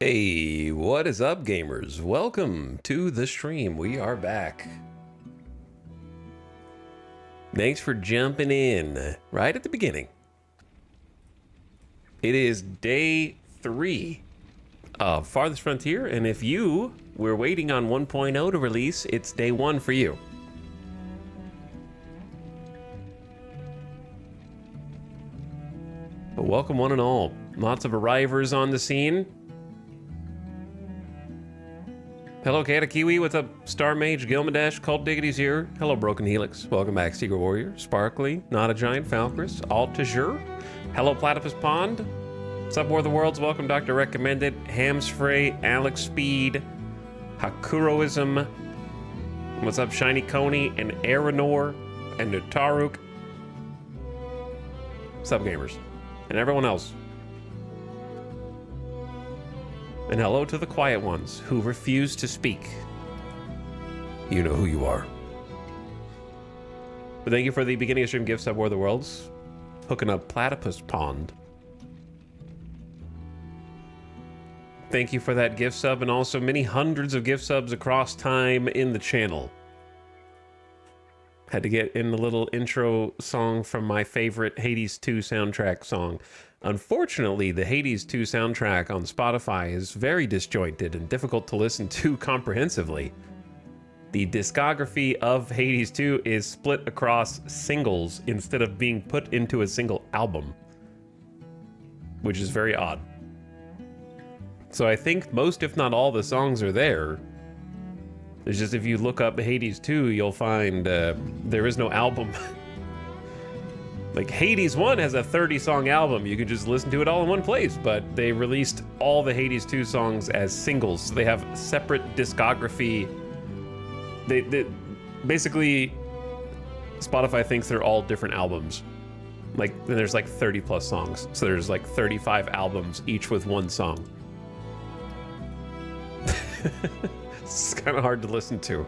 Hey, what is up, gamers? Welcome to the stream. We are back. Thanks for jumping in right at the beginning. It is day 3 of Farthest Frontier, and if you were waiting on 1.0 to release, it's day 1 for you. But welcome one and all. Lots of arrivers on the scene. Hello, Katakiwi. What's up? Star Mage, Gilmadesh, Cult Diggity's here. Hello, Broken Helix. Welcome back, Secret Warrior, Sparkly, Not a Giant, Falcris, Altajur. Hello, Platypus Pond. What's up, War of the Worlds? Welcome, Dr. Recommended, Hamsfrey, Alex Speed, Hakuroism. What's up, Shiny Coney, and Aranor, and Nutaruk. What's up, gamers? And everyone else. And hello to the quiet ones who refuse to speak. You know who you are. But thank you for the beginning of stream gift sub, War of the Worlds. Hooking up Platypus Pond. Thank you for that gift sub, and also many hundreds of gift subs across time in the channel. Had to get in the little intro song from my favorite Hades 2 soundtrack song. Unfortunately, the Hades 2 soundtrack on Spotify is very disjointed and difficult to listen to comprehensively. The discography of Hades 2 is split across singles instead of being put into a single album, which is very odd. So I think most, if not all, the songs are there. It's just if you look up Hades 2, you'll find there is no album. Like Hades 1 has a 30-song album. You can just listen to it all in one place, but they released all the Hades 2 songs as singles. So they have separate discography. They basically, Spotify thinks they're all different albums. Like, there's like 30 plus songs. So there's like 35 albums, each with one song. It's kind of hard to listen to.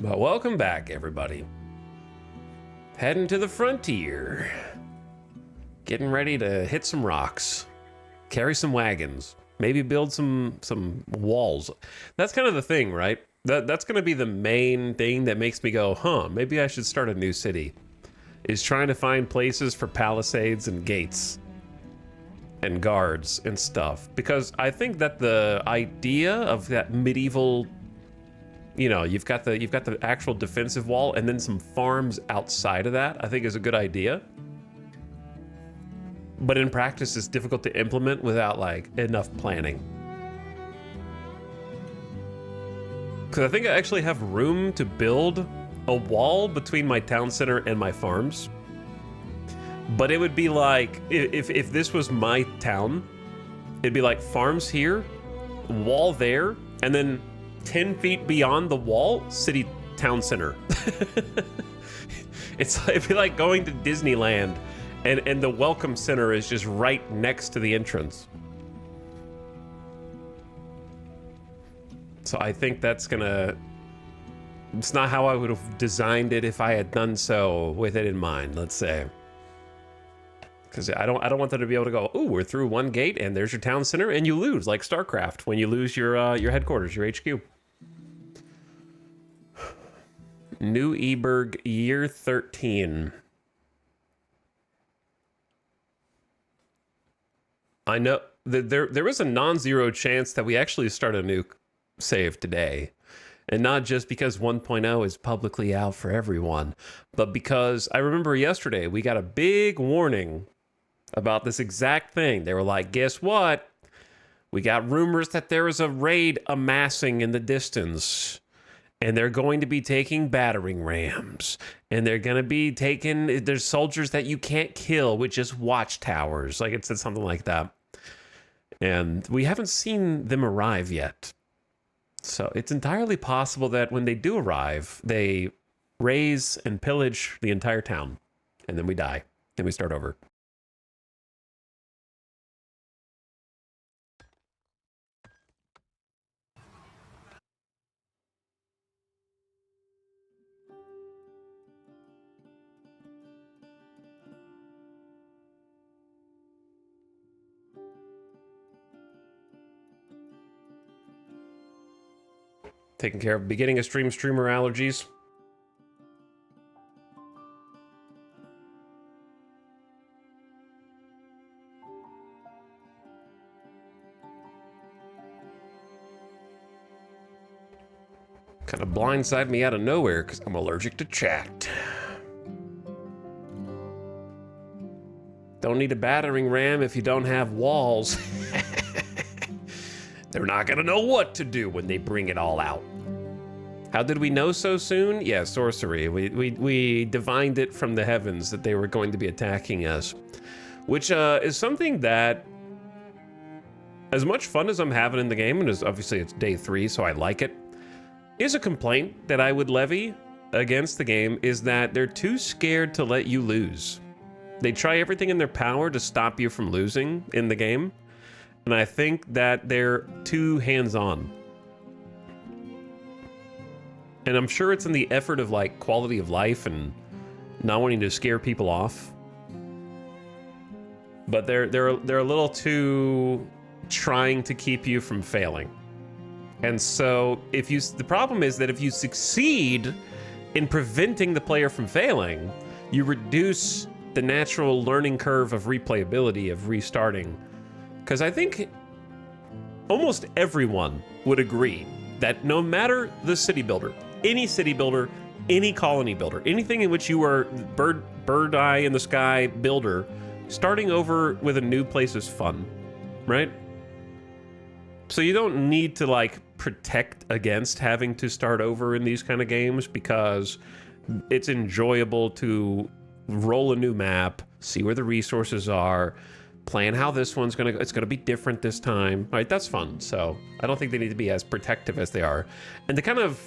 But welcome back, everybody. Heading to the frontier. Getting ready to hit some rocks. Carry some wagons. Maybe build some walls. That's kind of the thing, right? That's going to be the main thing that makes me go, huh, maybe I should start a new city. Is trying to find places for palisades and gates. And guards and stuff. Because I think that the idea of that medieval... You know, you've got the actual defensive wall and then some farms outside of that, I think is a good idea. But in practice, it's difficult to implement without like enough planning. Because I think I actually have room to build a wall between my town center and my farms. But it would be like, if this was my town, it'd be like farms here, wall there, and then 10 feet beyond the wall, city town center. It'd be like going to Disneyland and the welcome center is just right next to the entrance. So I think that's gonna... It's not how I would have designed it if I had done so with it in mind, let's say. Because I don't want them to be able to go, oh, we're through one gate and there's your town center and you lose, like StarCraft, when you lose your headquarters, your HQ. New Eberg, year 13. I know that there is a non-zero chance that we actually start a new save today. And not just because 1.0 is publicly out for everyone, but because I remember yesterday we got a big warning about this exact thing. They were like, guess what? We got rumors that there is a raid amassing in the distance. And they're going to be taking battering rams. And they're going to be taking... There's soldiers that you can't kill with just watchtowers. Like it said something like that. And we haven't seen them arrive yet. So it's entirely possible that when they do arrive, they raze and pillage the entire town. And then we die. And we start over. Taking care of beginning of streamer allergies. Kind of blindsided me out of nowhere because I'm allergic to chat. Don't need a battering ram if you don't have walls. They're not gonna know what to do when they bring it all out. How did we know so soon? Yeah, sorcery. We divined it from the heavens that they were going to be attacking us. Which is something that, as much fun as I'm having in the game, and obviously it's day 3, so I like it, is a complaint that I would levy against the game is that they're too scared to let you lose. They try everything in their power to stop you from losing in the game. And I think that they're too hands-on. And I'm sure it's in the effort of like quality of life and not wanting to scare people off. But they're a little too trying to keep you from failing. And so the problem is that if you succeed in preventing the player from failing, you reduce the natural learning curve of replayability, of restarting. Because I think almost everyone would agree that no matter the city builder, any colony builder, anything in which you are bird eye in the sky builder, starting over with a new place is fun, right? So you don't need to like protect against having to start over in these kind of games because it's enjoyable to roll a new map, see where the resources are, plan how this one's it's gonna be different this time, right? That's fun. So I don't think they need to be as protective as they are. And to kind of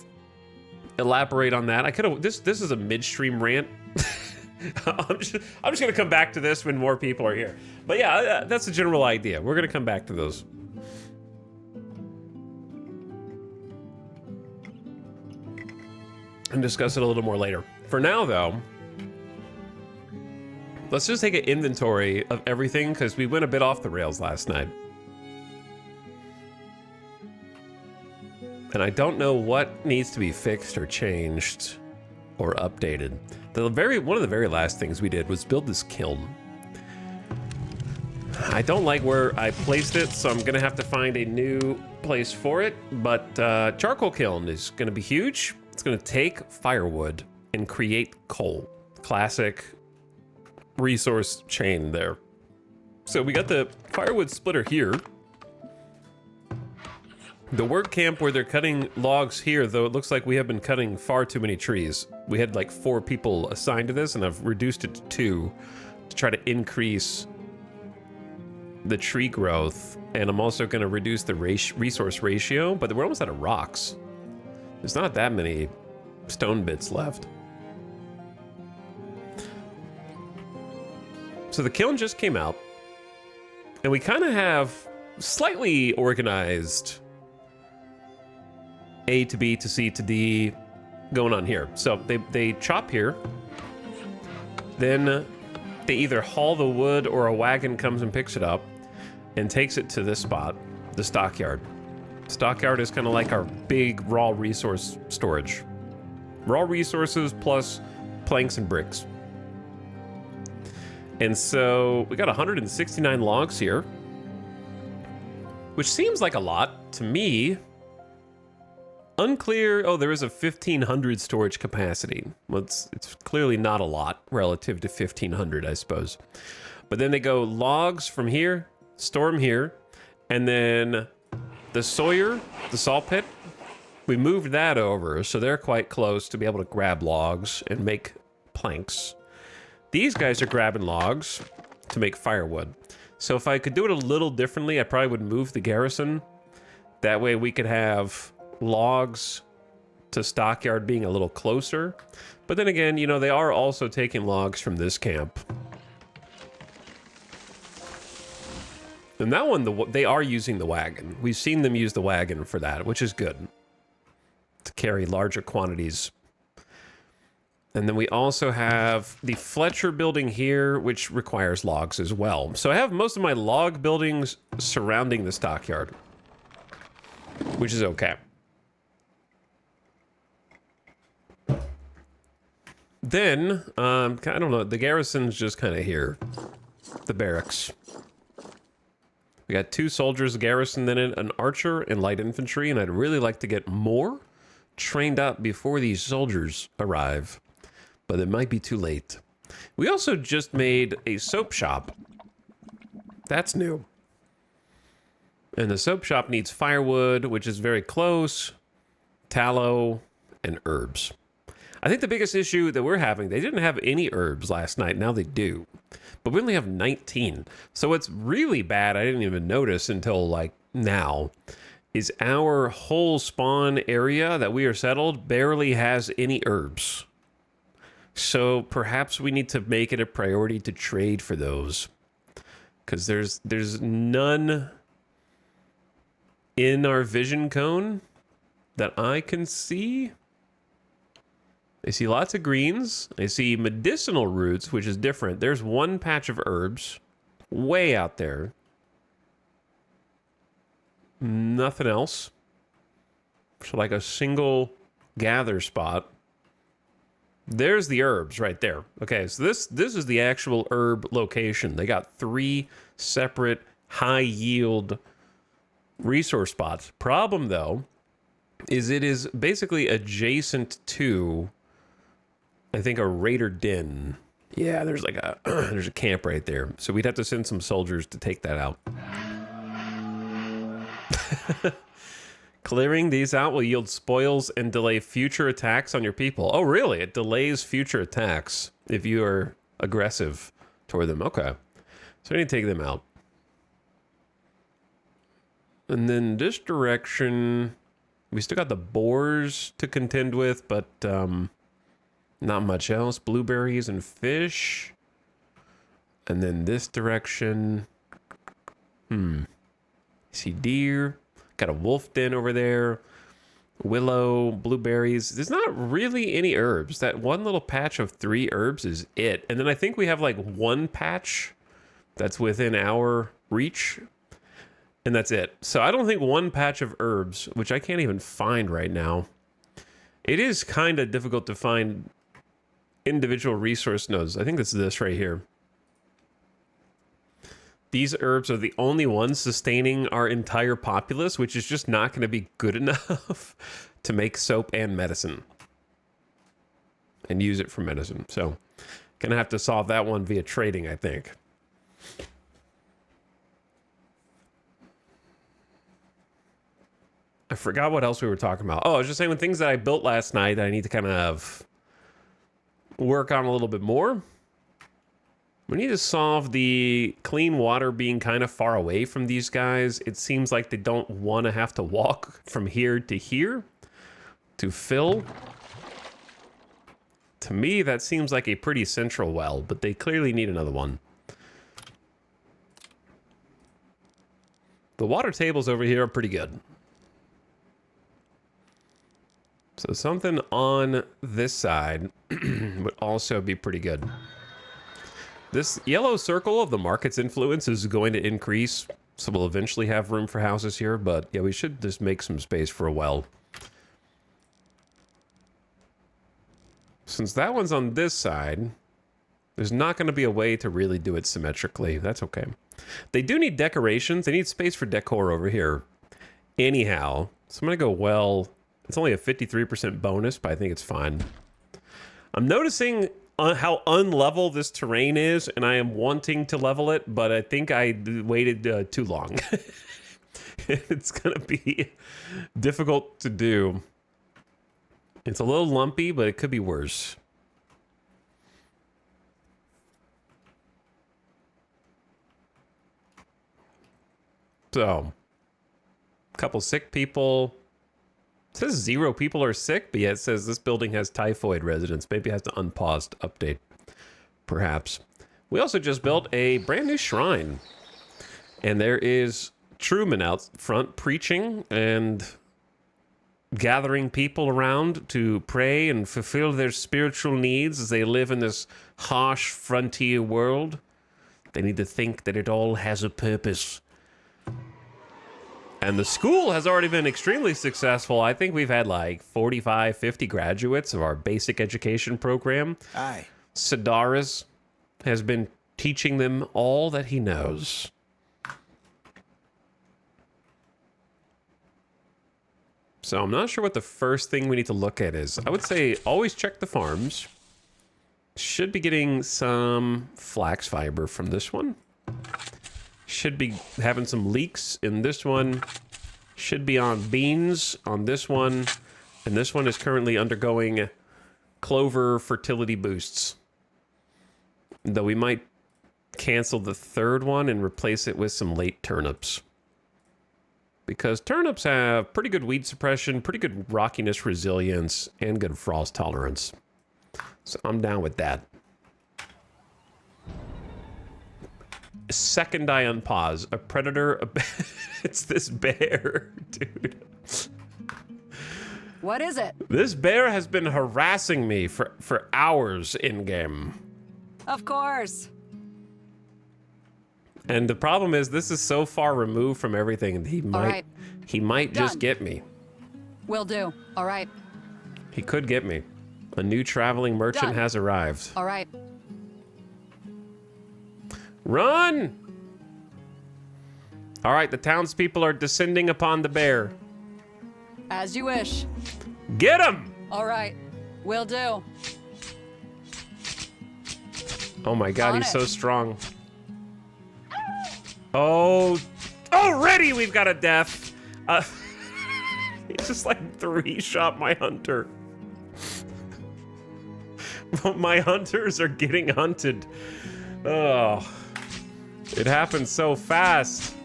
elaborate on that, I could have, this is a midstream rant. I'm just gonna come back to this when more people are here. But yeah, that's the general idea. We're gonna come back to those. And discuss it a little more later. For now, though, let's just take an inventory of everything because we went a bit off the rails last night. And I don't know what needs to be fixed or changed or updated. One of the very last things we did was build this kiln. I don't like where I placed it, so I'm gonna have to find a new place for it. But charcoal kiln is gonna be huge. It's gonna take firewood and create coal. Classic resource chain there. So we got the firewood splitter here. The work camp where they're cutting logs here, though, it looks like we have been cutting far too many trees. We had like 4 people assigned to this, and I've reduced it to 2 to try to increase the tree growth. And I'm also going to reduce the resource ratio, but we're almost out of rocks. There's not that many stone bits left. So the kiln just came out, and we kind of have slightly organized A to B to C to D going on here. So they chop here, then they either haul the wood or a wagon comes and picks it up and takes it to this spot, the stockyard. Stockyard is kind of like our big raw resource storage. Raw resources plus planks and bricks. And so we got 169 logs here, which seems like a lot to me. Unclear. Oh, there is a 1,500 storage capacity. Well, it's clearly not a lot relative to 1,500, I suppose. But then they go logs from here, store them here, and then the Sawyer, the salt pit, we moved that over, so they're quite close to be able to grab logs and make planks. These guys are grabbing logs to make firewood. So if I could do it a little differently, I probably would move the garrison. That way we could have logs to stockyard being a little closer. But then again, you know, they are also taking logs from this camp. And that one, they are using the wagon. We've seen them use the wagon for that, which is good. To carry larger quantities. And then we also have the Fletcher building here, which requires logs as well. So I have most of my log buildings surrounding the stockyard, which is okay. Then, I don't know, the garrison's just kind of here. The barracks. We got 2 soldiers garrisoned in it, an archer and light infantry, and I'd really like to get more trained up before these soldiers arrive. But it might be too late. We also just made a soap shop. That's new. And the soap shop needs firewood, which is very close, tallow, and herbs. I think the biggest issue that we're having, they didn't have any herbs last night. Now they do. But we only have 19. So what's really bad, I didn't even notice until like now, is our whole spawn area that we are settled barely has any herbs. So perhaps we need to make it a priority to trade for those. Because there's none in our vision cone that I can see. I see lots of greens. I see medicinal roots, which is different. There's one patch of herbs way out there. Nothing else. So like a single gather spot. There's the herbs right there. Okay, so this is the actual herb location. They got 3 separate high yield resource spots. Problem though is it is basically adjacent to, I think, a raider den. Yeah, there's like a there's a camp right there. So we'd have to send some soldiers to take that out. Clearing these out will yield spoils and delay future attacks on your people. Oh, really? It delays future attacks if you are aggressive toward them. Okay. So I need to take them out. And then this direction, we still got the boars to contend with, but not much else. Blueberries and fish. And then this direction. See deer. Got a wolf den over there. Willow, blueberries. There's not really any herbs. That one little patch of 3 herbs is it. And then I think we have like 1 patch that's within our reach. And that's it. So I don't think 1 patch of herbs, which I can't even find right now. It is kind of difficult to find individual resource nodes. I think it's this right here. These herbs are the only ones sustaining our entire populace, which is just not going to be good enough to make soap and medicine. And use it for medicine. So, gonna have to solve that one via trading, I think. I forgot what else we were talking about. Oh, I was just saying, when things that I built last night that I need to kind of work on a little bit more. We need to solve the clean water being kind of far away from these guys. It seems like they don't want to have to walk from here to here to fill. To me, that seems like a pretty central well, but they clearly need another one. The water tables over here are pretty good. So something on this side would also be pretty good. This yellow circle of the market's influence is going to increase, so we'll eventually have room for houses here, but yeah, we should just make some space for a well. Since that one's on this side, there's not going to be a way to really do it symmetrically. That's okay. They do need decorations. They need space for decor over here. Anyhow, so I'm going to go well. It's only a 53% bonus, but I think it's fine. I'm noticing how unlevel this terrain is, and I am wanting to level it, but I think I waited too long. It's going to be difficult to do. It's a little lumpy, but it could be worse. So, a couple sick people. It says 0 people are sick, but yet it says this building has typhoid residents. Maybe it has to unpause to update, perhaps. We also just built a brand new shrine. And there is Truman out front preaching and gathering people around to pray and fulfill their spiritual needs as they live in this harsh frontier world. They need to think that it all has a purpose. And the school has already been extremely successful. I think we've had like 45, 50 graduates of our basic education program. Aye. Sidaris has been teaching them all that he knows. So I'm not sure what the first thing we need to look at is. I would say always check the farms. Should be getting some flax fiber from this one. Should be having some leaks in this one. Should be on beans on this one. And this one is currently undergoing clover fertility boosts. Though we might cancel the third one and replace it with some late turnips. Because turnips have pretty good weed suppression, pretty good rockiness resilience, and good frost tolerance. So I'm down with that. Second I unpause. A predator. It's this bear, dude. What is it? This bear has been harassing me for hours in-game. Of course. And the problem is this is so far removed from everything. He might just Done. get me. Will do. All right. He could get me. A new traveling merchant Done. has arrived. All right. Run! All right, the townspeople are descending upon the bear. As you wish. Get him! All right. Will do. Oh my god, On he's it. so strong. Oh, already we've got a death. He just like three-shot my hunter. My hunters are getting hunted. Oh, it happened so fast.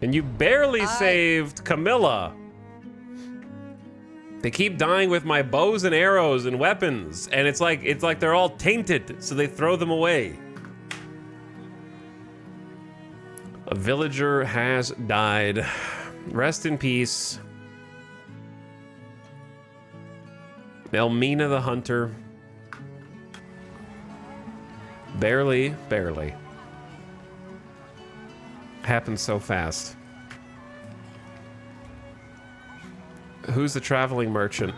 And you barely saved Camilla. They keep dying with my bows and arrows and weapons, and it's like they're all tainted, so they throw them away. A villager has died. Rest in peace. Elmina the hunter. Barely. Happened so fast. Who's the traveling merchant?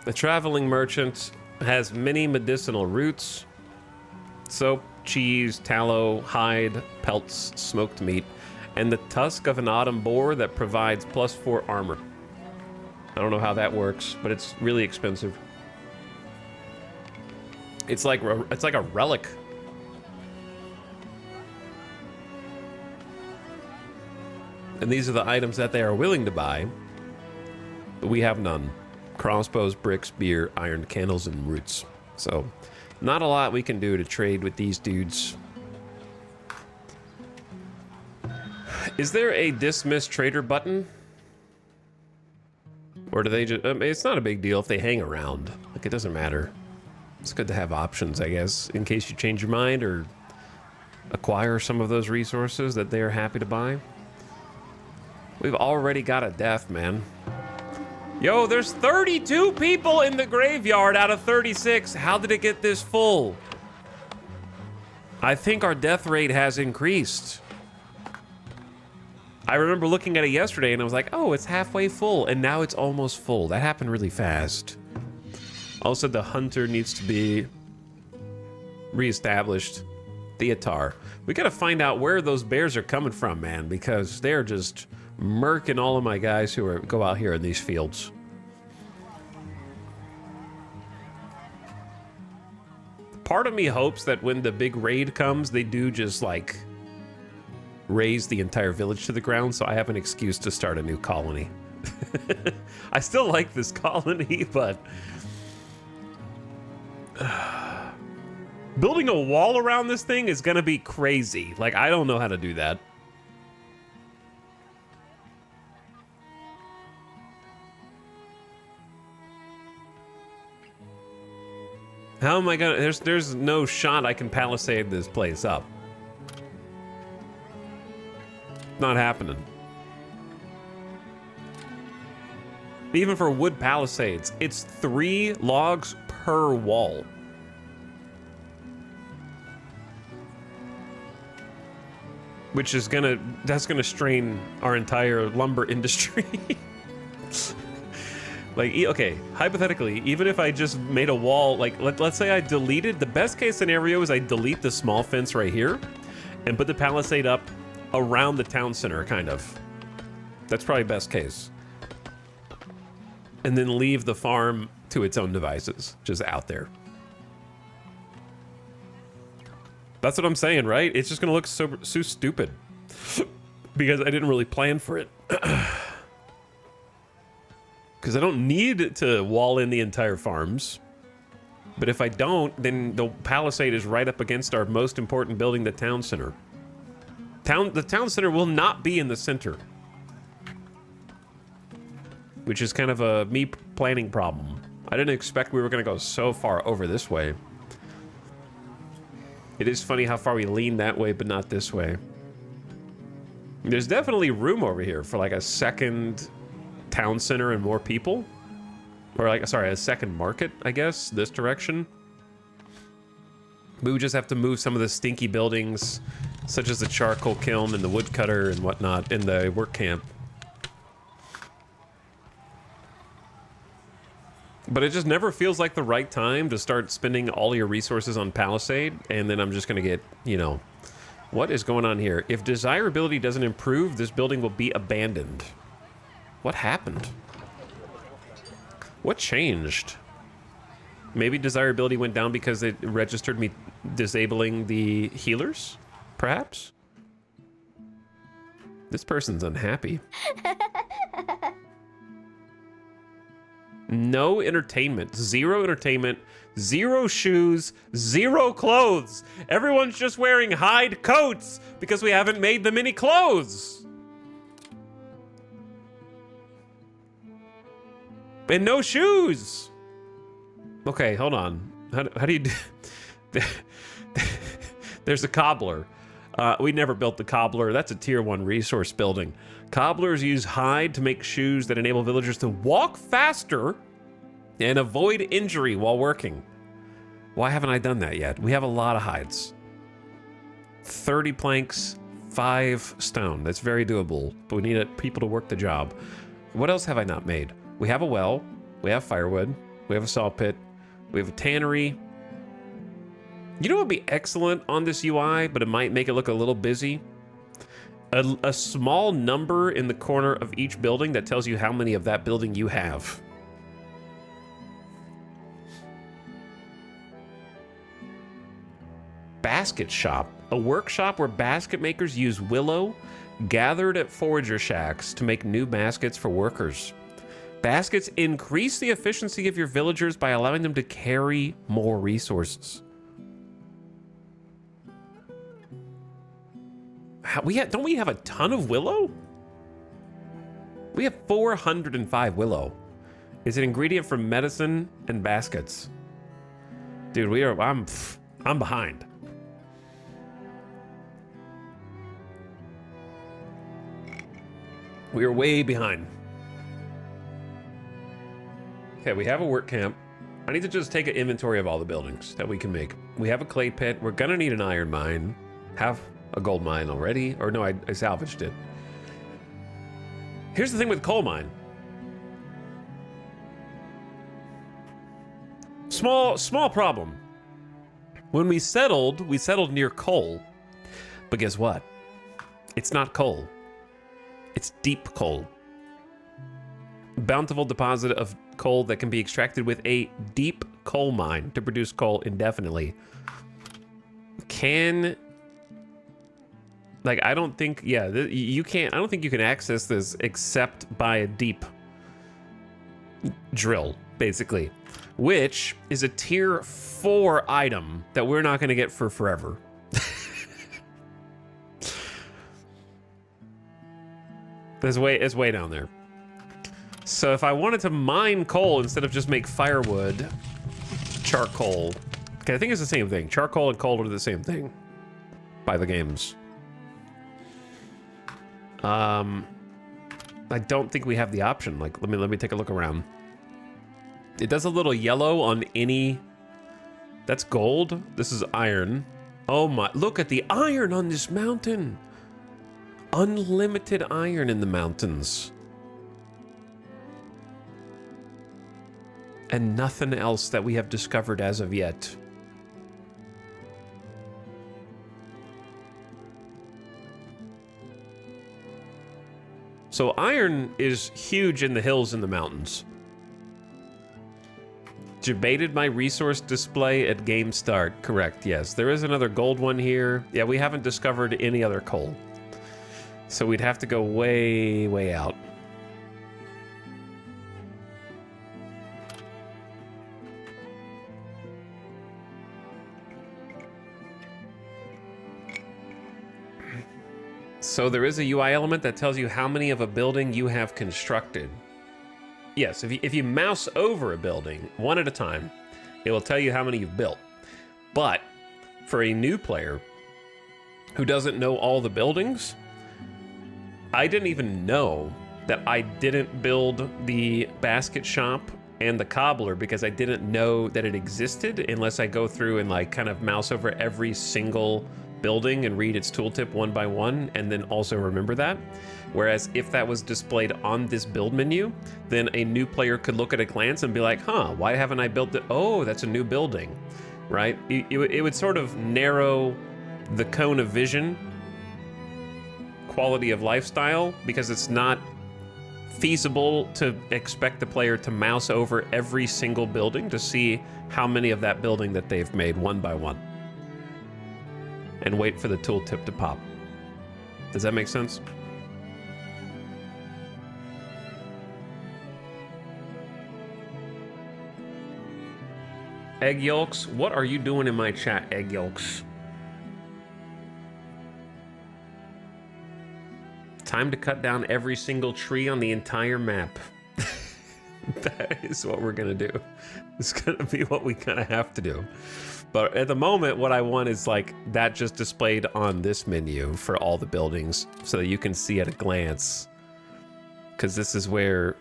The traveling merchant has many medicinal roots. Soap, cheese, tallow, hide, pelts, smoked meat, and the tusk of an autumn boar that provides +4 armor. I don't know how that works, but it's really expensive. It's like a relic. And these are the items that they are willing to buy, but we have none. Crossbows, bricks, beer, iron candles, and roots. So, not a lot we can do to trade with these dudes. Is there a dismiss trader button? Or do they just... it's not a big deal if they hang around. Like, it doesn't matter. It's good to have options, I guess, in case you change your mind or acquire some of those resources that they are happy to buy. We've already got a death, man. Yo, there's 32 people in the graveyard out of 36. How did it get this full? I think our death rate has increased. I remember looking at it yesterday and I was like, oh, it's halfway full, and now it's almost full. That happened really fast. Also, the hunter needs to be reestablished. Theatar. We gotta find out where those bears are coming from, man, because they're just murking all of my guys who go out here in these fields. Part of me hopes that when the big raid comes, they do just like raise the entire village to the ground, so I have an excuse to start a new colony. I still like this colony, but building a wall around this thing is gonna be crazy. Like, I don't know how to do that. How am I gonna... There's no shot I can palisade this place up. Not happening. Even for wood palisades, it's 3 logs per wall. which is that's gonna strain our entire lumber industry. Like, okay, hypothetically, even if I just made a wall, like, let's say I deleted, the best case scenario is I delete the small fence right here and put the palisade up around the town center, kind of. That's probably best case. And then leave the farm to its own devices, just out there. That's what I'm saying, right? It's just gonna look so stupid because I didn't really plan for it. Because I don't need to wall in the entire farms. But if I don't, then the palisade is right up against our most important building, the town center. The town center will not be in the center. Which is kind of a me planning problem. I didn't expect we were going to go so far over this way. It is funny how far we lean that way, but not this way. There's definitely room over here for like a second town center and more people. Or like, sorry, a second market, I guess, this direction. We would just have to move some of the stinky buildings, such as the charcoal kiln and the woodcutter and whatnot, in the work camp. But it just never feels like the right time to start spending all your resources on Palisade, and then I'm just gonna get, you know, what is going on here? If desirability doesn't improve, this building will be abandoned. What happened? What changed? Maybe desirability went down because it registered me disabling the healers, perhaps? This person's unhappy. No entertainment, zero entertainment, zero shoes, zero clothes. Everyone's just wearing hide coats because we haven't made them any clothes. And no shoes. Okay, hold on. How do you do? There's a cobbler. We never built the cobbler. That's a tier 1 resource building. Cobblers use hide to make shoes that enable villagers to walk faster and avoid injury while working. Why haven't I done that yet? We have a lot of hides. 30 planks, 5 stone. That's very doable, but we need people to work the job. What else have I not made? We have a well, we have firewood, we have a saw pit, we have a tannery. You know what would be excellent on this UI, but it might make it look a little busy? A small number in the corner of each building that tells you how many of that building you have. Basket shop. A workshop where basket makers use willow gathered at forager shacks to make new baskets for workers. Baskets increase the efficiency of your villagers by allowing them to carry more resources. Don't we have a ton of willow? We have 405 willow. It's an ingredient for medicine and baskets. Dude, I'm behind. We are way behind. Okay, we have a work camp. I need to just take an inventory of all the buildings that we can make. We have a clay pit. We're gonna need an iron mine. Have a gold mine already. Or no, I salvaged it. Here's the thing with coal mine. Small problem. When we settled near coal. But guess what? It's not coal. It's deep coal. Bountiful deposit of coal that can be extracted with a deep coal mine to produce coal indefinitely. I don't think, you can't, I don't think you can access this except by a deep drill, basically, which is a tier 4 item that we're not going to get for forever. It's way down there. So if I wanted to mine coal instead of just make firewood, charcoal. Okay, I think it's the same thing. Charcoal and coal are the same thing by the games. I don't think we have the option. Like, let me take a look around. It does a little yellow on any. That's gold. This is iron. Oh my! Look at the iron on this mountain. unlimited iron in the mountains. And nothing else that we have discovered as of yet. So iron is huge in the hills and the mountains. Debated my resource display at game start. Correct, yes. There is another gold one here. Yeah, we haven't discovered any other coal. So we'd have to go way, way out. So there is a UI element that tells you how many of a building you have constructed. Yes, if you mouse over a building one at a time, it will tell you how many you've built. But for a new player who doesn't know all the buildings, I didn't even know that I didn't build the basket shop and the cobbler because I didn't know that it existed unless I go through and like kind of mouse over every single building and read its tooltip one by one and then also remember that. Whereas if that was displayed on this build menu, then a new player could look at a glance and be like, huh, why haven't I built it? Oh, that's a new building, right? It would sort of narrow the cone of vision, quality of lifestyle, because it's not feasible to expect the player to mouse over every single building to see how many of that building that they've made one by one. And wait for the tooltip to pop. Does that make sense? Egg yolks? What are you doing in my chat, egg yolks? Time to cut down every single tree on the entire map. That is what we're gonna do. It's gonna be what we kind of have to do. But at the moment, what I want is like that just displayed on this menu for all the buildings so that you can see at a glance. Because this is where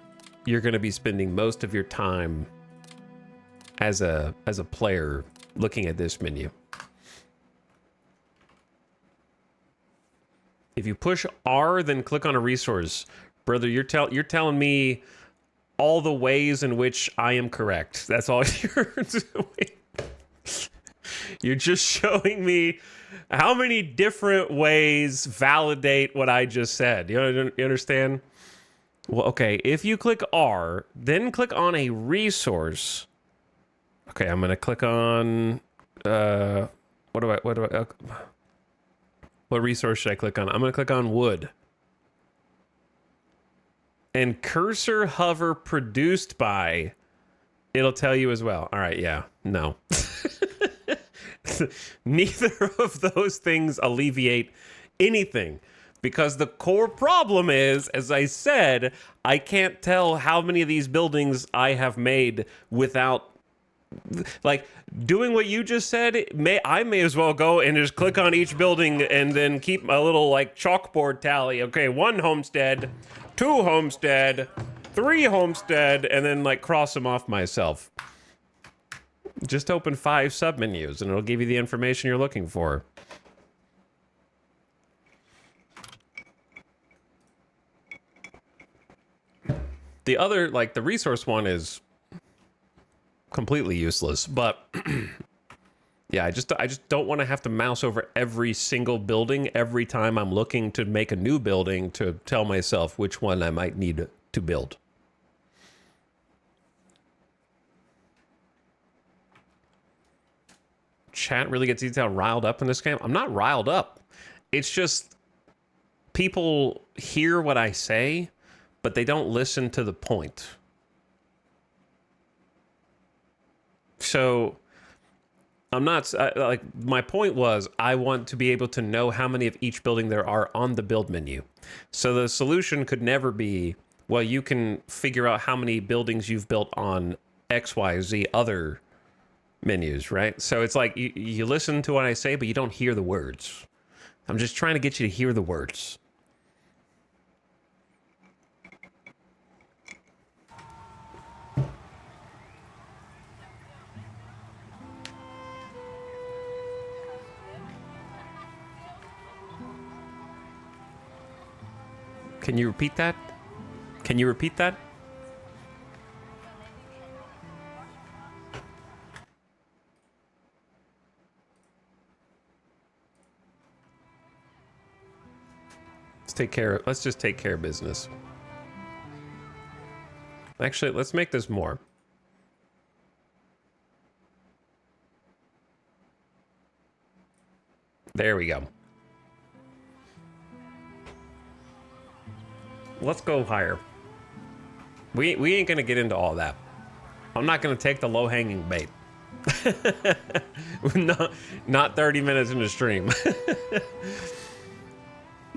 you're gonna be spending most of your time as a player looking at this menu. If you push R, then click on a resource. Brother, you're telling me all the ways in which I am correct. That's all you're doing. You're just showing me how many different ways validate what I just said. You understand? Well, okay, if you click R, then click on a resource. Okay, I'm gonna click on what resource should I click on? I'm gonna click on wood. And cursor hover produced by, it'll tell you as well. All right, yeah, no. Neither of those things alleviate anything because the core problem is, as I said, I can't tell how many of these buildings I have made without like doing what you just said. I may as well go and just click on each building and then keep a little like chalkboard tally. Okay, 1 homestead, 2 homestead, 3 homestead, and then like cross them off myself. Just open 5 submenus and it'll give you the information you're looking for. The other, like the resource one is completely useless, but yeah, I just don't want to have to mouse over every single building every time I'm looking to make a new building to tell myself which one I might need to build. Chat really gets detailed riled up in this game. I'm not riled up. It's just people hear what I say, but they don't listen to the point. So I'm not like my point was I want to be able to know how many of each building there are on the build menu. So the solution could never be, well, you can figure out how many buildings you've built on X, Y, Z other menus, right? So it's like you listen to what I say, but you don't hear the words. I'm just trying to get you to hear the words. Can you repeat that? Can you repeat that? Let's just take care of business. Actually, let's make this more. There we go. Let's go higher. We ain't gonna get into all that. I'm not gonna take the low-hanging bait. Not 30 minutes in the stream.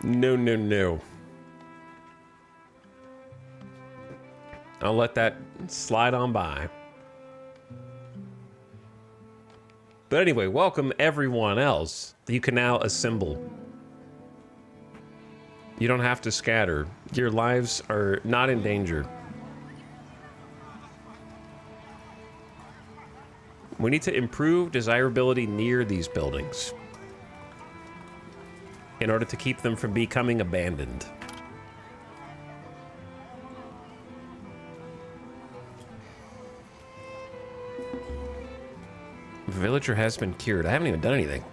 No, no, no. I'll let that slide on by. But anyway, welcome everyone else. You can now assemble. You don't have to scatter. Your lives are not in danger. We need to improve desirability near these buildings in order to keep them from becoming abandoned. Villager has been cured. I haven't even done anything.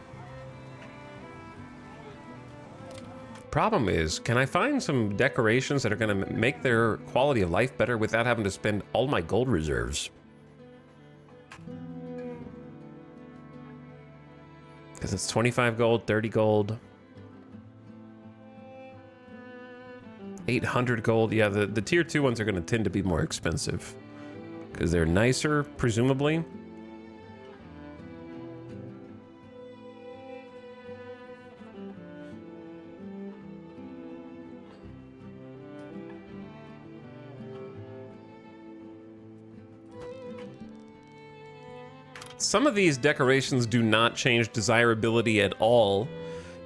Problem is, can I find some decorations that are going to make their quality of life better without having to spend all my gold reserves? Because it's 25 gold, 30 gold, 800 gold. Yeah, the tier 2 ones are going to tend to be more expensive because they're nicer, presumably. Some of these decorations do not change desirability at all.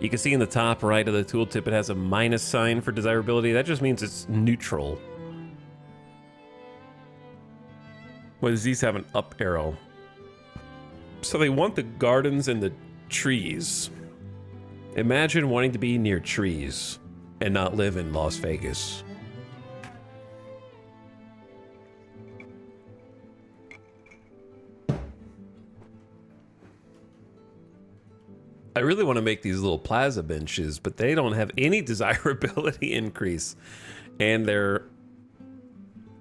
You can see in the top right of the tooltip, it has a minus sign for desirability. That just means it's neutral. Whereas these have an up arrow. So they want the gardens and the trees. Imagine wanting to be near trees and not live in Las Vegas. I really want to make these little plaza benches, but they don't have any desirability increase. And they're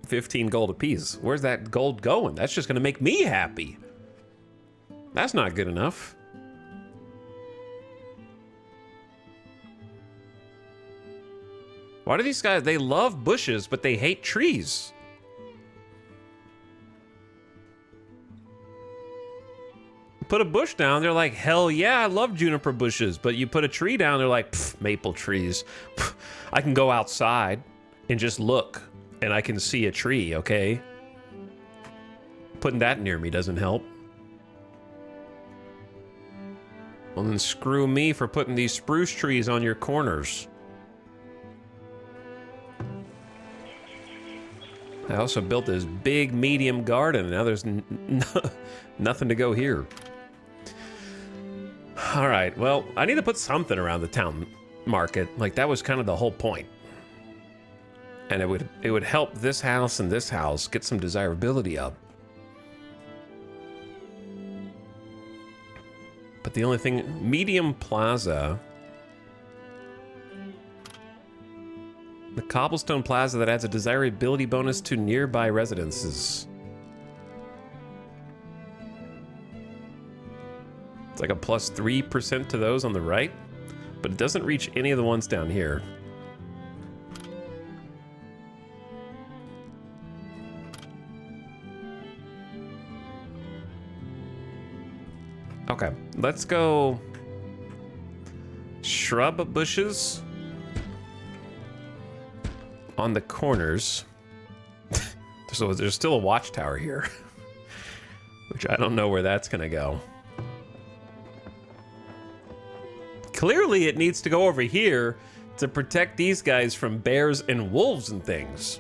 15 gold apiece. Where's that gold going? That's just going to make me happy. That's not good enough. Why do these guys, they love bushes, but they hate trees? Put a bush down, they're like, hell yeah, I love juniper bushes. But you put a tree down, they're like, maple trees. I can go outside and just look, and I can see a tree, okay? Putting that near me doesn't help. Well, then screw me for putting these spruce trees on your corners. I also built this big medium garden, and now there's nothing to go here. All right, well, I need to put something around the town market. Like, that was kind of the whole point. And it would help this house and this house get some desirability up. But the only thing, medium plaza, the cobblestone plaza that adds a desirability bonus to nearby residences. It's like a plus 3% to those on the right, but it doesn't reach any of the ones down here. Okay, let's go shrub bushes on the corners. So there's still a watchtower here, which I don't know where that's gonna go. Clearly it needs to go over here to protect these guys from bears and wolves and things.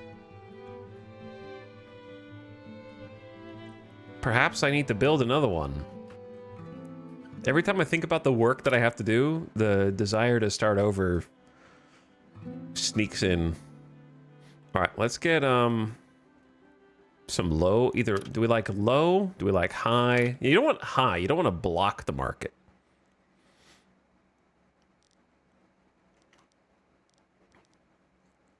Perhaps I need to build another one. Every time I think about the work that I have to do, the desire to start over sneaks in. All right, let's get some low. Either do we like low? Do we like high? You don't want high. You don't want to block the market.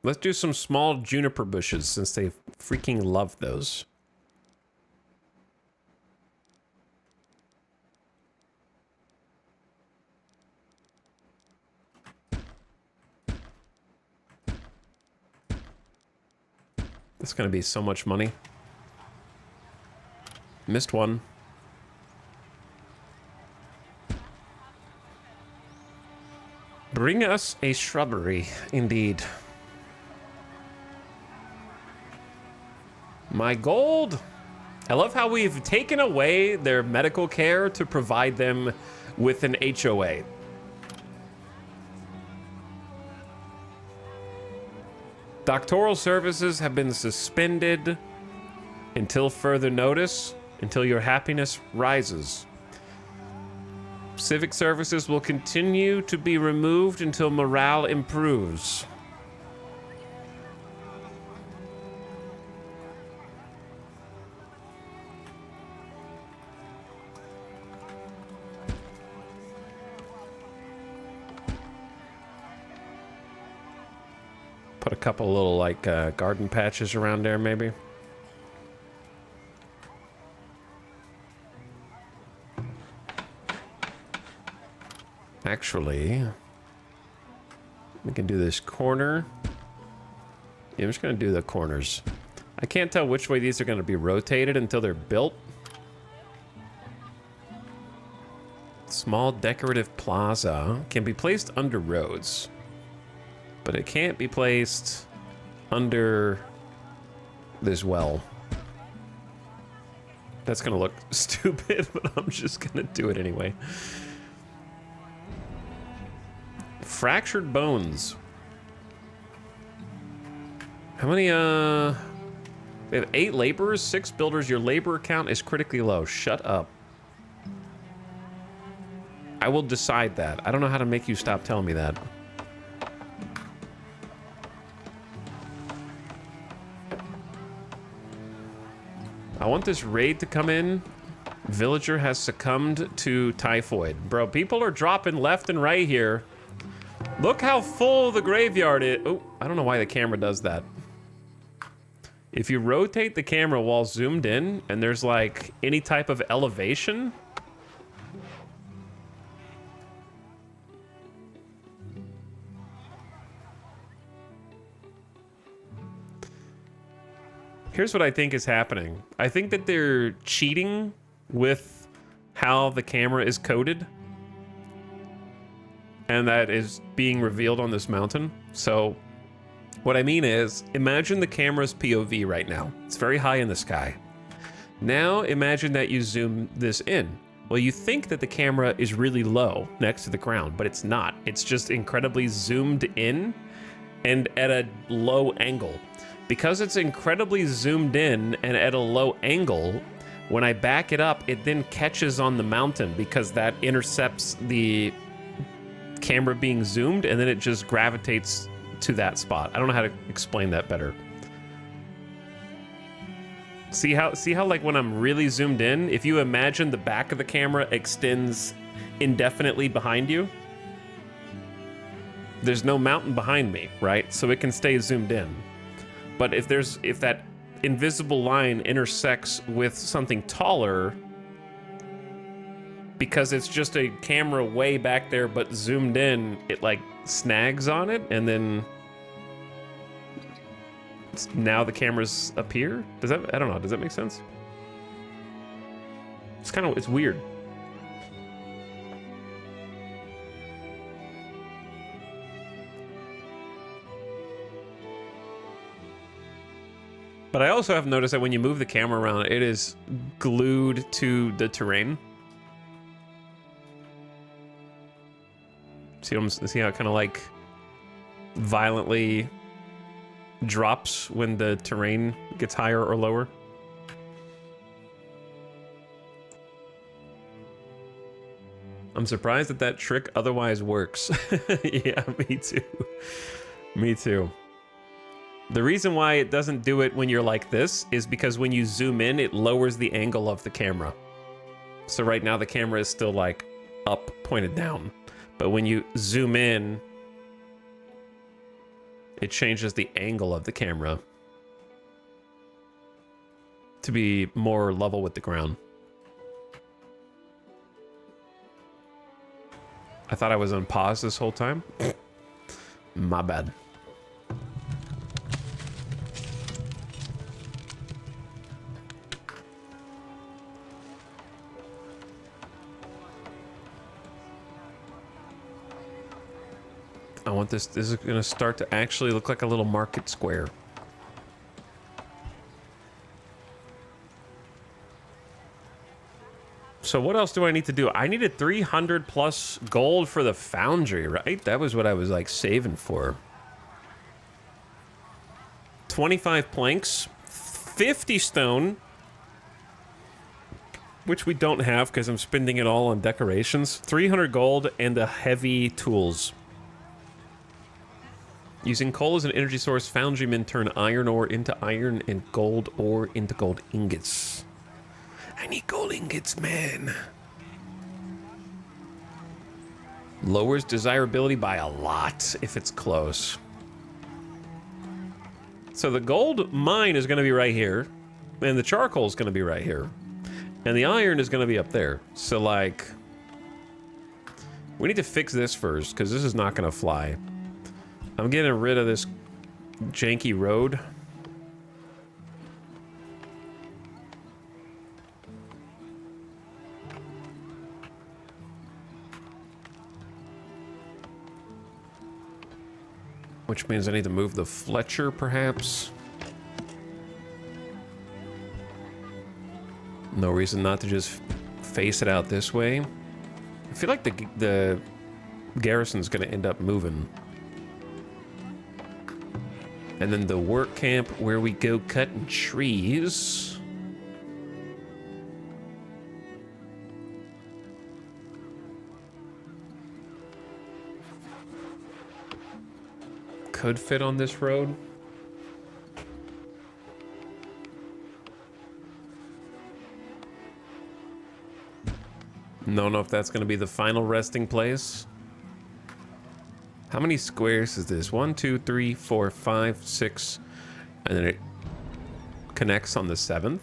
Let's do some small juniper bushes since they freaking love those. That's going to be so much money. Missed one. Bring us a shrubbery, indeed. My gold. I love how we've taken away their medical care to provide them with an HOA. Doctoral services have been suspended until further notice, until your happiness rises. Civic services will continue to be removed until morale improves. Put a couple little like garden patches around there maybe. Actually, we can do this corner. Yeah, I'm just gonna do the corners. I can't tell which way these are gonna be rotated until they're built. Small decorative plaza can be placed under roads, but it can't be placed under this well. That's gonna look stupid, but I'm just gonna do it anyway. Fractured bones. How many, we have 8 laborers, 6 builders. Your labor count is critically low. Shut up. I will decide that. I don't know how to make you stop telling me that. I want this raid to come in. Villager has succumbed to typhoid. Bro, people are dropping left and right here. Look how full the graveyard is. Oh, I don't know why the camera does that. If you rotate the camera while zoomed in and there's like any type of elevation, here's what I think is happening. I think that they're cheating with how the camera is coded. And that is being revealed on this mountain. So what I mean is, imagine the camera's POV right now. It's very high in the sky. Now imagine that you zoom this in. Well, you think that the camera is really low next to the ground, but it's not. It's just incredibly zoomed in and at a low angle. Because it's incredibly zoomed in and at a low angle, when I back it up, it then catches on the mountain because that intercepts the camera being zoomed, and then it just gravitates to that spot. I don't know how to explain that better. See how like when I'm really zoomed in, if you imagine the back of the camera extends indefinitely behind you, there's no mountain behind me, right? So it can stay zoomed in. But if that invisible line intersects with something taller, because it's just a camera way back there but zoomed in, it like snags on it, and then now the cameras appear? Does that, I don't know, does that make sense? It's weird. But I also have noticed that when you move the camera around, it is glued to the terrain. See how it kind of like violently drops when the terrain gets higher or lower? I'm surprised that trick otherwise works. Yeah, me too. Me too. The reason why it doesn't do it when you're like this is because when you zoom in, it lowers the angle of the camera. So right now the camera is still like up, pointed down. But when you zoom in, it changes the angle of the camera to be more level with the ground. I thought I was on pause this whole time. My bad. I want this is gonna start to actually look like a little market square. So what else do I need to do? I needed 300 plus gold for the foundry, right? That was what I was like saving for. 25 planks, 50 stone, which we don't have because I'm spending it all on decorations. 300 gold and the heavy tools. Using coal as an energy source, foundrymen turn iron ore into iron and gold ore into gold ingots. I need gold ingots, man. Lowers desirability by a lot if it's close. So the gold mine is going to be right here, and the charcoal is going to be right here, and the iron is going to be up there. So, like, we need to fix this first, because this is not going to fly. I'm getting rid of this janky road. Which means I need to move the Fletcher, perhaps. No reason not to just face it out this way. I feel like the garrison's gonna end up moving. And then the work camp where we go cutting trees. Could fit on this road. Don't know if that's going to be the final resting place. How many squares is this? 1, 2, 3, 4, 5, 6. And then it connects on the 7th.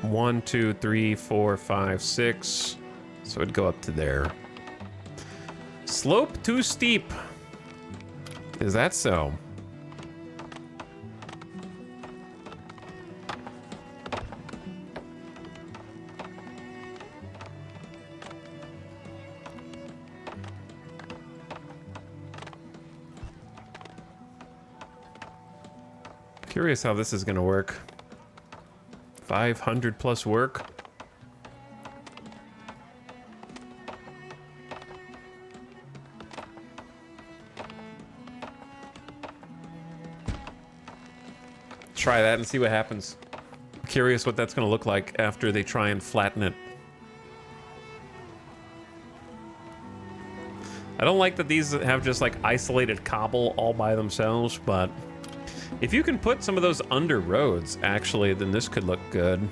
1, 2, 3, 4, 5, 6. So it'd go up to there. Slope too steep. Is that so? Curious how this is going to work. 500 plus work. Try that and see what happens. Curious what that's going to look like after they try and flatten it. I don't like that these have just like isolated cobble all by themselves, but if you can put some of those under roads, actually, then this could look good.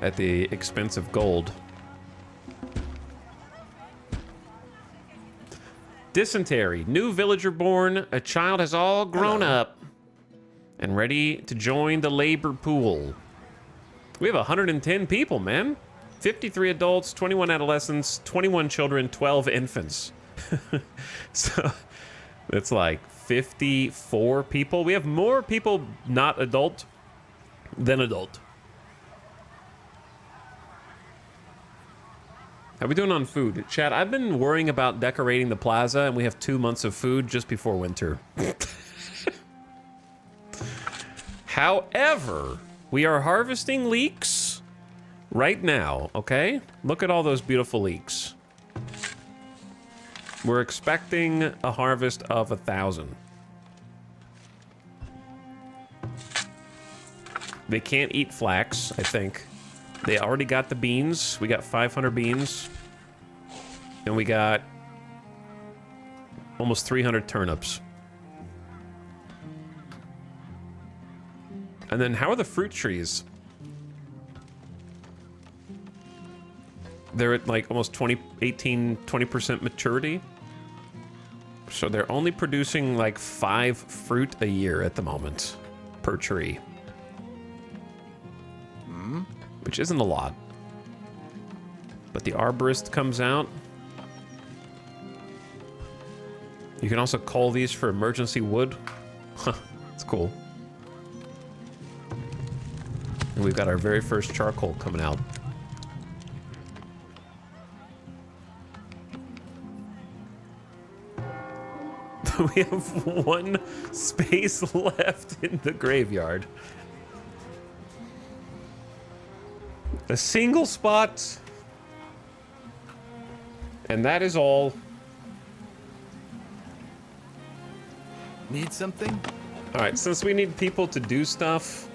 At the expense of gold. Dysentery. New villager born. A child has all grown up and ready to join the labor pool. We have 110 people, man. 53 adults, 21 adolescents, 21 children, 12 infants. So it's like 54 people. We have more people not adult than adult. How we doing on food? Chad, I've been worrying about decorating the plaza, and we have 2 months of food just before winter. However, we are harvesting leeks right now, okay? Look at all those beautiful leeks. We're expecting a harvest of 1,000. They can't eat flax, I think. They already got the beans. We got 500 beans. And we got almost 300 turnips. And then how are the fruit trees? They're at like almost 20% maturity. So they're only producing like 5 fruit a year at the moment per tree. Which isn't a lot. But the arborist comes out. You can also cull these for emergency wood. Huh, that's cool. And we've got our very first charcoal coming out. We have 1 space left in the graveyard. A single spot. And that is all. Need something? All right, since we need people to do stuff,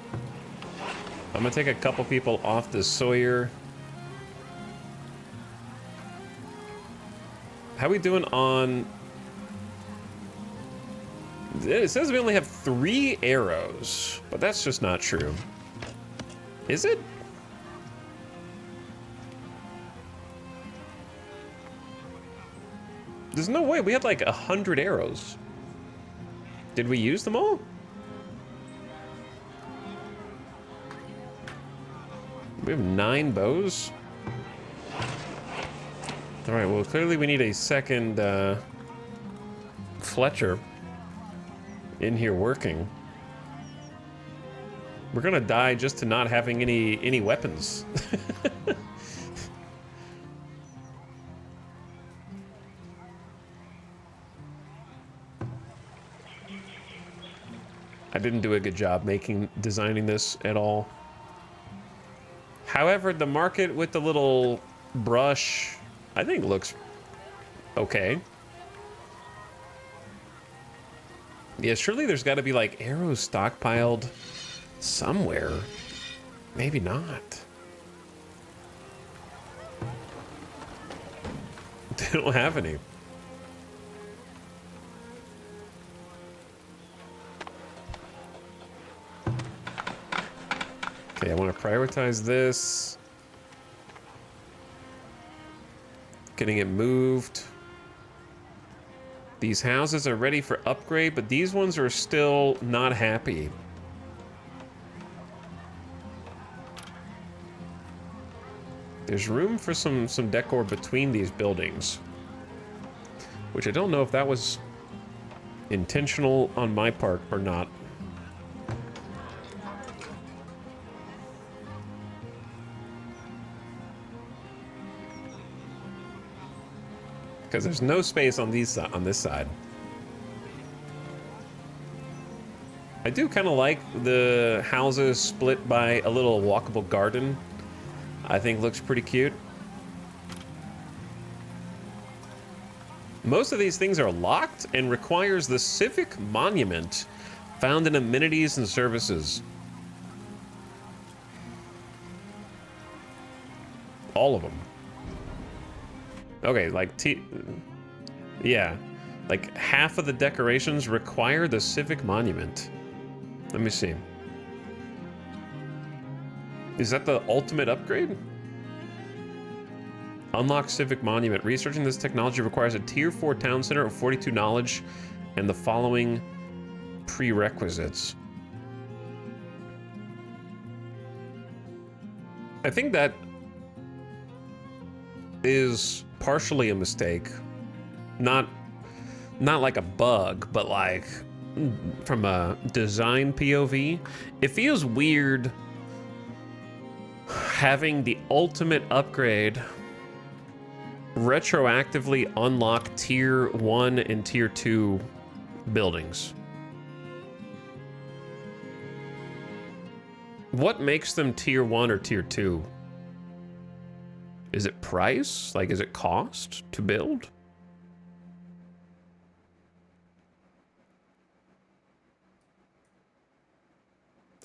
I'm gonna take a couple people off the Sawyer. How we doing on... It says we only have 3 arrows, but that's just not true. Is it? There's no way. We had like 100 arrows. Did we use them all? We have 9 bows. All right, well, clearly we need a second Fletcher in here working. We're gonna die just to not having any weapons. I didn't do a good job designing this at all. However, the market with the little brush, I think looks okay. Yeah, surely there's got to be like arrows stockpiled somewhere. Maybe not. They don't have any. Okay, I want to prioritize this. Getting it moved. These houses are ready for upgrade, but these ones are still not happy. There's room for some decor between these buildings, which I don't know if that was intentional on my part or not. Because there's no space on this side. I do kind of like the houses split by a little walkable garden. I think looks pretty cute. Most of these things are locked and requires the civic monument found in amenities and services. All of them. Okay, like yeah, like half of the decorations require the civic monument. Let me see. Is that the ultimate upgrade? Unlock civic monument. Researching this technology requires a tier 4 town center of 42 knowledge and the following prerequisites. I think that is partially a mistake. Not like a bug, but like from a design POV. It feels weird having the ultimate upgrade retroactively unlock tier 1 and tier 2 buildings. What makes them tier 1 or tier 2? Is it price? Like, is it cost to build?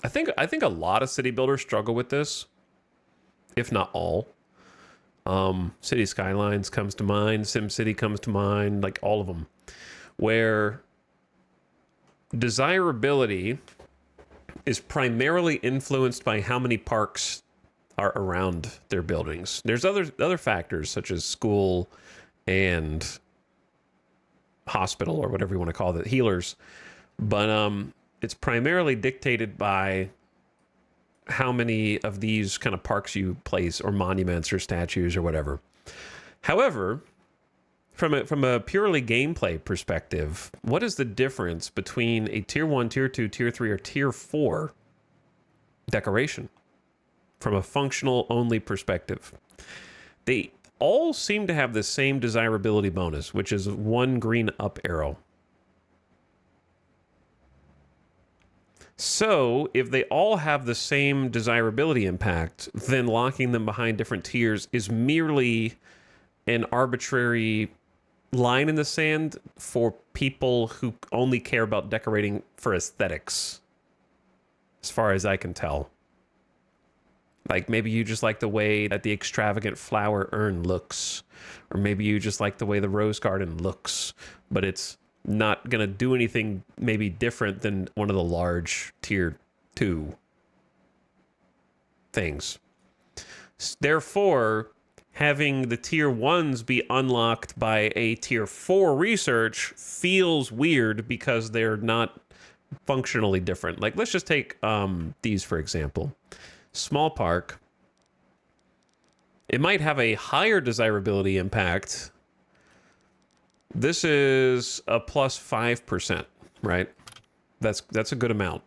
I think a lot of city builders struggle with this. if not all. City Skylines comes to mind, SimCity comes to mind, like all of them, where desirability is primarily influenced by how many parks are around their buildings. There's other factors such as school and hospital or whatever you want to call it, healers, but it's primarily dictated by how many of these kind of parks you place, or monuments or statues or whatever. However, from a purely gameplay perspective, what is the difference between a tier 1, tier 2, tier 3, or tier 4 decoration from a functional only perspective? They all seem to have the same desirability bonus, which is 1 green up arrow. So, if they all have the same desirability impact, then locking them behind different tiers is merely an arbitrary line in the sand for people who only care about decorating for aesthetics, as far as I can tell. Like, maybe you just like the way that the extravagant flower urn looks, or maybe you just like the way the rose garden looks, but it's not going to do anything maybe different than one of the large tier 2 things. Therefore, having the tier 1s be unlocked by a tier 4 research feels weird because they're not functionally different. Like, let's just take these for example. Small park. It might have a higher desirability impact. This is a plus 5%, right? That's a good amount.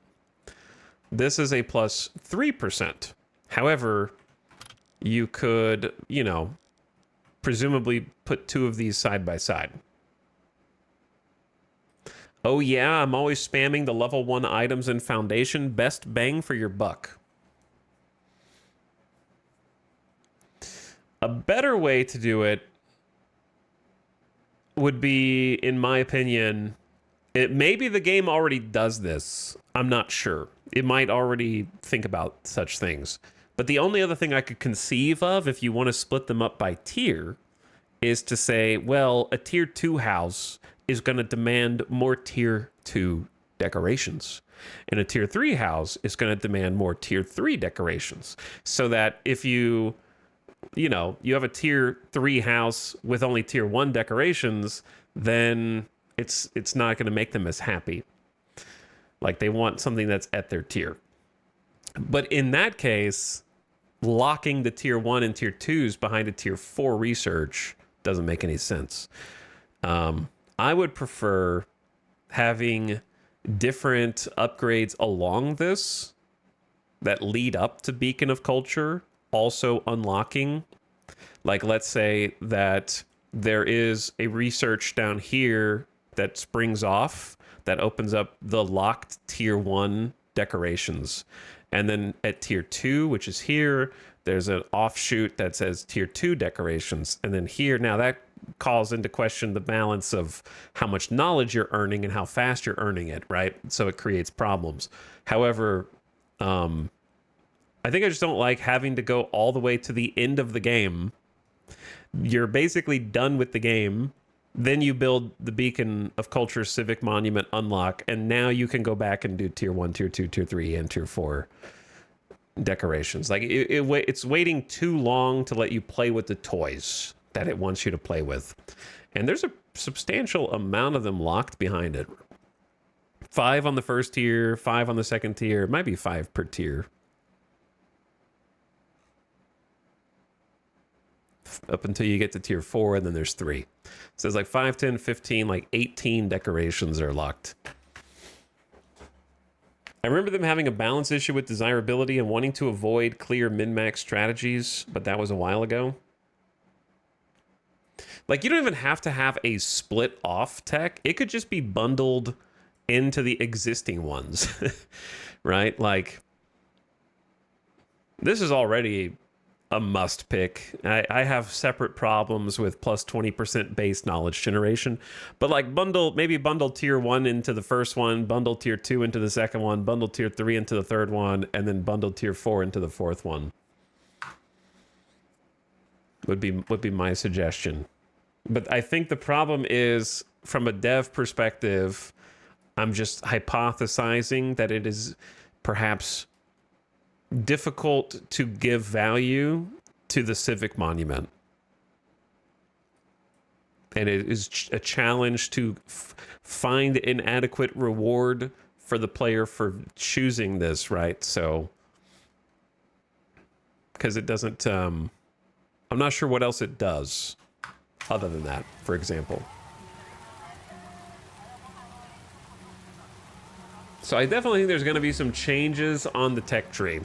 This is a plus 3%. However, you could, presumably put 2 of these side by side. Oh yeah, I'm always spamming the level 1 items in Foundation. Best bang for your buck. A better way to do it would be, in my opinion, maybe the game already does this. I'm not sure. It might already think about such things. But the only other thing I could conceive of, if you want to split them up by tier, is to say, well, a tier 2 house is going to demand more tier 2 decorations. And a tier 3 house is going to demand more tier 3 decorations. So that if you have a tier 3 house with only tier 1 decorations, then it's not going to make them as happy. Like, they want something that's at their tier. But in that case, locking the tier 1 and tier 2s behind a tier 4 research doesn't make any sense. I would prefer having different upgrades along this that lead up to Beacon of Culture also unlocking. Like, let's say that there is a research down here that springs off that opens up the locked tier 1 decorations. And then at tier 2, which is here, there's an offshoot that says tier 2 decorations. And then here, now that calls into question the balance of how much knowledge you're earning and how fast you're earning it, right? So it creates problems. However, I think I just don't like having to go all the way to the end of the game. You're basically done with the game. Then you build the Beacon of Culture Civic Monument unlock, and now you can go back and do tier 1, tier 2, tier 3, and tier 4 decorations. Like, it's waiting too long to let you play with the toys that it wants you to play with. And there's a substantial amount of them locked behind it. 5 on the first tier, 5 on the second tier. It might be 5 per tier. Up until you get to tier 4, and then there's 3. So it's like 5, 10, 15, like 18 decorations are locked. I remember them having a balance issue with desirability and wanting to avoid clear min-max strategies, but that was a while ago. Like, you don't even have to have a split off tech. It could just be bundled into the existing ones, right? Like, this is already a must pick. I have separate problems with plus 20% base knowledge generation, but like maybe bundle tier 1 into the first one, bundle tier 2 into the second one, bundle tier 3 into the third one, and then bundle tier 4 into the fourth one. would be my suggestion. But I think the problem is, from a dev perspective, I'm just hypothesizing that it is perhaps difficult to give value to the civic monument. And it is a challenge to find an adequate reward for the player for choosing this, right? So, because it doesn't, I'm not sure what else it does other than that, for example. So I definitely think there's going to be some changes on the tech tree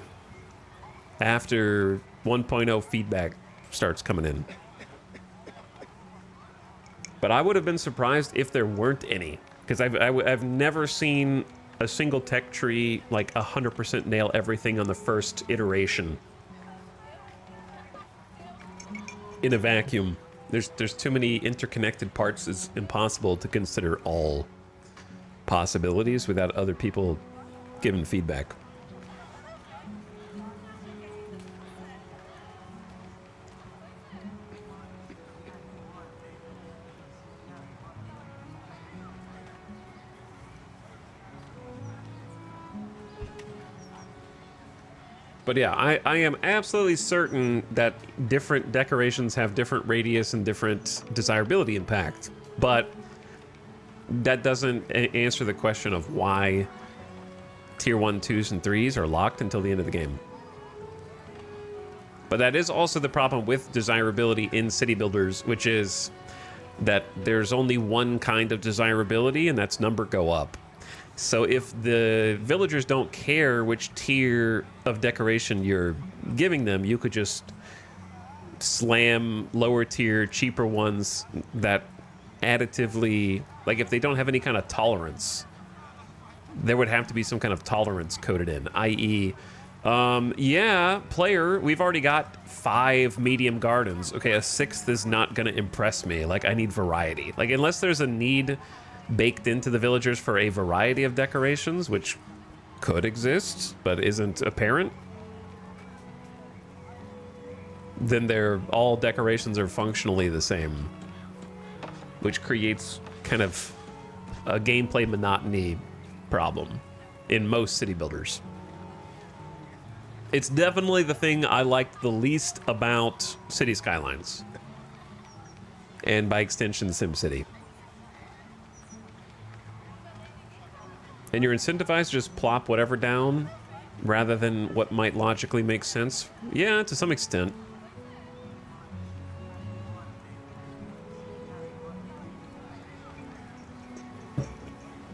after 1.0 feedback starts coming in. But I would have been surprised if there weren't any, because I've never seen a single tech tree like 100% nail everything on the first iteration in a vacuum. There's too many interconnected parts. It's impossible to consider all possibilities without other people giving feedback. But yeah, I am absolutely certain that different decorations have different radius and different desirability impact. But that doesn't answer the question of why tier 1, 2s, and 3s are locked until the end of the game. But that is also the problem with desirability in city builders, which is that there's only one kind of desirability, and that's number go up. So if the villagers don't care which tier of decoration you're giving them, you could just slam lower tier, cheaper ones that additively, like if they don't have any kind of tolerance, there would have to be some kind of tolerance coded in, i.e., yeah, player, we've already got 5 medium gardens. Okay, a 6th is not going to impress me. Like, I need variety. Like, unless there's a need baked into the villagers for a variety of decorations, which could exist but isn't apparent, then all decorations are functionally the same, which creates kind of a gameplay monotony problem in most city builders. It's definitely the thing I liked the least about City Skylines, and by extension SimCity. And you're incentivized to just plop whatever down rather than what might logically make sense. Yeah, to some extent.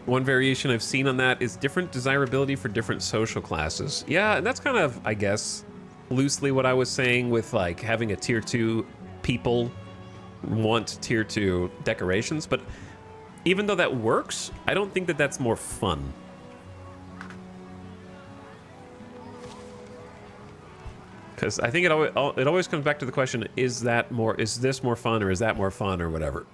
One variation I've seen on that is different desirability for different social classes. Yeah, and that's kind of, I guess, loosely what I was saying with like having a tier 2 people want tier 2 decorations, but even though that works, I don't think that that's more fun. Because I think it always comes back to the question, is this more fun, or is that more fun, or whatever.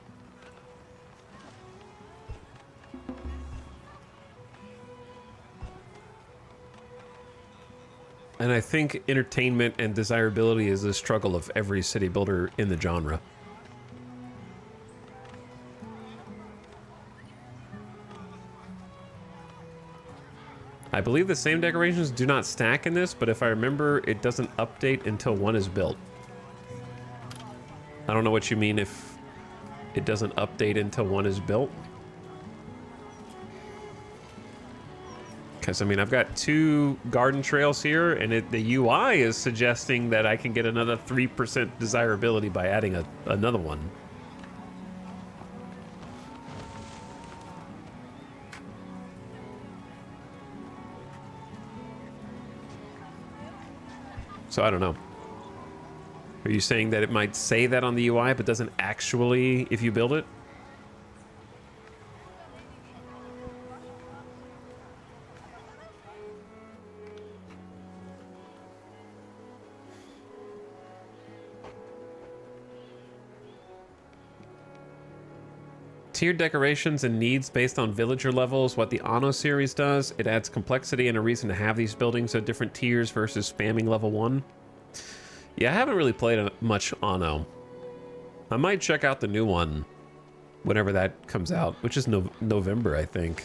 And I think entertainment and desirability is a struggle of every city builder in the genre. I believe the same decorations do not stack in this, but if I remember, it doesn't update until one is built. I don't know what you mean if it doesn't update until one is built. Because, I mean, I've got 2 garden trails here, and the UI is suggesting that I can get another 3% desirability by adding another one. So I don't know. Are you saying that it might say that on the UI, but doesn't actually if you build it? Tiered decorations and needs based on villager levels, what the Anno series does. It adds complexity and a reason to have these buildings at different tiers versus spamming level 1. Yeah, I haven't really played much Anno. I might check out the new one whenever that comes out, which is November, I think.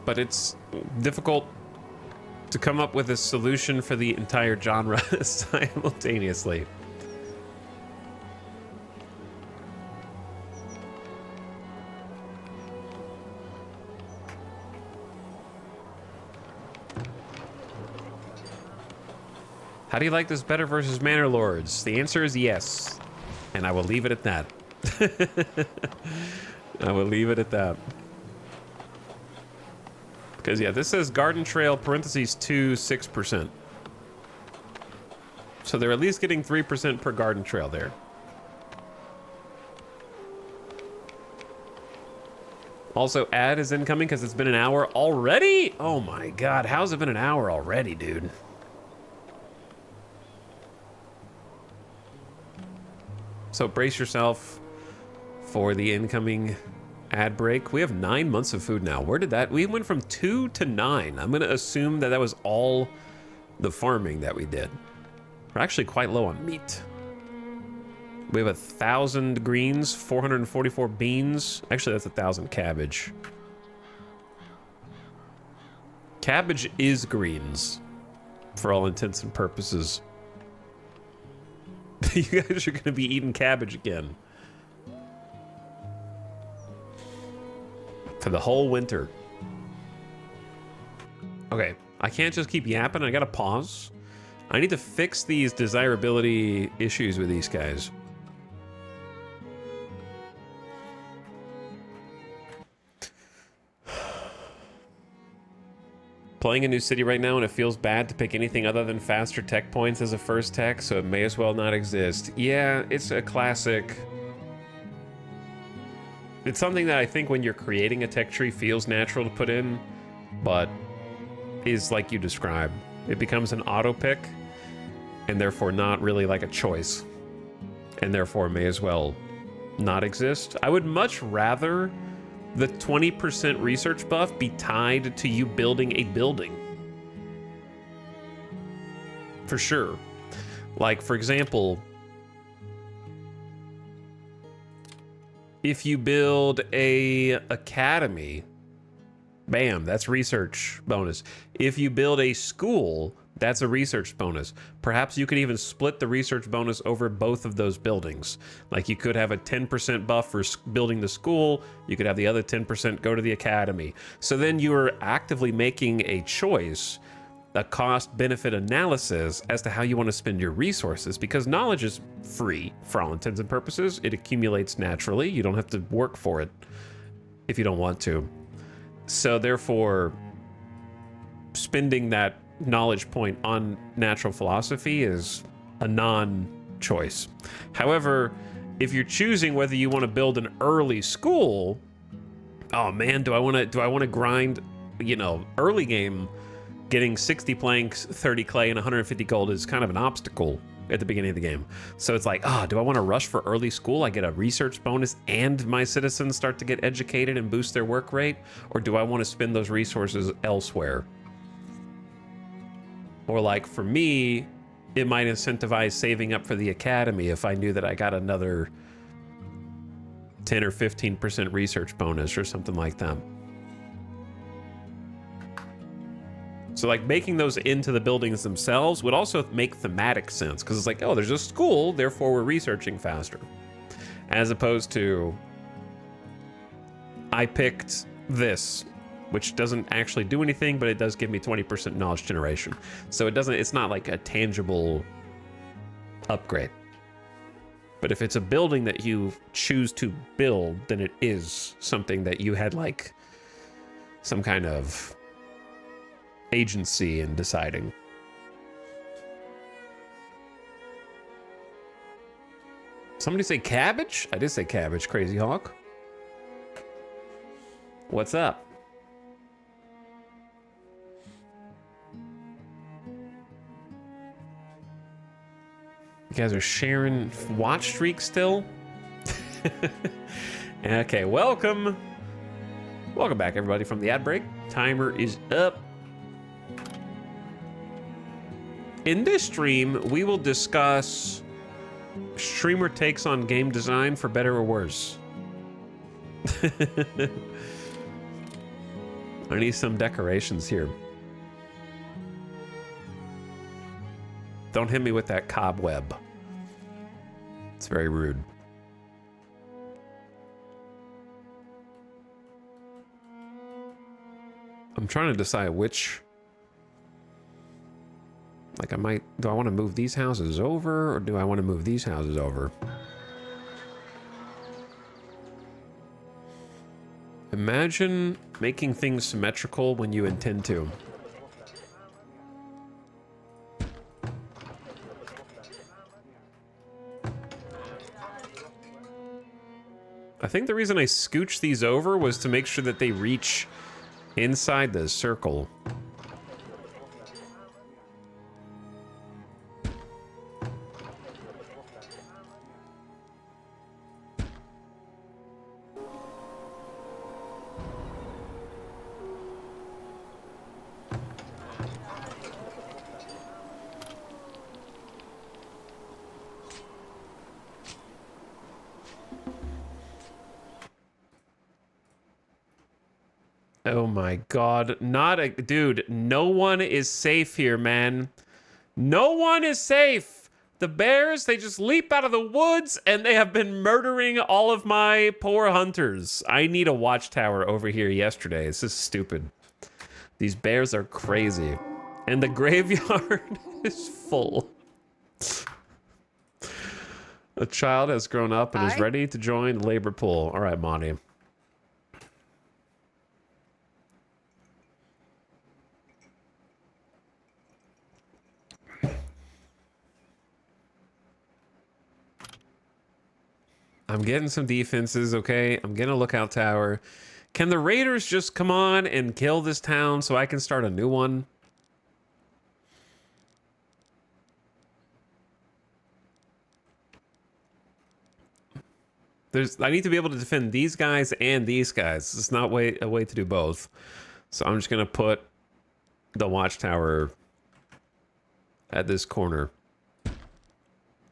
But it's difficult to come up with a solution for the entire genre simultaneously. How do you like this better versus Manor Lords? The answer is yes. And I will leave it at that. I will leave it at that. Because, yeah, this says Garden Trail, parentheses 2, 6%. So they're at least getting 3% per Garden Trail there. Also, ad is incoming because it's been an hour already? Oh my god, how's it been an hour already, dude? So brace yourself for the incoming ad break. We have 9 months of food now. Where did that? We went from 2 to 9. I'm going to assume that that was all the farming that we did. We're actually quite low on meat. We have 1,000 greens, 444 beans. Actually, that's 1,000 cabbage. Cabbage is greens, for all intents and purposes. You guys are going to be eating cabbage again. For the whole winter. Okay, I can't just keep yapping. I gotta pause. I need to fix these desirability issues with these guys. Playing a new city right now, and it feels bad to pick anything other than faster tech points as a first tech, so it may as well not exist. Yeah, it's a classic. It's something that I think when you're creating a tech tree feels natural to put in, but is like you described. It becomes an auto pick, and therefore not really like a choice, and therefore may as well not exist. I would much rather the 20% research buff be tied to you building a building. For sure. Like, for example, if you build a academy, bam, that's research bonus. If you build a school, that's a research bonus. Perhaps you could even split the research bonus over both of those buildings. Like you could have a 10% buff for building the school. You could have the other 10% go to the academy. So then you are actively making a choice, a cost-benefit analysis as to how you want to spend your resources, because knowledge is free for all intents and purposes. It accumulates naturally. You don't have to work for it if you don't want to. So therefore, spending that knowledge point on natural philosophy is a non-choice. However, if you're choosing whether you want to build an early school, oh man, do I want to grind, you know, early game, getting 60 planks, 30 clay, and 150 gold is kind of an obstacle at the beginning of the game. So it's like, do I want to rush for early school? I get a research bonus and my citizens start to get educated and boost their work rate? Or do I want to spend those resources elsewhere? Or like for me, it might incentivize saving up for the academy if I knew that I got another 10 or 15% research bonus or something like that. So like making those into the buildings themselves would also make thematic sense, because it's like, oh, there's a school, therefore we're researching faster. As opposed to, I picked this, which doesn't actually do anything, but it does give me 20% knowledge generation. So it's not like a tangible upgrade. But if it's a building that you choose to build, then it is something that you had like some kind of agency in deciding. Somebody say cabbage? I did say cabbage, Crazy Hawk. What's up? You guys are sharing watch streak still? Okay, welcome. Welcome back, everybody, from the ad break. Timer is up. In this stream, we will discuss streamer takes on game design for better or worse. I need some decorations here. Don't hit me with that cobweb. It's very rude. I'm trying to decide which... Like, do I want to move these houses over, or do I want to move these houses over? Imagine making things symmetrical when you intend to. I think the reason I scooched these over was to make sure that they reach inside the circle. Oh my god, dude, no one is safe here, man. No one is safe. The bears, they just leap out of the woods and they have been murdering all of my poor hunters. I need a watchtower over here yesterday. This is stupid. These bears are crazy. And the graveyard is full. A child has grown up and is ready to join the labor pool. All right, Monty. I'm getting some defenses, okay? I'm getting a lookout tower. Can the raiders just come on and kill this town so I can start a new one? I need to be able to defend these guys and these guys. It's not a way to do both. So I'm just going to put the watchtower at this corner.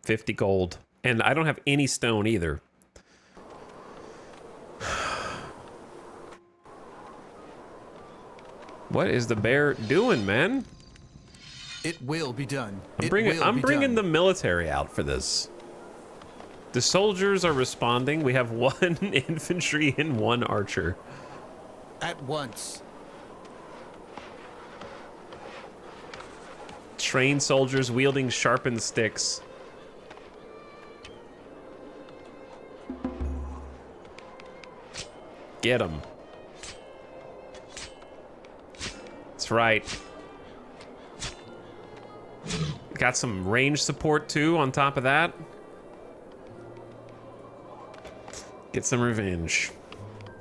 50 gold. And I don't have any stone either. What is the bear doing, man? It will be done. I'm bringing the military out for this. The soldiers are responding. We have 1 infantry and 1 archer. At once. Trained soldiers wielding sharpened sticks. Get them. That's right. Got some range support too on top of that. Get some revenge.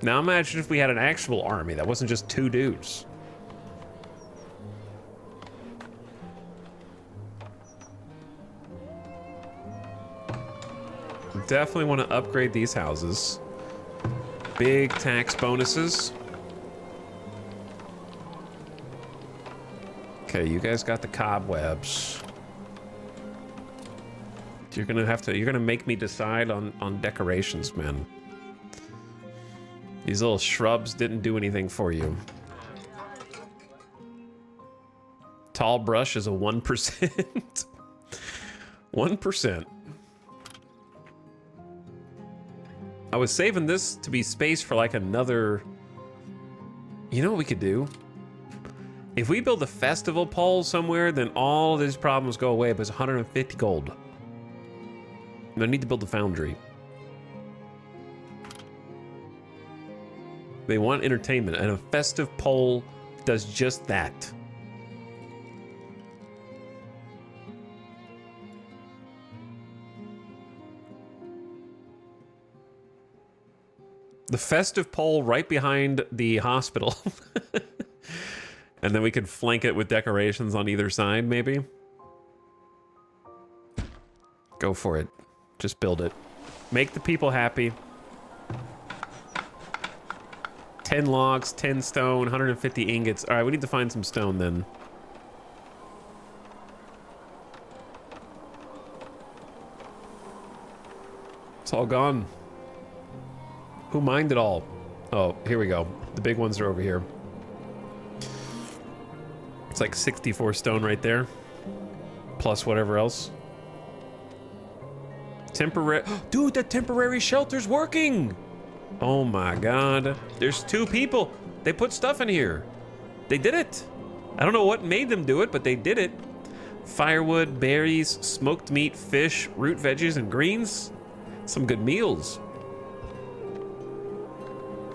Now imagine if we had an actual army that wasn't just 2 dudes. Definitely want to upgrade these houses. Big tax bonuses. Okay, you guys got the cobwebs. You're gonna make me decide on decorations, man. These little shrubs didn't do anything for you. Tall brush is a 1%. 1%. I was saving this to be space for like another... You know what we could do? If we build a festival pole somewhere, then all these problems go away, but it's 150 gold. I need to build a foundry. They want entertainment, and a festive pole does just that. The festive pole right behind the hospital. And then we could flank it with decorations on either side, maybe. Go for it. Just build it. Make the people happy. 10 logs, 10 stone, 150 ingots. All right, we need to find some stone then. It's all gone. Who mined it all? Oh, here we go. The big ones are over here. It's like 64 stone right there. Plus whatever else. Temporary. Dude, that temporary shelter's working! Oh my god. There's 2 people. They put stuff in here. They did it. I don't know what made them do it, but they did it. Firewood, berries, smoked meat, fish, root veggies, and greens. Some good meals.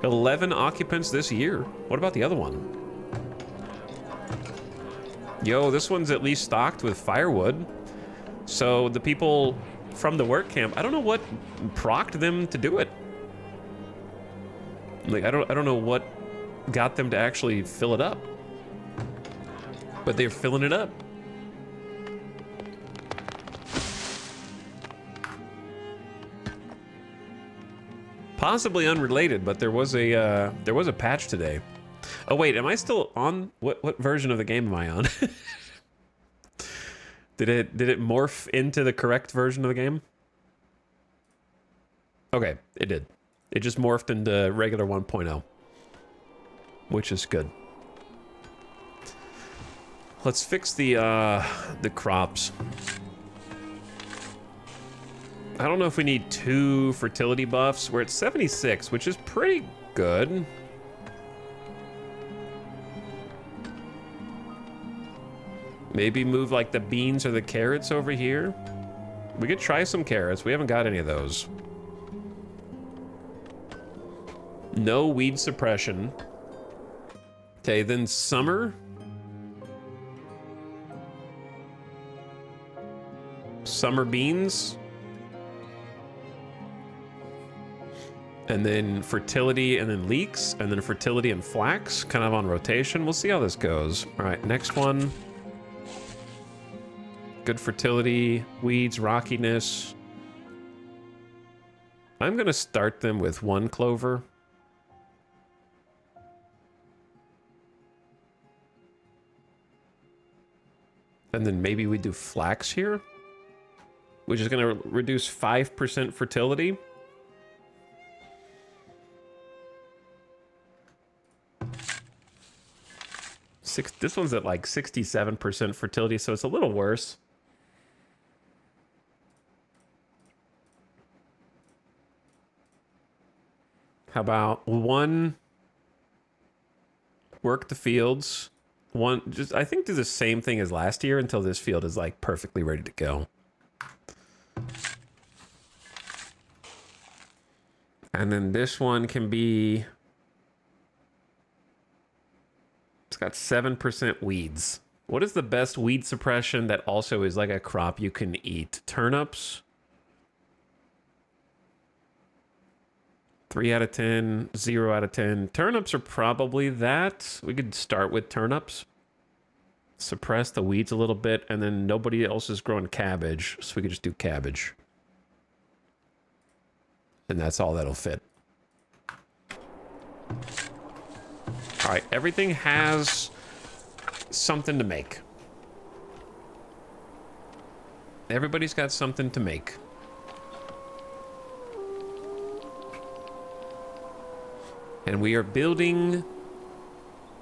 11 occupants this year. What about the other one? Yo, this one's at least stocked with firewood. So the people from the work camp, I don't know what procced them to do it. Like, I don't know what got them to actually fill it up. But they're filling it up. Possibly unrelated, but there was a patch today. Oh wait, am I still on? What version of the game am I on? Did it morph into the correct version of the game? Okay, it did. It just morphed into regular 1.0, which is good. Let's fix the crops. I don't know if we need 2 fertility buffs. We're at 76, which is pretty good. Maybe move like the beans or the carrots over here. We could try some carrots. We haven't got any of those. No weed suppression. Okay, then summer. Summer beans. And then fertility and then leeks. And then fertility and flax, kind of on rotation. We'll see how this goes. All right, next one. Good fertility, weeds, rockiness. I'm gonna start them with 1 clover. And then maybe we do flax here, which is gonna reduce 5% fertility. This one's at like 67% fertility, so it's a little worse. How about 1 work the fields, 1 just I think do the same thing as last year until this field is like perfectly ready to go. And then this one can be, it's got 7% weeds. What is the best weed suppression that also is like a crop you can eat? Turnips. 3 out of 10, 0 out of 10. Turnips are probably that. We could start with turnips. Suppress the weeds a little bit, and then nobody else is growing cabbage, so we could just do cabbage. And that's all that'll fit. All right, everything has something to make. Everybody's got something to make. And we are building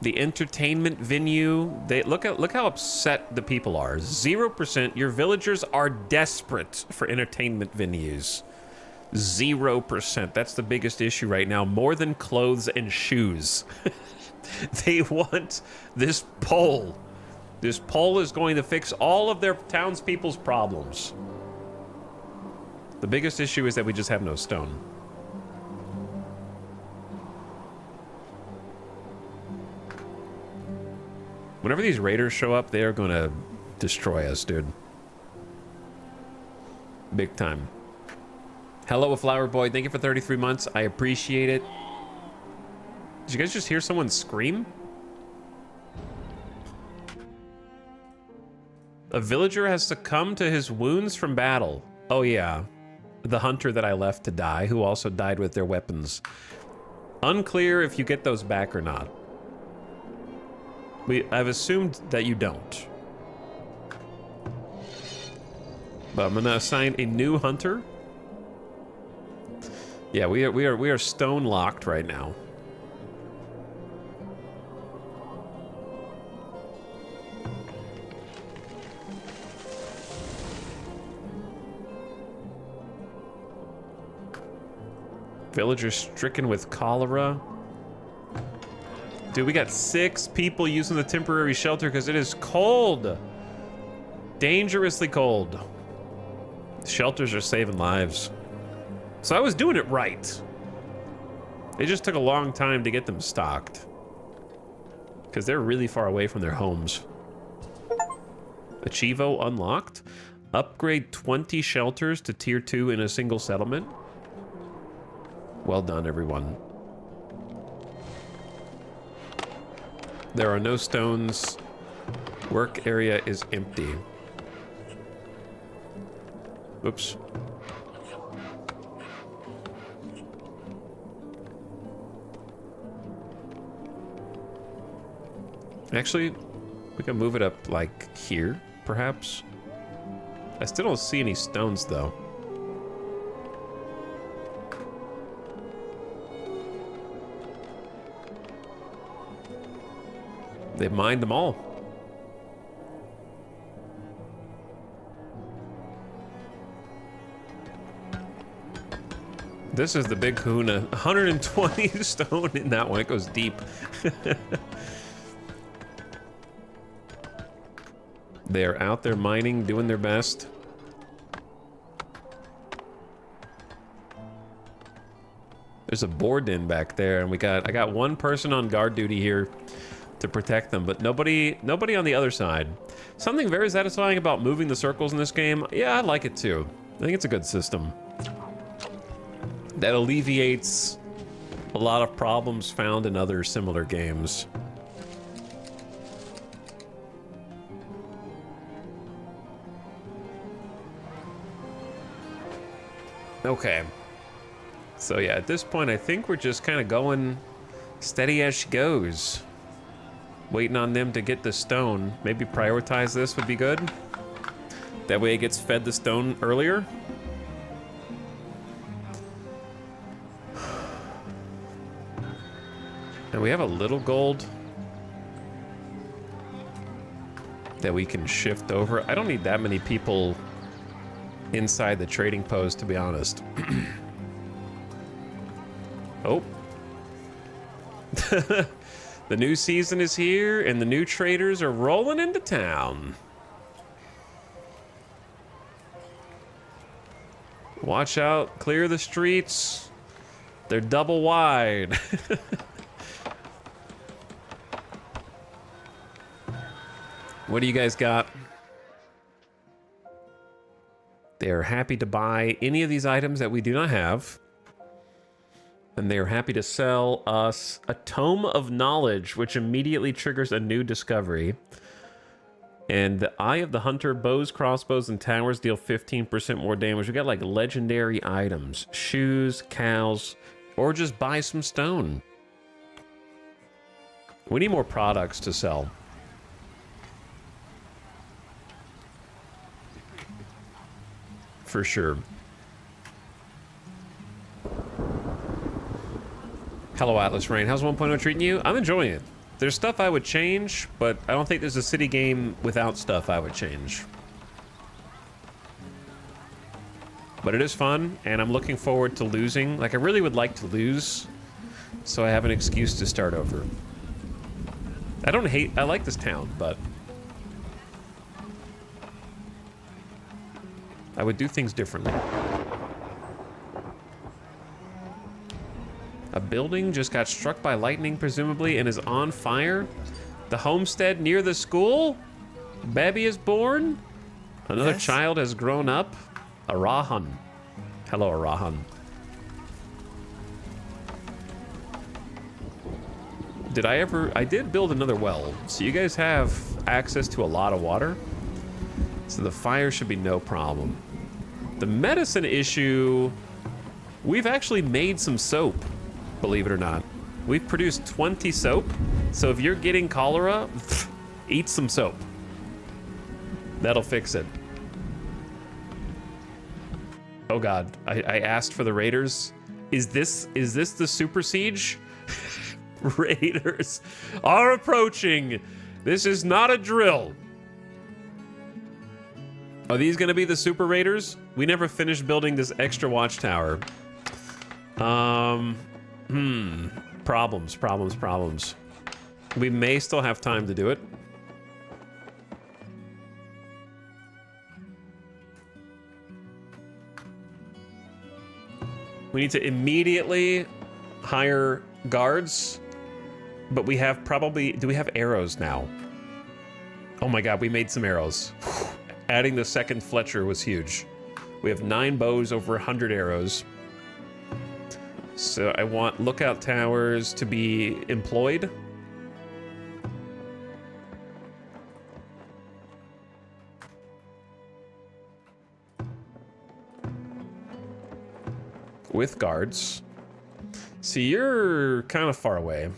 the entertainment venue. Look how upset the people are. 0%. Your villagers are desperate for entertainment venues. 0%. That's the biggest issue right now. More than clothes and shoes. They want this pole. This pole is going to fix all of their townspeople's problems. The biggest issue is that we just have no stone. Whenever these raiders show up, they are going to destroy us, dude. Big time. Hello, a flower boy. Thank you for 33 months. I appreciate it. Did you guys just hear someone scream? A villager has succumbed to his wounds from battle. Oh, yeah. The hunter that I left to die, who also died with their weapons. Unclear if you get those back or not. I've assumed that you don't. But I'm gonna assign a new hunter. Yeah, we are stone locked right now. Villagers stricken with cholera. Dude, we got 6 people using the temporary shelter because it is cold. Dangerously cold. Shelters are saving lives. So I was doing it right. It just took a long time to get them stocked. Because they're really far away from their homes. Achievo unlocked. Upgrade 20 shelters to tier 2 in a single settlement. Well done, everyone. There are no stones. Work area is empty. Oops. Actually, we can move it up like here, perhaps. I still don't see any stones, though. They've mined them all. This is the big kahuna. 120 stone in that one. It goes deep. They're out there mining, doing their best. There's a boar den back there, and I got one person on guard duty here to protect them, but nobody on the other side. Something very satisfying about moving the circles in this game. Yeah, I like it too. I think it's a good system. That alleviates a lot of problems found in other similar games. Okay. So yeah, at this point, I think we're just kind of going steady as she goes. Waiting on them to get the stone. Maybe prioritize this would be good. That way it gets fed the stone earlier. And we have a little gold that we can shift over. I don't need that many people inside the trading post, to be honest. Oh. The new season is here, and the new traders are rolling into town. Watch out, clear the streets. They're double wide. What do you guys got? They are happy to buy any of these items that we do not have. And they are happy to sell us a Tome of Knowledge, which immediately triggers a new discovery. And the Eye of the Hunter, bows, crossbows, and towers deal 15% more damage. We got like legendary items, shoes, cows, or just buy some stone. We need more products to sell. For sure. Hello, Atlas Rain. How's 1.0 treating you? I'm enjoying it. There's stuff I would change, but I don't think there's a city game without stuff I would change. But it is fun, and I'm looking forward to losing. Like, I really would like to lose, so I have an excuse to start over. I like this town, but I would do things differently. A building just got struck by lightning, presumably, and is on fire. The homestead near the school? Baby is born? Another child has grown up? Arahan. Hello, Arahan. I did build another well, so you guys have access to a lot of water. So the fire should be no problem. The medicine issue, we've actually made some soap, believe it or not. We've produced 20 soap, so if you're getting cholera, eat some soap. That'll fix it. Oh God, I asked for the raiders. Is this the super siege? Raiders are approaching. This is not a drill. Are these gonna be the super raiders? We never finished building this extra watchtower. Problems. We may still have time to do it. We need to immediately hire guards, but we have probably, do we have arrows now? Oh my God, we made some arrows. Adding the second Fletcher was huge. We have 9 bows, over 100 arrows. So I want lookout towers to be employed. With guards. See, you're kind of far away.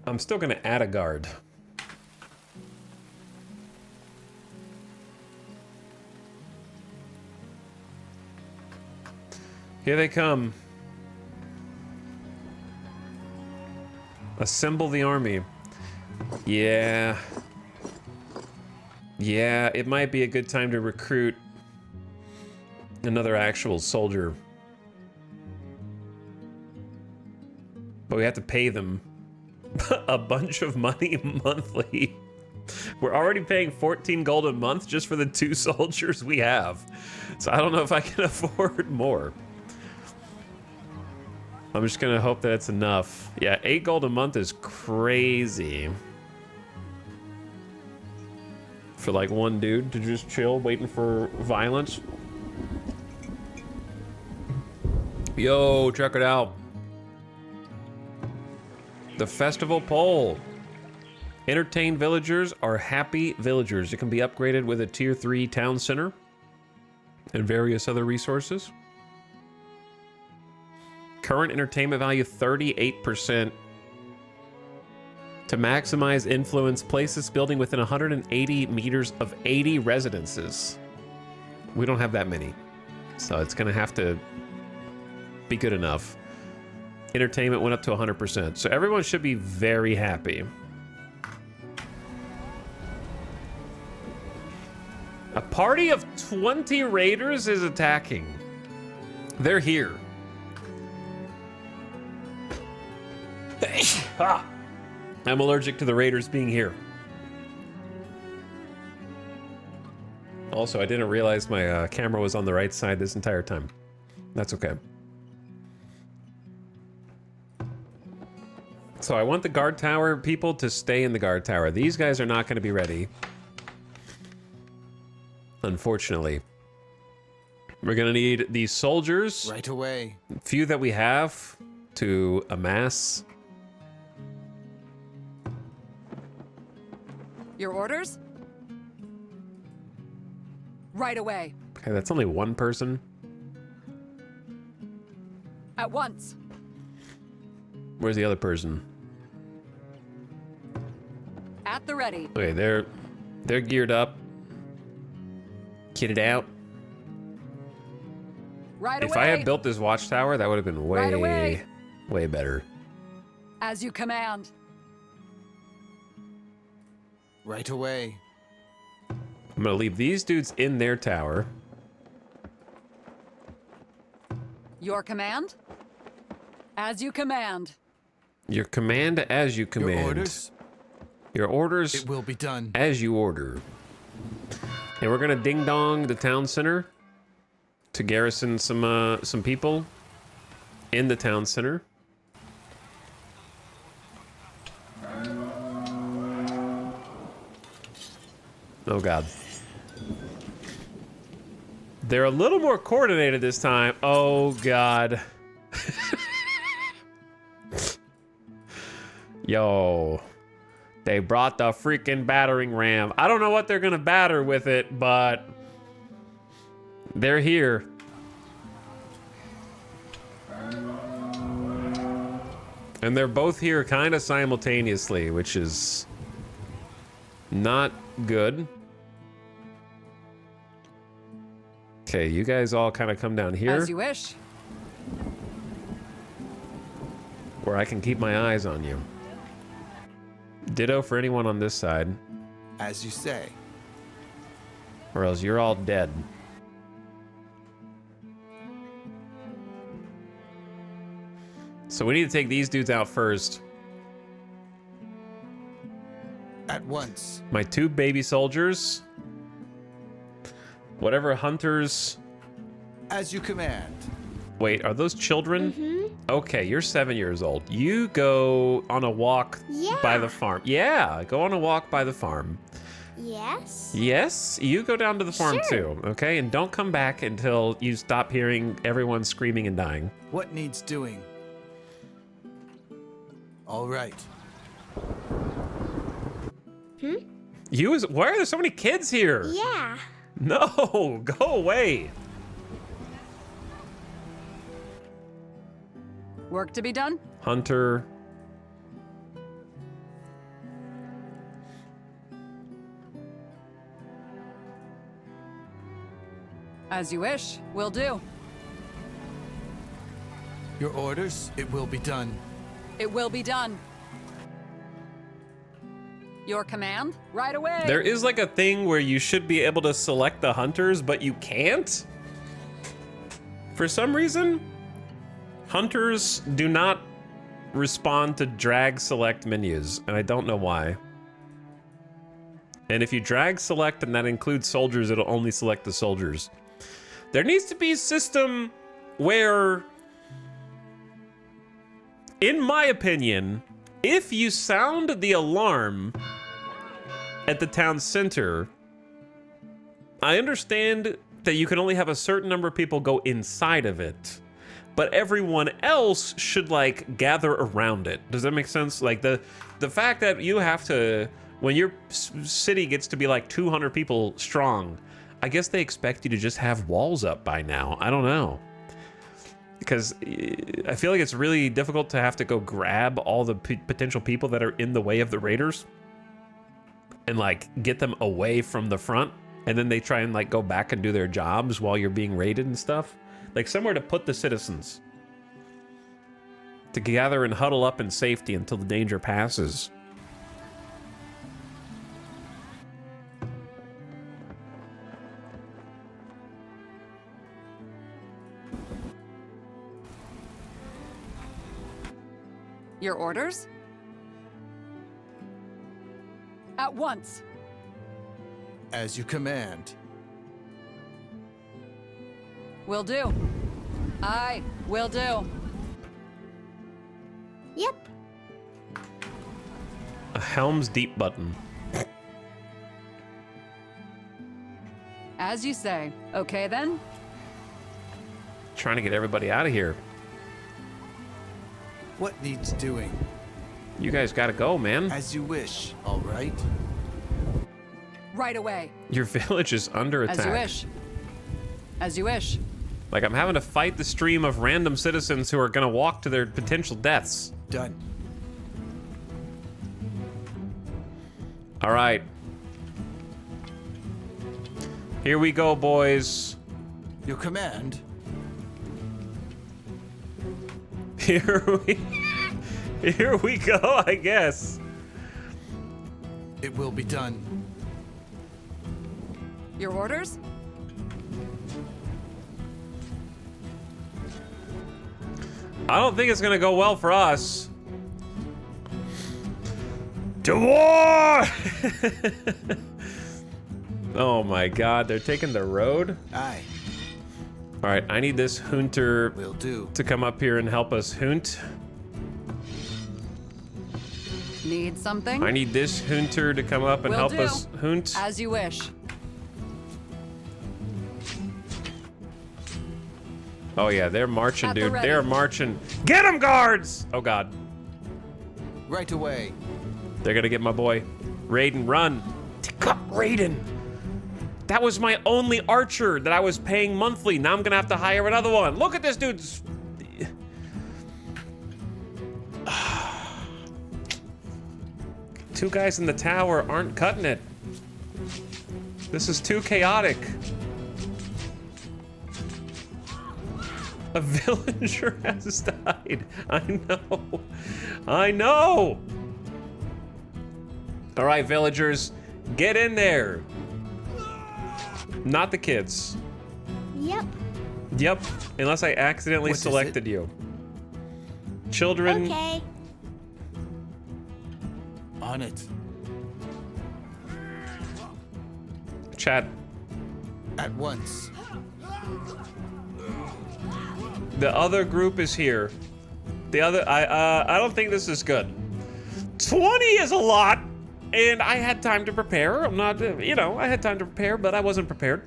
I'm still gonna add a guard. Here they come. Assemble the army. Yeah. Yeah, it might be a good time to recruit another actual soldier. But we have to pay them a bunch of money monthly. We're already paying 14 gold a month just for the 2 soldiers we have. So I don't know if I can afford more. I'm just gonna hope that it's enough. Yeah, 8 gold a month is crazy. For like one dude to just chill, waiting for violence. Yo, check it out. The festival pole. Entertain villagers are happy villagers. It can be upgraded with a tier 3 town center and various other resources. Current entertainment value 38%. To maximize influence, place this building within 180 meters of 80 residences. We don't have that many, so it's gonna have to be good enough. Entertainment went up to 100%, so everyone should be very happy. A party of 20 raiders is attacking. They're here. Ah. I'm allergic to the raiders being here. Also, I didn't realize my camera was on the right side this entire time. That's okay. So I want the guard tower people to stay in the guard tower. These guys are not going to be ready. Unfortunately. We're going to need these soldiers. Right away. Few that we have to amass. Your orders? Right away. Okay, that's only one person. At once. Where's the other person? At the ready. Okay, they're geared up. Kitted out. Right away. If I had built this watchtower, that would have been Right away. way better. As you command. Right away. I'm gonna leave these dudes in their tower. Your command? As you command. Your command as you command. Your orders? Your orders It will be done. as you order. And we're gonna ding dong the town center to garrison some people in the town center. Oh God. They're a little more coordinated this time. Oh God. Yo. They brought the freaking battering ram. I don't know what they're gonna batter with it, but they're here. And they're both here kind of simultaneously, which is not good. Okay, you guys all kind of come down here. As you wish. Where I can keep my eyes on you. Ditto for anyone on this side. As you say. Or else you're all dead. So we need to take these dudes out first. At once. My 2 baby soldiers. Whatever hunters... As you command. Wait, are those children? Mm-hmm. Okay, you're 7 years old. You go on a walk by the farm. Yeah, go on a walk by the farm. Yes. Yes, you go down to the farm too, okay? And don't come back until you stop hearing everyone screaming and dying. What needs doing? All right. Why are there so many kids here? Yeah. No, go away. Work to be done? Hunter. As you wish. Will do. Your orders, it will be done. It will be done. Your command? Right away. There is like a thing where you should be able to select the hunters, but you can't? For some reason, hunters do not respond to drag select menus, and I don't know why. And if you drag select and that includes soldiers, it'll only select the soldiers. There needs to be a system where, in my opinion, if you sound the alarm at the town center, I understand that you can only have a certain number of people go inside of it, but everyone else should like gather around it. Does that make sense? Like the fact that you have to, when your city gets to be like 200 people strong, I guess they expect you to just have walls up by now. I don't know. Because I feel like it's really difficult to have to go grab all the potential people that are in the way of the raiders and like get them away from the front, and then they try and like go back and do their jobs while you're being raided and stuff. Like somewhere to put the citizens to gather and huddle up in safety until the danger passes. Your orders? At once. As you command. Will do. Aye, will do. Yep. A Helm's Deep button. As you say. Okay then? Trying to get everybody out of here. What needs doing? You guys gotta go, man. As you wish. All right. Right away. Your village is under attack. As you wish. As you wish. Like I'm having to fight the stream of random citizens who are gonna walk to their potential deaths. Done. All right. Here we go, boys. Your command. Here we go, I guess. It will be done. Your orders? I don't think it's gonna go well for us. To war! Oh my god, they're taking the road? Aye. All right, I need this hunter Will do. to come up here and help us hunt. Need something? I need this hunter to come up and Will help do. us hunt. As you wish. Oh yeah, they're marching, At the dude. They're ready. marching. Get them, guards! Oh god. Right away. They're gonna get my boy. Raiden, run. Take up Raiden. That was my only archer that I was paying monthly. Now I'm gonna have to hire another one. Look at this dude's... Two guys in the tower aren't cutting it. This is too chaotic. A villager has died. I know. I know. All right, villagers, get in there. Not the kids. Yep. Yep, unless I accidentally What is selected you. Children. Okay. On it. Chat. At once. The other group is here. The other, I don't think this is good. 20 is a lot, and I had time to prepare. I'm not, you know, I had time to prepare, but I wasn't prepared.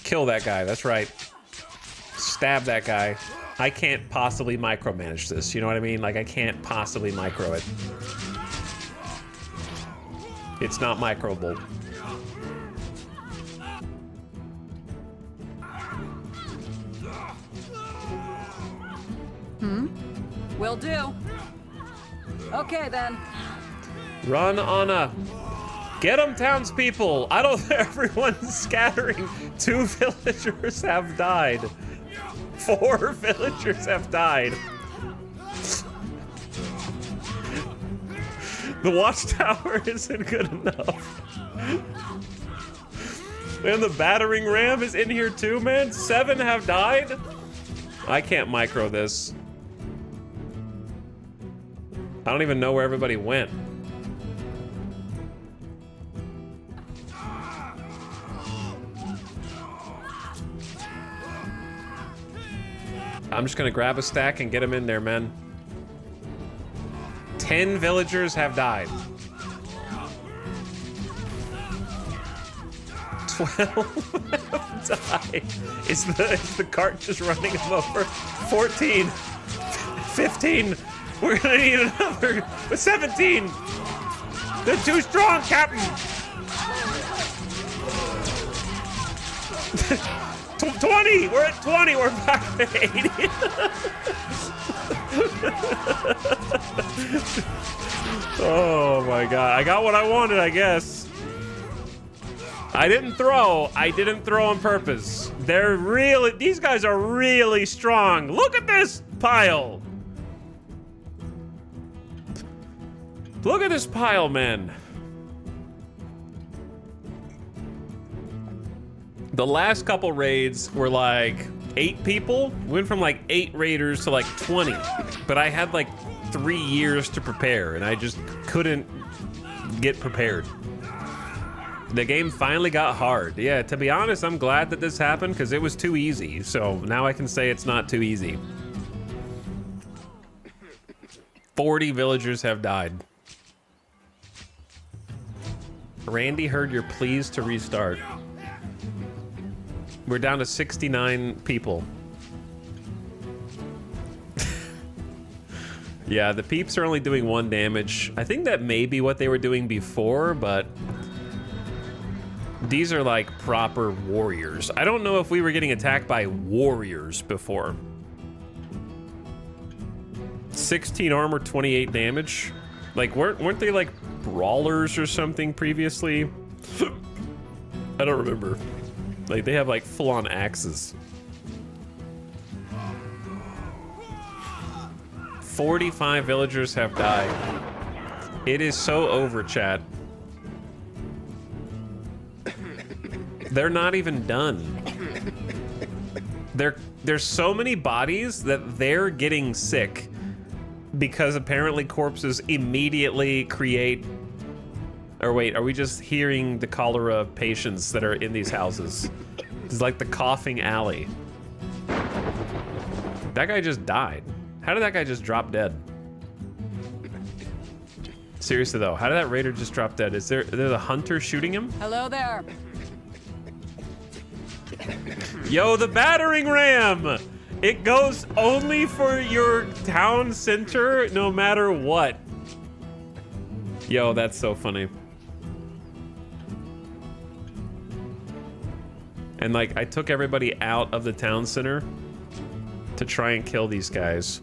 Kill that guy, that's right. Stab that guy. I can't possibly micromanage this, you know what I mean? Like, I can't possibly micro it. It's not microable. Will do. Okay, then. Run, Anna. Get them, townspeople. I don't... Everyone's scattering. 2 villagers have died. 4 villagers have died. The watchtower isn't good enough. And the battering ram is in here too, man. 7 have died. I can't micro this. I don't even know where everybody went. I'm just gonna grab a stack and get them in there, man. 10 villagers have died. 12 have died. Is the cart just running them over? 14. 15. We're gonna need another. 17. They're too strong, Captain. 20. We're at 20. We're back to 80. Oh my god. I got what I wanted, I guess. I didn't throw on purpose. These guys are really strong. Look at this pile. Look at this pile, man. The last couple raids were like 8 people. Went from like 8 raiders to like 20. But I had like 3 years to prepare and I just couldn't get prepared. The game finally got hard. Yeah, to be honest, I'm glad that this happened because it was too easy. So now I can say it's not too easy. 40 villagers have died. Randy heard your pleas to restart. We're down to 69 people. Yeah, the peeps are only doing 1 damage. I think that may be what they were doing before, but these are like proper warriors. I don't know if we were getting attacked by warriors before. 16 armor, 28 damage. Like, weren't they like brawlers or something previously? I don't remember. Like, they have like full-on axes. 45 villagers have died. It is so over, chat. They're not even done. There's so many bodies that they're getting sick because apparently corpses immediately create... Or wait, are we just hearing the cholera patients that are in these houses? It's like the coughing alley. That guy just died. How did that guy just drop dead? Seriously though, how did that raider just drop dead? Is there a hunter shooting him? Hello there. Yo, the battering ram! It goes only for your town center, no matter what. Yo, that's so funny. And like, I took everybody out of the town center to try and kill these guys.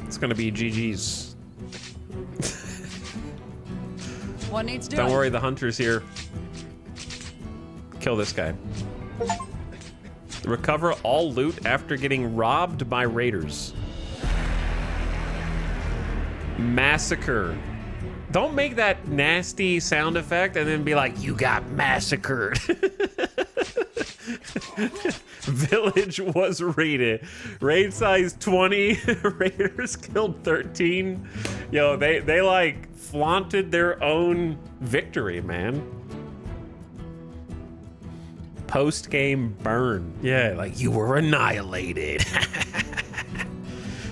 It's gonna be GG's. What needs doing? Don't worry, the hunter's here. Kill this guy. Recover all loot after getting robbed by raiders. Massacre. Don't make that nasty sound effect and then be like, you got massacred. Village was raided. Raid size 20. Raiders killed 13. Yo, they like flaunted their own victory, man. Post-game burn. Yeah, like you were annihilated.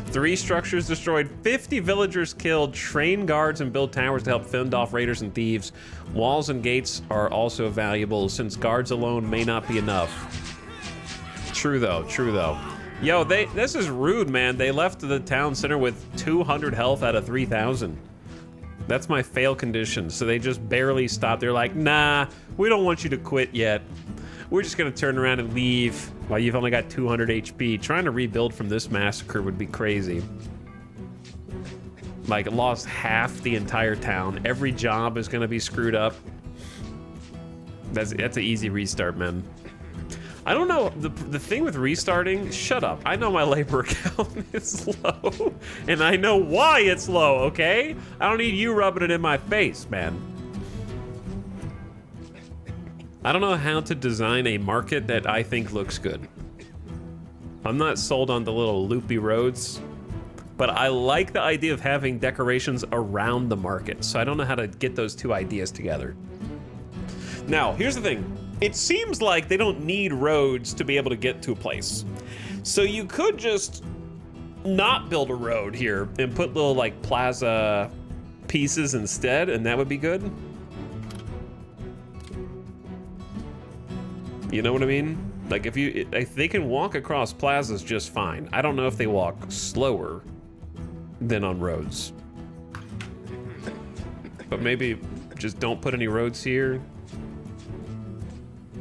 3 structures destroyed, 50 villagers killed, train guards and build towers to help fend off raiders and thieves. Walls and gates are also valuable since guards alone may not be enough. True though, true though. Yo, this is rude, man. They left the town center with 200 health out of 3,000. That's my fail condition, so they just barely stopped. They're like, nah, we don't want you to quit yet. We're just gonna turn around and leave while you've only got 200 HP. Trying to rebuild from this massacre would be crazy. Like, lost half the entire town. Every job is gonna be screwed up. That's an easy restart, man. I don't know, the thing with restarting, shut up. I know my labor count is low, and I know why it's low, okay? I don't need you rubbing it in my face, man. I don't know how to design a market that I think looks good. I'm not sold on the little loopy roads, but I like the idea of having decorations around the market, so I don't know how to get those two ideas together. Now, here's the thing. It seems like they don't need roads to be able to get to a place. So you could just not build a road here and put little like plaza pieces instead, and that would be good. You know what I mean? Like if they can walk across plazas just fine. I don't know if they walk slower than on roads. But maybe just don't put any roads here.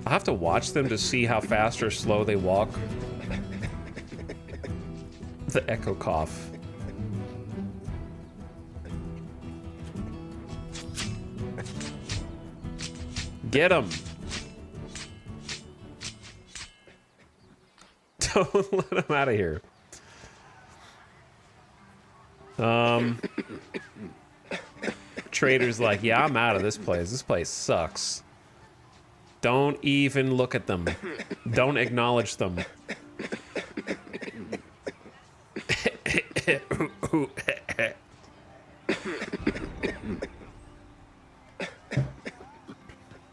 I'll have to watch them to see how fast or slow they walk. The echo cough. Get him. Don't let him out of here. Trader's like, yeah, I'm out of this place. This place sucks. Don't even look at them. Don't acknowledge them.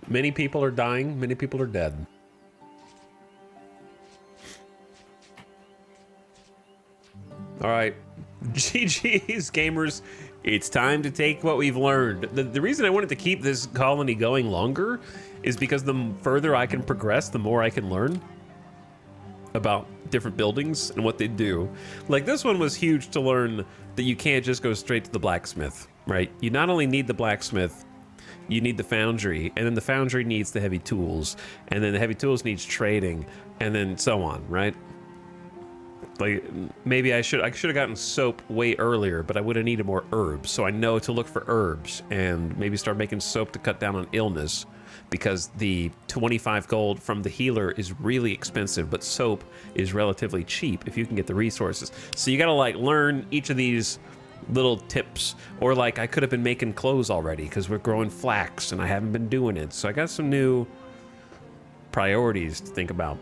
Many people are dying. Many people are dead. All right. GG's, gamers. It's time to take what we've learned. The reason I wanted to keep this colony going longer is because the further I can progress, the more I can learn about different buildings and what they do. Like, this one was huge to learn that you can't just go straight to the blacksmith, right? You not only need the blacksmith, you need the foundry, and then the foundry needs the heavy tools, and then the heavy tools needs trading, and then so on, right? Like, maybe I should have gotten soap way earlier, but I would have needed more herbs. So I know to look for herbs and maybe start making soap to cut down on illness, because the 25 gold from the healer is really expensive, but soap is relatively cheap if you can get the resources. So you gotta like learn each of these little tips, or like I could have been making clothes already because we're growing flax and I haven't been doing it. So I got some new priorities to think about.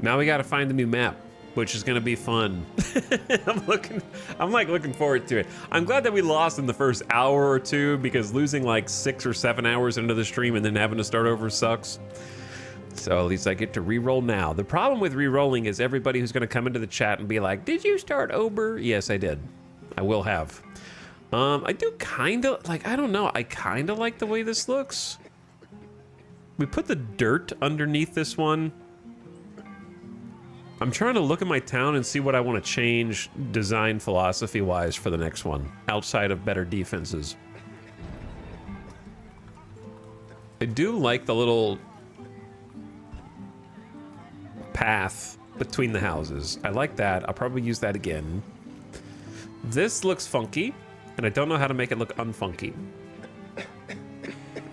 Now we gotta find a new map. which is gonna be fun. I'm like looking forward to it. I'm glad that we lost in the first hour or two, because losing like 6 or 7 hours into the stream and then having to start over sucks. So at least I get to re-roll now. The problem with re-rolling is everybody who's gonna come into the chat and be like, did you start over? Yes, I did. I will have. I do kinda, like, I don't know, I kinda like the way this looks. We put the dirt underneath this one. I'm trying to look at my town and see what I want to change design philosophy-wise for the next one, outside of better defenses. I do like the little path between the houses. I like that. I'll probably use that again. This looks funky, and I don't know how to make it look unfunky.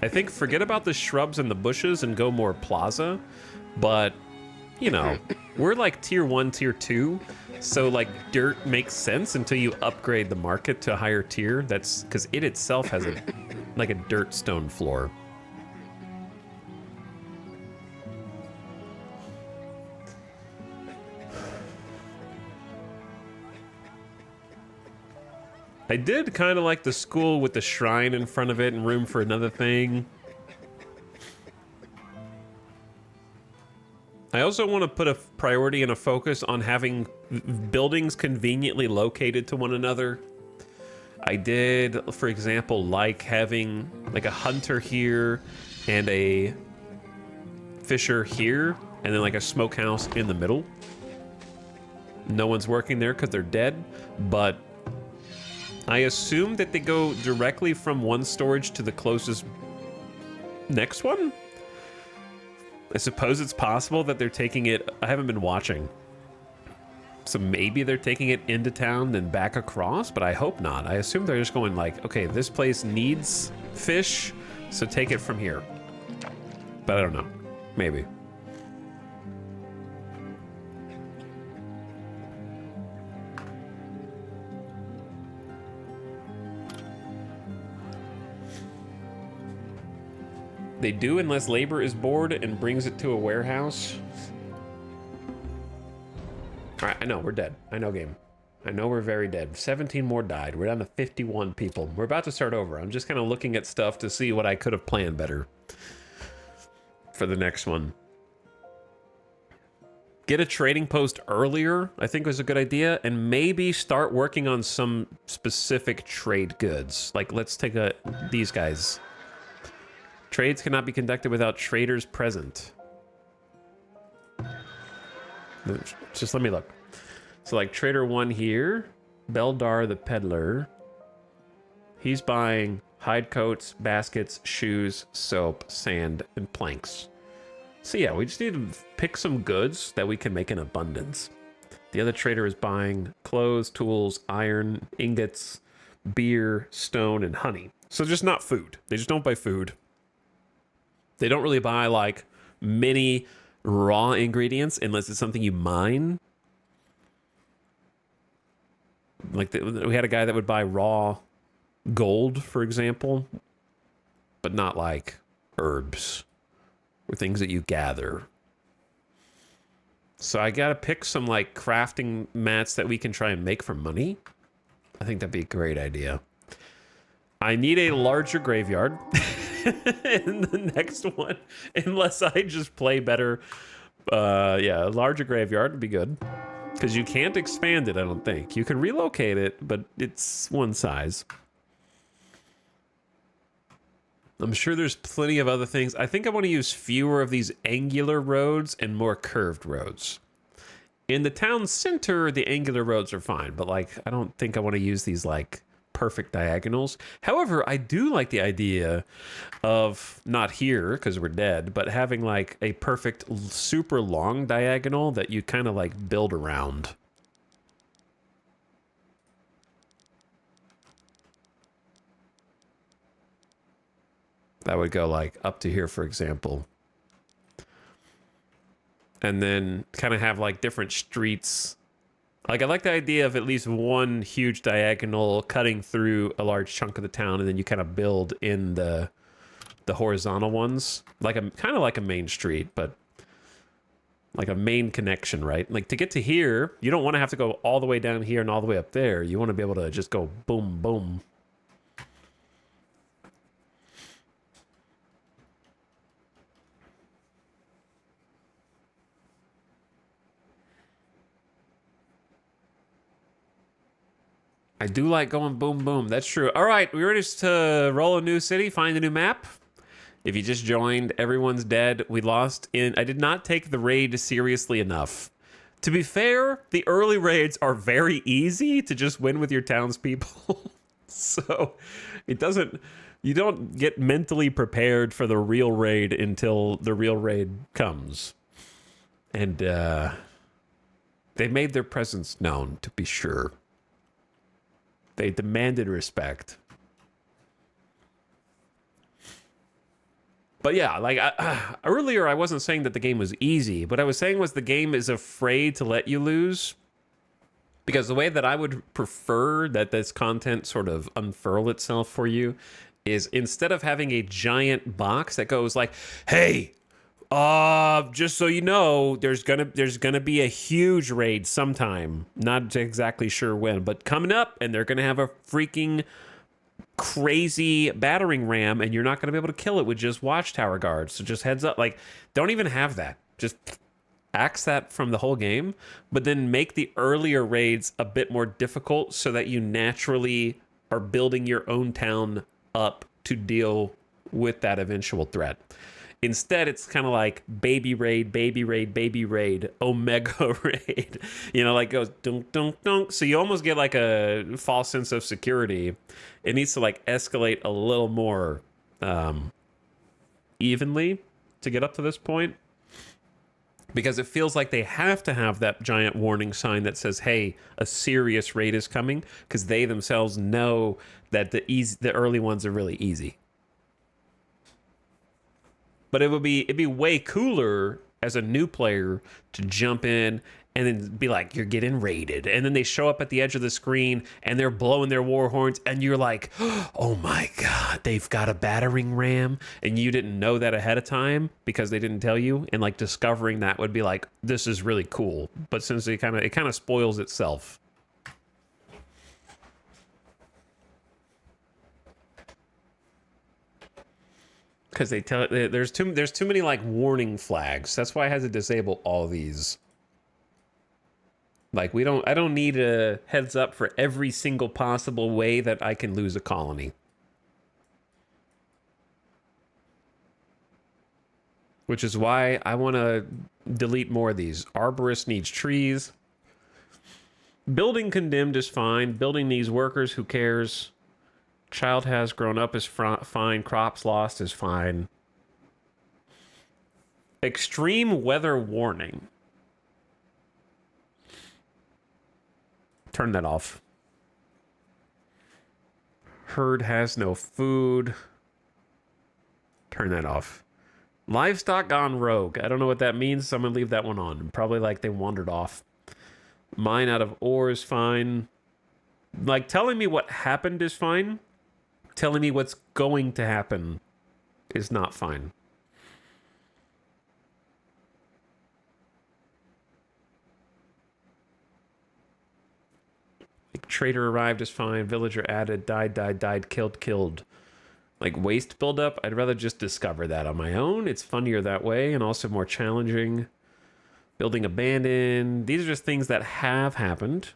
I think forget about the shrubs and the bushes and go more plaza, but, you know, we're like tier 1, tier 2, so like dirt makes sense until you upgrade the market to a higher tier. That's because it itself has a like a dirt stone floor. I did kind of like the school with the shrine in front of it and room for another thing. I also want to put a priority and a focus on having buildings conveniently located to one another. I did, for example, like having like a hunter here and a fisher here, and then like a smokehouse in the middle. No one's working there because they're dead, but I assume that they go directly from one storage to the closest next one. I suppose it's possible that they're taking it. I haven't been watching. So maybe they're taking it into town then back across, but I hope not. I assume they're just going like, okay, this place needs fish, so take it from here. But I don't know. Maybe. They do unless labor is bored and brings it to a warehouse. All right, I know, we're dead. I know, game. I know we're very dead. 17 more died. We're down to 51 people. We're about to start over. I'm just kind of looking at stuff to see what I could have planned better for the next one. Get a trading post earlier, I think was a good idea, and maybe start working on some specific trade goods. Like, let's take these guys. Trades cannot be conducted without traders present. Just let me look. So like trader 1 here, Beldar the peddler. He's buying hide coats, baskets, shoes, soap, sand, and planks. So yeah, we just need to pick some goods that we can make in abundance. The other trader is buying clothes, tools, iron, ingots, beer, stone, and honey. So just not food. They just don't buy food. They don't really buy like many raw ingredients unless it's something you mine. Like we had a guy that would buy raw gold, for example, but not like herbs or things that you gather. So I gotta pick some like crafting mats that we can try and make for money. I think that'd be a great idea. I need a larger graveyard. In the next one, unless I just play better. Yeah, a larger graveyard would be good, because you can't expand it, I don't think. You can relocate it, but it's one size. I'm sure there's plenty of other things. I think I want to use fewer of these angular roads and more curved roads. In the town center, the angular roads are fine, but like I don't think I want to use these like perfect diagonals. However, I do like the idea of, not here because we're dead, but having like a perfect super long diagonal that you kind of like build around. That would go like up to here, for example. And then kind of have like different streets. Like, I like the idea of at least one huge diagonal cutting through a large chunk of the town, and then you kind of build in the horizontal ones, like kind of like a main street, but like a main connection, right? Like to get to here, you don't want to have to go all the way down here and all the way up there. You want to be able to just go boom, boom. I do like going boom, boom. That's true. All right, we ready to roll a new city, find a new map? If you just joined, everyone's dead. We lost in... I did not take the raid seriously enough. To be fair, the early raids are very easy to just win with your townspeople. So it doesn't... You don't get mentally prepared for the real raid until the real raid comes. And they made their presence known, to be sure. They demanded respect. But yeah, like earlier I wasn't saying that the game was easy. What I was saying was the game is afraid to let you lose. Because the way that I would prefer that this content sort of unfurl itself for you is instead of having a giant box that goes like, hey, just so you know, there's gonna be a huge raid sometime. Not exactly sure when, but coming up, and they're gonna have a freaking crazy battering ram, and you're not gonna be able to kill it with just watchtower guards. So just heads up, like, don't even have that. Just axe that from the whole game, but then make the earlier raids a bit more difficult so that you naturally are building your own town up to deal with that eventual threat. Instead, it's kind of like baby raid, baby raid, baby raid, omega raid. You know, like goes dunk, dunk, dunk. So you almost get like a false sense of security. It needs to like escalate a little more evenly to get up to this point. Because it feels like they have to have that giant warning sign that says, hey, a serious raid is coming. Because they themselves know that the early ones are really easy. But it'd be way cooler as a new player to jump in and then be like, you're getting raided. And then they show up at the edge of the screen and they're blowing their war horns. And you're like, oh my God, they've got a battering ram. And you didn't know that ahead of time because they didn't tell you. And like discovering that would be like, this is really cool. But since it kind of spoils itself. Because they tell there's too many like warning flags. That's why I had to disable all these. Like I don't need a heads up for every single possible way that I can lose a colony. Which is why I want to delete more of these. Arborist needs trees. Building condemned is fine. Building needs workers. Who cares? Child has grown up is fine. Crops lost is fine. Extreme weather warning. Turn that off. Herd has no food. Turn that off. Livestock gone rogue. I don't know what that means, so I'm going to leave that one on. Probably like they wandered off. Mine out of ore is fine. Like telling me what happened is fine. Telling me what's going to happen is not fine. Like, trader arrived is fine. Villager added. Died. Killed. Like waste buildup, I'd rather just discover that on my own. It's funnier that way and also more challenging. Building abandoned. These are just things that have happened.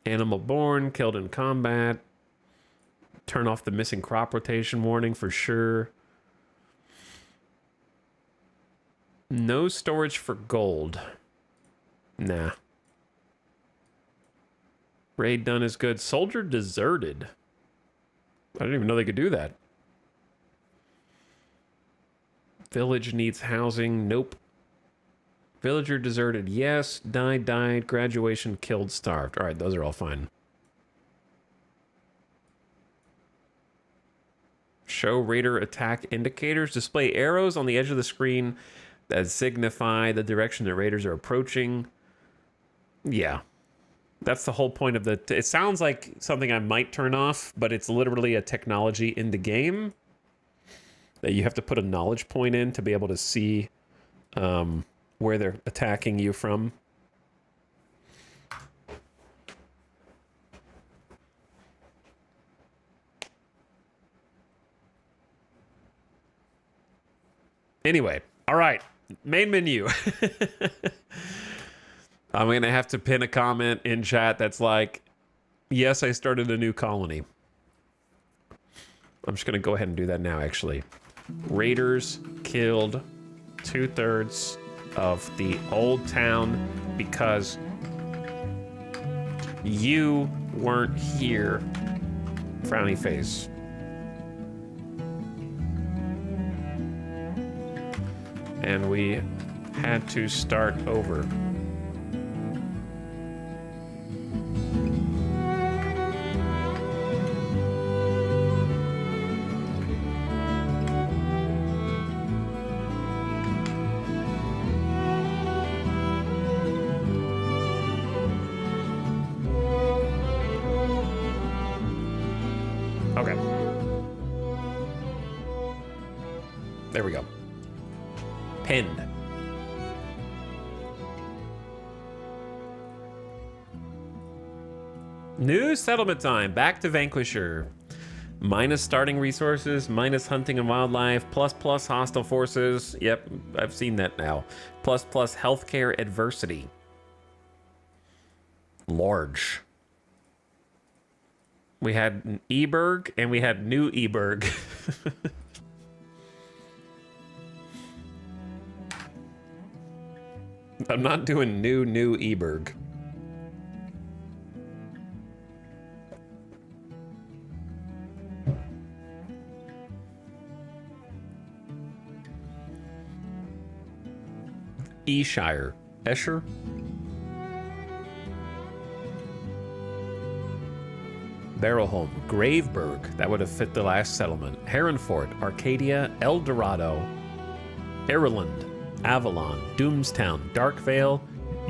Animal born, killed in combat. Turn off the missing crop rotation warning for sure. No storage for gold. Nah. Raid done is good. Soldier deserted. I didn't even know they could do that. Village needs housing. Nope. Villager deserted. Yes. Died. Graduation killed, starved. All right, those are all fine. Show raider attack indicators. Display arrows on the edge of the screen that signify the direction that raiders are approaching. Yeah. That's the whole point of the... It sounds like something I might turn off, but it's literally a technology in the game. that you have to put a knowledge point in to be able to see where they're attacking you from. Anyway, all right, main menu. I'm going to have to pin a comment in chat that's like, yes, I started a new colony. I'm just going to go ahead and do that now, actually. Raiders killed 2/3 of the old town because you weren't here, frowny face. And we had to start over. Okay. There we go. Pinned. New settlement time. Back to Vanquisher. Minus starting resources, minus hunting and wildlife, plus hostile forces. Yep, I've seen that now. Plus healthcare adversity. Large. We had Eberg and we had New Eberg. I'm not doing new Eberg. Eshire. Escher? Barrelholm. Graveberg. That would have fit the last settlement. Heronfort. Arcadia. El Dorado. Ireland. Avalon. Doomstown. Darkvale.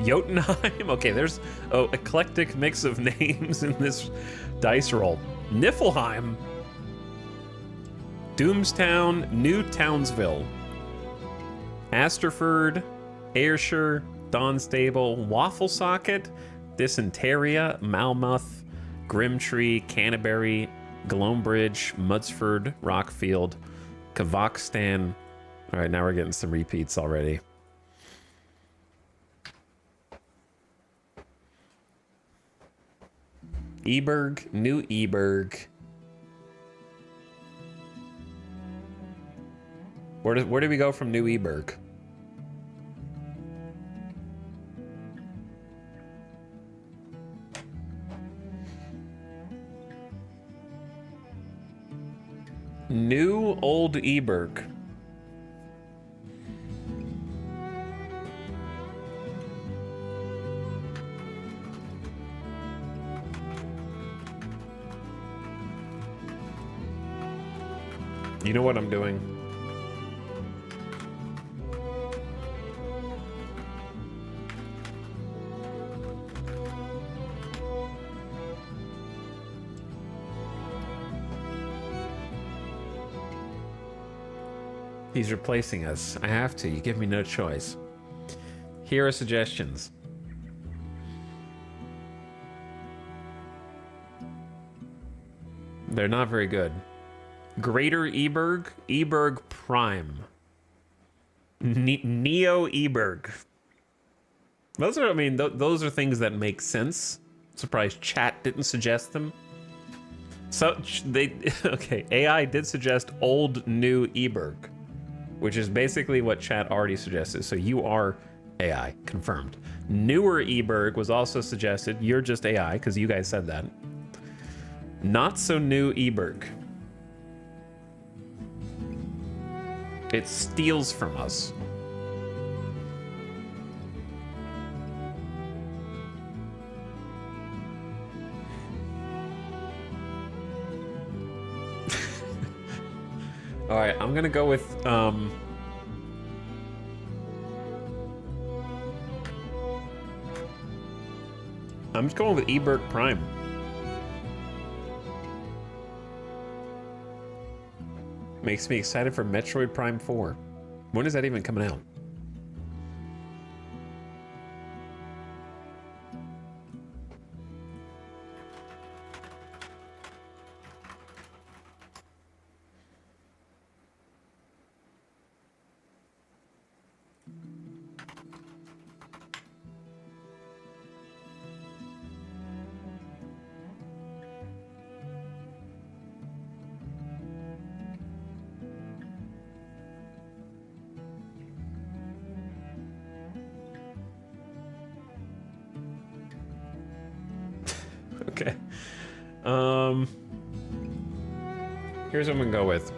Jotunheim. Okay, there's an eclectic mix of names in this dice roll. Niflheim. Doomstown. New Townsville. Asterford. Ayrshire, Dawnstable, Waffle Socket, Dysenteria, Malmouth, Grimtree, Canterbury, Glomebridge, Mudsford, Rockfield, Kazakhstan. All right, now we're getting some repeats already. Eberg, New Eberg. Where did we go from New Eberg? New Old Eberg. You know what I'm doing? He's replacing us. I have to. You give me no choice. Here are suggestions. They're not very good. Greater Eberg, Eberg Prime, Neo Eberg. Those are, I mean, those are things that make sense. Surprised chat didn't suggest them. So okay, AI did suggest Old New Eberg, which is basically what chat already suggested. So you are AI, confirmed. Newer Eberg was also suggested. You're just AI, because you guys said that. Not so new Eberg. It steals from us. All right, I'm gonna go with I'm just going with Eberg Prime. Makes me excited for Metroid Prime 4. When is that even coming out? Okay. Here's what I'm gonna go with.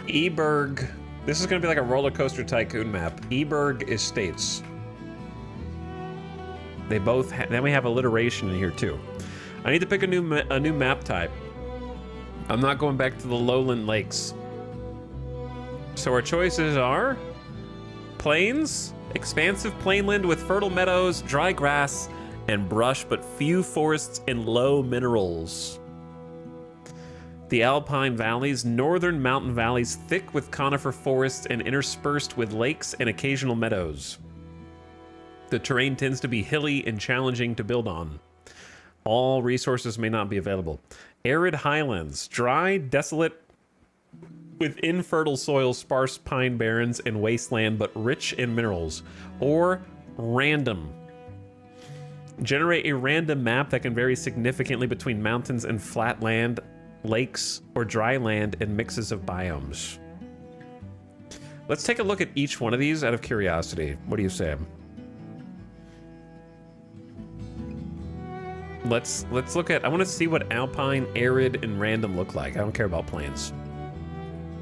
Eberg. This is gonna be like a roller coaster tycoon map. Eberg Estates. They both. Then we have alliteration in here too. I need to pick a new map type. I'm not going back to the lowland lakes. So our choices are plains, expansive plainland with fertile meadows, dry grass, and brush, but few forests and low minerals. The alpine valleys, northern mountain valleys thick with conifer forests and interspersed with lakes and occasional meadows. The terrain tends to be hilly and challenging to build on. All resources may not be available. Arid highlands, dry, desolate, with infertile soil, sparse pine barrens, and wasteland, but rich in minerals. Or random. Generate a random map that can vary significantly between mountains and flat land, lakes, or dry land, and mixes of biomes. Let's take a look at each one of these out of curiosity. What do you say? Let's look at, I want to see what alpine, arid, and random look like. I don't care about plains.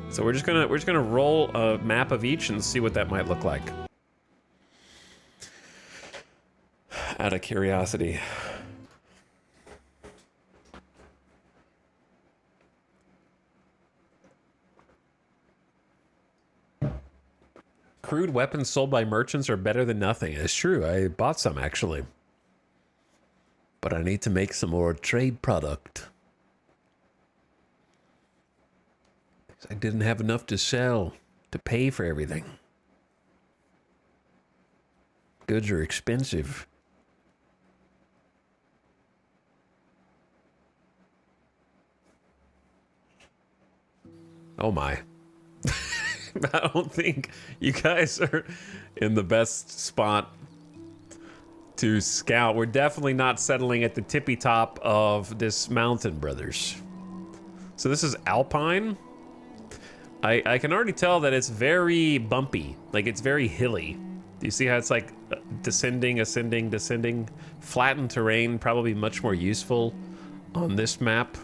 So we're just gonna roll a map of each and see what that might look like. Out of curiosity. Crude weapons sold by merchants are better than nothing. It's true. I bought some actually. But I need to make some more trade product. I didn't have enough to sell to pay for everything. Goods are expensive. Oh my. I don't think you guys are in the best spot to scout. We're definitely not settling at the tippy top of this mountain, brothers. So this is alpine. I can already tell that it's very bumpy. Like, it's very hilly. Do you see how it's like descending, ascending, descending? Flattened terrain, probably much more useful on this map.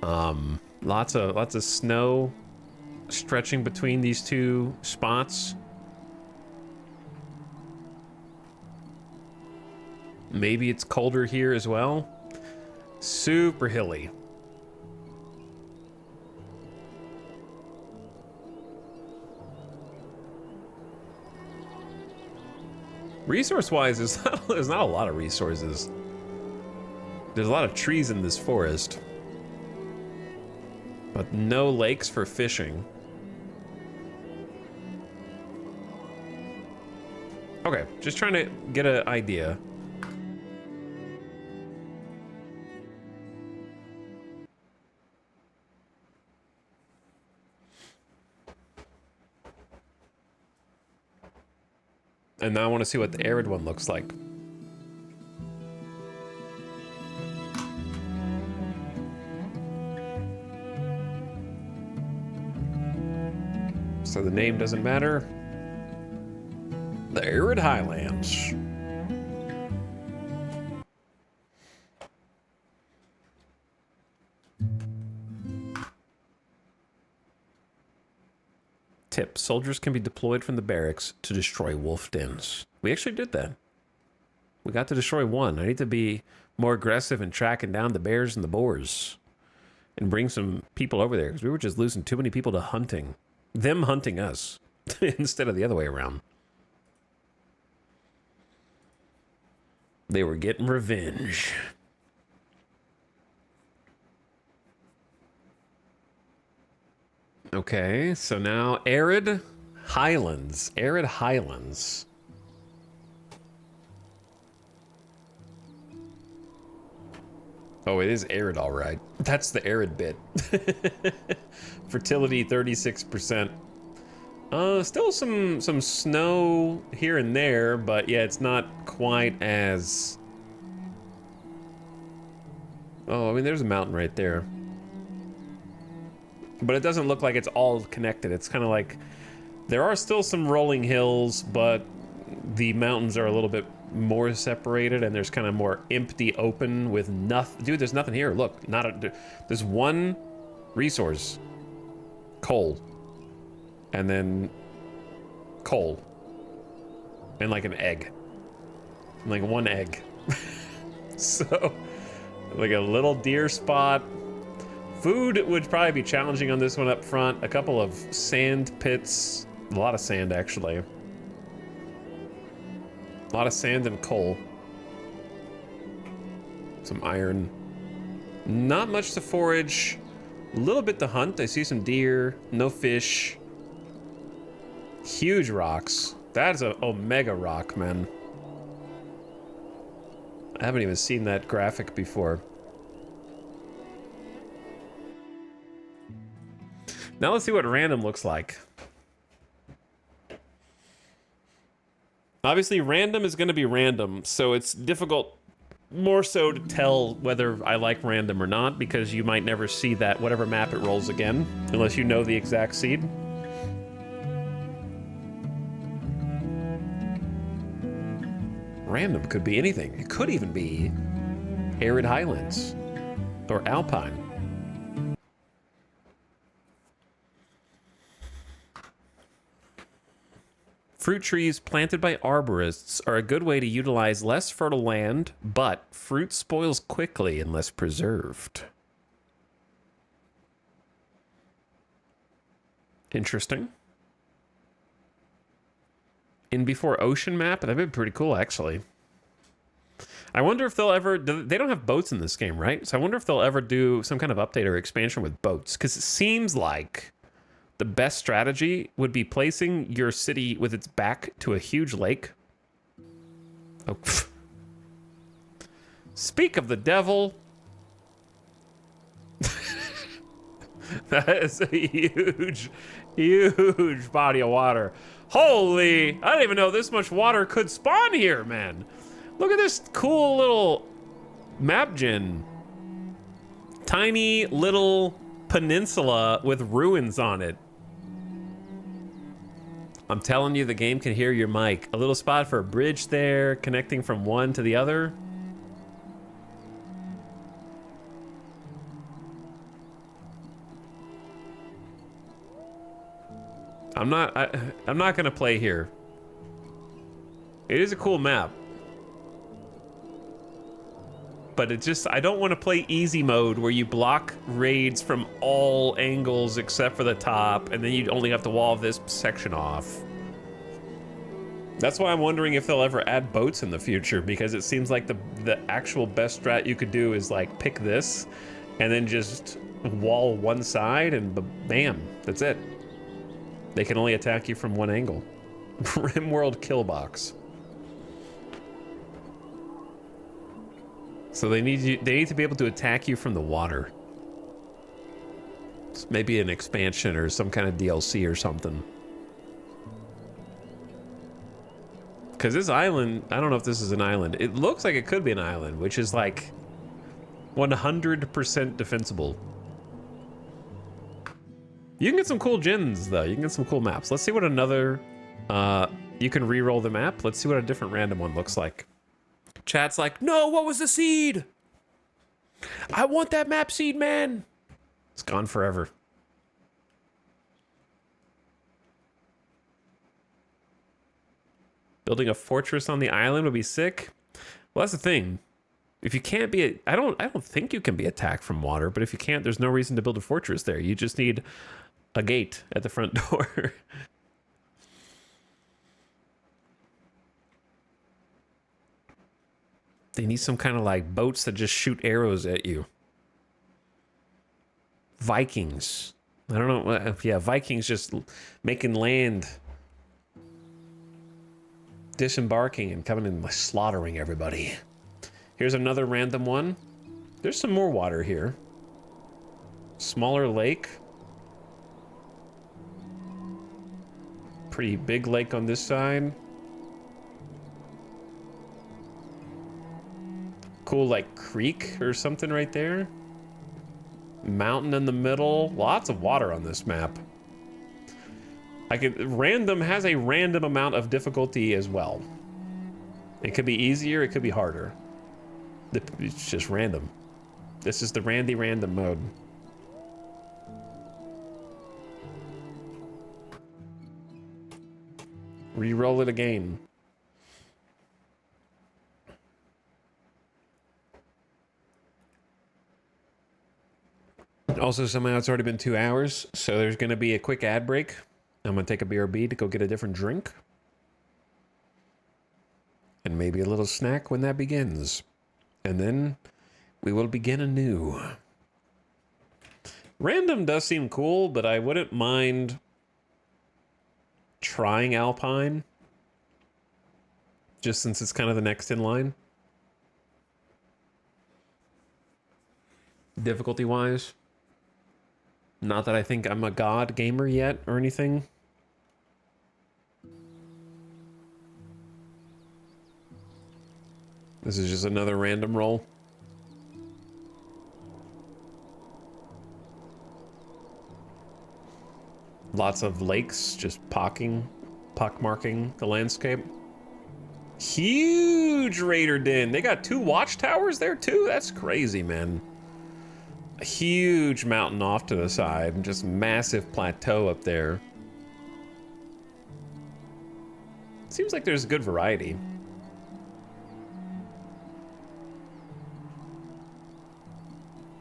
Lots of snow stretching between these two spots. Maybe it's colder here as well. Super hilly. Resource-wise, there's not a lot of resources. There's a lot of trees in this forest. But no lakes for fishing. Okay, just trying to get an idea. And now I want to see what the arid one looks like. So the name doesn't matter. The arid highlands. Tip: soldiers can be deployed from the barracks to destroy wolf dens. We actually did that. We got to destroy one. I need to be more aggressive in tracking down the bears and the boars. And bring some people over there, because we were just losing too many people to hunting. Them hunting us. Instead of the other way around. They were getting revenge. Okay, so now arid highlands. Arid highlands. Oh, it is arid, all right. That's the arid bit. Fertility 36%. Still some snow here and there, but yeah, it's not quite as. Oh, I mean, there's a mountain right there, but it doesn't look like it's all connected. It's kind of like there are still some rolling hills, but the mountains are a little bit more separated, and there's kind of more empty open with nothing. Dude, there's nothing here. Look, not a. There's one resource, coal, and then coal, and like an egg, like one egg. So, like a little deer spot. Food would probably be challenging on this one up front. A couple of sand pits, a lot of sand actually. A lot of sand and coal. Some iron. Not much to forage. A little bit to hunt. I see some deer. No fish. Huge rocks. That's a omega rock, man. I haven't even seen that graphic before. Now let's see what random looks like. Obviously, random is going to be random, so it's difficult more so to tell whether I like random or not, because you might never see that whatever map it rolls again, unless you know the exact seed. Random could be anything. It could even be arid highlands or alpine. Fruit trees planted by arborists are a good way to utilize less fertile land, but fruit spoils quickly unless preserved. Interesting. In before ocean map, that'd be pretty cool, actually. I wonder if they'll ever. They don't have boats in this game, right? So I wonder if they'll ever do some kind of update or expansion with boats, because it seems like the best strategy would be placing your city with its back to a huge lake. Oh. Speak of the devil. That is a huge, huge body of water. Holy, I didn't even know this much water could spawn here, man. Look at this cool little map gen. Tiny little peninsula with ruins on it. I'm telling you, the game can hear your mic. A little spot for a bridge there, connecting from one to the other. I'm not gonna play here. It is a cool map. But it just, I don't want to play easy mode where you block raids from all angles except for the top, and then you only have to wall this section off. That's why I'm wondering if they'll ever add boats in the future, because it seems like the actual best strat you could do is like pick this and then just wall one side and bam, that's it. They can only attack you from one angle. Rimworld Killbox. So they need to be able to attack you from the water. It's maybe an expansion or some kind of DLC or something. Because this island, I don't know if this is an island. It looks like it could be an island, which is like 100% defensible. You can get some cool gens, though. You can get some cool maps. Let's see what another... you can re-roll the map. Let's see what a different random one looks like. Chat's like, no, what was the seed? I want that map seed, man. It's gone forever. Building a fortress on the island would be sick. Well, that's the thing. If you can't be, I don't think you can be attacked from water, but if you can't, there's no reason to build a fortress there. You just need a gate at the front door. They need some kind of like boats that just shoot arrows at you. Vikings. I don't know. Yeah, Vikings just making land, disembarking and coming and slaughtering everybody. Here's another random one. There's some more water here. Smaller lake. Pretty big lake on this side. Cool, like, creek or something right there. Mountain in the middle. Lots of water on this map. Random has a random amount of difficulty as well. It could be easier, it could be harder. It's just random. This is the Randy random mode. Reroll it again. Also, somehow it's already been 2 hours, so there's going to be a quick ad break. I'm going to take a BRB to go get a different drink. And maybe a little snack when that begins. And then we will begin anew. Random does seem cool, but I wouldn't mind trying Alpine. Just since it's kind of the next in line. Difficulty-wise. Not that I think I'm a god gamer yet or anything. This is just another random roll. Lots of lakes just pockmarking the landscape. Huge raider den. They got 2 watchtowers there too? That's crazy, man. A huge mountain off to the side, just massive plateau up there. Seems like there's good variety.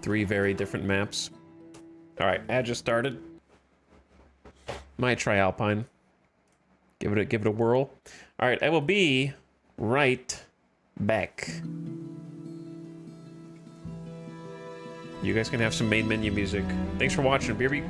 Three very different maps. All right, ad just started. Might try Alpine. Give it a whirl. All right, I will be right back. You guys can have some main menu music. Thanks for watching, BRB.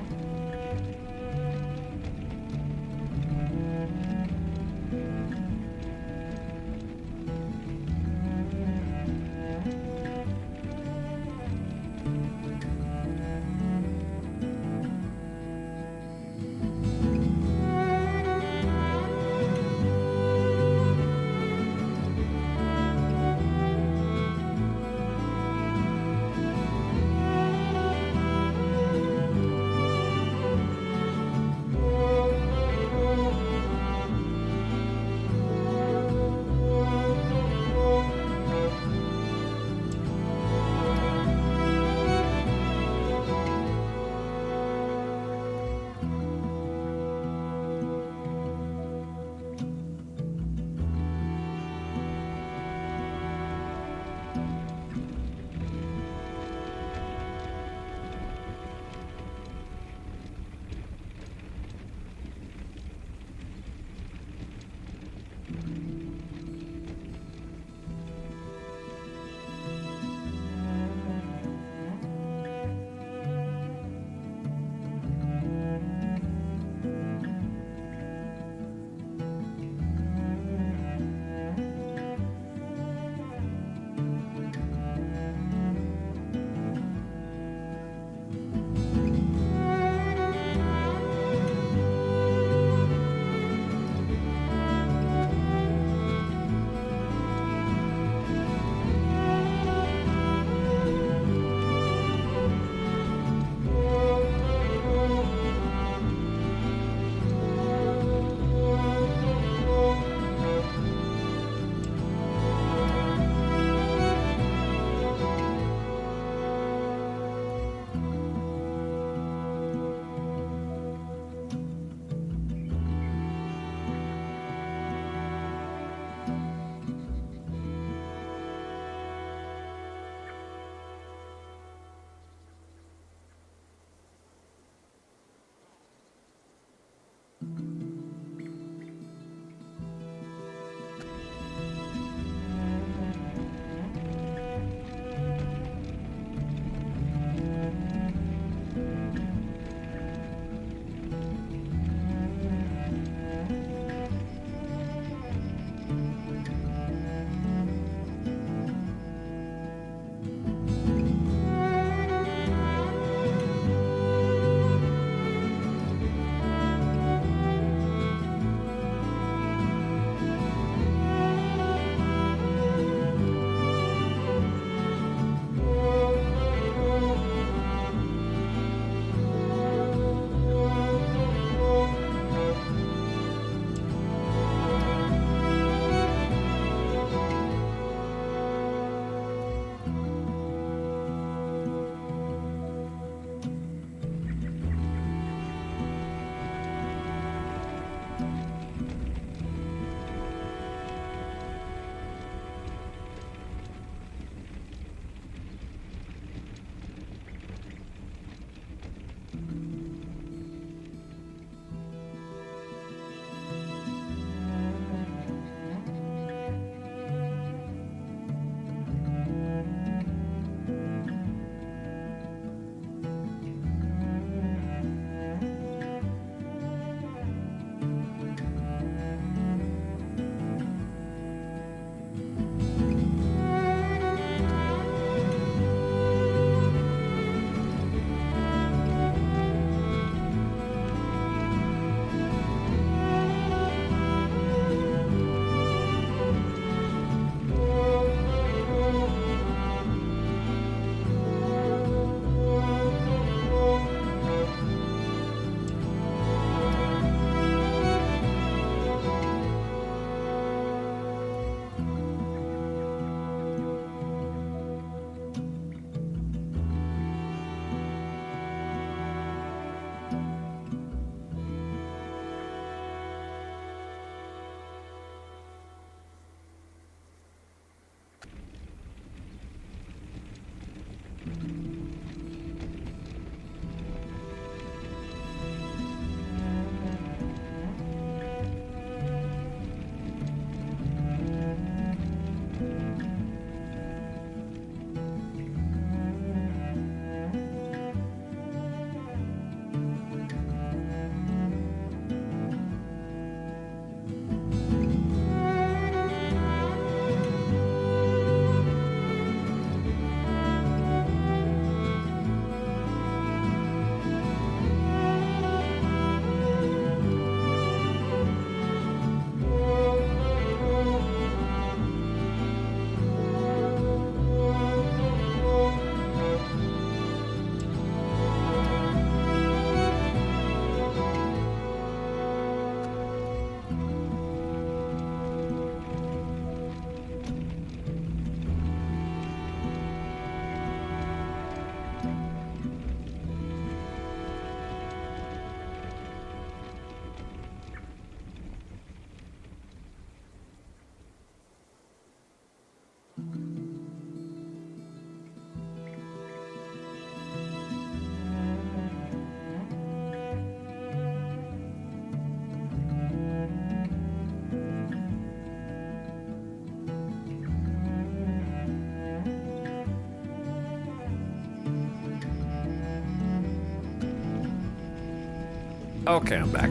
Okay, I'm back.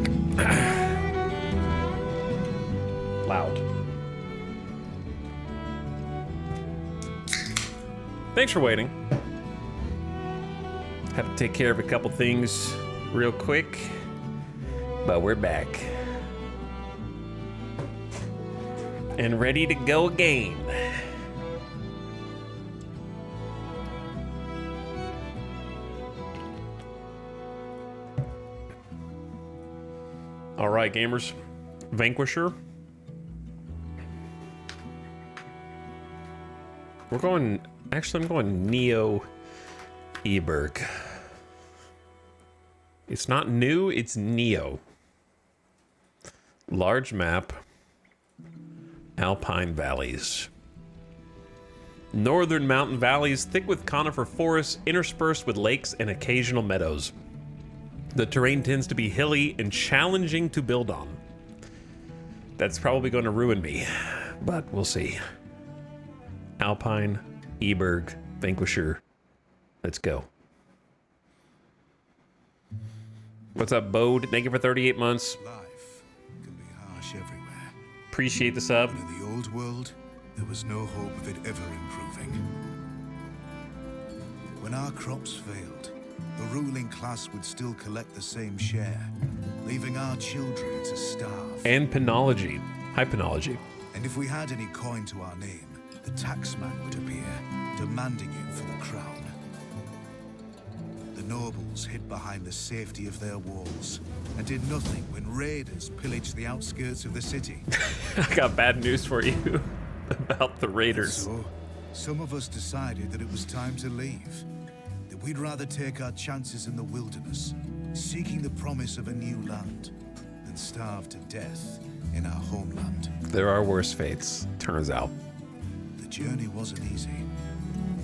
Loud. Thanks for waiting. Had to take care of a couple things real quick, but we're back. And ready to go again. All right, gamers. Vanquisher. We're going... Actually, I'm going Neo Eberg. It's not new, it's Neo. Large map. Alpine valleys. Northern mountain valleys thick with conifer forests interspersed with lakes and occasional meadows. The terrain tends to be hilly and challenging to build on. That's probably going to ruin me, but we'll see. Alpine, Eberg, Vanquisher. Let's go. What's up, Bode? Thank you for 38 months. Life can be harsh everywhere. Appreciate the sub. But in the old world, there was no hope of it ever improving. When our crops failed, the ruling class would still collect the same share, leaving our children to starve. And Penology. Hi, Penology. And if we had any coin to our name, the taxman would appear, demanding it for the crown. The nobles hid behind the safety of their walls and did nothing when raiders pillaged the outskirts of the city. I got bad news for you about the Raiders. So, some of us decided that it was time to leave. That we'd rather take our chances in the wilderness, seeking the promise of a new land, than starve to death in our homeland. There are worse fates, turns out. The journey wasn't easy.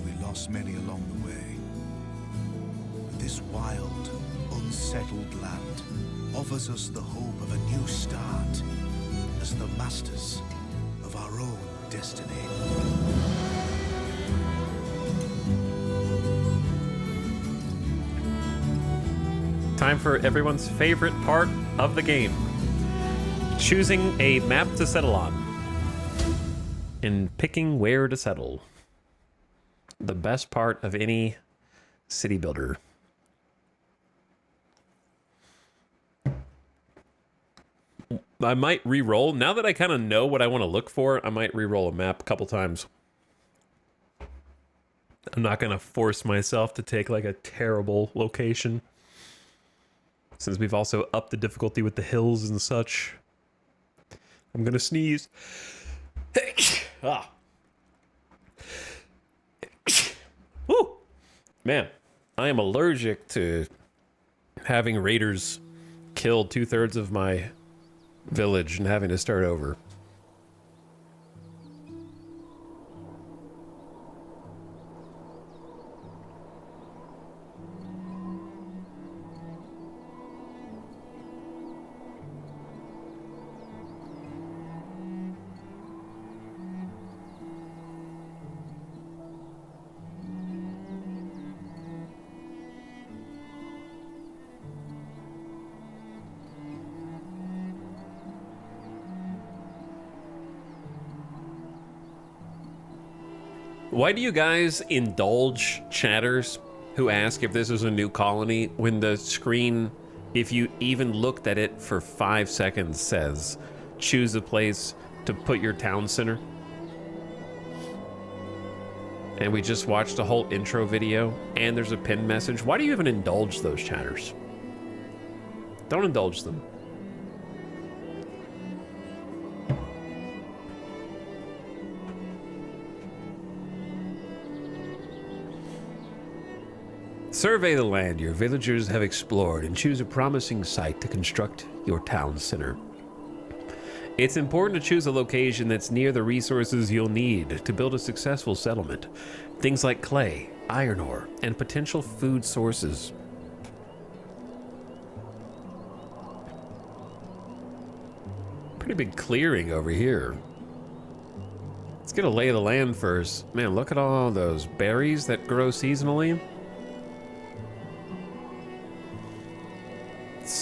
We lost many along the way. But this wild, unsettled land offers us the hope of a new start as the masters of our own destiny. Time for everyone's favorite part of the game. Choosing a map to settle on. And picking where to settle. The best part of any city builder. I might re-roll. Now that I kind of know what I want to look for, I might re-roll a map a couple times. I'm not going to force myself to take like a terrible location. Since we've also upped the difficulty with the hills and such. I'm going to sneeze. Ah. Woo! Man, I am allergic to having raiders kill 2/3 of my village and having to start over. Why do you guys indulge chatters who ask if this is a new colony when the screen, if you even looked at it for 5 seconds, says choose a place to put your town center? And we just watched a whole intro video and there's a pinned message. Why do you even indulge those chatters? Don't indulge them. Survey the land your villagers have explored and choose a promising site to construct your town center. It's important to choose a location that's near the resources you'll need to build a successful settlement. Things like clay, iron ore, and potential food sources. Pretty big clearing over here. Let's get a lay of the land first. Man, look at all those berries that grow seasonally.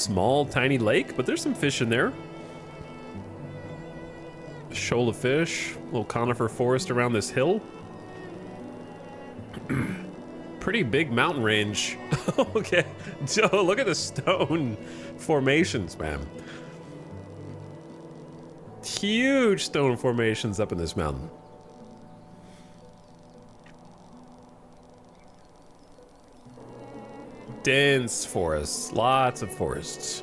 small, tiny lake, but there's some fish in there. Shoal of fish, little conifer forest around this hill. Pretty big mountain range. Okay, Joe, look at the stone formations, man. Huge stone formations up in this mountain. Dense forests, lots of forests.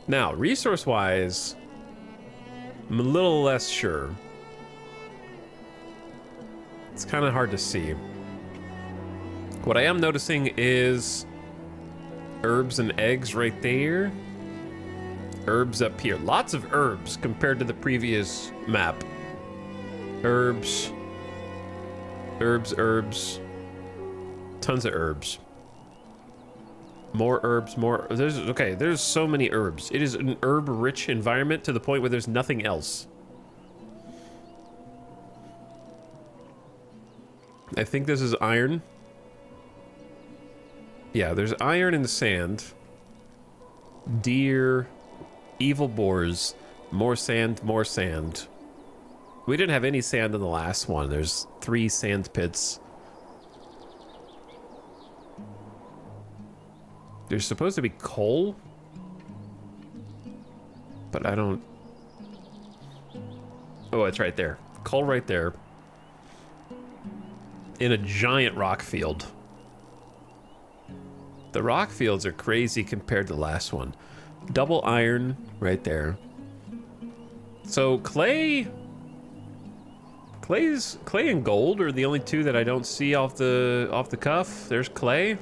Now, resource-wise, I'm a little less sure. It's kind of hard to see. What I am noticing is herbs and eggs right there. Herbs up here. Lots of herbs compared to the previous map. Herbs. Herbs, herbs. Tons of herbs. More herbs, more. There's so many herbs. It is an herb-rich environment to the point where there's nothing else. I think this is iron. Yeah, there's iron in the sand. Deer, evil boars, more sand, more sand. We didn't have any sand in the last one. There's 3 sand pits. There's supposed to be coal, but I don't... Oh, it's right there. Coal right there. In a giant rock field. The rock fields are crazy compared to the last one. Double iron right there. So clay and gold are the only two that I don't see off the cuff. There's clay.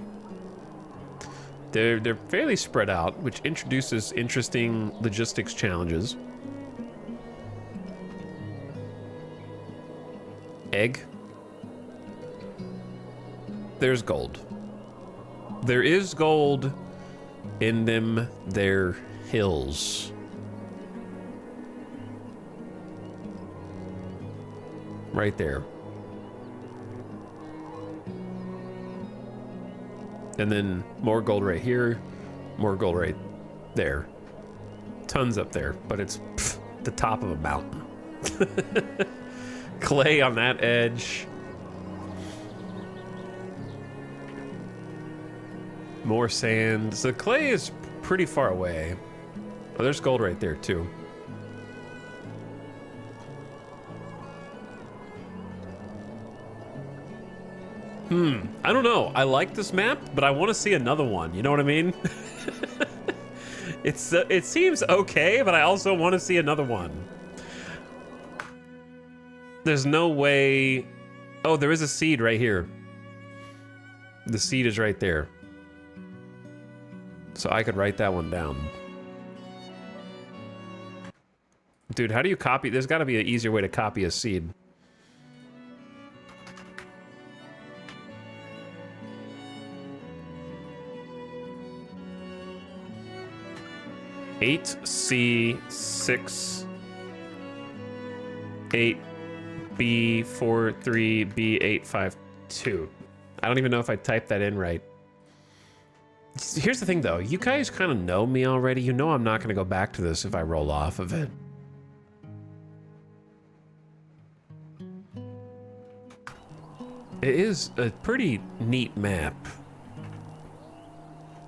They're fairly spread out, which introduces interesting logistics challenges. Egg. There's gold. There is gold in them there hills. Right there. And then more gold right here, more gold right there. Tons up there, but it's the top of a mountain. Clay on that edge. More sand. So clay is pretty far away. Oh, there's gold right there too. I don't know. I like this map, but I want to see another one. You know what I mean? It seems okay, but I also want to see another one. There's no way... Oh, there is a seed right here. The seed is right there. So I could write that one down. Dude, how do you copy? There's got to be an easier way to copy a seed. C6 8B43B852. I don't even know if I typed that in right. Here's the thing though, you guys kind of know me already. You know I'm not going to go back to this if I roll off of it. It is a pretty neat map.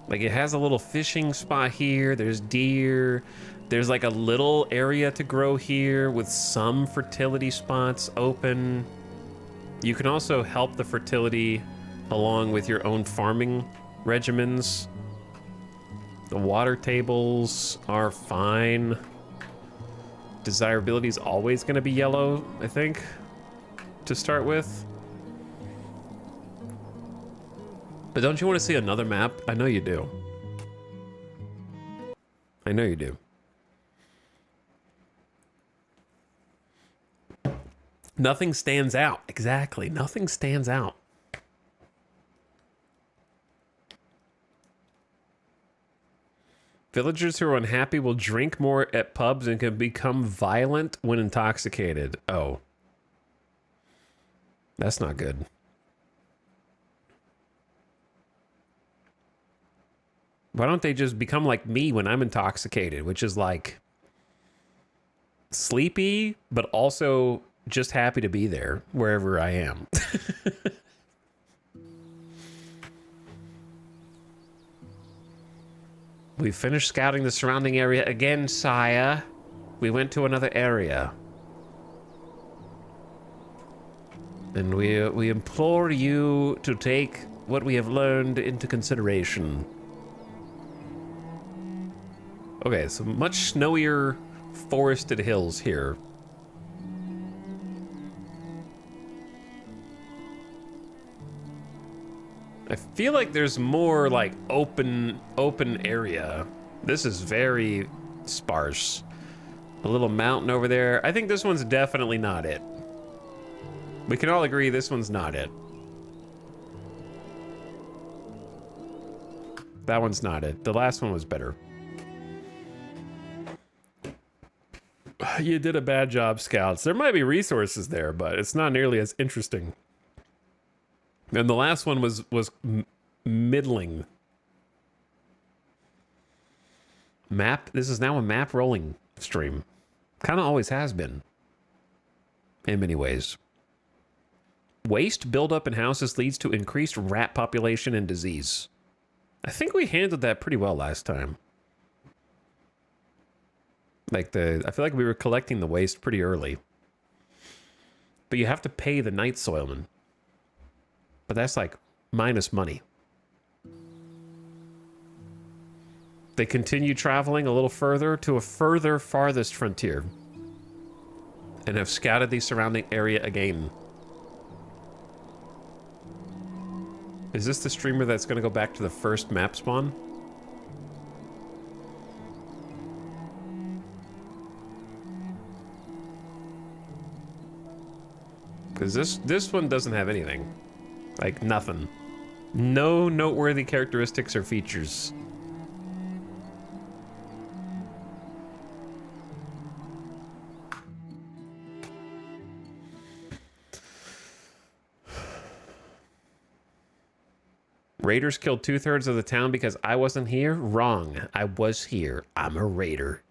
Like, it has a little fishing spot here. There's deer. There's like a little area to grow here with some fertility spots open. You can also help the fertility along with your own farming regimens. The water tables are fine. Desirability is always going to be yellow, I think, to start with. But don't you want to see another map? I know you do. I know you do. Nothing stands out. Exactly. Nothing stands out. Villagers who are unhappy will drink more at pubs and can become violent when intoxicated. Oh. That's not good. Why don't they just become like me when I'm intoxicated, which is like sleepy, but also just happy to be there wherever I am. We finished scouting the surrounding area again, sire. We went to another area. And we implore you to take what we have learned into consideration. Okay, so much snowier forested hills here. I feel like there's more like open area. This is very sparse. A little mountain over there. I think this one's definitely not it. We can all agree this one's not it. That one's not it. The last one was better. You did a bad job, Scouts. There might be resources there, but it's not nearly as interesting. And the last one was middling. Map. This is now a map rolling stream. Kind of always has been. In many ways. Waste buildup in houses leads to increased rat population and disease. I think we handled that pretty well last time. I feel like we were collecting the waste pretty early. But you have to pay the night soilman. But that's like minus money. They continue traveling a little further to a further farthest frontier. And have scouted the surrounding area again. Is this the streamer that's going to go back to the first map spawn? Because this one doesn't have anything. Like, nothing. No noteworthy characteristics or features. Raiders killed 2/3 of the town because I wasn't here? Wrong. I was here. I'm a raider.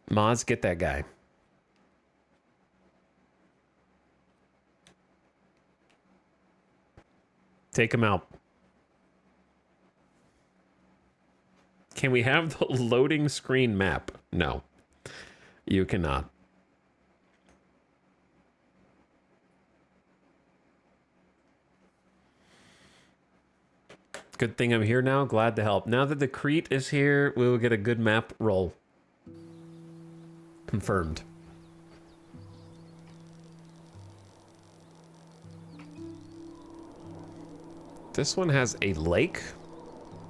Mods, get that guy. Take him out. Can we have the loading screen map? No. You cannot. Good thing I'm here now. Glad to help. Now that the Crete is here, we will get a good map roll. Confirmed. This one has a lake.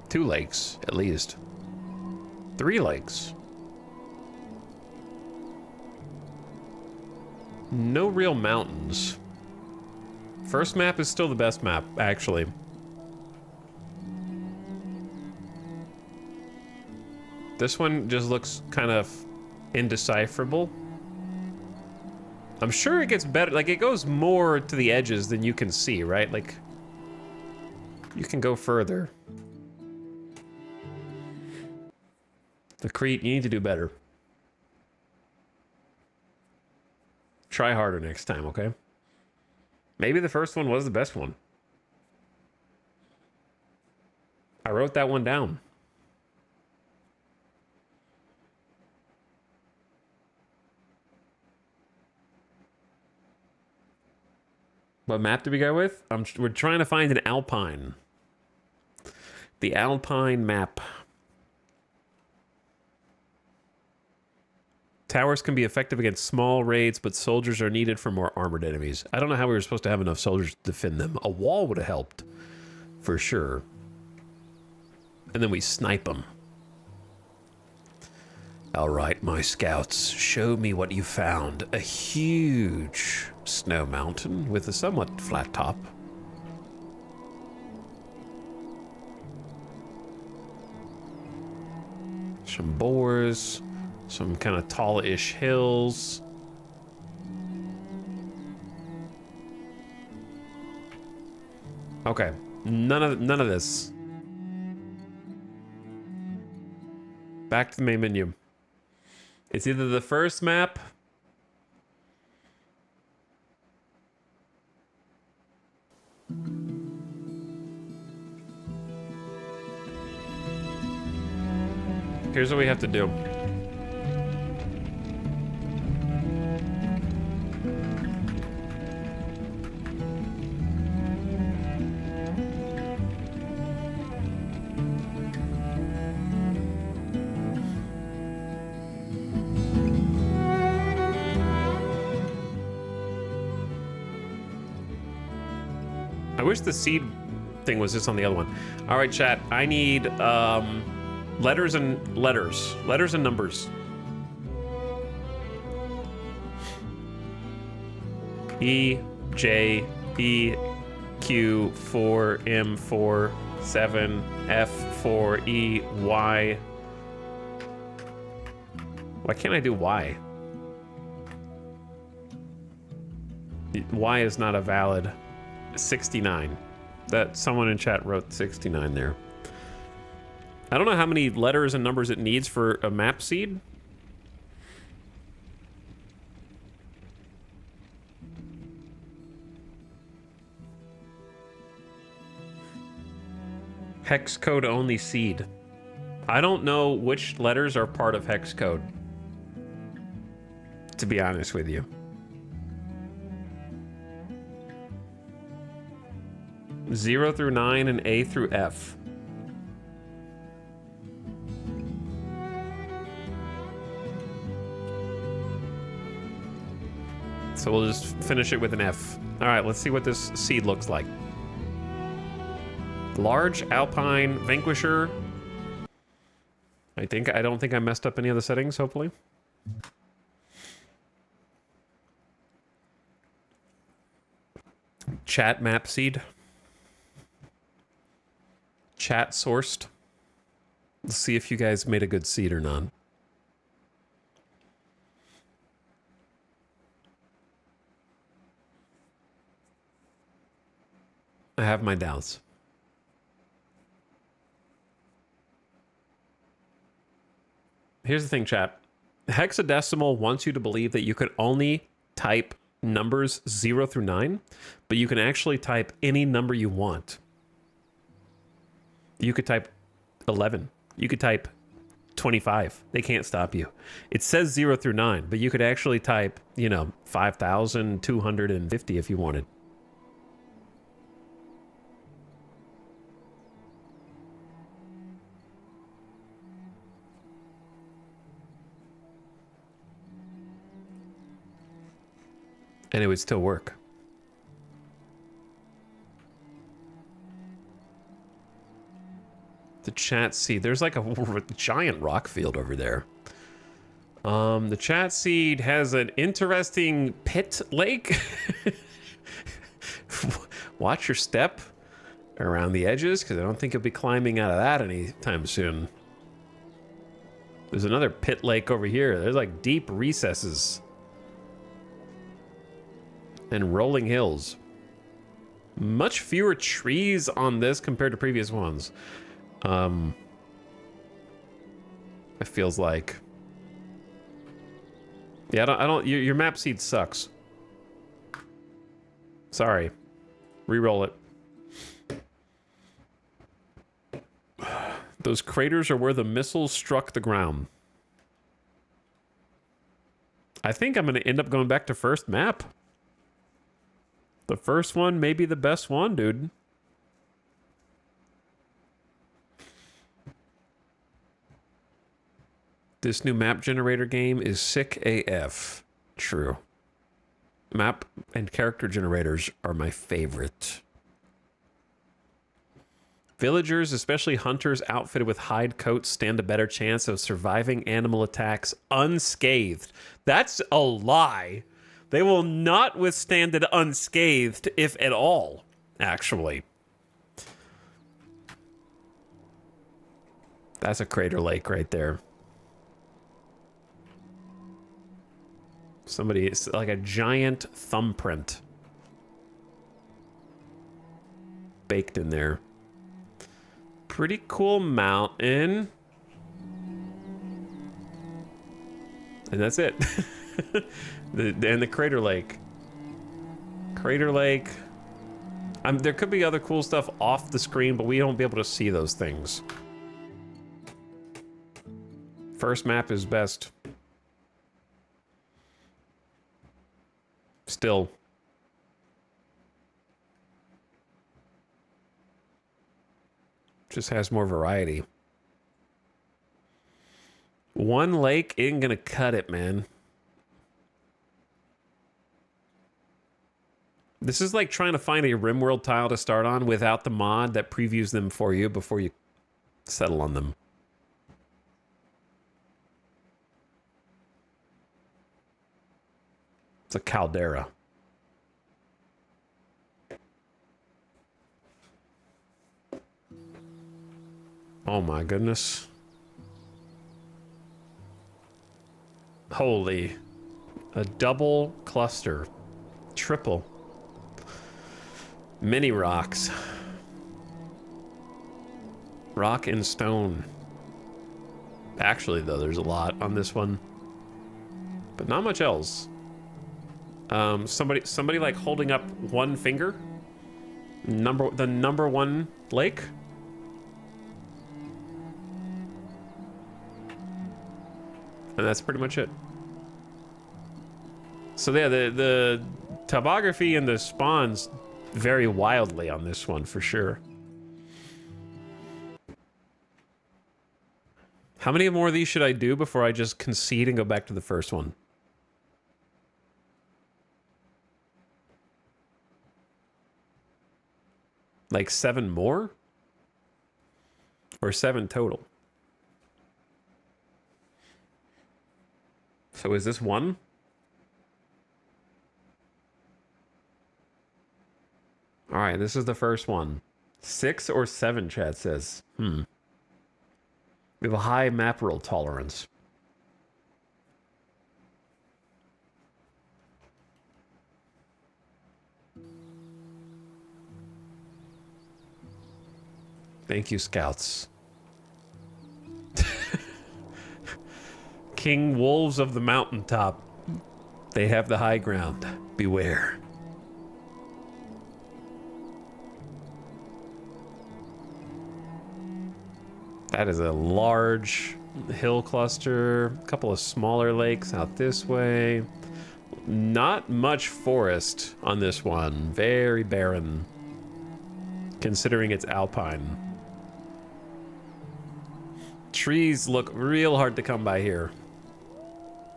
2 lakes, at least. 3 lakes. No real mountains. First map is still the best map, actually. This one just looks kind of indecipherable. I'm sure it gets better. Like, it goes more to the edges than you can see, right? Like, you can go further. The Crete, you need to do better. Try harder next time, okay? Maybe the first one was the best one. I wrote that one down. What map did we go with? We're trying to find an Alpine. The Alpine map. Towers can be effective against small raids, but soldiers are needed for more armored enemies. I don't know how we were supposed to have enough soldiers to defend them. A wall would have helped, for sure. And then we snipe them. All right, my scouts, show me what you found. A huge snow mountain with a somewhat flat top. Some boars, some kind of tall-ish hills. Okay. None of this. Back to the main menu. It's either the first map. Here's what we have to do. I wish the seed thing was just on the other one. All right, chat. I need letters and numbers. E, J, E, Q, 4, M, 4, 7, F, 4, E, Y. Why can't I do Y? Y is not a valid 69. That someone in chat wrote 69 there. I don't know how many letters and numbers it needs for a map seed. Hex code only seed. I don't know which letters are part of hex code, to be honest with you. 0 through 9 and A through F. So we'll just finish it with an F. All right, let's see what this seed looks like. Large, Alpine, Vanquisher. I don't think I messed up any of the settings, hopefully. Chat map seed. Chat sourced. Let's see if you guys made a good seed or not. I have my doubts. Here's the thing, chat. Hexadecimal wants you to believe that you could only type numbers 0 through 9, but you can actually type any number you want. You could type 11. You could type 25. They can't stop you. It says 0 through 9, but you could actually type, 5,250 if you wanted. And it would still work. The chat seed. There's like a giant rock field over there. The chat seed has an interesting pit lake. Watch your step around the edges, because I don't think you'll be climbing out of that anytime soon. There's another pit lake over here. There's like deep recesses. And rolling hills. Much fewer trees on this compared to previous ones. It feels like. Yeah, I don't. Your map seed sucks. Sorry. Reroll it. Those craters are where the missiles struck the ground. I think I'm going to end up going back to first map. The first one may be the best one, dude. This new map generator game is sick AF. True. Map and character generators are my favorite. Villagers, especially hunters outfitted with hide coats, stand a better chance of surviving animal attacks unscathed. That's a lie. They will not withstand it unscathed, if at all, actually. That's a crater lake right there. Somebody, it's like a giant thumbprint. baked in there. Pretty cool mountain. And that's it. And the crater lake. Crater lake. There could be other cool stuff off the screen, but we won't be able to see those things. First map is best. Still. Just has more variety. One lake ain't gonna cut it, man. This is like trying to find a RimWorld tile to start on without the mod that previews them for you before you settle on them. It's a caldera. Oh my goodness. Holy. A double cluster. Triple. Mini rocks. Rock and stone. Actually, though, there's a lot on this one. But not much else. Somebody like holding up one finger. The number one lake. And that's pretty much it. So yeah, the topography and the spawns vary wildly on this one for sure. How many more of these should I do before I just concede and go back to the first one? Like 7 more? Or 7 total? So is this one? All right, this is the first one. 6 or 7, chat says. We have a high map roll tolerance. Thank you, scouts. King wolves of the mountaintop. They have the high ground. Beware. That is a large hill cluster. A couple of smaller lakes out this way. Not much forest on this one. Very barren, considering it's alpine. Trees look real hard to come by here.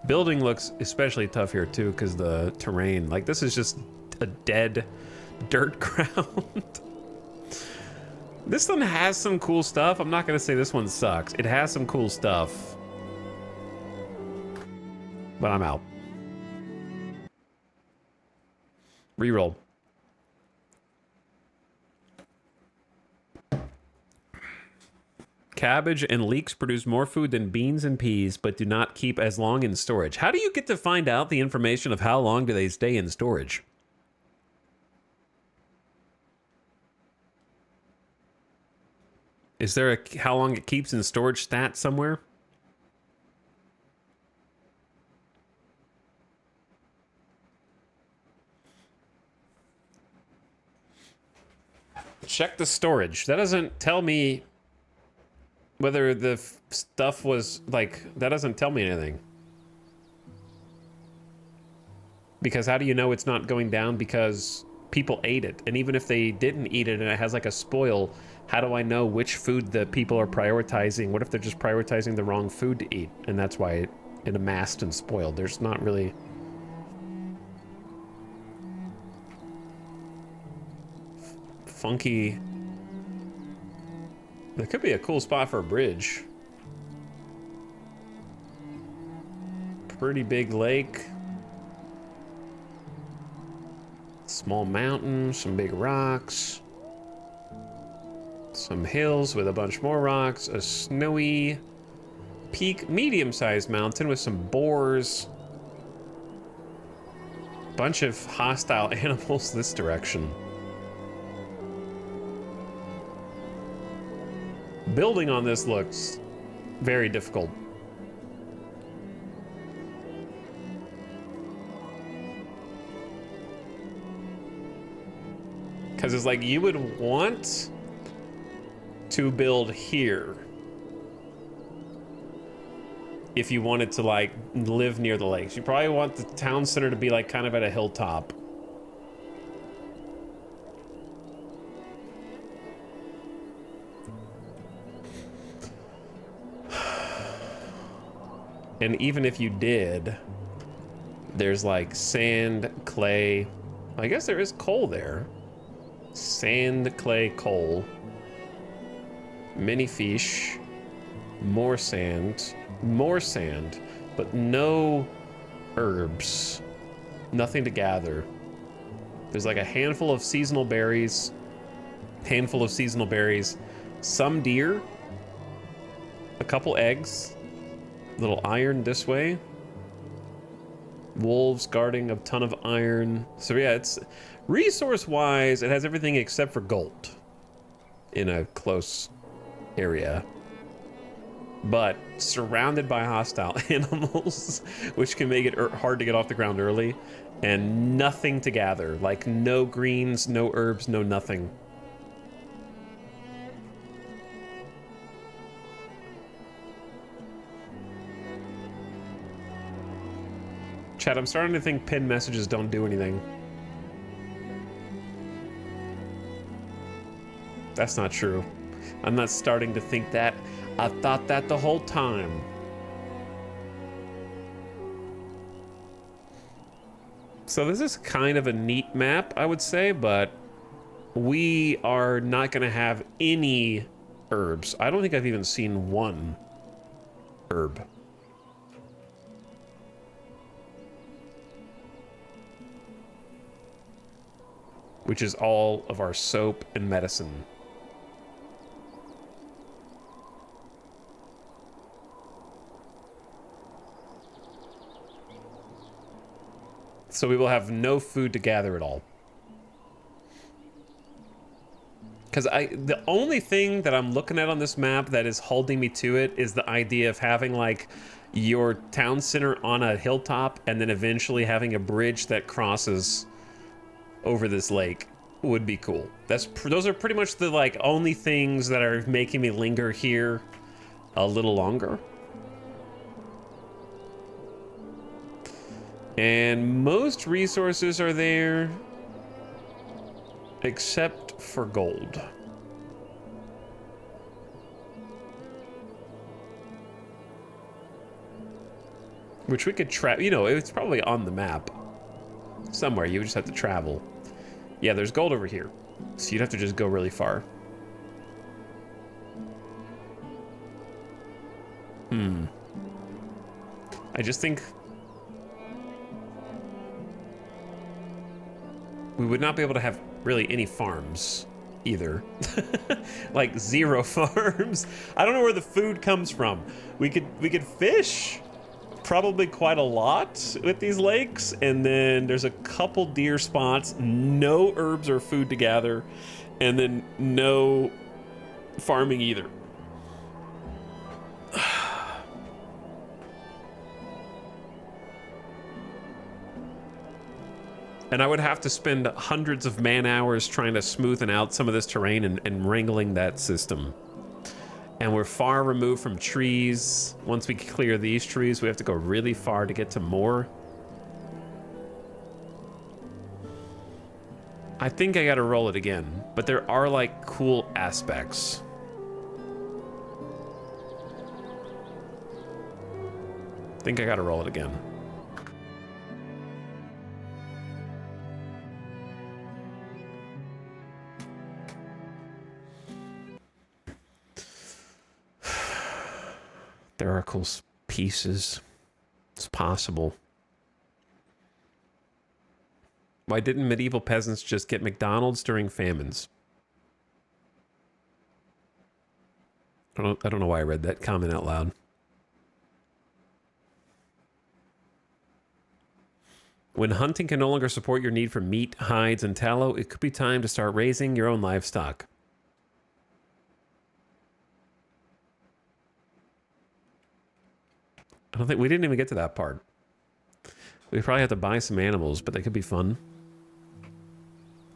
Building looks especially tough here too, because the terrain, like this is just a dead dirt ground. This one has some cool stuff. I'm not gonna say this one sucks. It has some cool stuff. But I'm out. Reroll. Cabbage and leeks produce more food than beans and peas, but do not keep as long in storage. How do you get to find out the information of how long do they stay in storage? Is there a how long it keeps in storage stat somewhere? Check the storage. That doesn't tell me whether the stuff was like, that doesn't tell me anything. Because how do you know it's not going down because people ate it? And even if they didn't eat it and it has like a spoil, how do I know which food the people are prioritizing? What if they're just prioritizing the wrong food to eat? And that's why it amassed and spoiled. There's not really... funky... There could be a cool spot for a bridge. Pretty big lake. Small mountain, some big rocks. Some hills with a bunch more rocks. A snowy peak, medium-sized mountain with some boars. Bunch of hostile animals this direction. building on this looks very difficult. Because it's like you would want to build here if you wanted to like live near the lakes. You probably want the town center to be like kind of at a hilltop. And even if you did, there's like sand, clay. I guess there is coal there. Sand, clay, coal. Mini fish. More sand, but no herbs. Nothing to gather. There's like a handful of seasonal berries. Some deer. A couple eggs. Little iron this way. Wolves guarding a ton of iron. So yeah, it's resource-wise, it has everything except for gold in a close area. But surrounded by hostile animals, which can make it hard to get off the ground early, and nothing to gather. Like no greens, no herbs, no nothing. Chat, I'm starting to think pinned messages don't do anything. That's not true. I'm not starting to think that. I thought that the whole time. So this is kind of a neat map, I would say, but we are not going to have any herbs. I don't think I've even seen one herb. Which is all of our soap and medicine. So we will have no food to gather at all. Because the only thing that I'm looking at on this map that is holding me to it is the idea of having like your town center on a hilltop and then eventually having a bridge that crosses over this lake would be cool. Those are pretty much the like only things that are making me linger here a little longer. And most resources are there except for gold. Which we could you know, it's probably on the map somewhere. You would just have to travel. Yeah, there's gold over here. So you'd have to just go really far. I just think we would not be able to have really any farms either. Like 0 farms. I don't know where the food comes from. We could fish probably quite a lot with these lakes, and then there's a couple deer spots, no herbs or food to gather, and then no farming either. And I would have to spend hundreds of man hours trying to smoothen out some of this terrain and wrangling that system. And we're far removed from trees. Once we clear these trees, we have to go really far to get to more. I think I gotta roll it again, but there are like cool aspects. I think I gotta roll it again. There are cool pieces. It's possible. Why didn't medieval peasants just get McDonald's during famines? I don't know why I read that comment out loud. When hunting can no longer support your need for meat, hides, and tallow, it could be time to start raising your own livestock. I don't think we didn't even get to that part. We probably have to buy some animals, but they could be fun.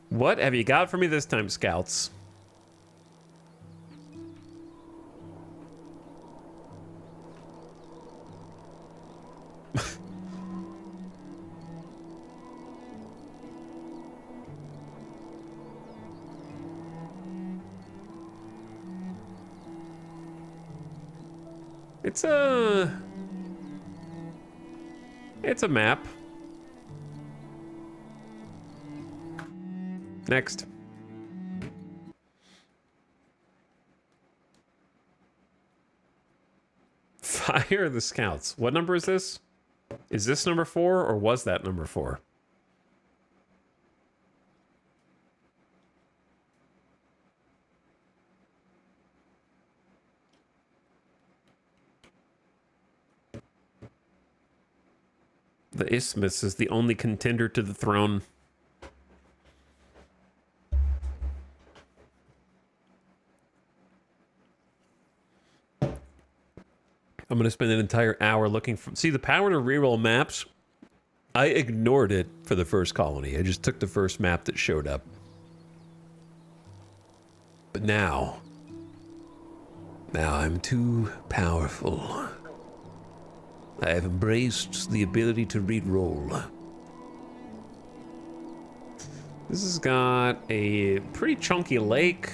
What have you got for me this time, scouts? It's a map. Next. Fire the scouts. What number is this? Is this number 4 or was that number 4? The Isthmus is the only contender to the throne. I'm going to spend an entire hour looking for... See, the power to reroll maps, I ignored it for the first colony. I just took the first map that showed up. But now I'm too powerful. I have embraced the ability to reroll. This has got a pretty chunky lake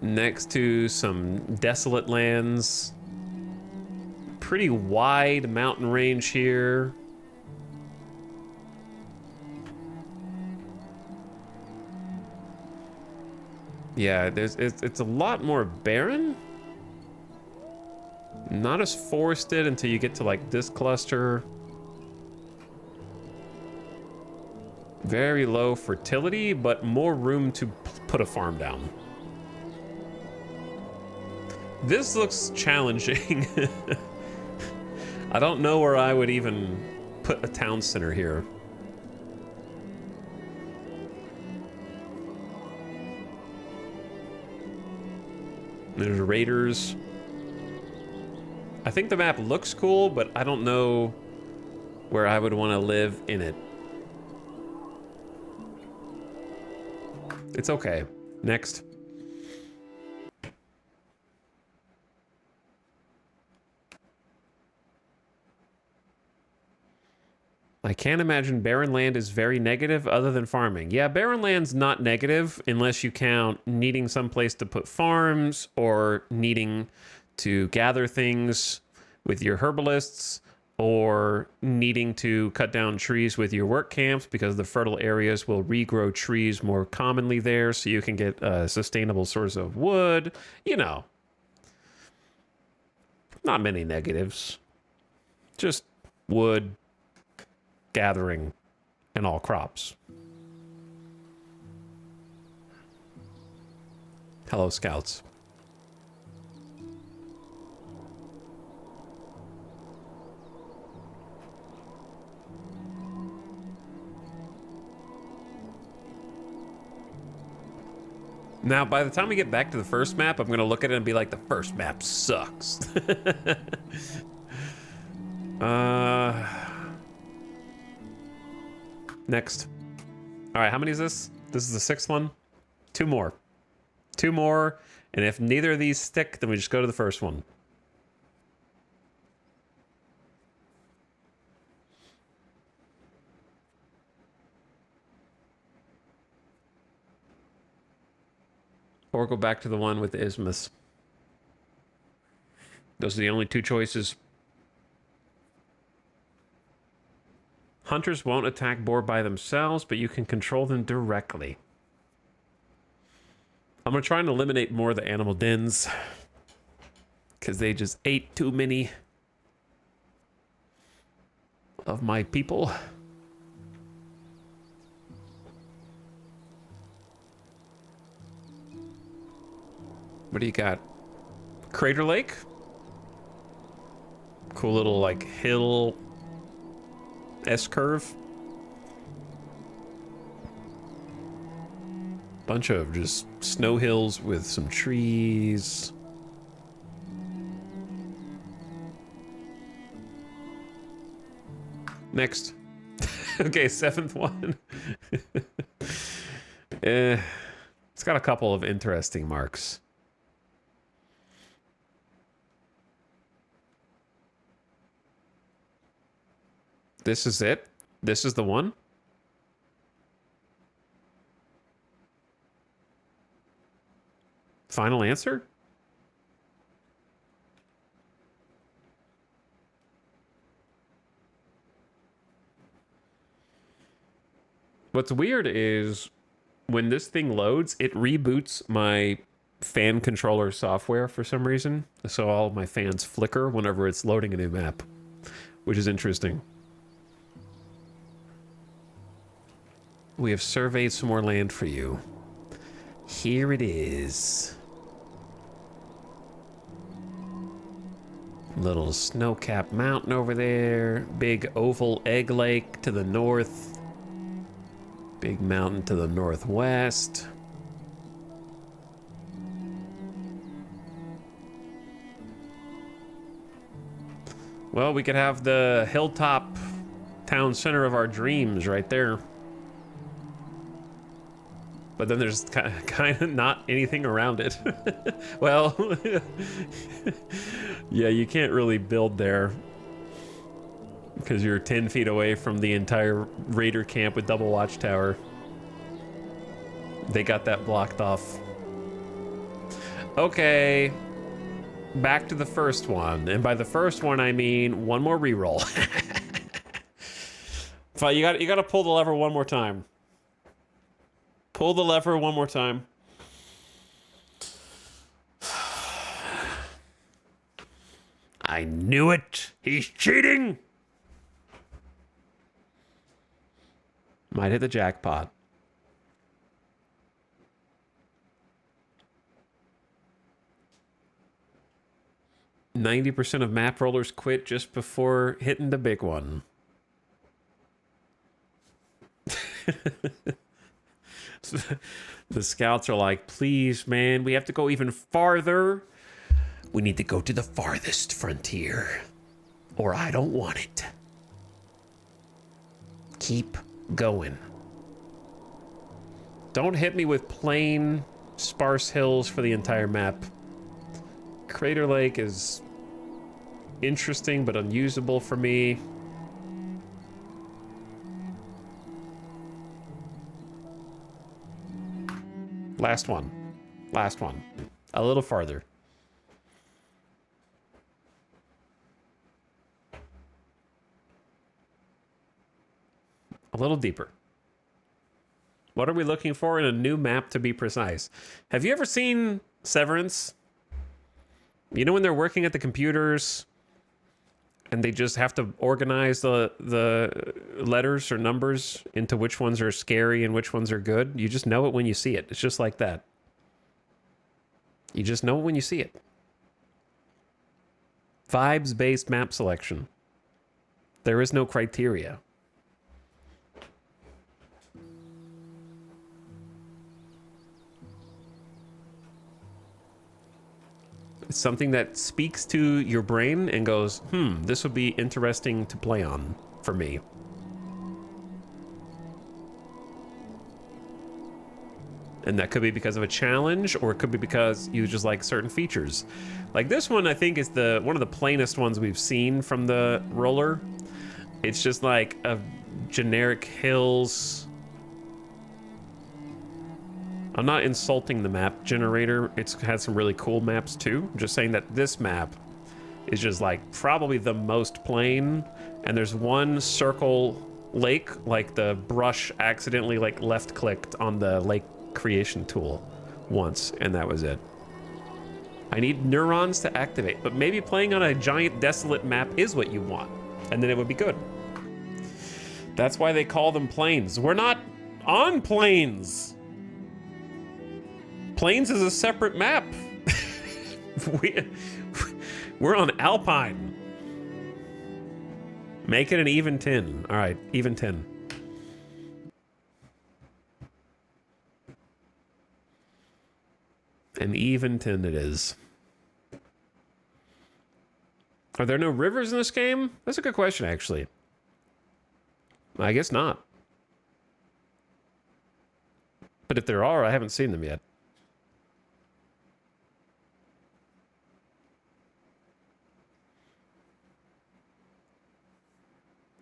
next to some desolate lands. Pretty wide mountain range here. Yeah, it's a lot more barren. Not as forested until you get to like this cluster. Very low fertility, but more room to put a farm down. This looks challenging. I don't know where I would even put a town center here. There's raiders. I think the map looks cool, but I don't know where I would want to live in it. It's okay. Next. I can't imagine barren land is very negative other than farming. Yeah, barren land's not negative unless you count needing some place to put farms or needing to gather things with your herbalists or needing to cut down trees with your work camps because the fertile areas will regrow trees more commonly there so you can get a sustainable source of wood. You know, not many negatives. Just wood, gathering, and all crops. Hello, scouts. Now, by the time we get back to the first map, I'm going to look at it and be like, the first map sucks. Next. All right, how many is this? This is the 6th one. 2 more. 2 more, and if neither of these stick, then we just go to the first one. Or go back to the one with the isthmus. Those are the only 2 choices. Hunters won't attack boar by themselves, but you can control them directly. I'm going to try and eliminate more of the animal dens, because they just ate too many of my people. What do you got? Crater Lake? Cool little, like, hill S-curve. Bunch of just snow hills with some trees. Next. Okay, 7th one. It's got a couple of interesting marks. This is it? This is the one? Final answer? What's weird is when this thing loads, it reboots my fan controller software for some reason. So all of my fans flicker whenever it's loading a new map, which is interesting. We have surveyed some more land for you. Here it is. Little snow-capped mountain over there. Big oval egg lake to the north. Big mountain to the northwest. Well, we could have the hilltop town center of our dreams right there. But then there's kind of not anything around it. Well, yeah, you can't really build there because you're 10 feet away from the entire raider camp with double watchtower. They got that blocked off. Okay, back to the first one. And by the first one, I mean one more reroll. Fine, you got to pull the lever one more time. Pull the lever one more time. I knew it. He's cheating. Might hit the jackpot. %90 of map rollers quit just before hitting the big one. The scouts are like, please, man, we have to go even farther. We need to go to the farthest frontier, or I don't want it. Keep going. Don't hit me with plain, sparse hills for the entire map. Crater Lake is interesting, but unusable for me. Last one. Last one. A little farther. A little deeper. What are we looking for in a new map, to be precise? Have you ever seen Severance? You know when they're working at the computers and they just have to organize the letters or numbers into which ones are scary and which ones are good? You just know it when you see it. It's just like that. You just know it when you see it. Vibes-based map selection. There is no criteria. It's something that speaks to your brain and goes, this would be interesting to play on for me. And that could be because of a challenge, or it could be because you just like certain features. Like this one, I think, is one of the plainest ones we've seen from the roller. It's just like a generic hills. I'm not insulting the map generator. It's had some really cool maps too. I'm just saying that this map is just like probably the most plain. And there's one circle lake, like the brush accidentally like left clicked on the lake creation tool once, and that was it. I need neurons to activate, but maybe playing on a giant desolate map is what you want, and then it would be good. That's why they call them plains. We're not on plains. Plains is a separate map. We're on Alpine. Make it an even 10. All right, even 10. An even 10 it is. Are there no rivers in this game? That's a good question, actually. I guess not. But if there are, I haven't seen them yet.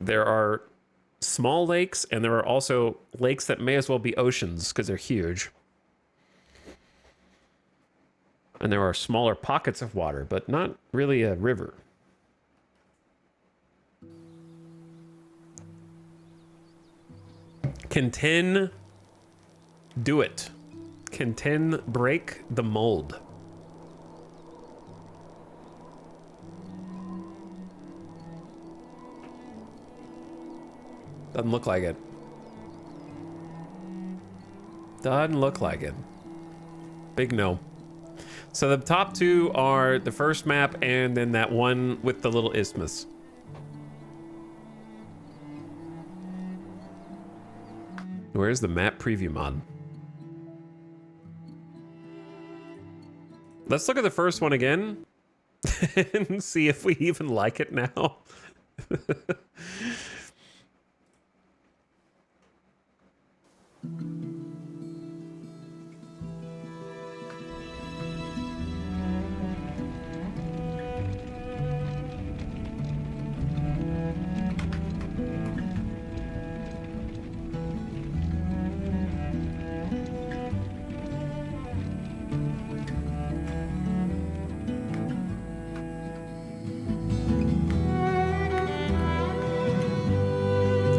There are small lakes, and there are also lakes that may as well be oceans because they're huge. And there are smaller pockets of water, but not really a river. Can 10 do it? Can 10 break the mold? Doesn't look like it. Doesn't look like it. Big no. So the top two are the first map and then that one with the little isthmus. Where's the map preview mod? Let's look at the first one again and see if we even like it now.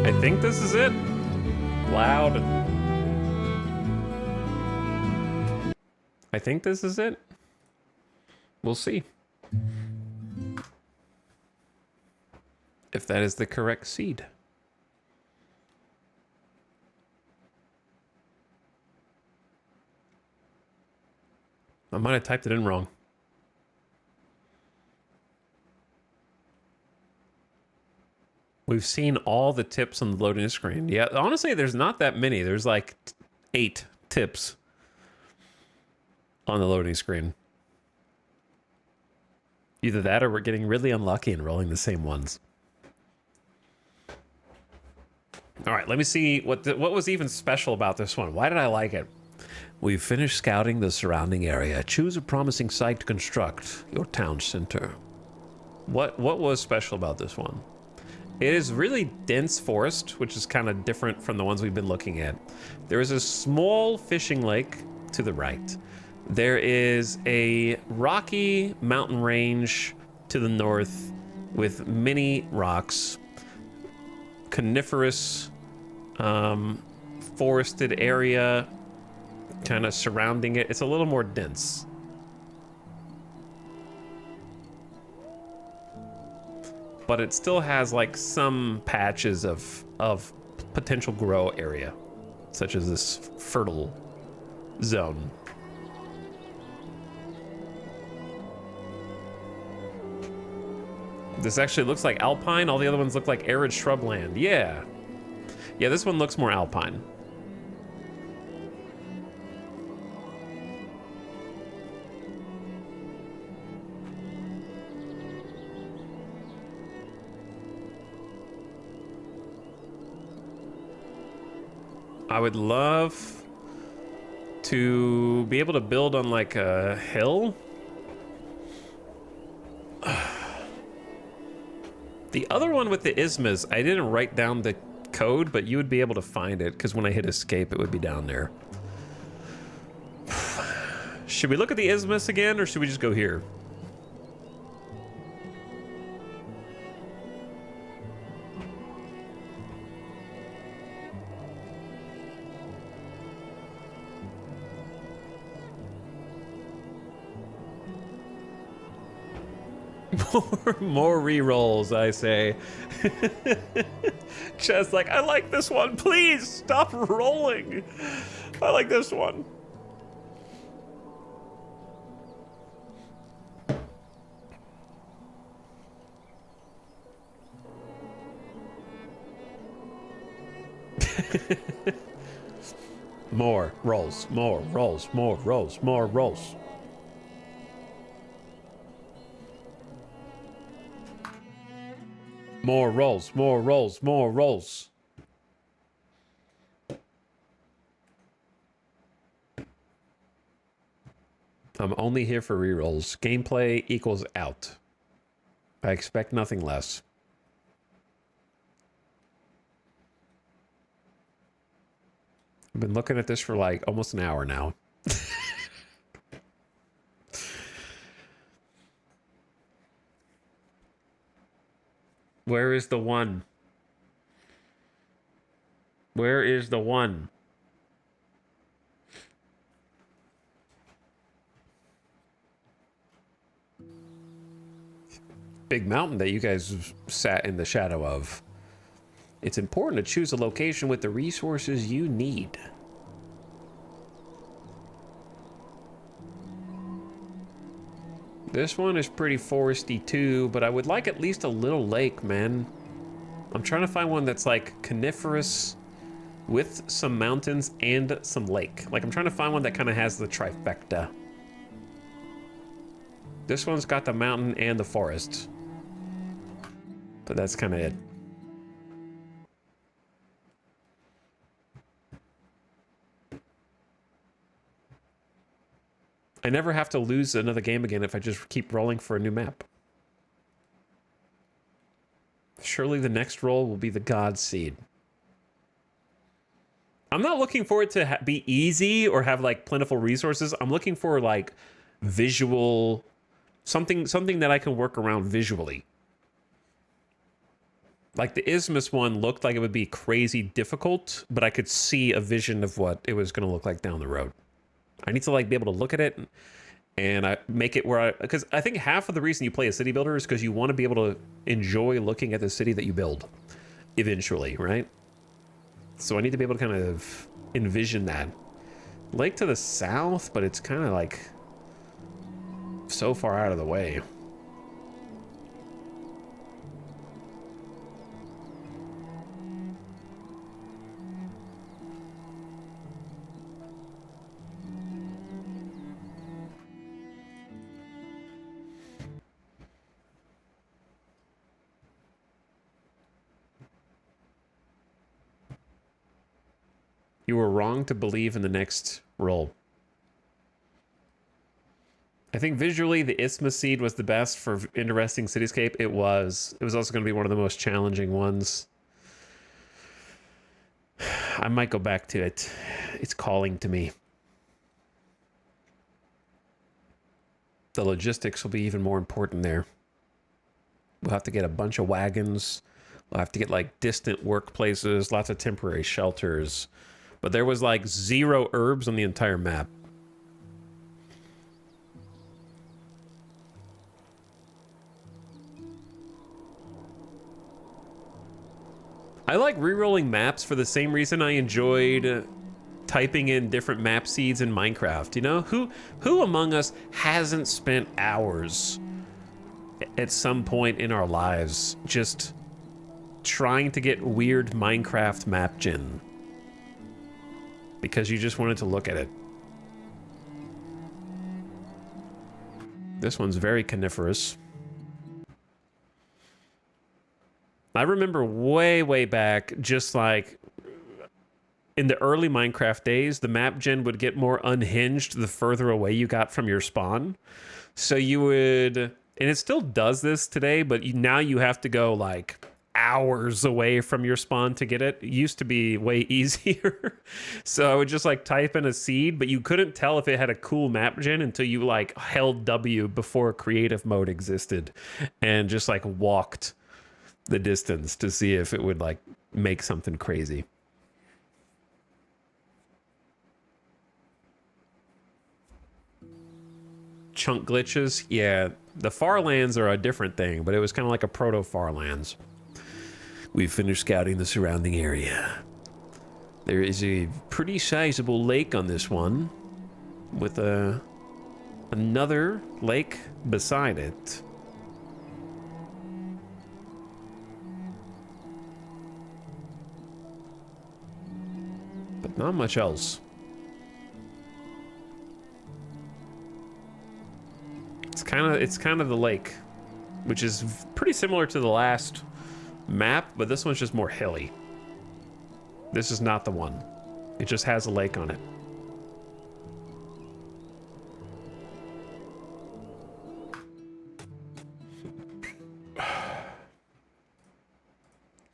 I think this is it. Loud. I think this is it. We'll see. If that is the correct seed. I might have typed it in wrong. We've seen all the tips on the loading screen. Yeah, honestly, there's not that many. There's like 8 tips on the loading screen. Either that or we're getting really unlucky and rolling the same ones. All right, let me see what was even special about this one. Why did I like it? We've finished scouting the surrounding area. Choose a promising site to construct your town center. What was special about this one? It is really dense forest, which is kind of different from the ones we've been looking at. There is a small fishing lake to the right. There is a rocky mountain range to the north with many rocks, coniferous forested area kind of surrounding it. It's a little more dense. But it still has like some patches of potential grow area, such as this fertile zone. This actually looks like alpine. All the other ones look like arid shrubland. Yeah. Yeah, this one looks more alpine. I would love to be able to build on like a hill. The other one with the isthmus, I didn't write down the code, but you would be able to find it because when I hit escape, it would be down there. Should we look at the isthmus again or should we just go here? More re-rolls, I say. Just like, I like this one. Please stop rolling. I like this one. More rolls, more rolls, more rolls, more rolls. More rolls, more rolls, more rolls. I'm only here for rerolls. Gameplay equals out. I expect nothing less. I've been looking at this for like almost an hour now. Where is the one? Where is the one? Big mountain that you guys sat in the shadow of. It's important to choose a location with the resources you need. This one is pretty foresty too, but I would like at least a little lake, man. I'm trying to find one that's like coniferous with some mountains and some lake. Like I'm trying to find one that kind of has the trifecta. This one's got the mountain and the forest. But that's kind of it. I never have to lose another game again if I just keep rolling for a new map. Surely the next roll will be the God Seed. I'm not looking for it to be easy or have like plentiful resources. I'm looking for like visual, something that I can work around visually. Like the Isthmus one looked like it would be crazy difficult, but I could see a vision of what it was going to look like down the road. I need to like be able to look at it and I make it where because I think half of the reason you play a city builder is because you want to be able to enjoy looking at the city that you build eventually, right? So I need to be able to kind of envision that. Lake to the south, but it's kind of like so far out of the way. You were wrong to believe in the next roll. I think visually the Isthmus Seed was the best for interesting cityscape. It was. It was also going to be one of the most challenging ones. I might go back to it. It's calling to me. The logistics will be even more important there. We'll have to get a bunch of wagons. We'll have to get like distant workplaces, lots of temporary shelters. But there was like 0 herbs on the entire map. I like rerolling maps for the same reason I enjoyed typing in different map seeds in Minecraft. You know, who among us hasn't spent hours at some point in our lives just trying to get weird Minecraft map gen? Because you just wanted to look at it. This one's very coniferous. I remember way back, just like in the early Minecraft days, the map gen would get more unhinged the further away you got from your spawn. So you would, and it still does this today, but now you have to go like hours away from your spawn to get it. It used to be way easier. So I would just like type in a seed, but you couldn't tell if it had a cool map gen until you like held W before creative mode existed and just like walked the distance to see if it would like make something crazy. Chunk glitches, yeah, the Farlands are a different thing, but it was kind of like a proto Farlands. We've finished scouting the surrounding area. There is a pretty sizable lake on this one with another lake beside it. But not much else. It's kind of the lake, which is pretty similar to the last map, but this one's just more hilly. This is not the one. It just has a lake on it.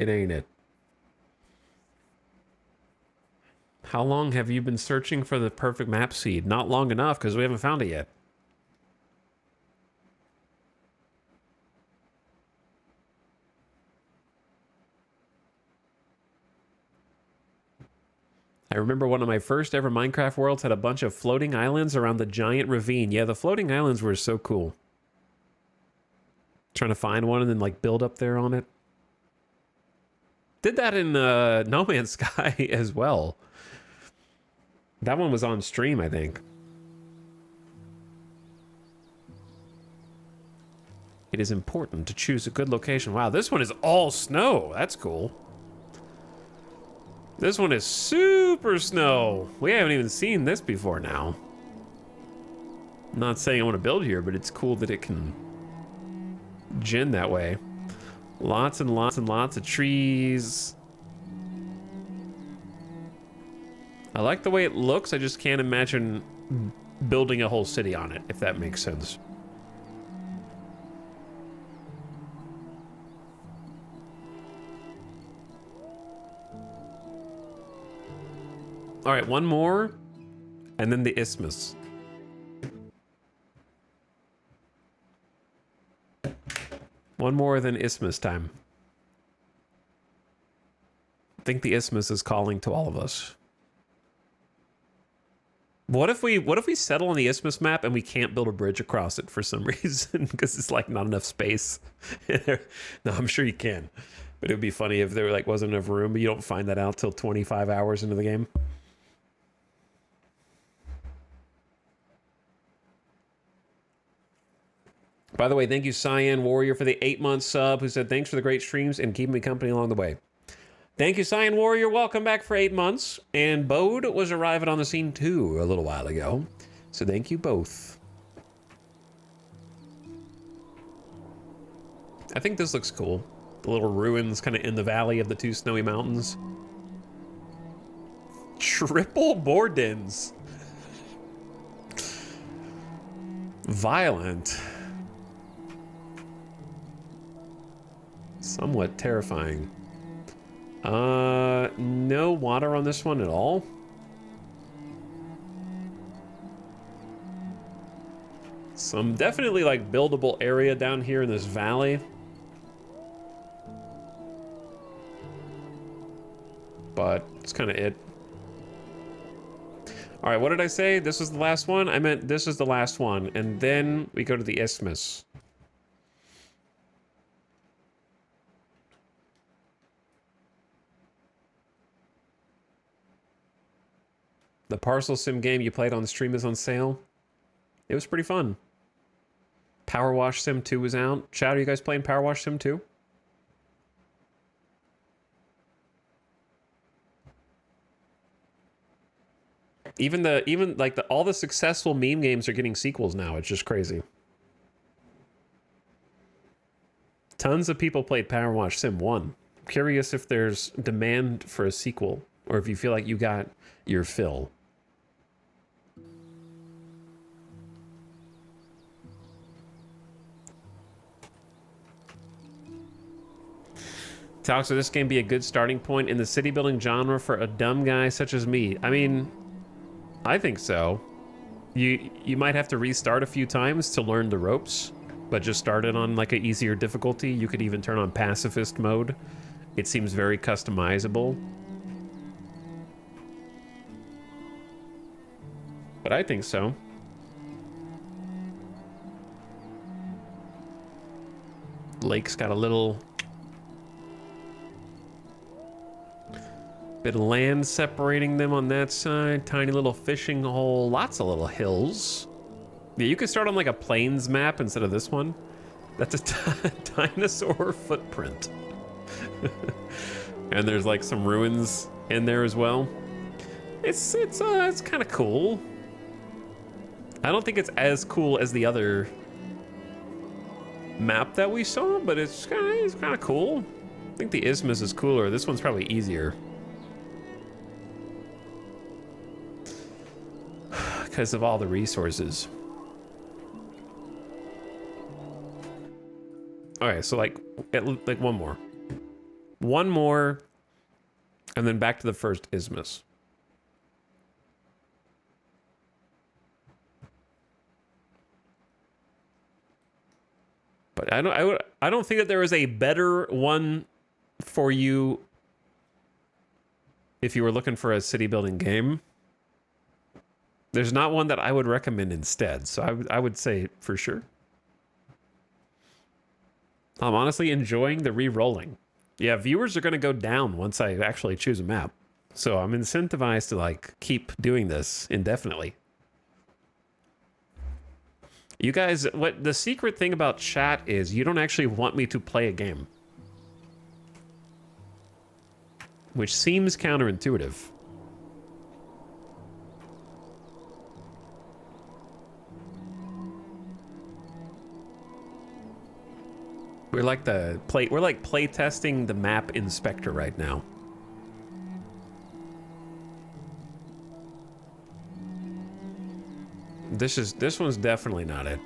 It ain't it. How long have you been searching for the perfect map seed? Not long enough, because we haven't found it yet. I remember one of my first ever Minecraft worlds had a bunch of floating islands around the giant ravine. Yeah, the floating islands were so cool. Trying to find one and then like build up there on it. Did that in No Man's Sky as well. That one was on stream, I think. It is important to choose a good location. Wow, this one is all snow. That's cool. This one is super snow. We haven't even seen this before now. I'm not saying I want to build here, but it's cool that it can gen that way. Lots and lots and lots of trees. I like the way it looks. I just can't imagine building a whole city on it, if that makes sense. All right, one more, and then the isthmus. One more, then isthmus time. I think the isthmus is calling to all of us. What if we settle on the isthmus map and we can't build a bridge across it for some reason because it's like not enough space? No, I'm sure you can, but it would be funny if there like wasn't enough room. But you don't find that out till 25 hours into the game. By the way, thank you, Cyan Warrior, for the 8-month sub, who said, thanks for the great streams and keeping me company along the way. Thank you, Cyan Warrior. Welcome back for 8 months. And Bode was arriving on the scene, too, a little while ago. So thank you both. I think this looks cool. The little ruins kind of in the valley of the two snowy mountains. Triple Bordens. Violent. Somewhat terrifying. No water on this one at all. Some definitely like buildable area down here in this valley. But it's kind of it. All right, what did I say? This was the last one? I meant this is the last one. And then we go to the isthmus. The Parcel Sim game you played on the stream is on sale. It was pretty fun. Power Wash Sim 2 was out. Chat, are you guys playing Power Wash Sim 2? Even all the successful meme games are getting sequels now. It's just crazy. Tons of people played Power Wash Sim 1. Curious if there's demand for a sequel or if you feel like you got your fill. Talks, will this game be a good starting point in the city building genre for a dumb guy such as me? I mean, I think so. You might have to restart a few times to learn the ropes, but just start it on like an easier difficulty. You could even turn on pacifist mode. It seems very customizable. But I think so. Lake's got a little bit of land separating them on that side. Tiny little fishing hole. Lots of little hills. Yeah, you could start on like a plains map instead of this one. That's a dinosaur footprint. And there's like some ruins in there as well. It's kind of cool. I don't think it's as cool as the other map that we saw, but it's kind of cool. I think the isthmus is cooler. This one's probably easier. Because of all the resources. All right, so like one more. One more, and then back to the first isthmus. But I don't think that there is a better one for you if you were looking for a city building game. There's not one that I would recommend instead, so I would say for sure. I'm honestly enjoying the re-rolling. Yeah, viewers are going to go down once I actually choose a map. So I'm incentivized to like keep doing this indefinitely. You guys, what the secret thing about chat is you don't actually want me to play a game. Which seems counterintuitive. We're like play testing the map inspector right now. This one's definitely not it.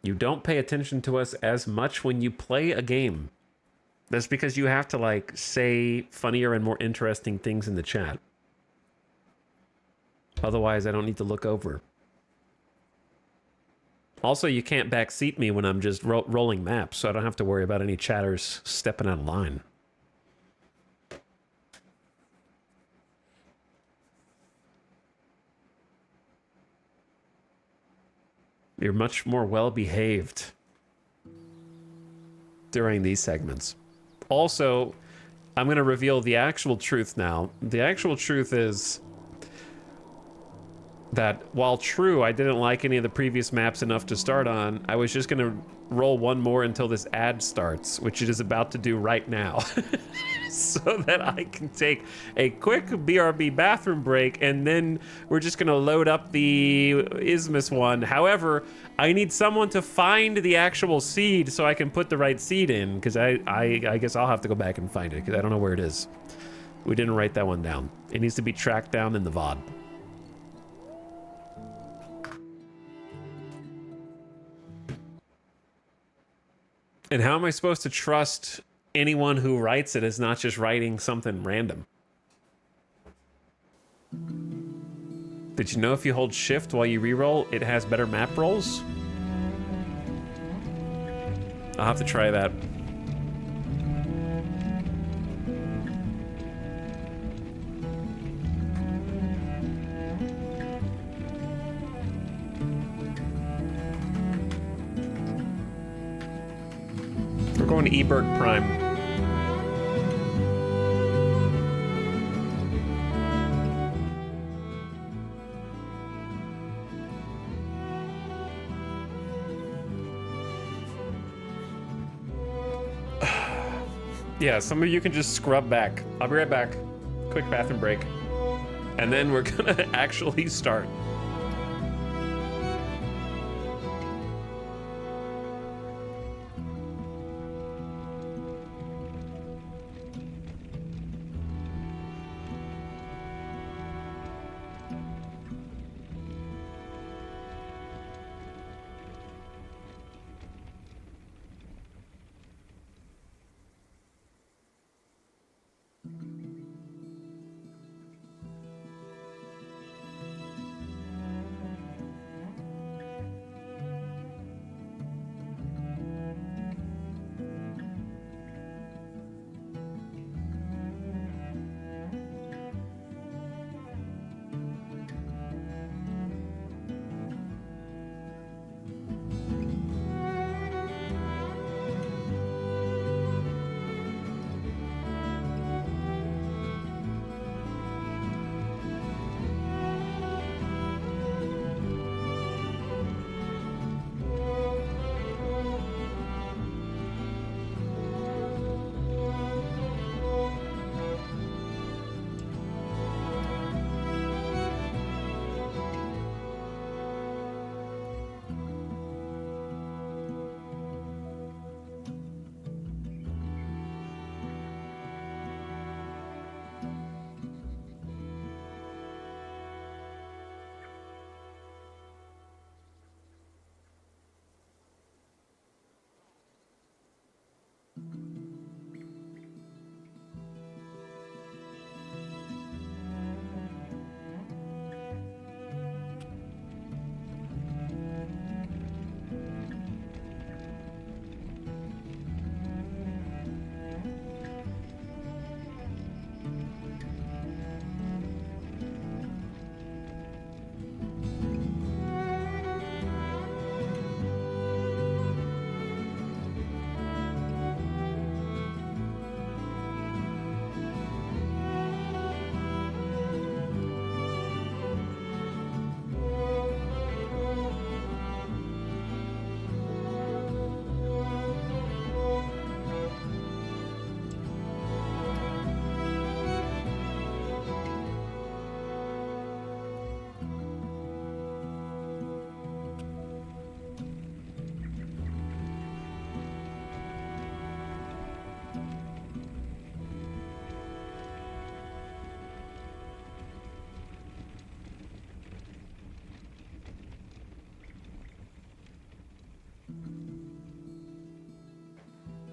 You don't pay attention to us as much when you play a game. That's because you have to like say funnier and more interesting things in the chat. Otherwise, I don't need to look over. Also, you can't backseat me when I'm just rolling maps, so I don't have to worry about any chatters stepping out of line. You're much more well-behaved during these segments. Also, I'm going to reveal the actual truth now. The actual truth is that while true, I didn't like any of the previous maps enough to start on, I was just going to roll one more until this ad starts, which it is about to do right now. So that I can take a quick BRB bathroom break, and then we're just going to load up the Isthmus one. However, I need someone to find the actual seed so I can put the right seed in, because I guess I'll have to go back and find it, because I don't know where it is. We didn't write that one down. It needs to be tracked down in the VOD. And how am I supposed to trust anyone who writes it is not just writing something random? Did you know if you hold shift while you reroll, it has better map rolls? I'll have to try that. We're going to Eberg Prime. Yeah, some of you can just scrub back. I'll be right back. Quick bathroom break. And then we're gonna actually start.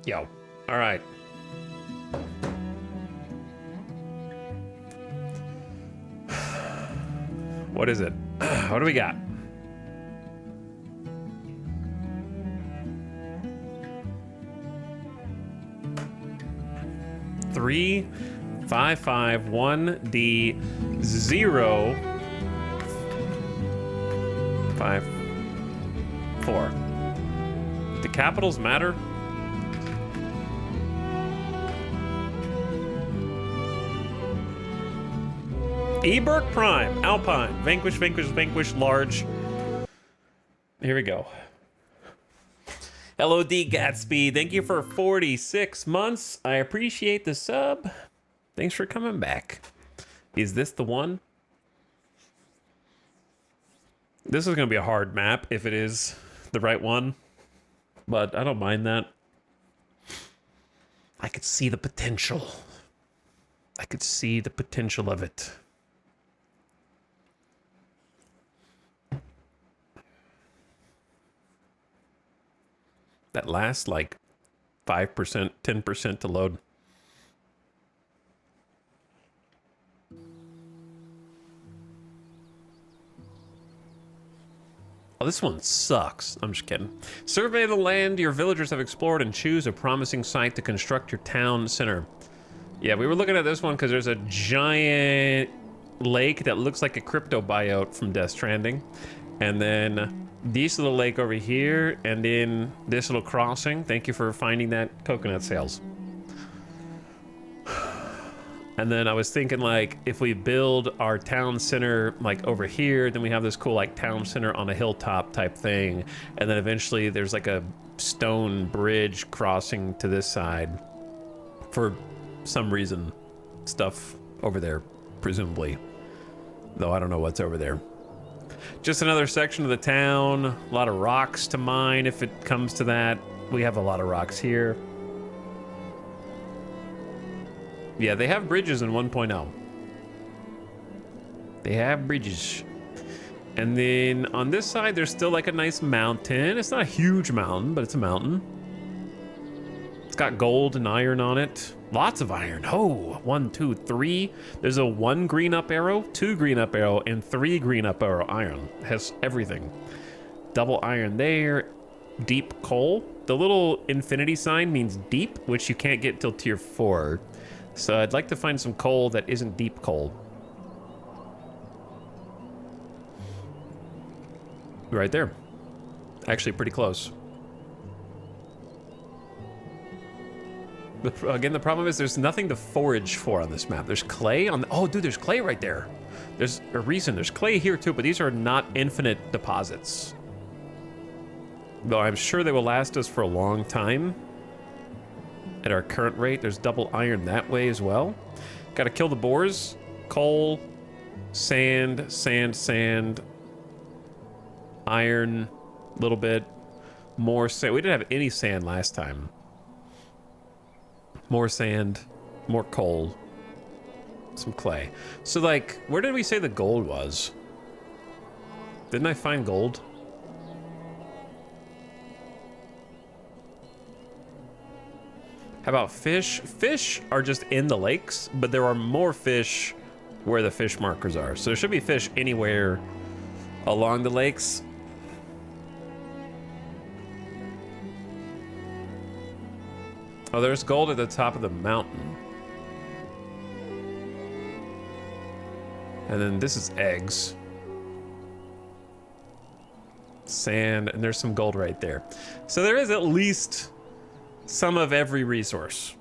Yo. All right. What is it? What do we got? Three, 5, 5, 1, D, 0, 5, 4. Do capitals matter? Eberg Prime, Alpine, Vanquish, Vanquish, Vanquish, Large. Here we go. Hello, D Gatsby. Thank you for 46 months. I appreciate the sub. Thanks for coming back. Is this the one? This is going to be a hard map if it is the right one, but I don't mind that. I could see the potential. I could see the potential of it. That last like 5%, 10% to load. Oh, this one sucks. I'm just kidding. Survey the land your villagers have explored and choose a promising site to construct your town center. Yeah, we were looking at this one because there's a giant lake that looks like a crypto buyout from Death Stranding. And then this little lake over here, and then this little crossing. Thank you for finding that coconut sales. And then I was thinking, like, if we build our town center like over here, then we have this cool like town center on a hilltop type thing, and then eventually there's like a stone bridge crossing to this side for some reason. Stuff over there, presumably, though I don't know what's over there. Just another section of the town. A lot of rocks to mine if it comes to that. We have a lot of rocks here. Yeah, they have bridges in 1.0. They have bridges. And then on this side, there's still like a nice mountain. It's not a huge mountain, but it's a mountain. It's got gold and iron on it. Lots of iron. Oh, 1, 2, 3. There's a 1 green up arrow, 2 green up arrow, and 3 green up arrow iron. It has everything. Double iron there. Deep coal. The little infinity sign means deep, which you can't get till tier 4. So I'd like to find some coal that isn't deep coal. Right there. Actually pretty close. Again, the problem is there's nothing to forage for on this map. There's clay on the... Oh, dude, there's clay right there. There's a reason. There's clay here, too, but these are not infinite deposits. Though I'm sure they will last us for a long time. At our current rate, there's double iron that way as well. Got to kill the boars. Coal, sand, sand, sand. Iron, a little bit. More sand. We didn't have any sand last time. More sand, more coal, some clay. So, like, where did we say the gold was? Didn't I find gold? How about fish? Fish are just in the lakes, but there are more fish where the fish markers are. So there should be fish anywhere along the lakes. Oh, there's gold at the top of the mountain. And then this is eggs. Sand, and there's some gold right there. So there is at least some of every resource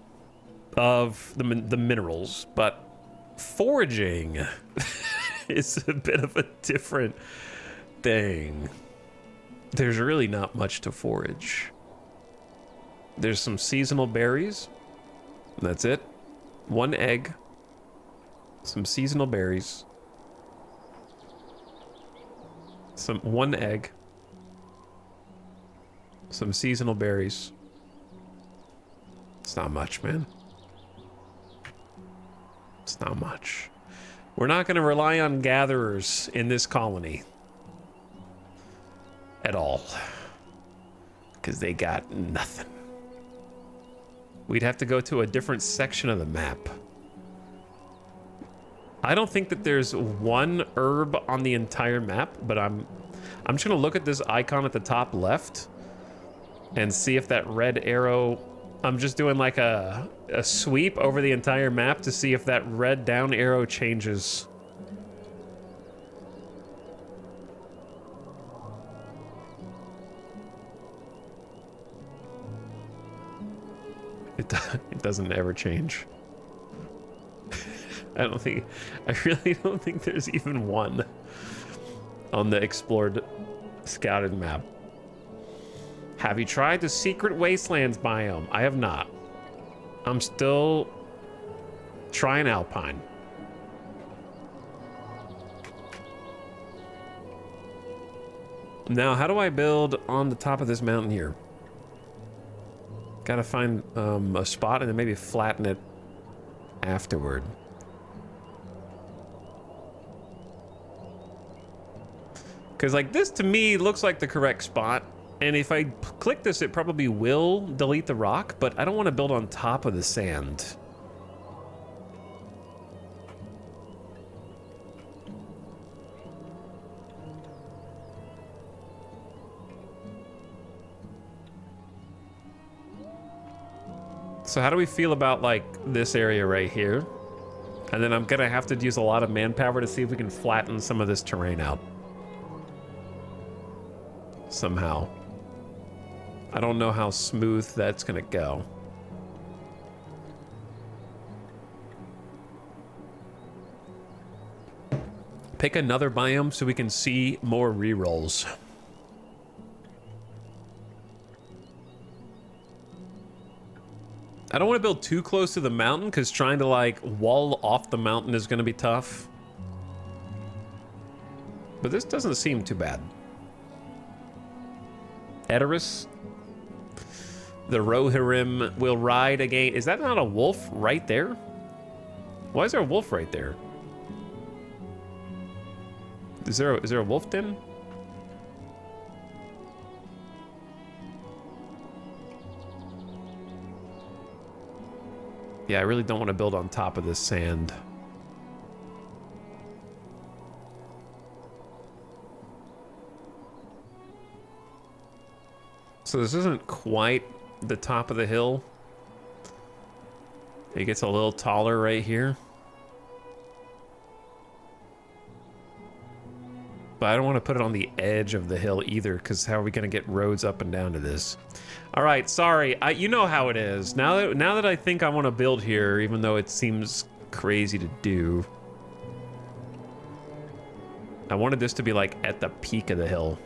of the minerals, but foraging is a bit of a different thing. There's really not much to forage. There's some seasonal berries. That's it. 1 egg. Some seasonal berries. 1 egg. Some seasonal berries. It's not much, man. It's not much. We're not going to rely on gatherers in this colony. At all. Because they got nothing. we'd have to go to a different section of the map. I don't think that there's one herb on the entire map, but I'm just gonna look at this icon at the top left and see if that red arrow, I'm just doing like a sweep over the entire map to see if that red down arrow changes. It doesn't ever change. I really don't think there's even one on the explored, scouted map. Have you tried the secret wastelands biome? I have not. I'm still trying Alpine. Now, how do I build on the top of this mountain here? Gotta find a spot and then maybe flatten it afterward. Because like this to me looks like the correct spot. And if I click this, it probably will delete the rock, but I don't want to build on top of the sand. So how do we feel about like this area right here? And then I'm gonna have to use a lot of manpower to see if we can flatten some of this terrain out. Somehow. I don't know how smooth that's gonna go. Pick another biome so we can see more rerolls. I don't want to build too close to the mountain because trying to like wall off the mountain is going to be tough. But this doesn't seem too bad. Eterus. The Rohirrim will ride again. Is that not a wolf right there? Why is there a wolf right there? Is there a wolf den? Yeah, I really don't want to build on top of this sand. So this isn't quite the top of the hill. It gets a little taller right here. But I don't want to put it on the edge of the hill either, because how are we going to get roads up and down to this? All right, sorry. You know how it is. Now that I think I want to build here, even though it seems crazy to do, I wanted this to be like at the peak of the hill.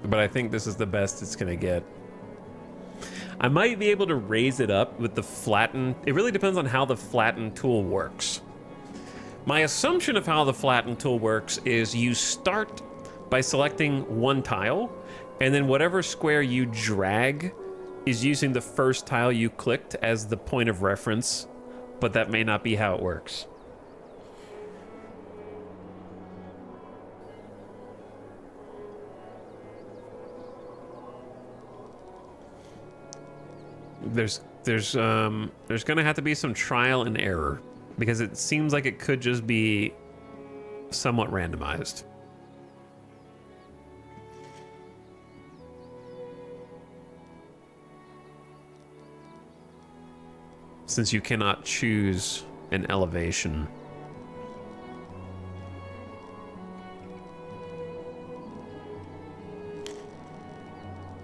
But I think this is the best it's going to get. I might be able to raise it up with the flatten. It really depends on how the flatten tool works. My assumption of how the flatten tool works is you start by selecting one tile, and then whatever square you drag is using the first tile you clicked as the point of reference, but that may not be how it works. There's gonna have to be some trial and error because it seems like it could just be somewhat randomized. Since you cannot choose an elevation.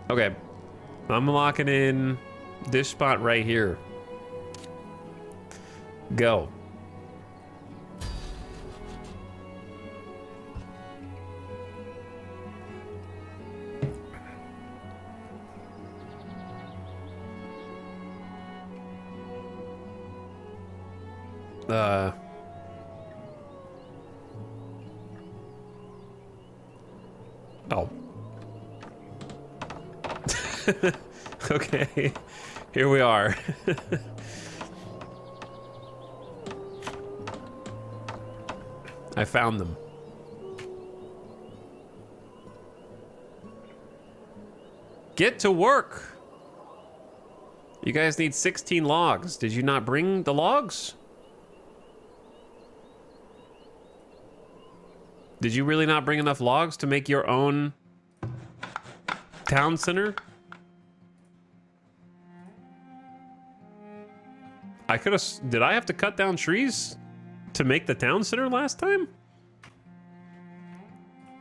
Okay, I'm locking in this spot right here. Go. Oh. Okay. Here we are. All I found them. Get to work. You guys need 16 logs. Did you not bring the logs? Did you really not bring enough logs to make your own town center? I could have... Did I have to cut down trees to make the town center last time?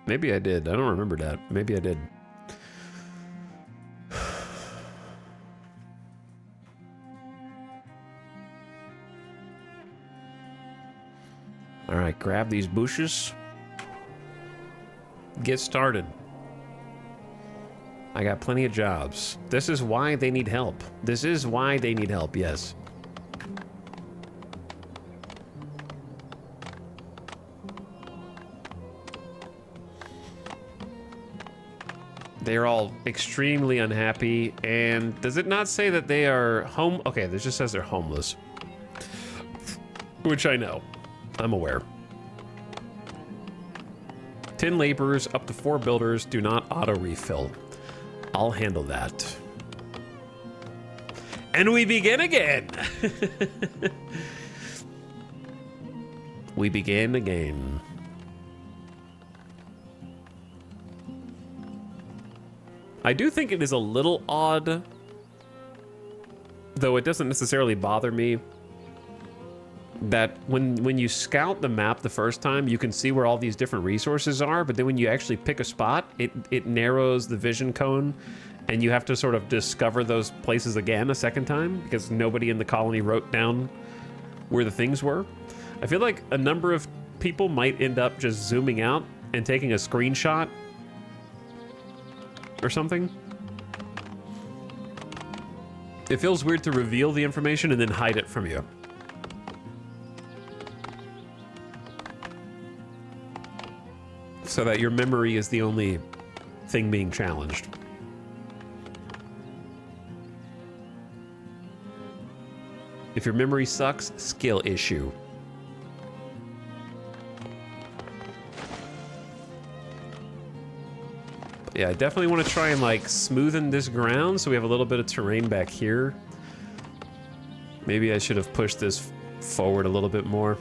Maybe I did. I don't remember that. Maybe I did. All right, grab these bushes. Get started. I got plenty of jobs. This is why they need help. This is why they need help, yes. They're all extremely unhappy. And does it not say that they are home? Okay, this just says they're homeless. Which I know. I'm aware. 10 laborers, up to 4 builders, do not auto-refill. I'll handle that. And we begin again! We begin again. I do think it is a little odd, though it doesn't necessarily bother me, that when you scout the map the first time, you can see where all these different resources are, but then when you actually pick a spot, it narrows the vision cone, and you have to sort of discover those places again a second time, because nobody in the colony wrote down where the things were. I feel like a number of people might end up just zooming out and taking a screenshot or something. It feels weird to reveal the information and then hide it from you. So that your memory is the only thing being challenged. If your memory sucks, skill issue. But yeah, I definitely want to try and like smoothen this ground so we have a little bit of terrain back here. Maybe I should have pushed this forward a little bit more.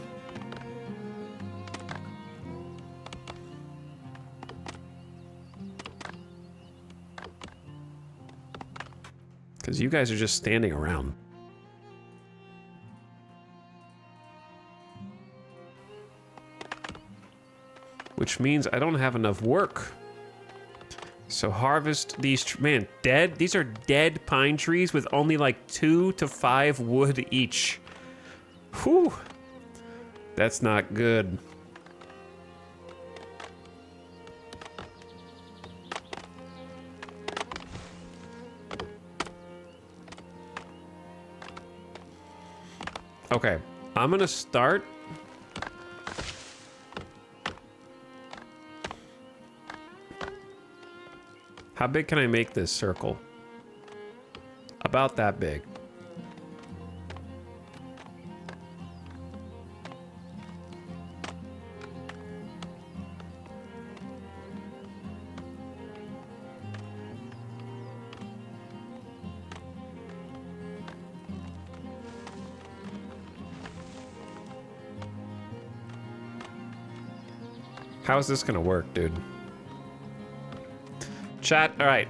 Because you guys are just standing around. Which means I don't have enough work. So harvest these, man, dead? These are dead pine trees with only like 2 to 5 wood each. Whew. That's not good. Okay, I'm gonna start. How big can I make this circle? About that big. How is this gonna work, dude? Chat, all right.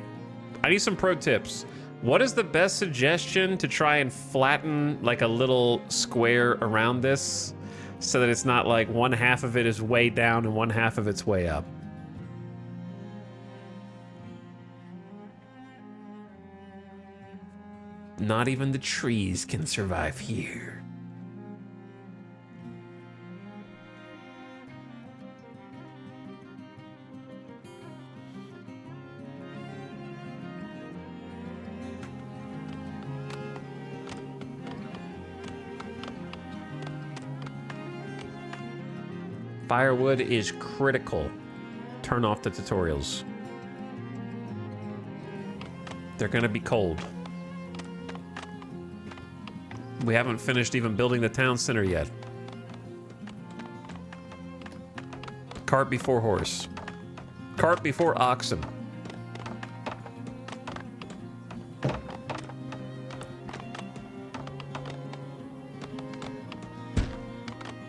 I need some pro tips. What is the best suggestion to try and flatten like a little square around this so that it's not like one half of it is way down and one half of it's way up? Not even the trees can survive here. Firewood is critical. Turn off the tutorials. They're gonna be cold. We haven't finished even building the town center yet. Cart before horse. Cart before oxen.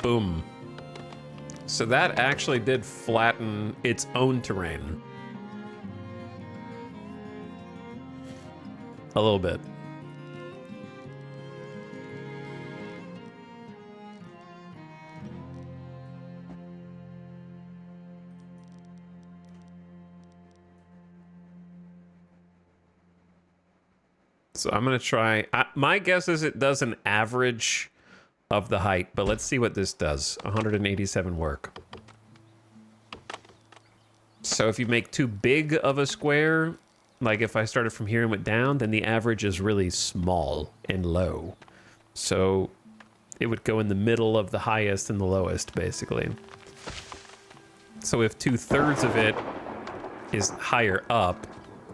Boom. So that actually did flatten its own terrain. A little bit. So I'm going to try. My guess is it does an average of the height, but let's see what this does. 187 work. So if you make too big of a square, like if I started from here and went down, then the average is really small and low. So it would go in the middle of the highest and the lowest, basically. So if 2/3 of it is higher up,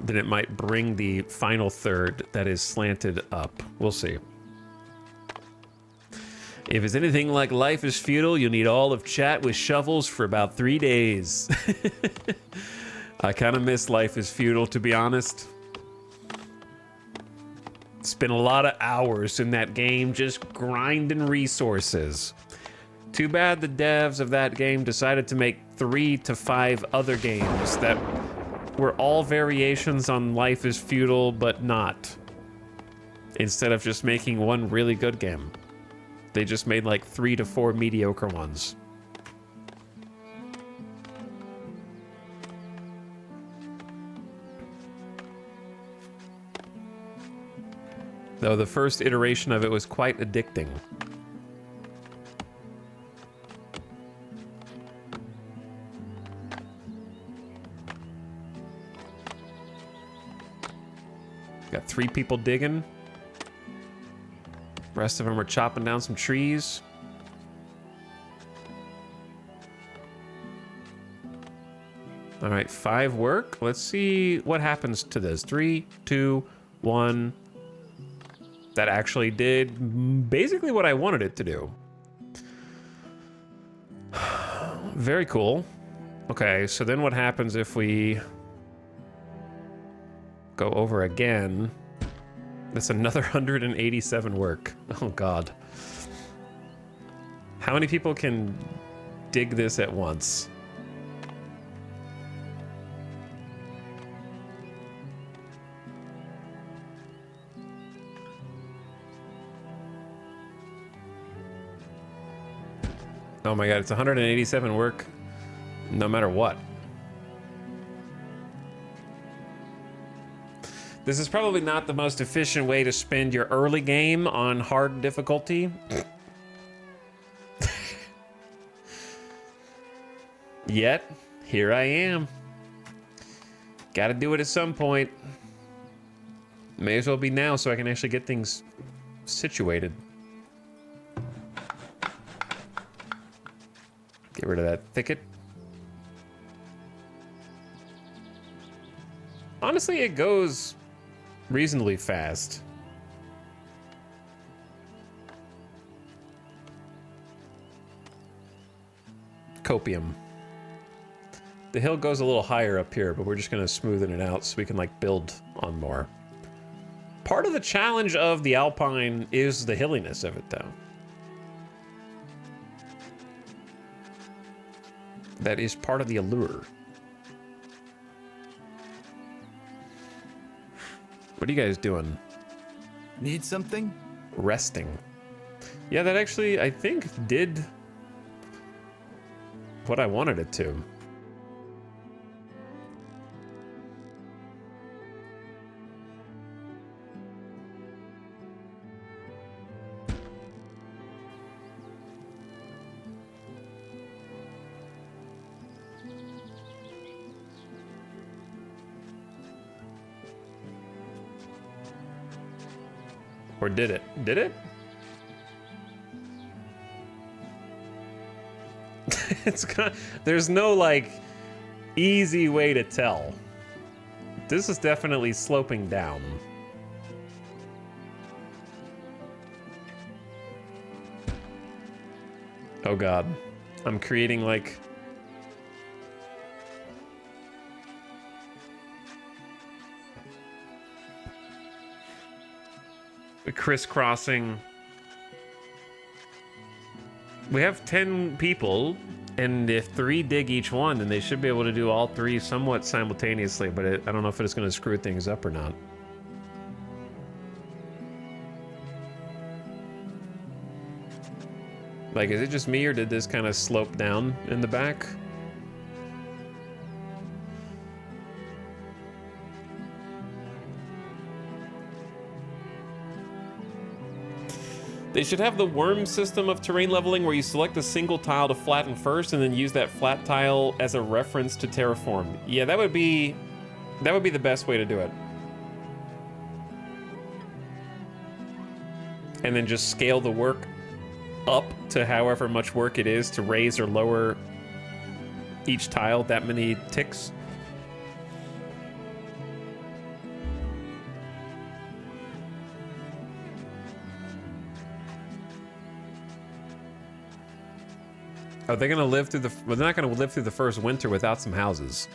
then it might bring the final third that is slanted up. We'll see. If it's anything like Life is Futile, you'll need all of chat with shovels for about 3 days. I kind of miss Life is Futile, to be honest. Spent a lot of hours in that game just grinding resources. Too bad the devs of that game decided to make 3 to 5 other games that were all variations on Life is Futile, but not. Instead of just making one really good game. They just made like 3 to 4 mediocre ones. Though the first iteration of it was quite addicting. Got 3 people digging. Rest of them are chopping down some trees. All right, 5 work. Let's see what happens to this. 3, 2, 1. That actually did basically what I wanted it to do. Very cool. Okay, so then what happens if we go over again? That's another 187 work. Oh, God. How many people can dig this at once? Oh my God, it's 187 work no matter what. This is probably not the most efficient way to spend your early game on hard difficulty. Yet, here I am. Gotta do it at some point. May as well be now so I can actually get things situated. Get rid of that thicket. Honestly, it goes reasonably fast. Copium. The hill goes a little higher up here, but we're just gonna smoothen it out so we can like build on more. Part of the challenge of the Alpine is the hilliness of it, though. That is part of the allure. What are you guys doing? Need something? Resting. Yeah, that actually, I think, did what I wanted it to. Or did it? Did it? It's kind of, there's no like easy way to tell. This is definitely sloping down. Oh God. I'm creating like crisscrossing. We have 10 people, and if 3 dig each one, then they should be able to do all 3 somewhat simultaneously, but I don't know if it's going to screw things up or not. Like, is it just me, or did this kind of slope down in the back? They should have the worm system of terrain leveling where you select a single tile to flatten first and then use that flat tile as a reference to terraform. Yeah, that would be the best way to do it. And then just scale the work up to however much work it is to raise or lower each tile that many ticks. Are they gonna live through the... Well, they're not gonna live through the first winter without some houses.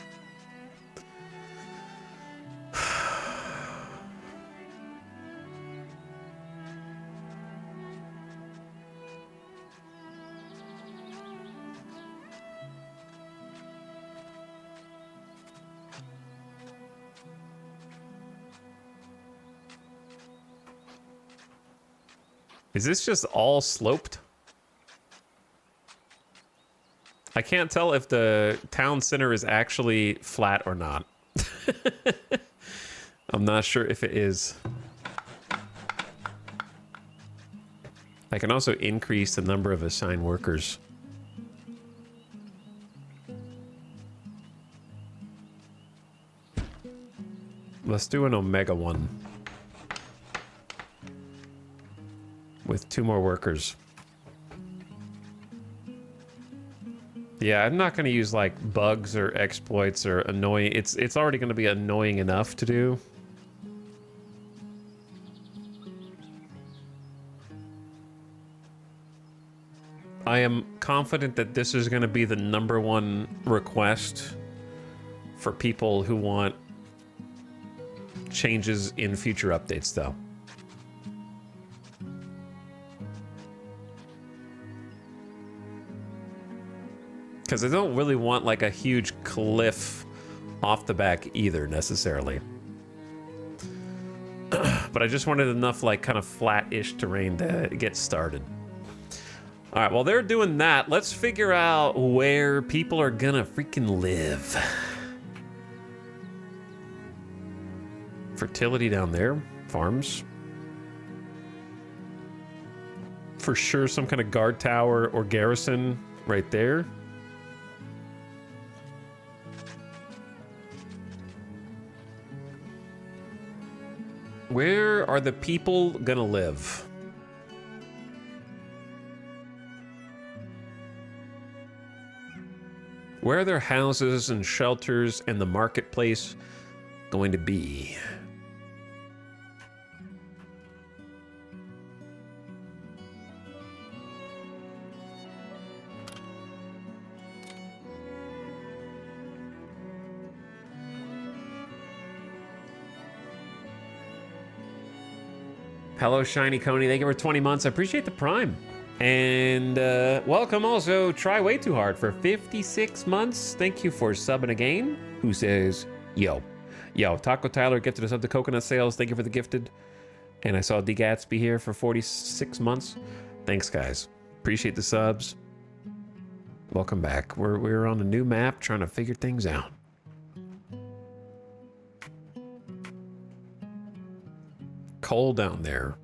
Is this just all sloped? I can't tell if the town center is actually flat or not. I'm not sure if it is. I can also increase the number of assigned workers. Let's do an Omega one. With 2 more workers. Yeah, I'm not going to use like bugs or exploits or annoying. It's already going to be annoying enough to do. I am confident that this is going to be the #1 request for people who want changes in future updates, though. Because I don't really want like a huge cliff off the back either, necessarily. But I just wanted enough like kind of flat-ish terrain to get started. All right, while they're doing that, let's figure out where people are gonna freaking live. Fertility down there, farms. For sure, some kind of guard tower or garrison right there. Where are the people gonna live? Where are their houses and shelters and the marketplace going to be? Hello, Shiny Coney. Thank you for 20 months. I appreciate the Prime. And welcome also Try Way Too Hard for 56 months. Thank you for subbing again. Who says, yo. Yo, Taco Tyler gifted us up the coconut sales. Thank you for the gifted. And I saw D Gatsby here for 46 months. Thanks, guys. Appreciate the subs. Welcome back. We're on a new map trying to figure things out. Coal down there.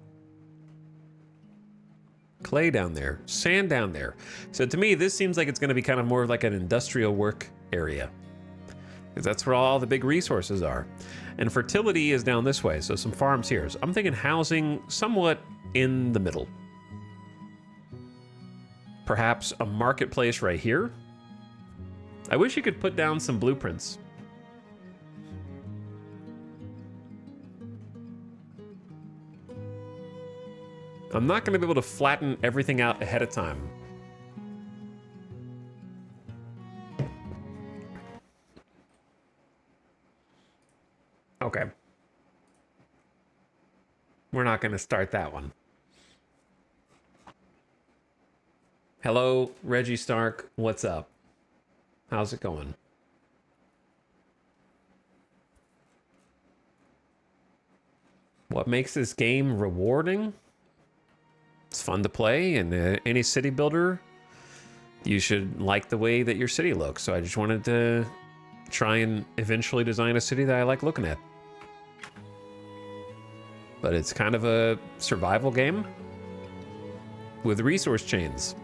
Clay down there. Sand down there. So to me, this seems like it's going to be kind of more of like an industrial work area. Because that's where all the big resources are. And fertility is down this way, so some farms here. So I'm thinking housing somewhat in the middle. Perhaps a marketplace right here. I wish you could put down some blueprints. I'm not going to be able to flatten everything out ahead of time. Okay. We're not going to start that one. Hello, Reggie Stark. What's up? How's it going? What makes this game rewarding? It's fun to play, and any city builder, you should like the way that your city looks. So I just wanted to try and eventually design a city that I like looking at. But it's kind of a survival game with resource chains.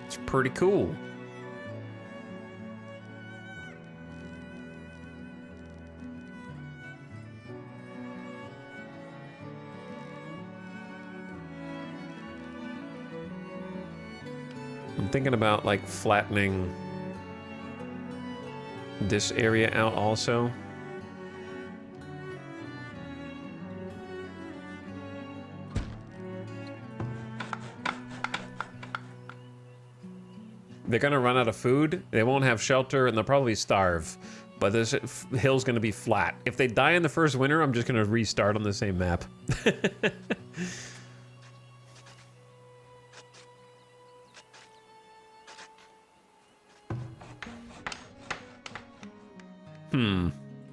It's pretty cool. I'm thinking about like flattening this area out also. They're gonna run out of food, they won't have shelter, and they'll probably starve. But this hill's gonna be flat. If they die in the first winter, I'm just gonna restart on the same map.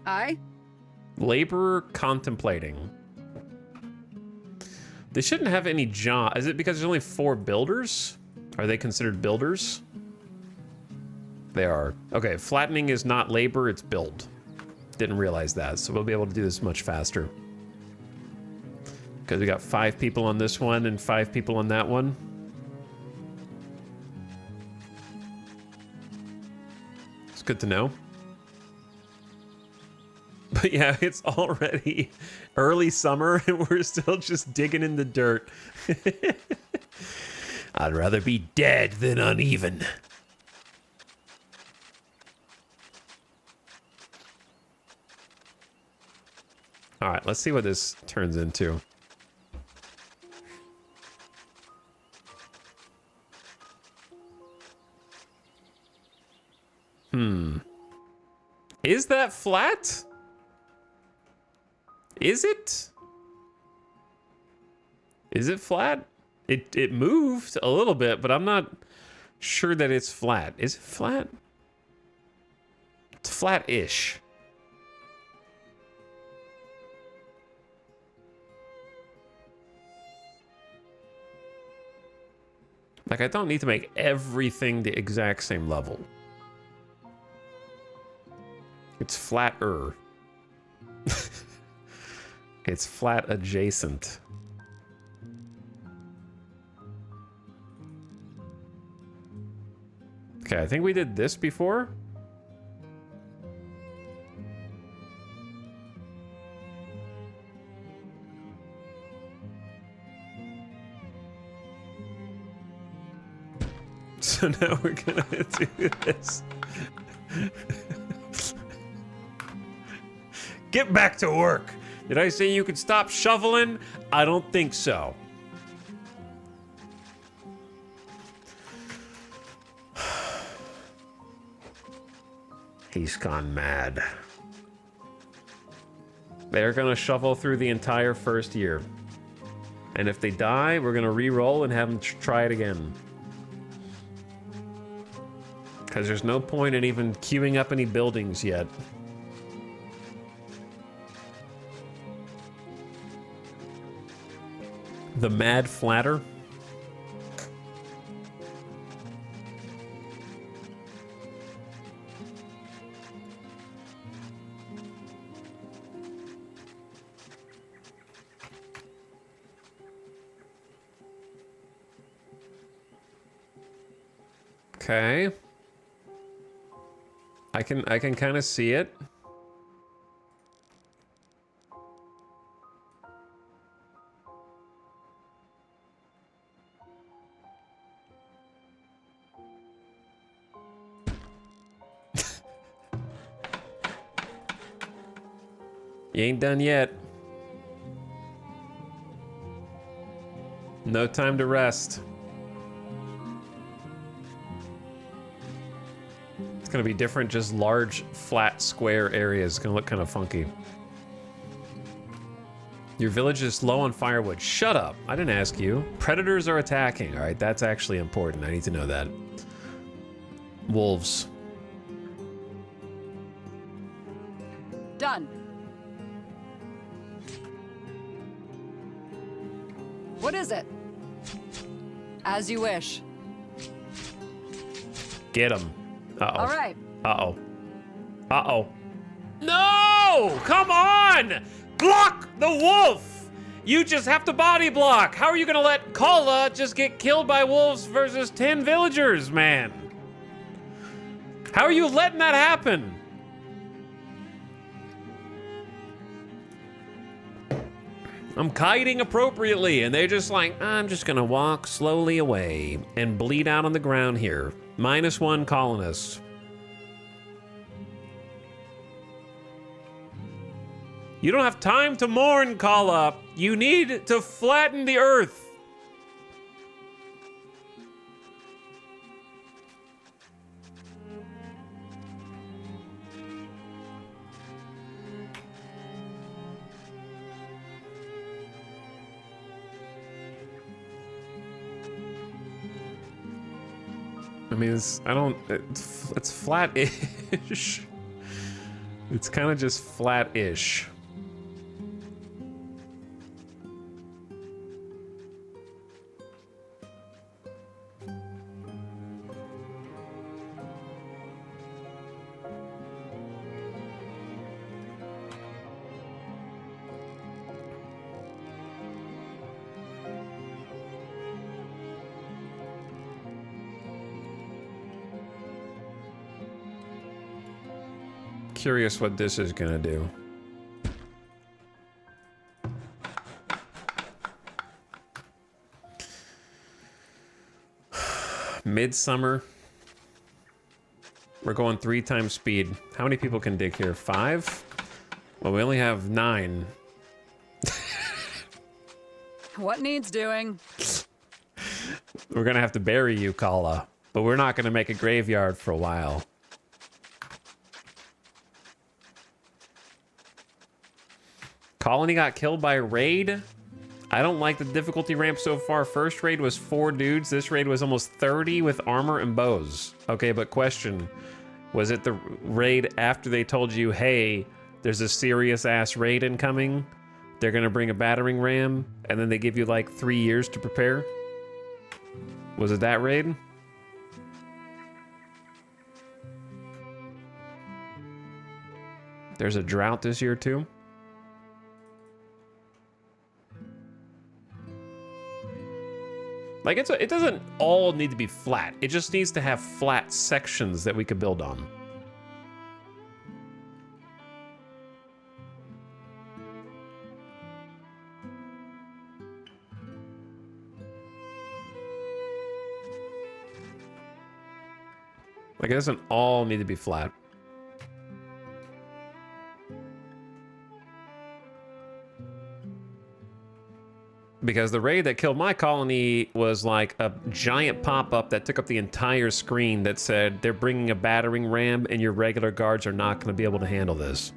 I? Laborer contemplating. They shouldn't have any job. Is it because there's only 4 builders? Are they considered builders? They are. Okay, flattening is not labor, it's build. Didn't realize that, so we'll be able to do this much faster. Because we got 5 people on this one and 5 people on that one. It's good to know. But yeah, it's already early summer and we're still just digging in the dirt. I'd rather be dead than uneven. All right, let's see what this turns into. Is that flat? Is it? Is it flat? It moved a little bit, but I'm not sure that it's flat. Is it flat? It's flat-ish. Like, I don't need to make everything the exact same level. It's flatter. It's flat adjacent. Okay, I think we did this before. So now we're gonna do this. Get back to work. Did I say you could stop shoveling? I don't think so. He's gone mad. They're gonna shovel through the entire first year. And if they die, we're gonna re-roll and have them try it again. Because there's no point in even queuing up any buildings yet. The Mad Flatter. Okay. I can kind of see it. You ain't done yet. No time to rest. gonna be different, just large, flat, square areas. It's gonna look kind of funky. Your village is low on firewood. Shut up. I didn't ask you. Predators are attacking. All right, that's actually important. I need to know that. Wolves. Done. What is it? As you wish. Get him. Uh-oh. All right. Uh-oh. Uh-oh. No! Come on! Block the wolf! You just have to body block. How are you gonna let Kala just get killed by wolves versus 10 villagers, man? How are you letting that happen? I'm kiting appropriately, and they're just like, I'm just gonna walk slowly away and bleed out on the ground here. -1 colonist. You don't have time to mourn, Kala. You need to flatten the earth. I mean, it's flat-ish. It's kind of just flat-ish. Curious what this is gonna do. Midsummer. We're going 3 times speed. How many people can dig here? 5? Well, we only have 9. What needs doing? We're gonna have to bury you, Kala. But we're not gonna make a graveyard for a while. Colony got killed by a raid. I don't like the difficulty ramp so far. First raid was 4 dudes. This raid was almost 30 with armor and bows. Okay, but question. Was it the raid after they told you, hey, there's a serious ass raid incoming? They're gonna bring a battering ram, and then they give you like 3 years to prepare? Was it that raid? There's a drought this year too. Like, it doesn't all need to be flat. It just needs to have flat sections that we could build on. Like, it doesn't all need to be flat. Because the raid that killed my colony was like a giant pop-up that took up the entire screen that said they're bringing a battering ram and your regular guards are not going to be able to handle this.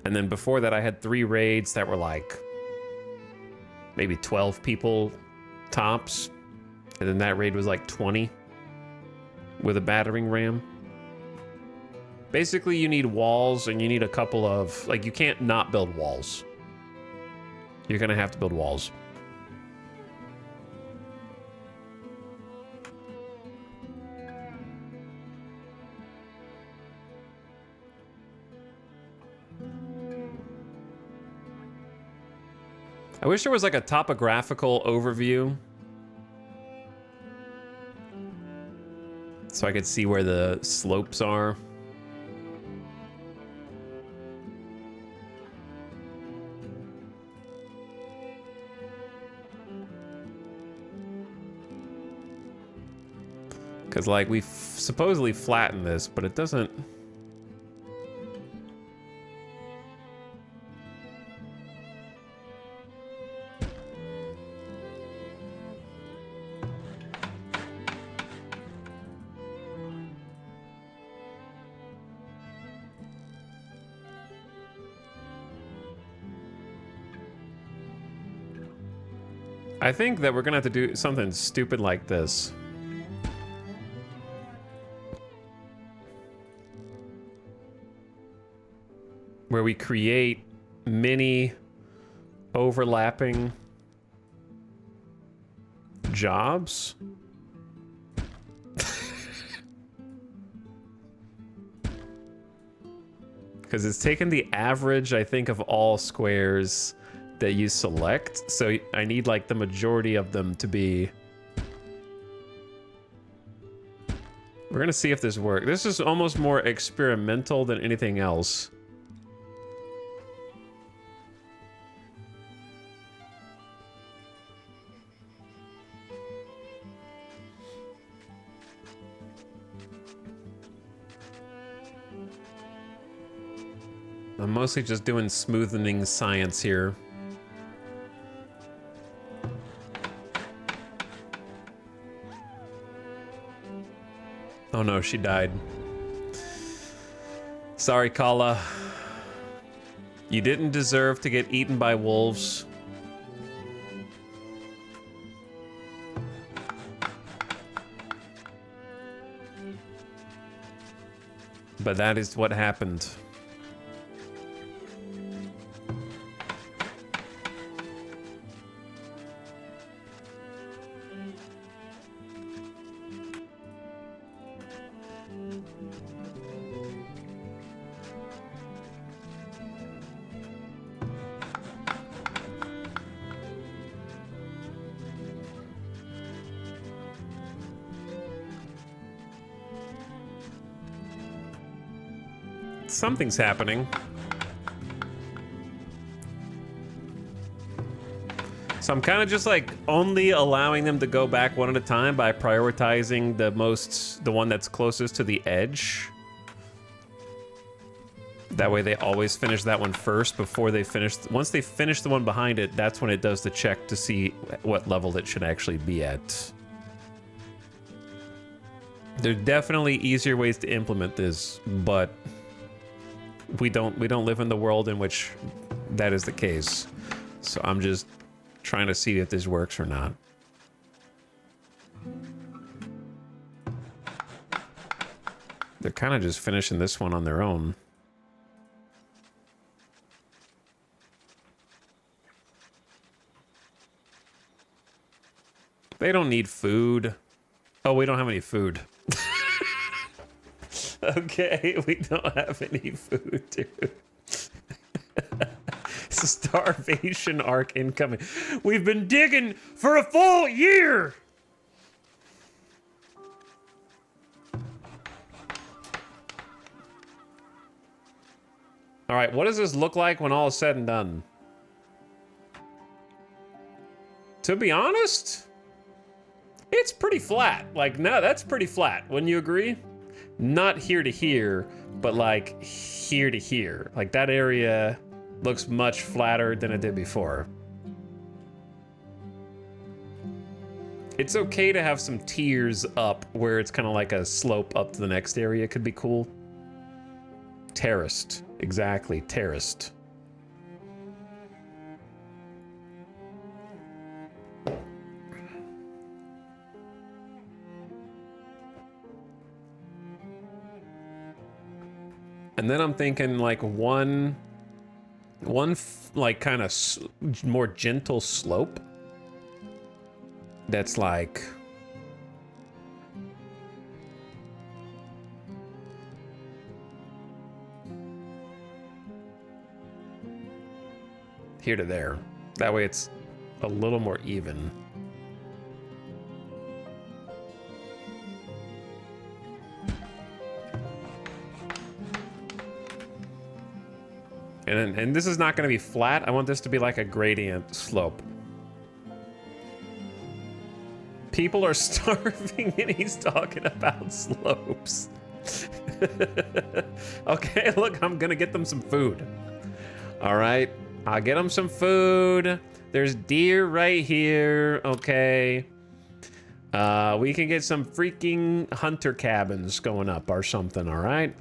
And then before that, I had 3 raids that were like maybe 12 people tops. And then that raid was like 20 with a battering ram. Basically, you need walls, and you need a couple of... Like, you can't not build walls. You're gonna have to build walls. I wish there was, like, a topographical overview. So I could see where the slopes are. Because, like, we supposedly flattened this, but it doesn't... I think that we're gonna have to do something stupid like this. Where we create mini overlapping jobs. Because it's taken the average, I think, of all squares that you select. So I need like the majority of them to be... We're gonna see if this works. This is almost more experimental than anything else. I'm mostly just doing smoothing science here. Oh no, she died. Sorry, Kala. You didn't deserve to get eaten by wolves. But that is what happened. Something's happening. So I'm kind of just like only allowing them to go back one at a time by prioritizing the one that's closest to the edge. That way they always finish that one first before they finish. Once they finish the one behind it, that's when it does the check to see what level it should actually be at. There's definitely easier ways to implement this, but we don't live in the world in which that is the case. So I'm just trying to see if this works or not. They're kind of just finishing this one on their own. They don't need food. Oh, we don't have any food. Okay, we don't have any food, dude. It's a starvation arc incoming. We've been digging for a full year! All right, what does this look like when all is said and done? To be honest, it's pretty flat. Like, no, that's pretty flat. Wouldn't you agree? Not here to here, but like here to here. Like that area looks much flatter than it did before. It's okay to have some tiers up where it's kind of like a slope up to the next area. Could be cool. Terraced. Exactly, terraced. And then I'm thinking like one like kind of more gentle slope. That's like here to there. That way it's a little more even. And this is not going to be flat. I want this to be like a gradient slope. People are starving and he's talking about slopes. Okay, look, I'm going to get them some food. All right, I'll get them some food. There's deer right here. Okay. We can get some freaking hunter cabins going up or something, all right?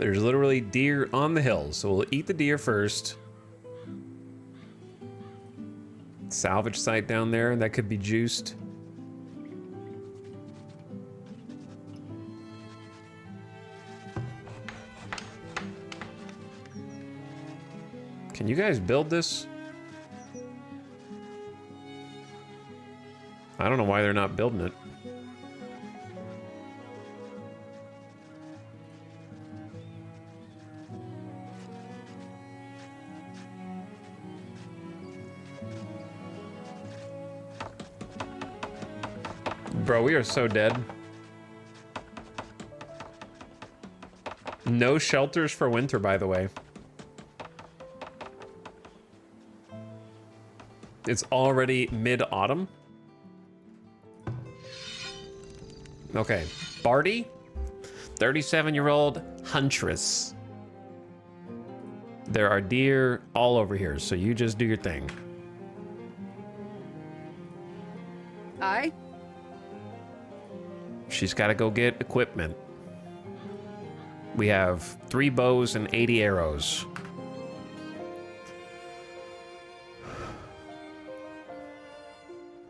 There's literally deer on the hills, so we'll eat the deer first. Salvage site down there, that could be juiced. Can you guys build this? I don't know why they're not building it. Bro, we are so dead. No shelters for winter, by the way. It's already mid-autumn. Okay, Barty, 37-year-old huntress. There are deer all over here, so you just do your thing. Aye? She's got to go get equipment. We have 3 bows and 80 arrows.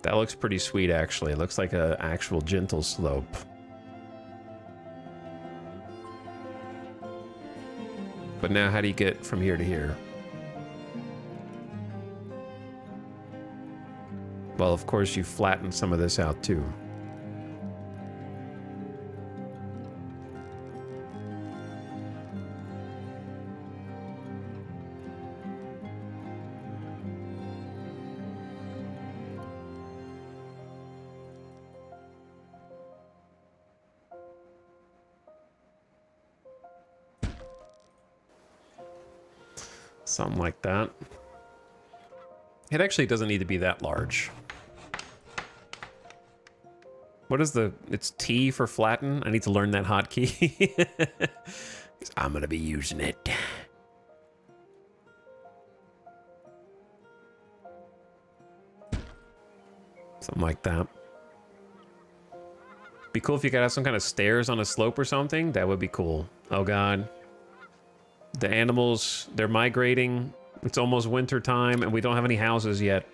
That looks pretty sweet, actually. It looks like an actual gentle slope. But now, how do you get from here to here? Well, of course, you flatten some of this out, too. Something like that. It actually doesn't need to be that large. What is the... It's T for flatten? I need to learn that hotkey. I'm going to be using it. Something like that. Be cool if you could have some kind of stairs on a slope or something. That would be cool. Oh, God. The animals, they're migrating. It's almost winter time, and we don't have any houses yet.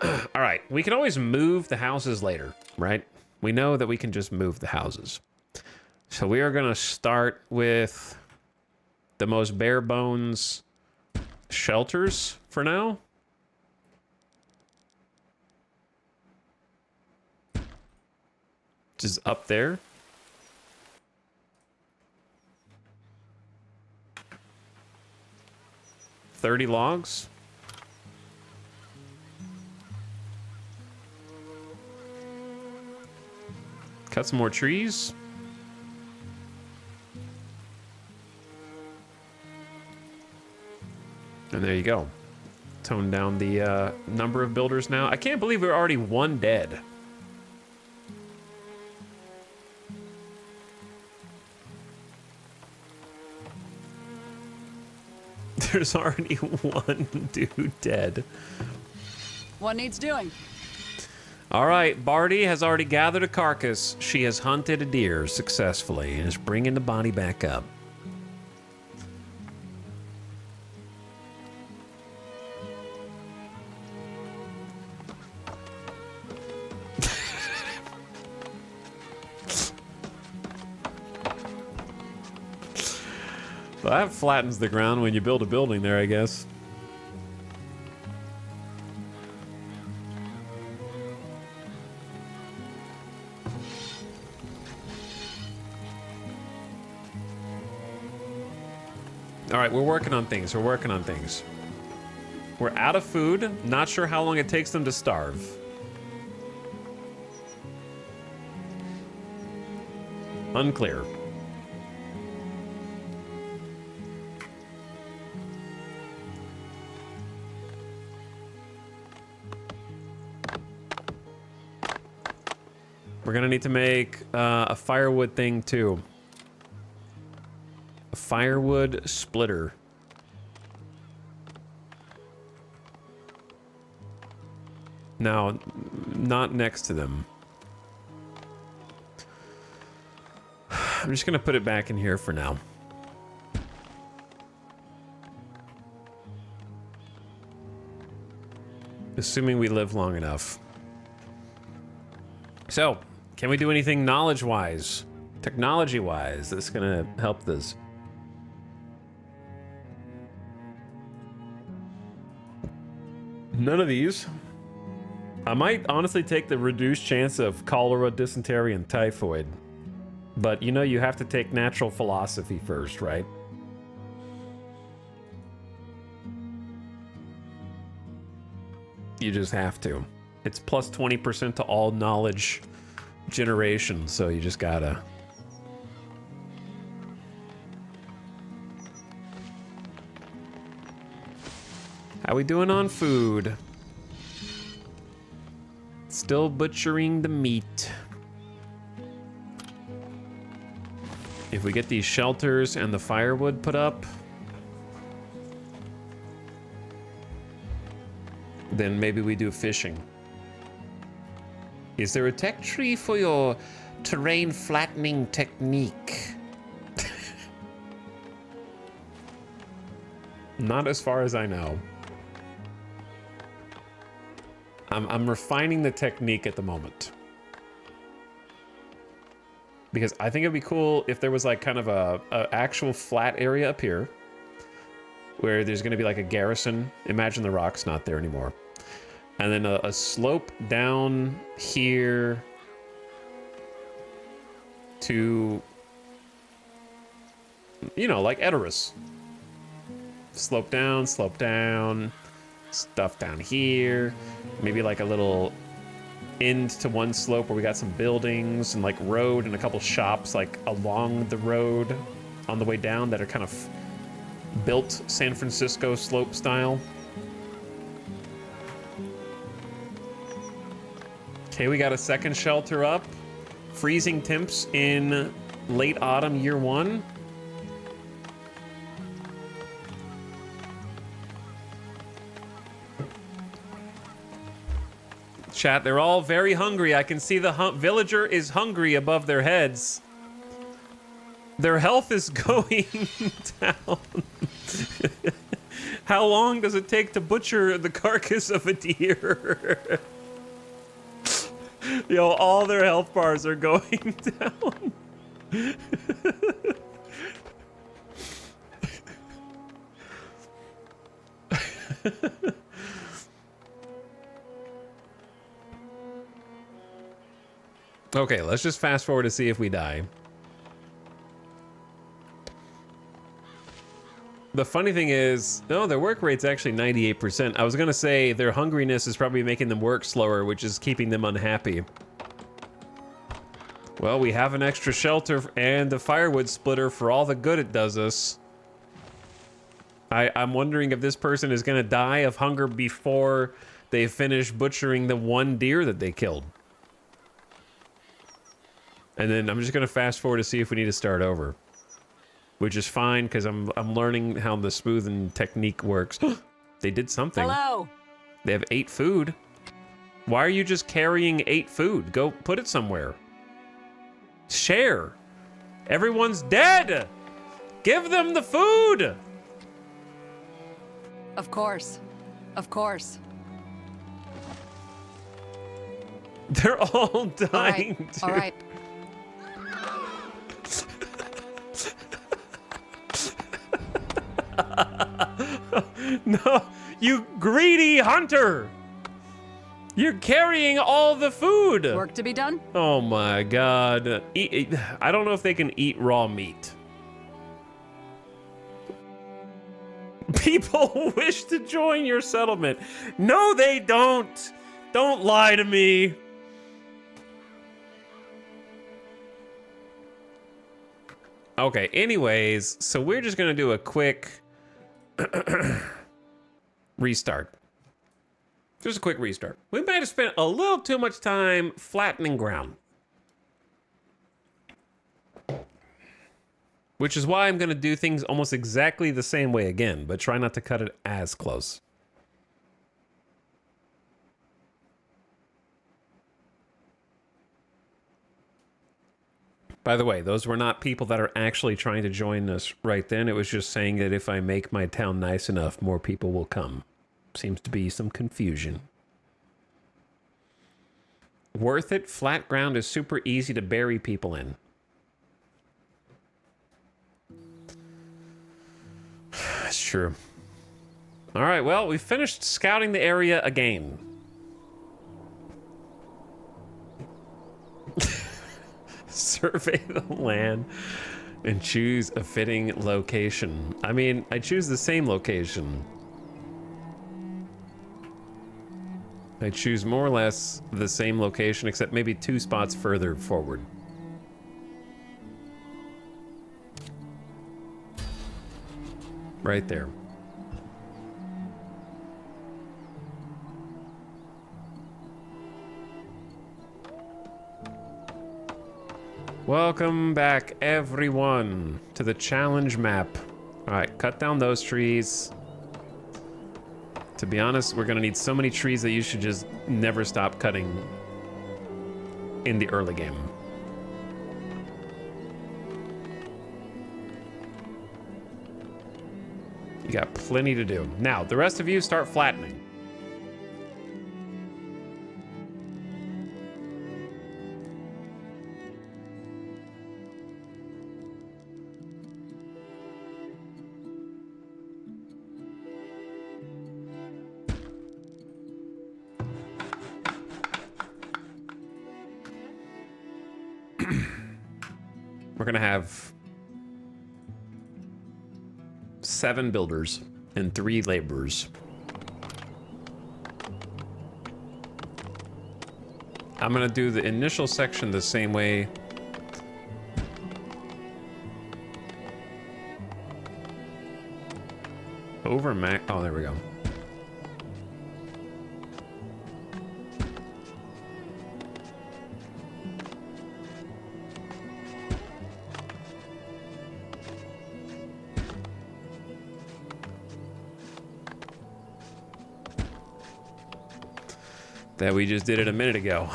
All right, we can always move the houses later, right? We know that we can just move the houses. So we are going to start with the most bare bones shelters for now. Which is up there. $30 logs. Cut some more trees. And there you go. Tone down the number of builders now. I can't believe we're already 1 dead. There's already 1 dude dead. What needs doing? All right, Barty has already gathered a carcass. She has hunted a deer successfully and is bringing the body back up. Well, that flattens the ground when you build a building there, I guess. All right, we're working on things. We're working on things. We're out of food. Not sure how long it takes them to starve. Unclear. We're gonna need to make a firewood thing too. A firewood splitter. Now, not next to them. I'm just gonna put it back in here for now. Assuming we live long enough. So, can we do anything knowledge-wise, technology-wise that's gonna help this? None of these. I might honestly take the reduced chance of cholera, dysentery, and typhoid. But you know, you have to take natural philosophy first, right? You just have to. It's plus 20% to all knowledge generation, so you just gotta. How we doing on food? Still butchering the meat. If we get these shelters and the firewood put up, then maybe we do fishing. Is there a tech tree for your terrain flattening technique? Not as far as I know. I'm refining the technique at the moment. Because I think it'd be cool if there was like kind of a actual flat area up here where there's gonna be like a garrison. Imagine the rock's not there anymore. And then a slope down here to, you know, like Edoras. Slope down, stuff down here. Maybe like a little end to one slope where we got some buildings and like road and a couple shops like along the road on the way down that are kind of built San Francisco slope style. Okay, we got a second shelter up. Freezing temps in late autumn year one. Chat, they're all very hungry. I can see the villager is hungry above their heads. Their health is going down. How long does it take to butcher the carcass of a deer? Yo, all their health bars are going down. Okay, let's just fast forward to see if we die. The funny thing is, no, their work rate's actually 98%. I was gonna say their hungriness is probably making them work slower, which is keeping them unhappy. Well, we have an extra shelter and a firewood splitter for all the good it does us. I'm wondering if this person is gonna die of hunger before they finish butchering the one deer that they killed. And then I'm just gonna fast forward to see if we need to start over. Which is fine, because I'm learning how the smoothing technique works. They did something. Hello. They have 8 food. Why are you just carrying 8 food? Go put it somewhere. Share. Everyone's dead. Give them the food. Of course. Of course. They're all dying. All right. No, you greedy hunter! You're carrying all the food! Work to be done? Oh my god. I don't know if they can eat raw meat. People wish to join your settlement. No, they don't! Don't lie to me! Okay, anyways, so we're just gonna do a quick restart. Just a quick restart. We might have spent a little too much time flattening ground. Which is why I'm gonna do things almost exactly the same way again, but try not to cut it as close. By the way, those were not people that are actually trying to join us right then. It was just saying that if I make my town nice enough, more people will come. Seems to be some confusion. Worth it. Flat ground is super easy to bury people in. That's true. All right, well, we finished scouting the area again. Survey the land and choose a fitting location. I mean, I choose the same location. I choose more or less the same location, except maybe 2 spots further forward. Right there. Welcome back, everyone, to the challenge map. All right, cut down those trees. To be honest, we're gonna need so many trees that you should just never stop cutting in the early game. You got plenty to do. Now, the rest of you start flattening. We're gonna have 7 builders and 3 laborers. I'm gonna do the initial section the same way. Over Mac. Oh, there we go. That we just did it a minute ago.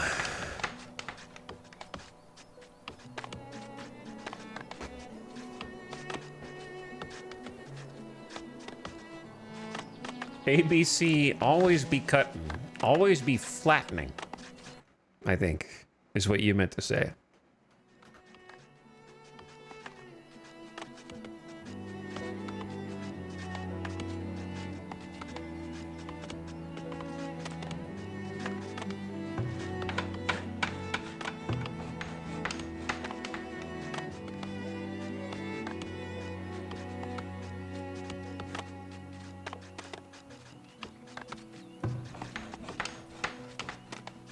ABC, always be cutting, always be flattening, I think, is what you meant to say.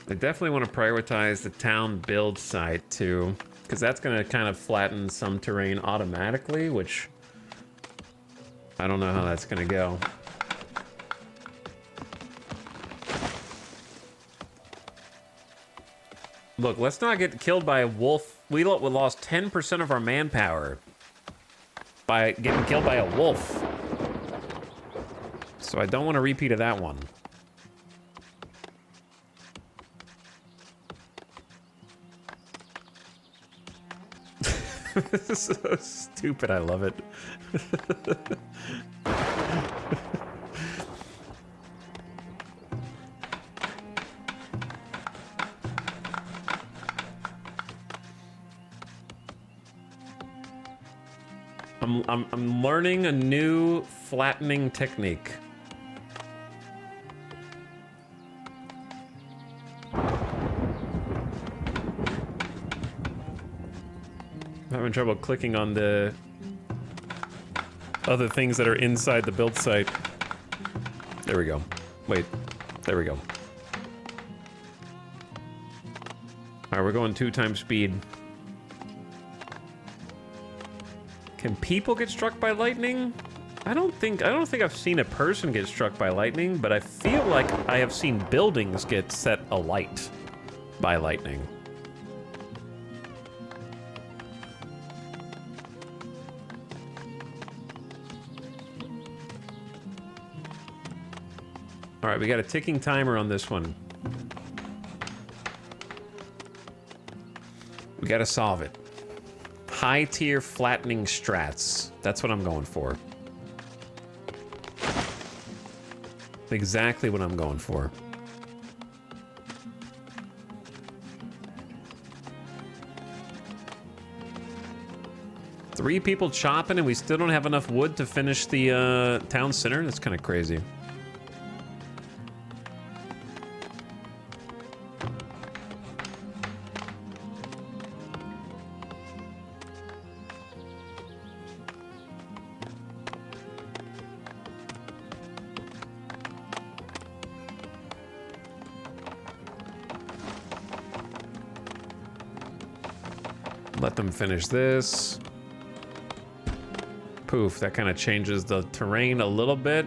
I definitely want to prioritize the town build site too, because that's going to kind of flatten some terrain automatically, which I don't know how that's going to go. Look, let's not get killed by a wolf. We lost 10% of our manpower by getting killed by a wolf. So I don't want a repeat of that one. This is so stupid, I love it. I'm learning a new flattening technique. I'm having trouble clicking on the other things that are inside the build site. There we go. Wait, there we go. All right, we're going 2 times speed. Can people get struck by lightning? I don't think I've seen a person get struck by lightning, but I feel like I have seen buildings get set alight by lightning. All right, we got a ticking timer on this one. We got to solve it. High tier flattening strats. That's what I'm going for. Exactly what I'm going for. Three people chopping and we still don't have enough wood to finish the town center? That's kind of crazy. Let them finish this. Poof, that kind of changes the terrain a little bit,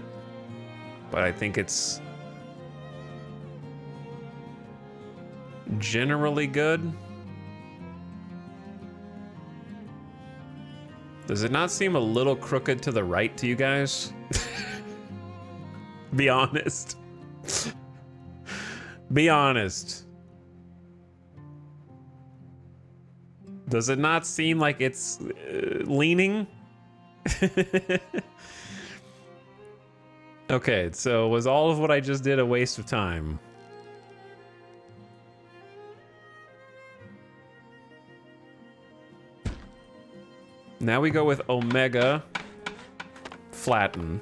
but I think it's generally good. Does it not seem a little crooked to the right to you guys? Be honest. Be honest. Does it not seem like it's leaning? Okay, so was all of what I just did a waste of time? Now we go with Omega flatten.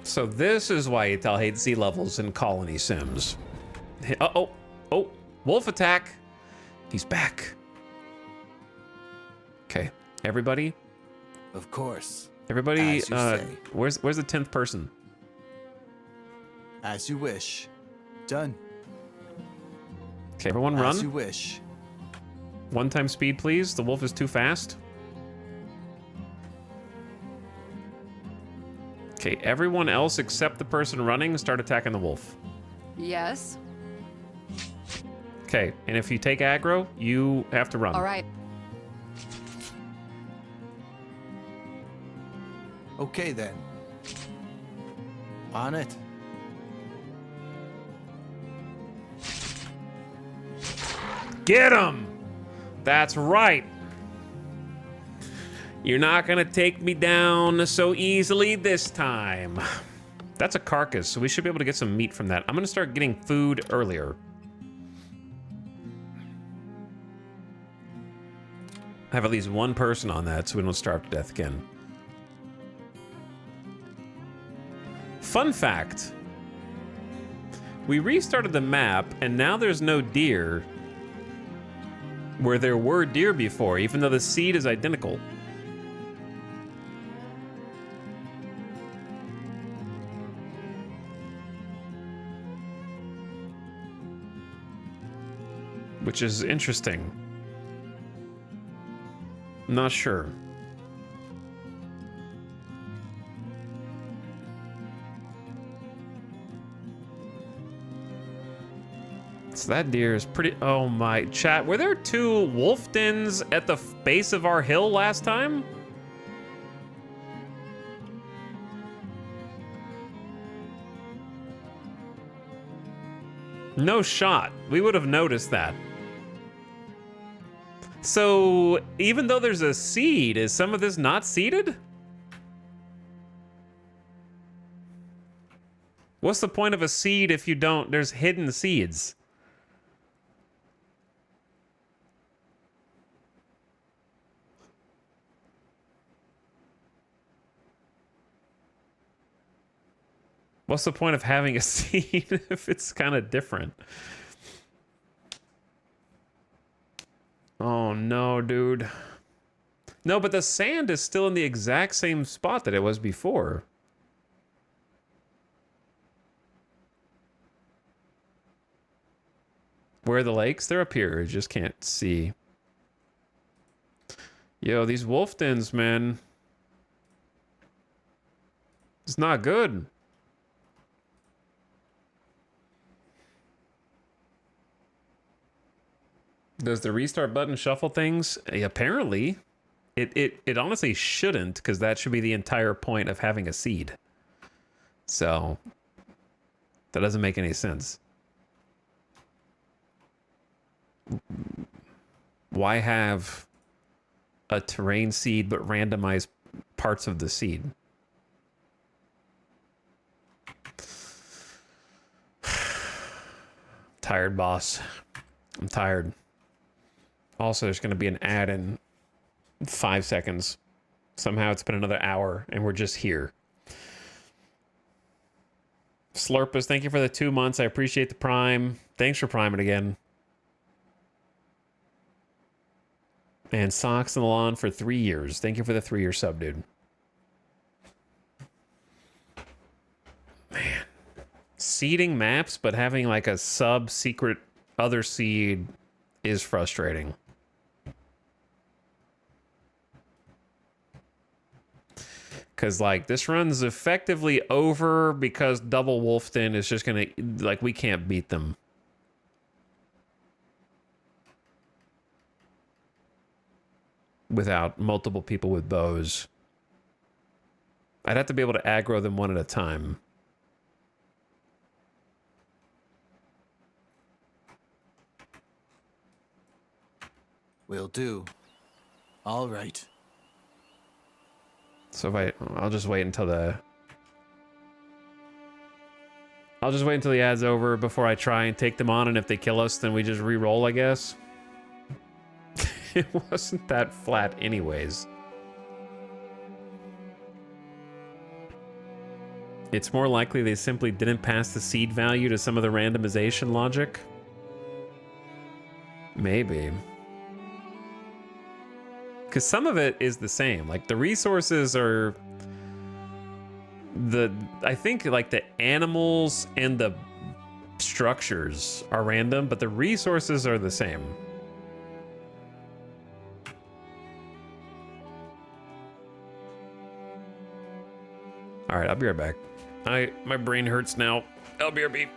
So this is why Ital hates sea levels in Colony Sims. Oh, wolf attack. He's back. Okay, everybody. Of course. Everybody, As you say. where's the 10th person? As you wish. Done. Okay, everyone As run. you wish. 1 time speed, please. The wolf is too fast. Okay, everyone else except the person running, start attacking the wolf. Yes. Okay, and if you take aggro, you have to run. All right. Okay then. On it. Get him! That's right. You're not gonna take me down so easily this time. That's a carcass, so we should be able to get some meat from that. I'm gonna start getting food earlier. Have at least one person on that so we don't starve to death again. Fun fact. We restarted the map and now there's no deer where there were deer before, even though the seed is identical. Which is interesting. Not sure. So that deer is pretty... Oh my... Chat, were there 2 wolf dens at the base of our hill last time? No shot. We would have noticed that. So, even though there's a seed, is some of this not seeded? What's the point of a seed if you don't... There's hidden seeds. What's the point of having a seed if it's kind of different? Oh no, dude. No, but the sand is still in the exact same spot that it was before. Where are the lakes? They're up here. You just can't see. Yo, these wolf dens, man. It's not good. Does the restart button shuffle things? Apparently. It honestly shouldn't, because that should be the entire point of having a seed. So, that doesn't make any sense. Why have a terrain seed but randomize parts of the seed? Tired, boss. I'm tired. Also, there's going to be an ad in 5 seconds. Somehow it's been another hour and we're just here. Slurpus, thank you for the 2 months. I appreciate the prime. Thanks for priming again. And Socks on the Lawn for 3 years. Thank you for the 3-year sub, dude. Man. Seeding maps, but having like a sub-secret other seed is frustrating. Because, like, this run's effectively over because Double Wolfton is just going to... Like, we can't beat them. Without multiple people with bows. I'd have to be able to aggro them one at a time. Will do. All right. So if I'll just wait until the... I'll just wait until the ad's over before I try and take them on, and if they kill us, then we just re-roll, I guess. It wasn't that flat anyways. It's more likely they simply didn't pass the seed value to some of the randomization logic. Maybe. Because some of it is the same. Like, the resources are... I think, like, the animals and the structures are random, but the resources are the same. Alright, I'll be right back. My brain hurts now. LBRB.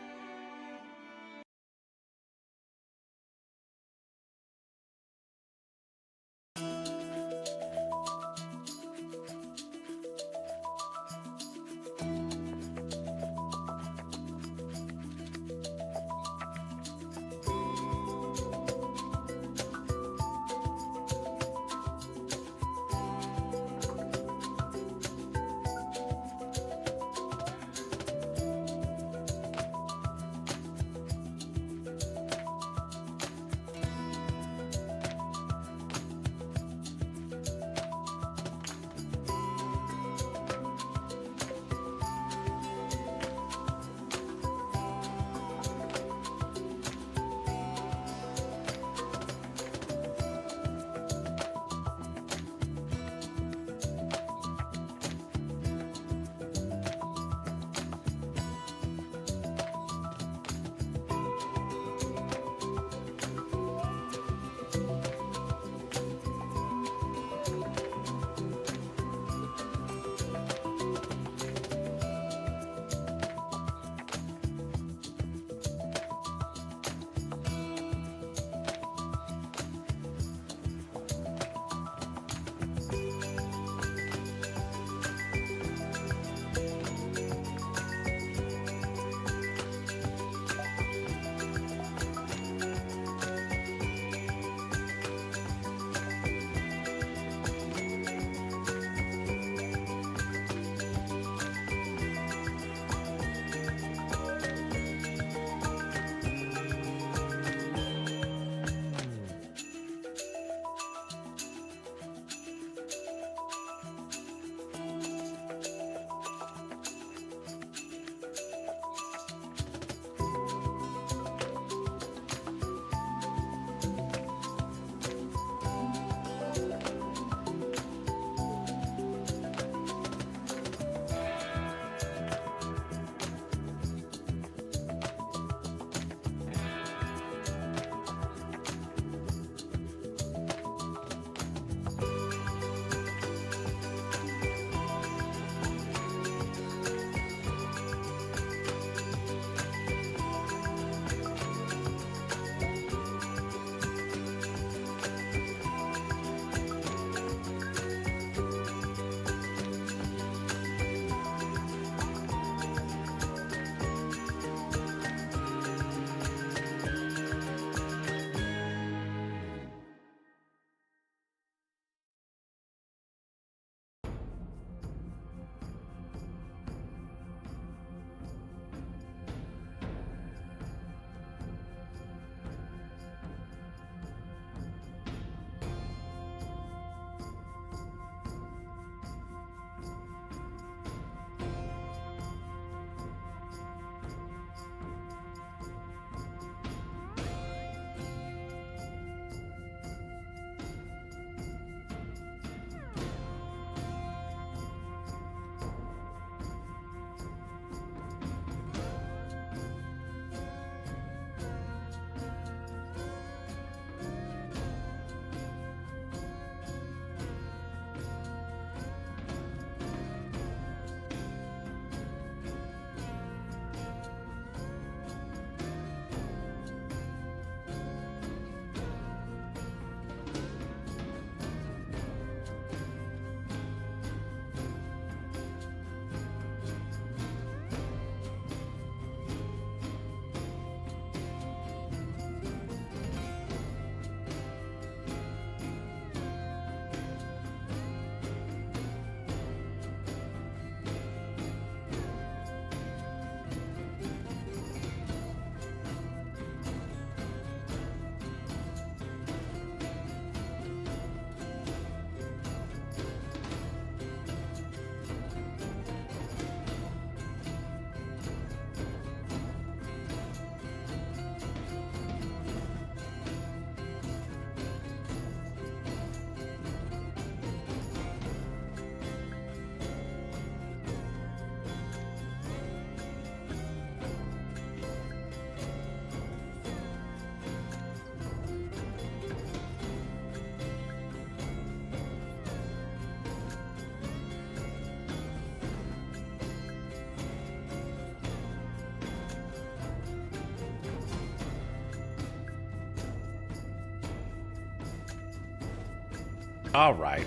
All right.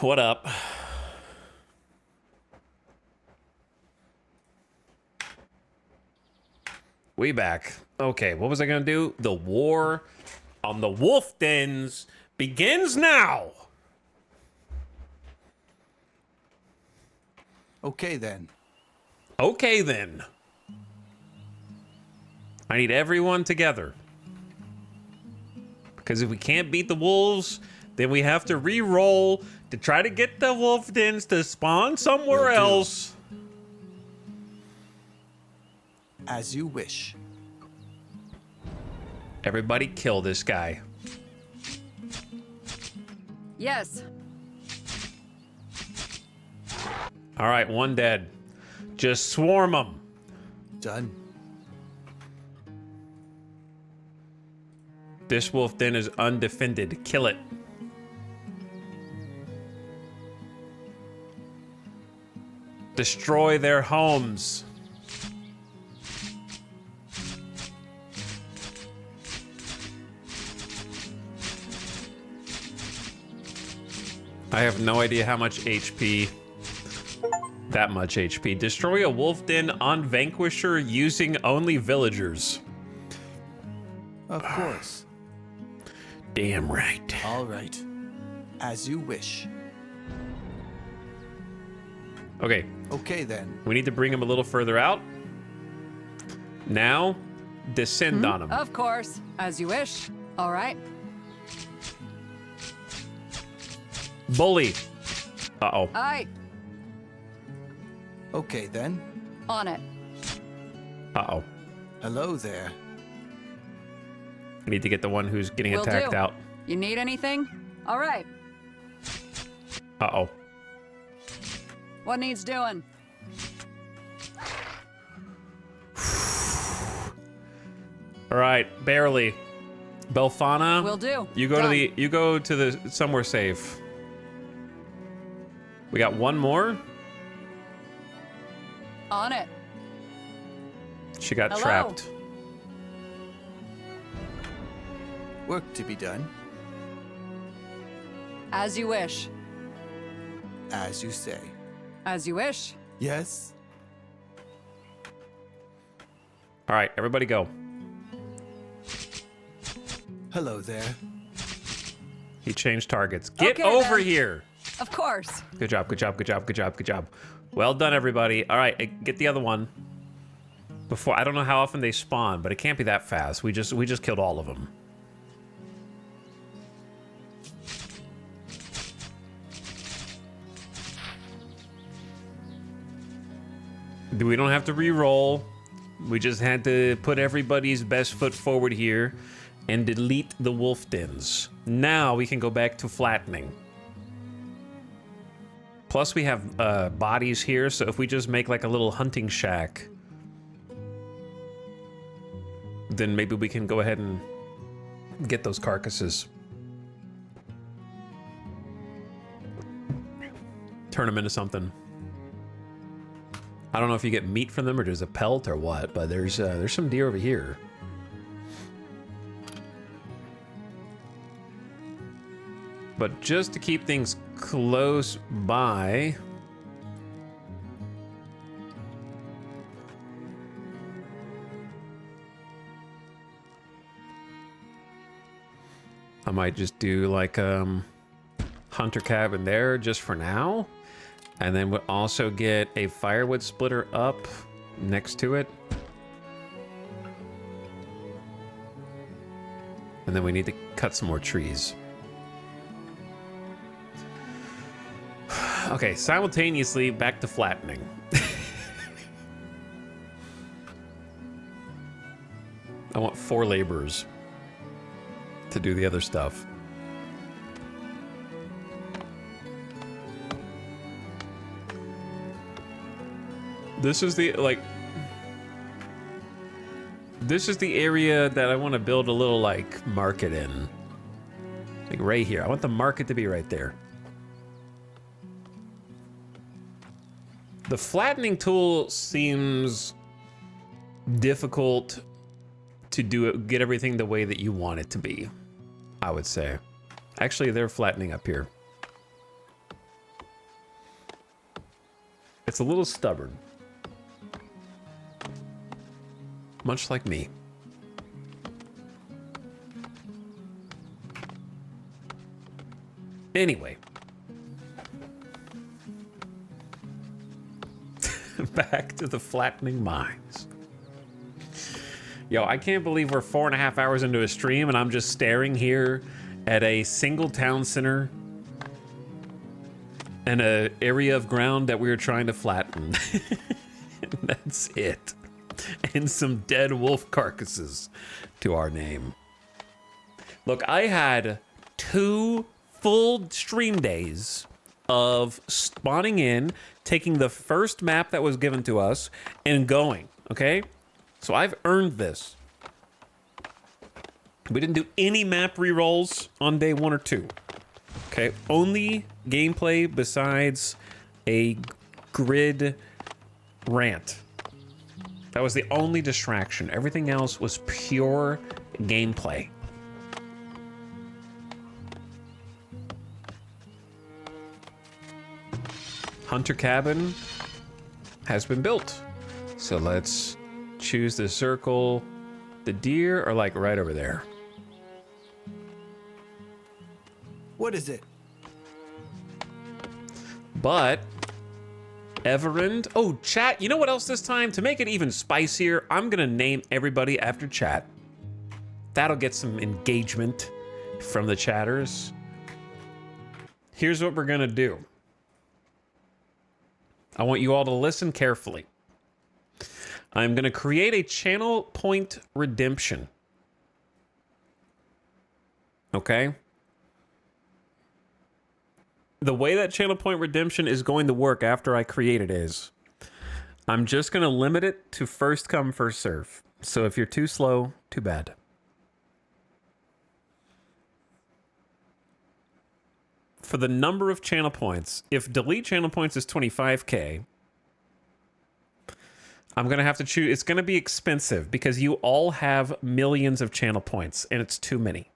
What up? We back. Okay, what was I gonna do? The war on the wolf dens begins now. Okay then. Okay then. I need everyone together. Because if we can't beat the wolves, then we have to re-roll to try to get the wolf dens to spawn somewhere Will do. else. As you wish. Everybody kill this guy. Yes. All right, one dead. Just swarm them. Done. This wolf den is undefended. Kill it. Destroy their homes. I have no idea how much HP. That much HP. Destroy a wolf den on Vanquisher using only villagers. Of course. Damn right. All right. As you wish. Okay, Okay then. we need to bring him a little further out. Now, descend on him. Of course. As you wish. All right. Bully. Uh-oh. Aye. Okay then. On it. Uh-oh. Hello there. We need to get the one who's getting Will attacked do. out. You need anything? All right. Uh-oh. What needs doing? All right, barely. Belfana, Will do. you go Done. you go to the somewhere safe. We got one more. On it. She got Hello. trapped. Work to be done. As you wish. As you say. As you wish. Yes. All right, everybody go. Hello there. He changed targets. Get Okay, over then. here. Of course. Good job, good job, good job, good job, good job. Well done, everybody. All right, get the other one. Before, I don't know how often they spawn, but it can't be that fast. We just killed all of them. We don't have to re-roll. We just had to put everybody's best foot forward here and delete the wolf dens. Now we can go back to flattening. Plus we have bodies here, so if we just make like a little hunting shack, then maybe we can go ahead and get those carcasses. Turn them into something. I don't know if you get meat from them or just a pelt or what, but there's some deer over here. But just to keep things close by, I might just do like hunter cabin there just for now. And then we'll also get a firewood splitter up next to it. And then we need to cut some more trees. Okay, simultaneously back to flattening. I want 4 laborers to do the other stuff. This is the, like, this is the area that I want to build a little, like, market in. Like, right here. I want the market to be right there. The flattening tool seems difficult to do it, get everything the way that you want it to be. I would say. Actually, they're flattening up here. It's a little stubborn. Much like me. Anyway. Back to the flattening mines. Yo, I can't believe we're 4.5 hours into a stream and I'm just staring here at a single town center and an area of ground that we were trying to flatten. That's it. And some dead wolf carcasses to our name. Look, I had 2 full stream days of spawning in, taking the first map that was given to us, and going, okay? So I've earned this. We didn't do any map rerolls on day 1 or 2. Okay, only gameplay besides a grid rant. That was the only distraction. Everything else was pure gameplay. Hunter cabin has been built. So let's choose the circle. The deer are like right over there. What is it? But Everend. Oh, chat. You know what else this time? To make it even spicier, I'm going to name everybody after chat. That'll get some engagement from the chatters. Here's what we're going to do. I want you all to listen carefully. I'm going to create a channel point redemption. Okay? The way that channel point redemption is going to work after I create it is, I'm just going to limit it to first come, first serve. So if you're too slow, too bad. For the number of channel points, if delete channel points is 25k, I'm going to have to choose. It's going to be expensive because you all have millions of channel points and it's too many.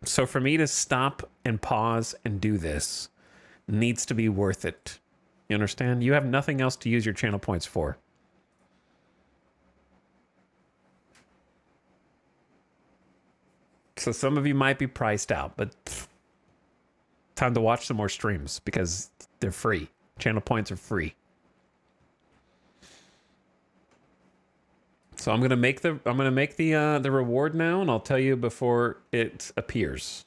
So for me to stop and pause and do this needs to be worth it. You understand? You have nothing else to use your channel points for. So some of you might be priced out, but time to watch some more streams because they're free. Channel points are free. So I'm gonna make the reward now, and I'll tell you before it appears.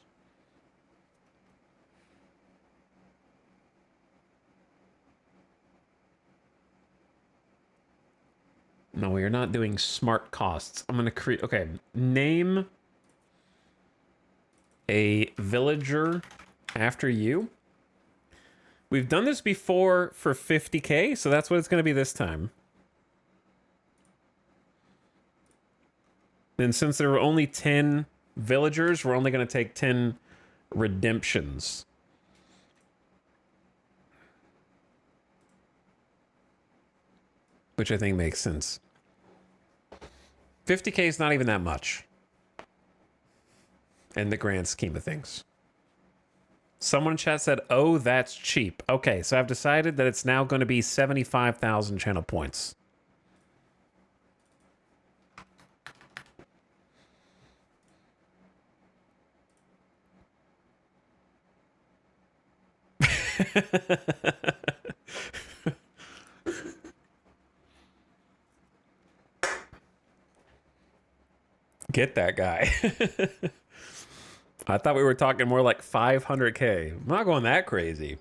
No, we are not doing smart costs. I'm gonna create. Okay, name a villager after you. We've done this before for 50k, so that's what it's gonna be this time. And since there were only 10 villagers, we're only going to take 10 redemptions. Which I think makes sense. 50k is not even that much in the grand scheme of things. Someone in chat said, oh, that's cheap. Okay, so I've decided that it's now going to be 75,000 channel points. Get that guy. I thought we were talking more like 500k. I'm not going that crazy.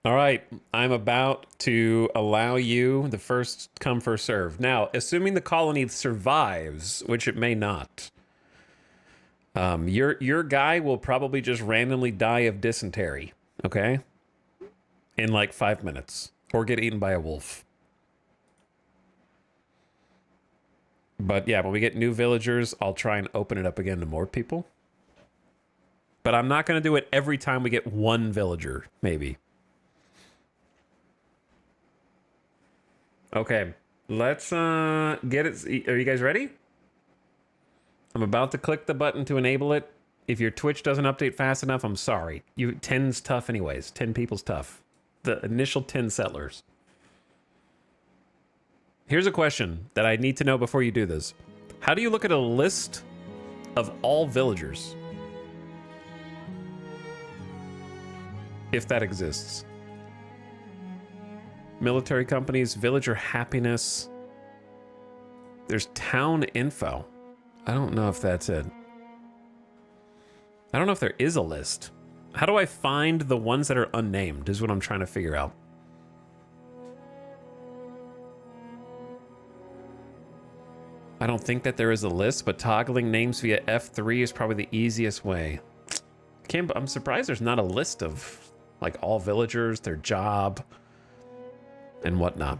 All right, I'm about to allow you the first come, first serve. Now, assuming the colony survives, which it may not, your guy will probably just randomly die of dysentery, okay? In like 5 minutes, or get eaten by a wolf. But yeah, when we get new villagers, I'll try and open it up again to more people. But I'm not going to do it every time we get one villager, maybe. Okay, let's get it. Are you guys ready? I'm about to click the button to enable it. If your Twitch doesn't update fast enough, I'm sorry. 10's tough anyways. 10 people's tough. The initial 10 settlers. Here's a question that I need to know before you do this. How do you look at a list of all villagers? If that exists. Military companies, villager happiness. There's town info. I don't know if that's it. I don't know if there is a list. How do I find the ones that are unnamed is what I'm trying to figure out. I don't think that there is a list, but toggling names via F3 is probably the easiest way. I'm surprised there's not a list of like all villagers, their job, and whatnot.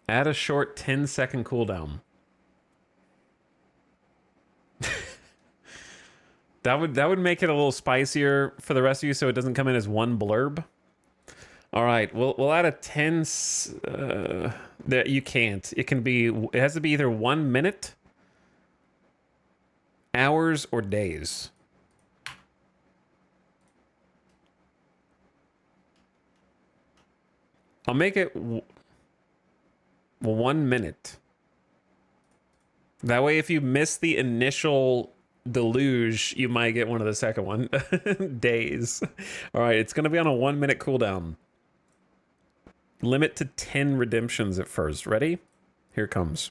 Add a short 10-second cooldown. That would make it a little spicier for the rest of you, so it doesn't come in as one blurb. All right, we'll add a 10. That you can't. It has to be either 1 minute, hours, or days. I'll make it 1 minute. That way, if you miss the initial deluge, you might get one of the second one. Days. All right, it's going to be on a 1 minute cooldown. Limit to 10 redemptions at first. Ready? Here it comes.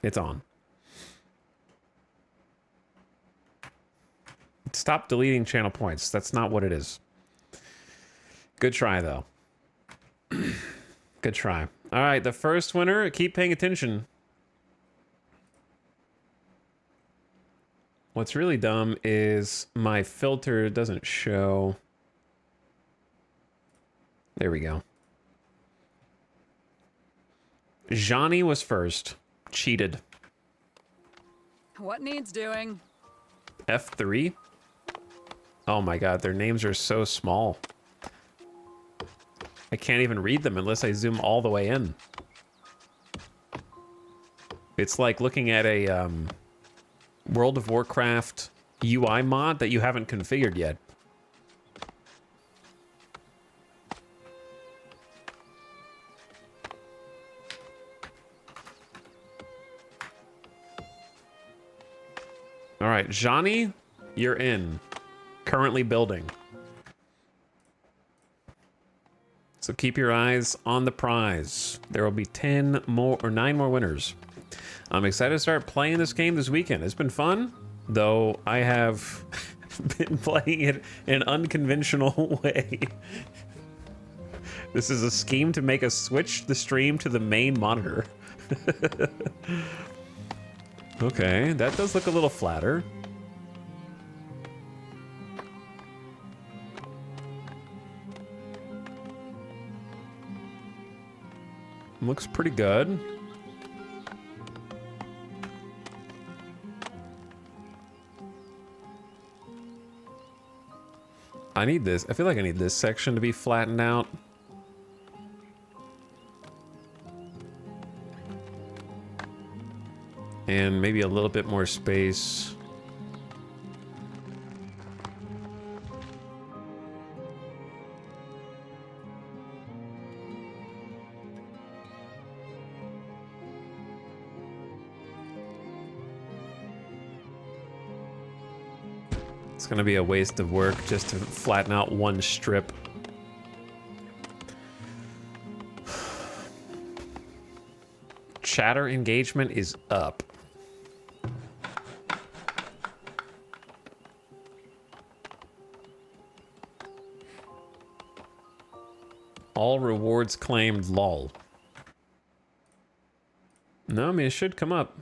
It's on. Stop deleting channel points. That's not what it is. Good try, though. Good try. All right, the first winner. Keep paying attention. What's really dumb is my filter doesn't show. There we go. Johnny was first. Cheated. What needs doing? F3? Oh my god, their names are so small. I can't even read them unless I zoom all the way in. It's like looking at a World of Warcraft UI mod that you haven't configured yet. All right, Johnny, you're in. Currently building. So keep your eyes on the prize. There will be 9 more winners. I'm excited to start playing this game this weekend. It's been fun, though I have been playing it in an unconventional way. This is a scheme to make us switch the stream to the main monitor. Okay, that does look a little flatter. Looks pretty good. I need this. I feel like I need this section to be flattened out. And maybe a little bit more space. It's gonna be a waste of work just to flatten out one strip. Chatter engagement is up. All rewards claimed, lol. No, I mean, it should come up.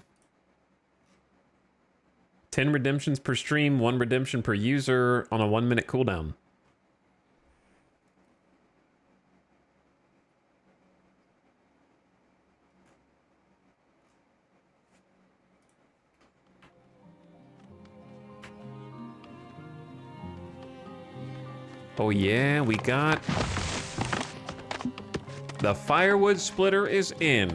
10 redemptions per stream, 1 redemption per user on a 1 minute cooldown. Oh yeah, we got... The firewood splitter is in.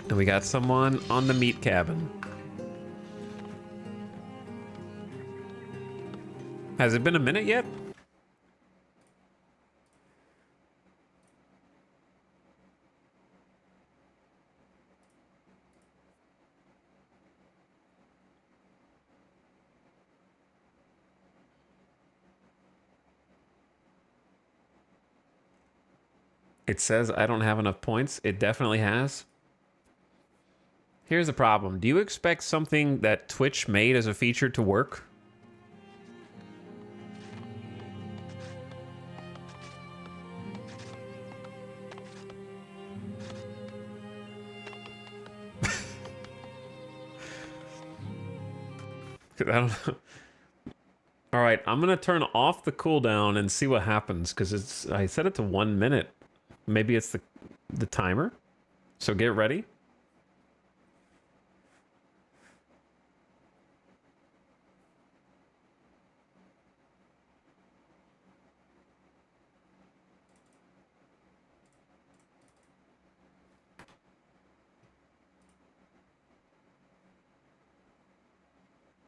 And we got someone on the meat cabin. Has it been a minute yet? It says I don't have enough points. It definitely has. Here's the problem. Do you expect something that Twitch made as a feature to work? I don't know. All right, I'm gonna turn off the cooldown and see what happens because I set it to 1 minute. Maybe it's the timer. So get ready.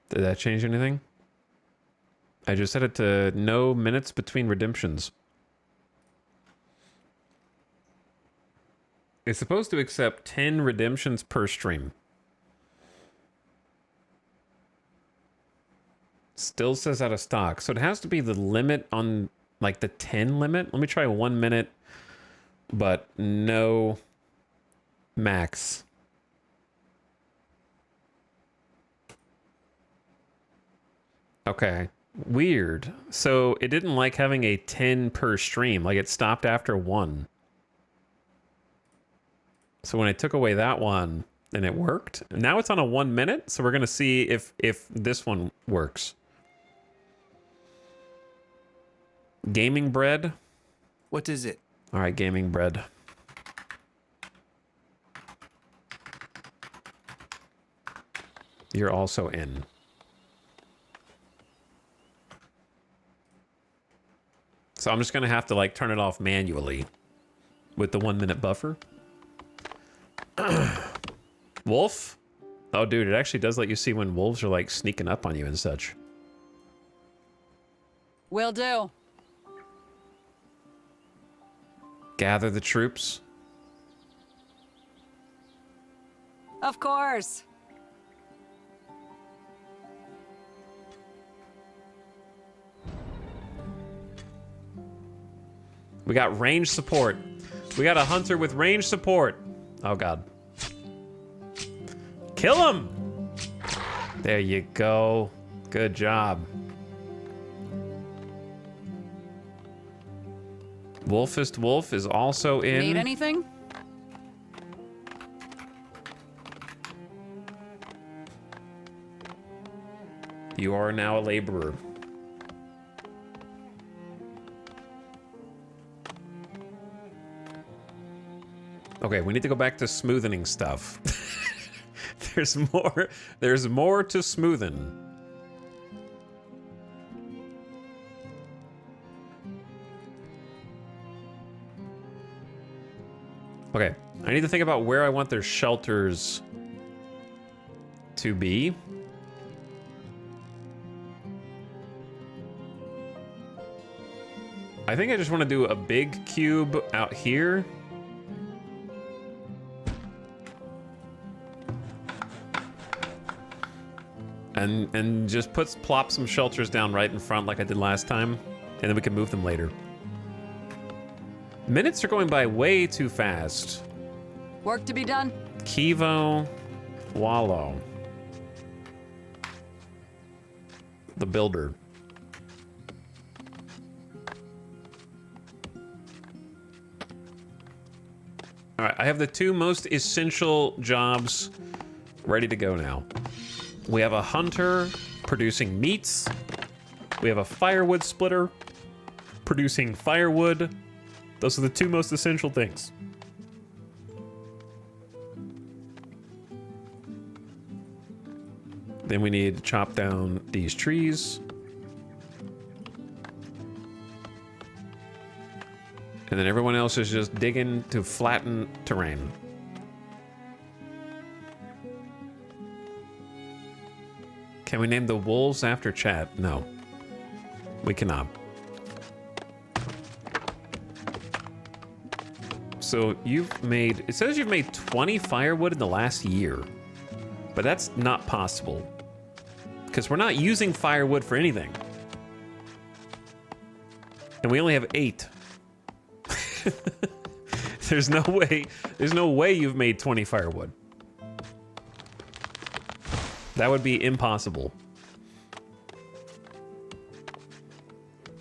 Did that change anything? I just set it to no minutes between redemptions. It's supposed to accept 10 redemptions per stream. Still says out of stock. So it has to be the limit on, like, the 10 limit. Let me try 1 minute, but no max. Okay. Weird. So it didn't like having a 10 per stream. Like, it stopped after 1. So when I took away that one, then it worked. And now it's on a 1 minute, so we're gonna see if this one works. Gaming bread. What is it? All right, gaming bread. You're also in. So I'm just gonna have to like turn it off manually with the 1 minute buffer. Wolf? Oh, dude, it actually does let you see when wolves are like sneaking up on you and such. Will do. Gather the troops. Of course. We got range support. We got a hunter with range support. Oh, God. Kill him! There you go. Good job. Wolfist Wolf is also in. Need anything? You are now a laborer. Okay, we need to go back to smoothing stuff. There's more to smoothen. Okay, I need to think about where I want their shelters to be. I think I just want to do a big cube out here. And just plop some shelters down right in front like I did last time, and then we can move them later. Minutes are going by way too fast. Work to be done? Kivo Wallow. The builder. All right, I have the 2 most essential jobs ready to go now. We have a hunter producing meats. We have a firewood splitter producing firewood. Those are the 2 most essential things. Then we need to chop down these trees. And then everyone else is just digging to flatten terrain. Can we name the wolves after chat? No. We cannot. So you've made... It says you've made 20 firewood in the last year. But that's not possible. Because we're not using firewood for anything. And we only have 8. There's no way you've made 20 firewood. That would be impossible.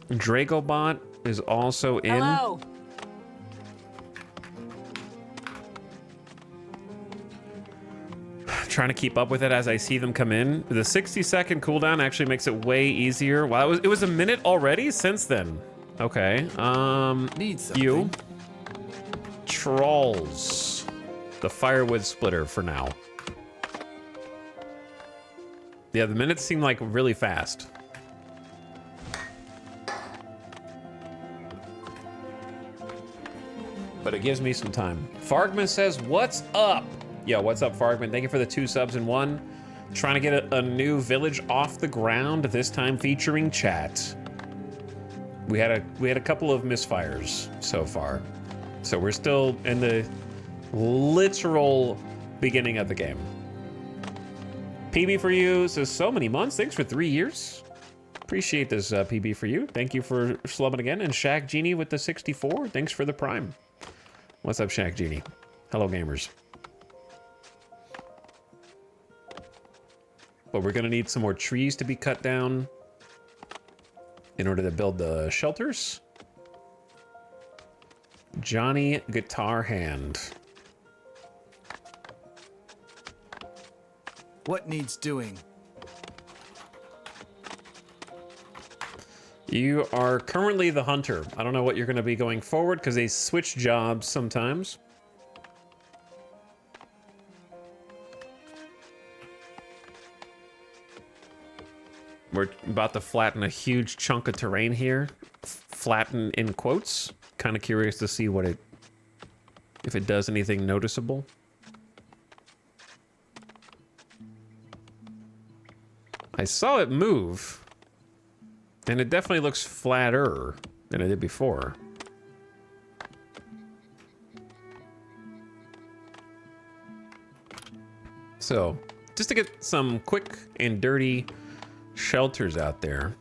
Dragobot is also in. Hello. Trying to keep up with it as I see them come in. The 60-second cooldown actually makes it way easier. Wow, it was a minute already since then. Okay. Need something. You. Trolls. The firewood splitter for now. Yeah, the minutes seem like really fast. But it gives me some time. Fargman says, what's up? Yo, what's up, Fargman? Thank you for the 2 subs in 1. Trying to get a new village off the ground, this time featuring chat. We had a couple of misfires so far. So we're still in the literal beginning of the game. PB for you says, so many months. Thanks for 3 years. Appreciate this, PB for you. Thank you for slumming again. And Shaq Genie with the 64. Thanks for the prime. What's up, Shaq Genie? Hello, gamers. But we're going to need some more trees to be cut down in order to build the shelters. Johnny Guitar Hand. What needs doing? You are currently the hunter. I don't know what you're going to be going forward because they switch jobs sometimes. We're about to flatten a huge chunk of terrain here. Flatten in quotes. Kind of curious to see what if it does anything noticeable. I saw it move, and it definitely looks flatter than it did before. So, just to get some quick and dirty shelters out there.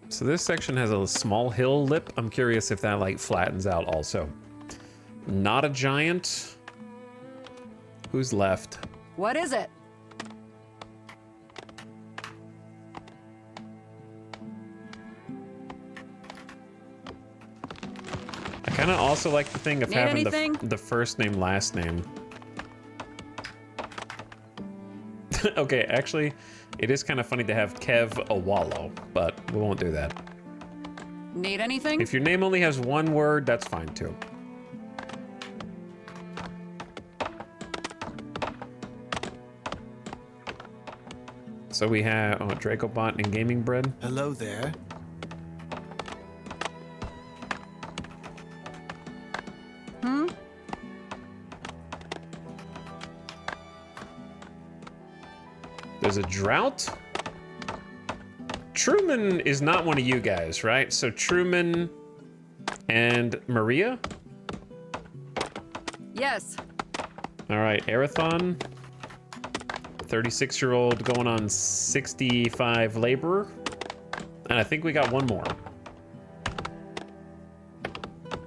So this section has a small hill lip. I'm curious if that like flattens out also. Not a giant. Who's left? What is it? I kind of also like the thing of Need having anything? the first name, last name. Okay, actually, it is kind of funny to have Kev Awalo, but we won't do that. Need anything? If your name only has one word, that's fine too. So we have Dracobot and Gaming Bread. Hello there. There's a drought. Truman is not one of you guys, right? So Truman and Maria? Yes. All right, Arathon. 36-year-old going on 65 laborer. And I think we got one more.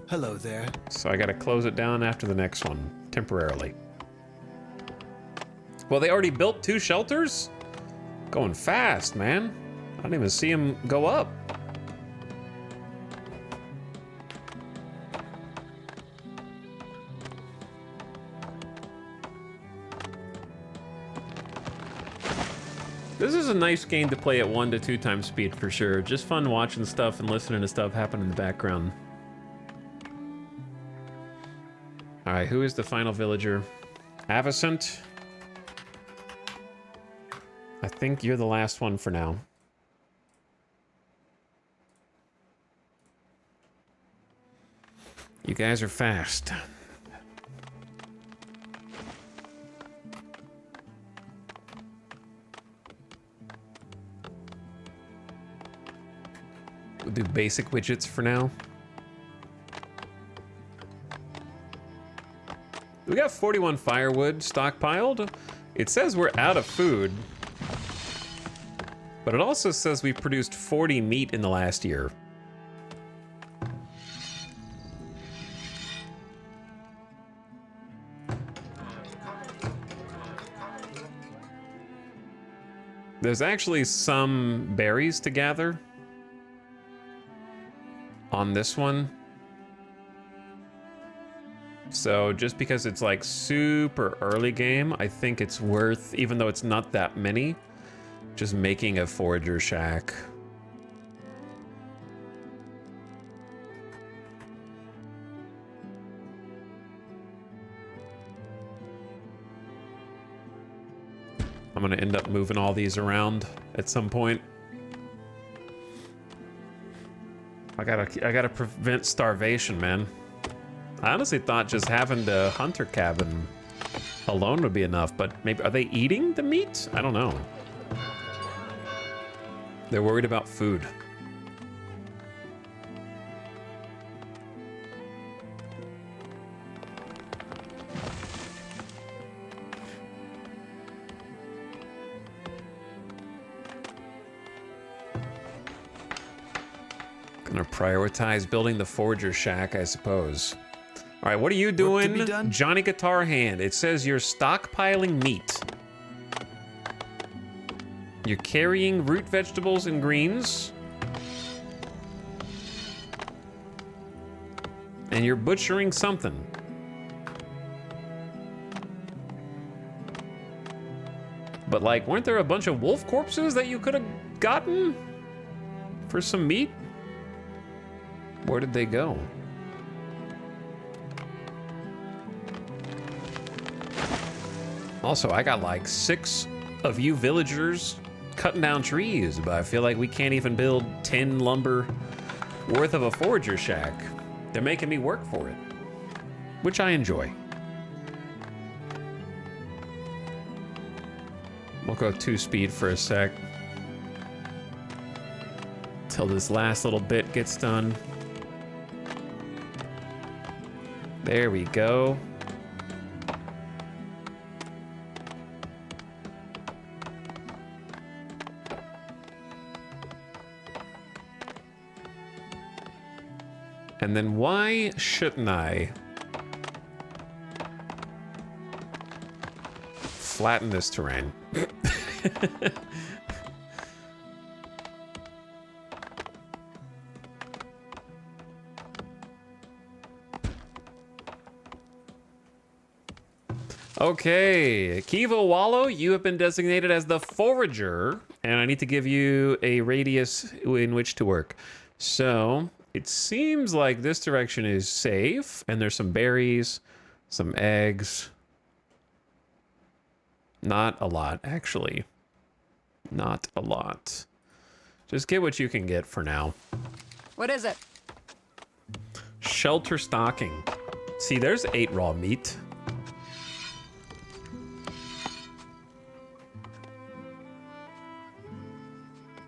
Hello there. So I got to close it down after the next one, temporarily. Well, they already built 2 shelters? Going fast, man. I didn't even see them go up. This is a nice game to play at 1 to 2 times speed for sure. Just fun watching stuff and listening to stuff happen in the background. All right, who is the final villager? Avacent. I think you're the last one for now. You guys are fast. We'll do basic widgets for now. We got 41 firewood stockpiled. It says we're out of food. But it also says we produced 40 meat in the last year. There's actually some berries to gather on this one. So just because it's like super early game, I think it's worth, even though it's not that many, just making a forager shack. I'm gonna end up moving all these around at some point. I gotta prevent starvation, man. I honestly thought just having the hunter cabin alone would be enough, but maybe, are they eating the meat? I don't know. They're worried about food. Gonna prioritize building the forager shack, I suppose. All right, what are you doing, Johnny Guitar Hand? It says you're stockpiling meat. You're carrying root vegetables and greens. And you're butchering something. But like, weren't there a bunch of wolf corpses that you could have gotten for some meat? Where did they go? Also, I got like 6 of you villagers cutting down trees, but I feel like we can't even build 10 lumber worth of a forager shack. They're making me work for it, which I enjoy. We'll go 2-speed for a sec till this last little bit gets done. There we go. And then why shouldn't I flatten this terrain? Okay, Kiva Wallow, you have been designated as the forager, and I need to give you a radius in which to work. So it seems like this direction is safe, and there's some berries, some eggs. Not a lot, actually. Not a lot. Just get what you can get for now. What is it? Shelter stocking. See, there's 8 raw meat.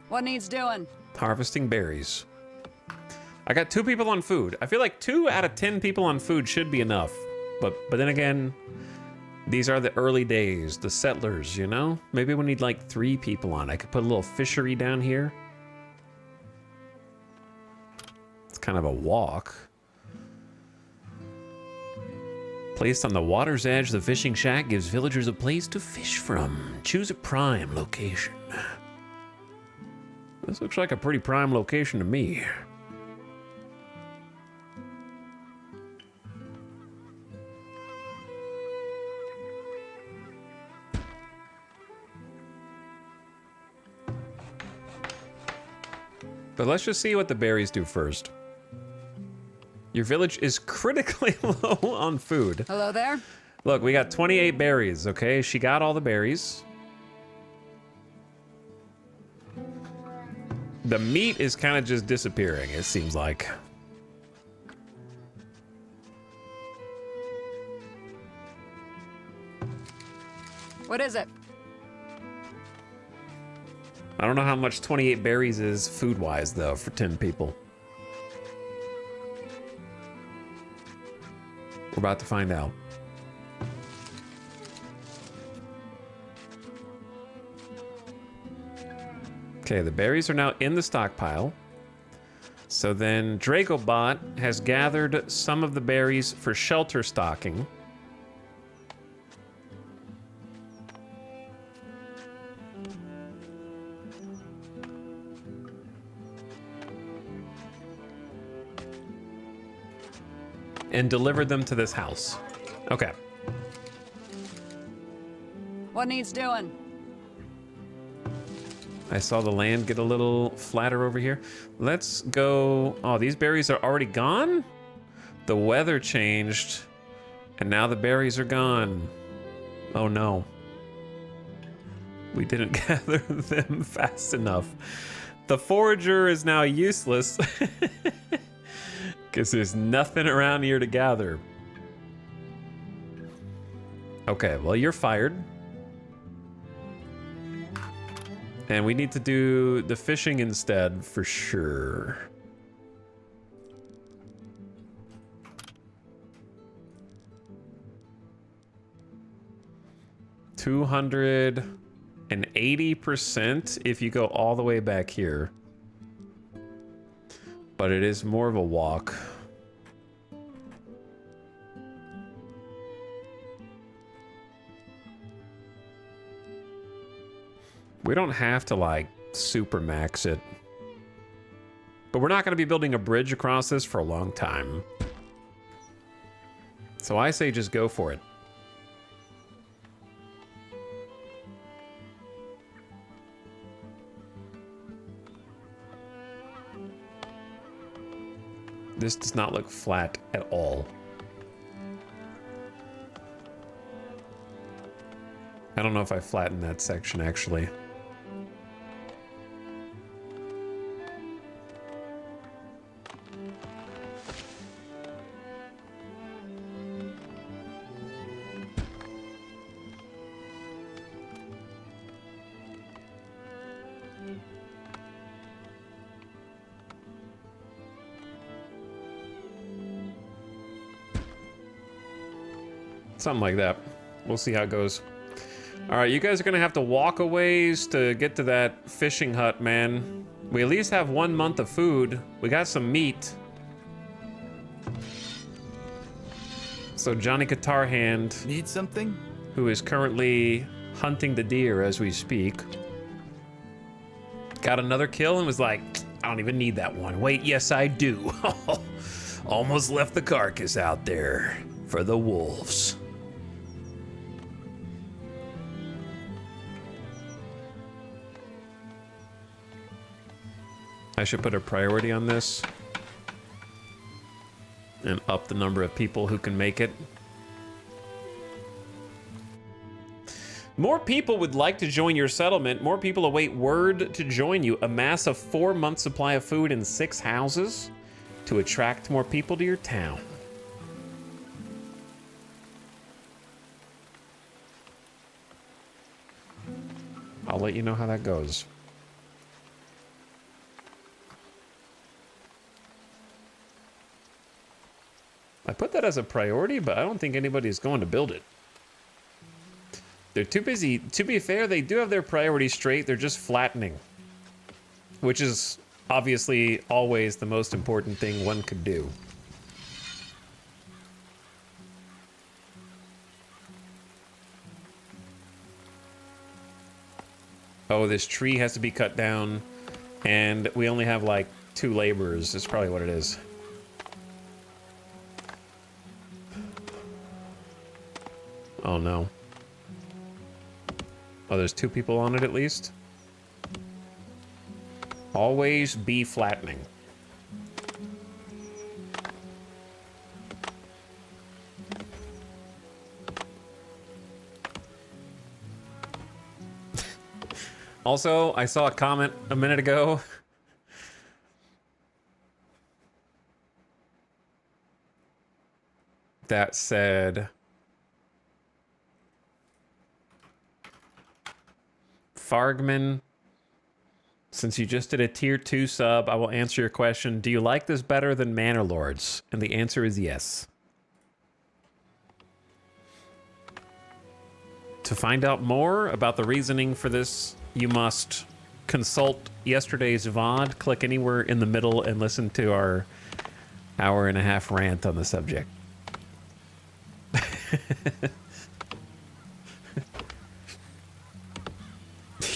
What needs doing? Harvesting berries. I got 2 people on food. I feel like 2 out of 10 people on food should be enough. But then again, these are the early days, the settlers, you know? Maybe we need like 3 people on. I could put a little fishery down here. It's kind of a walk. Placed on the water's edge, the fishing shack gives villagers a place to fish from. Choose a prime location. This looks like a pretty prime location to me. But let's just see what the berries do first. Your village is critically low on food. Hello there? Look, we got 28 berries, okay? She got all the berries. The meat is kind of just disappearing, it seems like. What is it? I don't know how much 28 berries is food-wise, though, for 10 people. We're about to find out. Okay, the berries are now in the stockpile. So then Dragobot has gathered some of the berries for shelter stocking. And delivered them to this house. Okay. What needs doing? I saw the land get a little flatter over here. Let's go. Oh, these berries are already gone? The weather changed, and now the berries are gone. Oh no. We didn't gather them fast enough. The forager is now useless because there's nothing around here to gather. Okay, well, you're fired. And we need to do the fishing instead, for sure. $280% if you go all the way back here. But it is more of a walk. We don't have to, like, super max it. But we're not going to be building a bridge across this for a long time. So I say just go for it. This does not look flat at all. I don't know if I flattened that section, actually. Something like that. We'll see how it goes. All right, you guys are gonna have to walk a ways to get to that fishing hut, man. We at least have 1 month of food. We got some meat. So Johnny Guitar Hand, Need something? who is currently hunting the deer as we speak, got another kill and was like, I don't even need that one. Wait, yes I do. Almost left the carcass out there for the wolves. I should put a priority on this and up the number of people who can make it. More people would like to join your settlement. More people await word to join you. Amass a 4-month supply of food in 6 houses to attract more people to your town. I'll let you know how that goes. I put that as a priority, but I don't think anybody's going to build it. They're too busy. To be fair, they do have their priorities straight. They're just flattening, which is obviously always the most important thing one could do. Oh, this tree has to be cut down, and we only have like 2 laborers. That's probably what it is. Oh no. Oh, there's 2 people on it at least. Always be flattening. Also, I saw a comment a minute ago. That said, Fargman, since you just did a tier 2 sub, I will answer your question. Do you like this better than Manor Lords? And the answer is yes. To find out more about the reasoning for this, you must consult yesterday's VOD, click anywhere in the middle, and listen to our hour-and-a-half rant on the subject.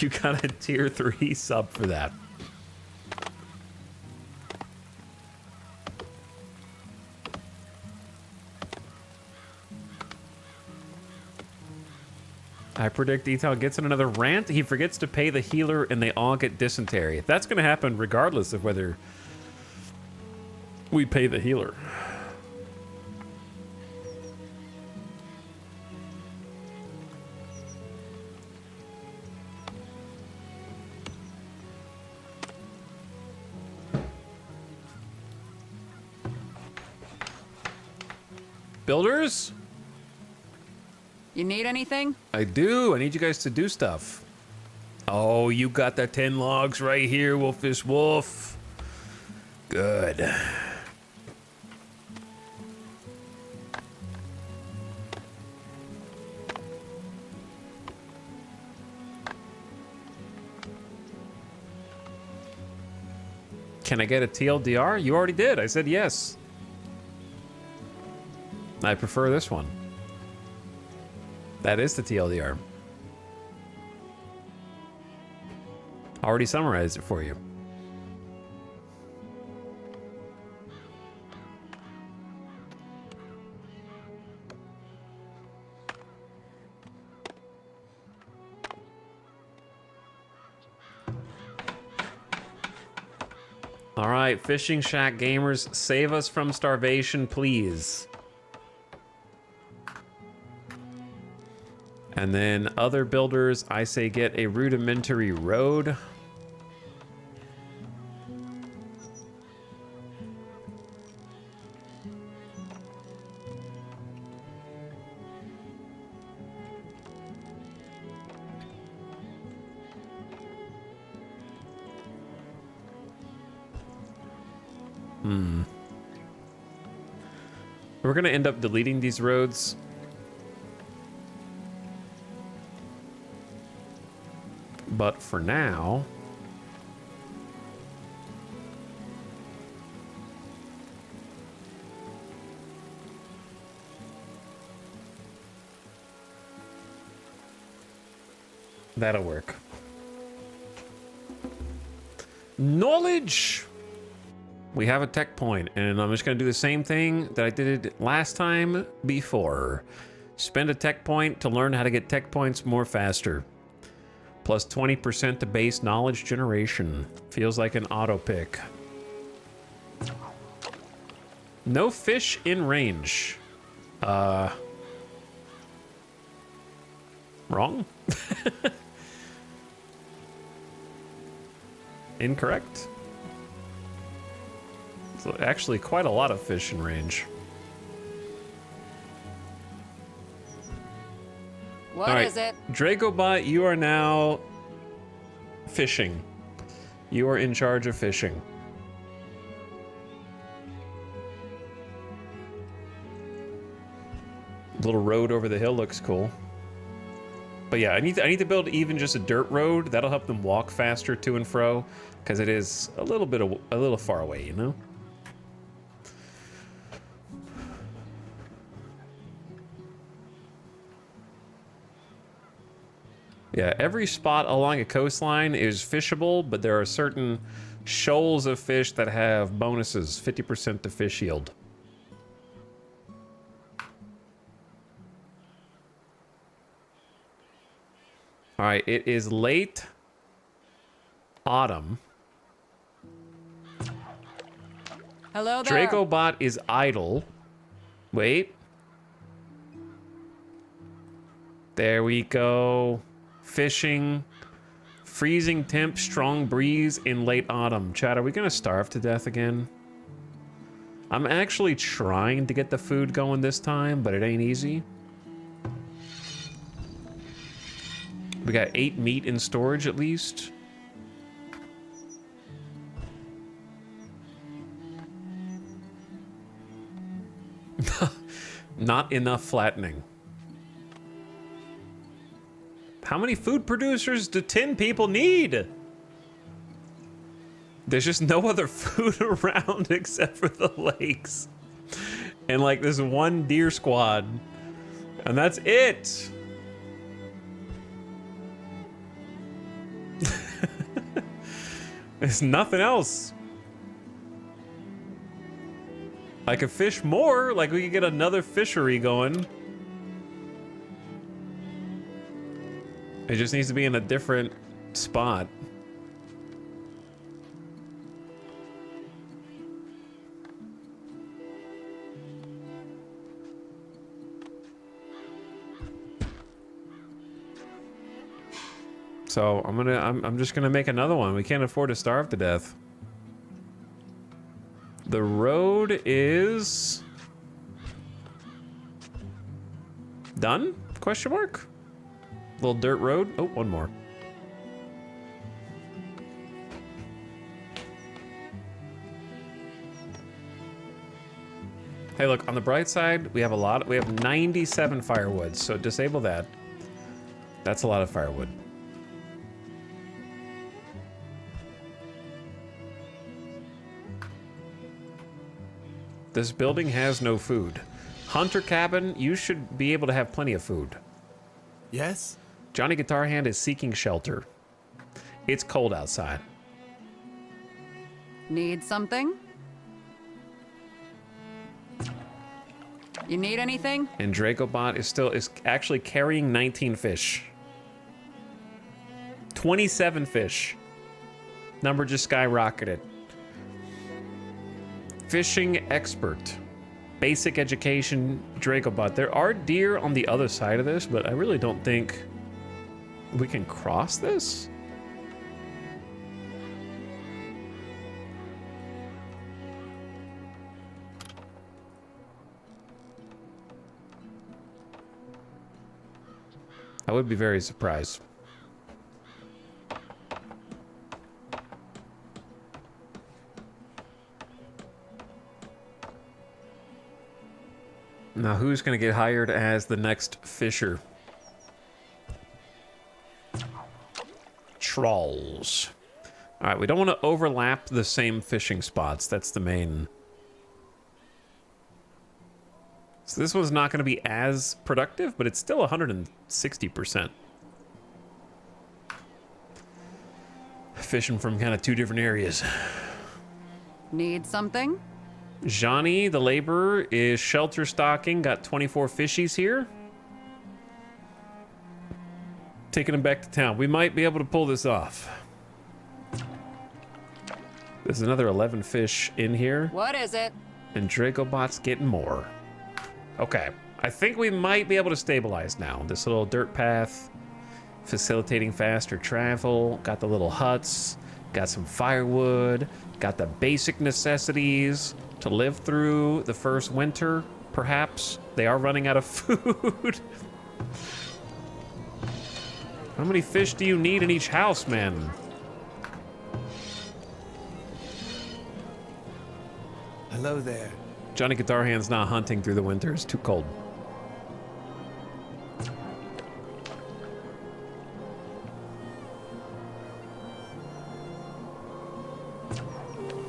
You got a tier 3 sub for that. I predict Etal gets in another rant. He forgets to pay the healer and they all get dysentery. That's going to happen regardless of whether we pay the healer. Builders? You need anything? I do. I need you guys to do stuff. Oh, you got the 10 logs right here, Wolfish Wolf. Good. Can I get a TLDR? You already did. I said yes. I prefer this one. That is the TLDR. Already summarized it for you. All right, Fishing Shack gamers, save us from starvation, please. And then other builders, I say get a rudimentary road. We're gonna end up deleting these roads. But for now, that'll work. Knowledge! We have a tech point, and I'm just going to do the same thing that I did last time before. Spend a tech point to learn how to get tech points more faster. Plus 20% to base knowledge generation. Feels like an auto pick. No fish in range. Wrong? Incorrect. So actually quite a lot of fish in range. What is it? Dragobot, you are now fishing. You are in charge of fishing. Little road over the hill looks cool. But yeah, I need to build even just a dirt road. That'll help them walk faster to and fro, because it is a little far away, you know? Yeah, every spot along a coastline is fishable, but there are certain shoals of fish that have bonuses, 50% to fish yield. All right, it is late autumn. Hello there. Dragobot is idle. Wait. There we go. Fishing. Freezing temp, strong breeze in late autumn. Chad, are we gonna starve to death again? I'm actually trying to get the food going this time, but it ain't easy. We got 8 meat in storage at least. Not enough flattening. How many food producers do 10 people need? There's just no other food around except for the lakes. And like this one deer squad. And that's it. There's nothing else. I could fish more, like we could get another fishery going. It just needs to be in a different spot. So I'm just gonna make another one. We can't afford to starve to death. The road is done? Question mark? Little dirt road. Oh, one more. Hey, look, on the bright side, we have a lot. We have 97 firewood, so disable that. That's a lot of firewood. This building has no food. Hunter cabin, you should be able to have plenty of food. Yes? Johnny Guitar Hand is seeking shelter. It's cold outside. Need something? You need anything? And Dracobot is actually carrying 19 fish. 27 fish. Number just skyrocketed. Fishing expert. Basic education, Dracobot. There are deer on the other side of this, but I really don't think we can cross this. I would be very surprised. Now, who's going to get hired as the next fisher? Trolls. All right, we don't want to overlap the same fishing spots. That's the main. So this one's not going to be as productive, but it's still 160%. Fishing from kind of 2 different areas. Need something? Johnny, the laborer, is shelter stocking. Got 24 fishies here. Taking them back to town. We might be able to pull this off. There's another 11 fish in here. What is it? And Dracobot's getting more. Okay. I think we might be able to stabilize now. This little dirt path, facilitating faster travel. Got the little huts. Got some firewood. Got the basic necessities to live through the first winter, perhaps. They are running out of food. How many fish do you need in each house, man? Hello there. Johnny Guitar Hand's not hunting through the winter. It's too cold.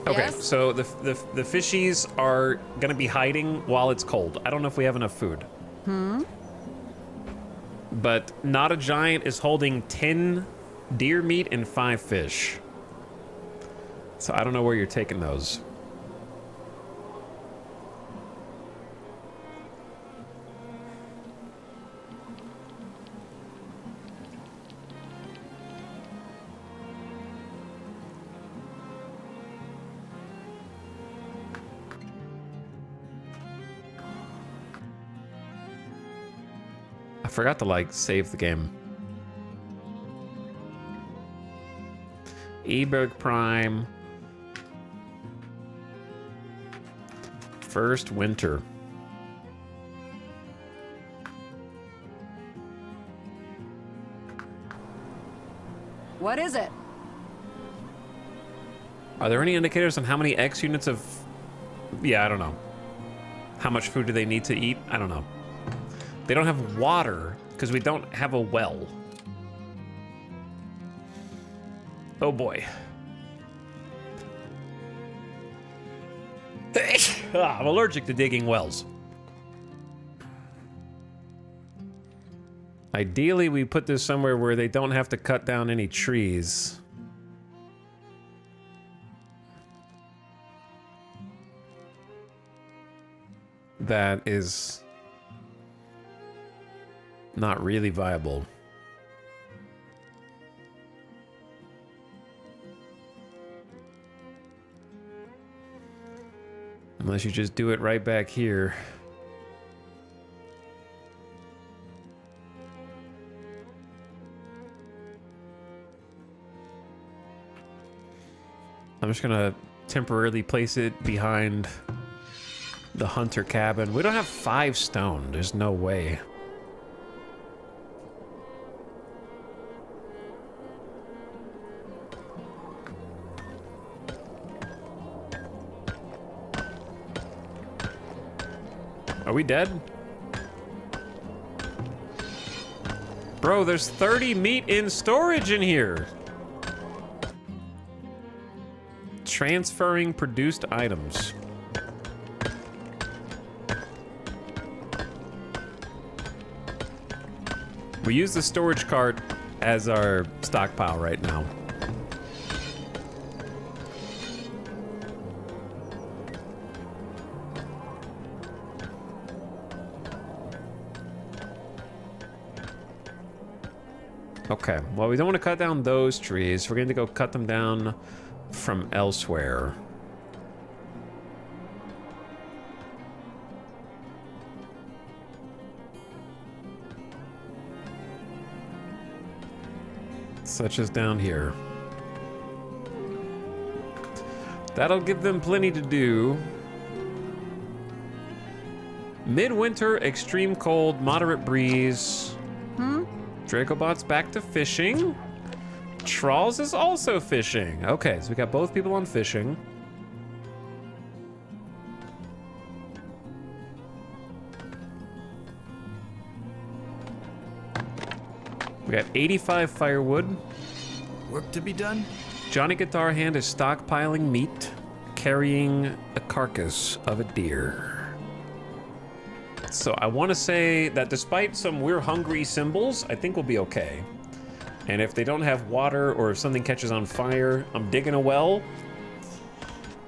Okay, Yes? so the fishies are gonna be hiding while it's cold. I don't know if we have enough food. But Not a Giant is holding 10 deer meat and 5 fish. So I don't know where you're taking those. I forgot to, like, save the game. Eberg Prime. First winter. What is it? Are there any indicators on how many X units of... Yeah, I don't know. How much food do they need to eat? I don't know. They don't have water because we don't have a well. Oh boy. I'm allergic to digging wells. Ideally, we put this somewhere where they don't have to cut down any trees. That is not really viable. Unless you just do it right back here. I'm just gonna temporarily place it behind the hunter cabin. We don't have 5 stone. There's no way. Are we dead? Bro, there's 30 meat in storage in here. Transferring produced items. We use the storage cart as our stockpile right now. Okay, well, we don't want to cut down those trees. We're going to go cut them down from elsewhere. Such as down here. That'll give them plenty to do. Midwinter, extreme cold, moderate breeze. Dracobot's back to fishing. Trolls is also fishing. Okay, so we got both people on fishing. We got 85 firewood. Work to be done? Johnny Guitar Hand is stockpiling meat, carrying a carcass of a deer. So I want to say that despite some we're hungry symbols, I think we'll be okay. And if they don't have water or if something catches on fire, I'm digging a well.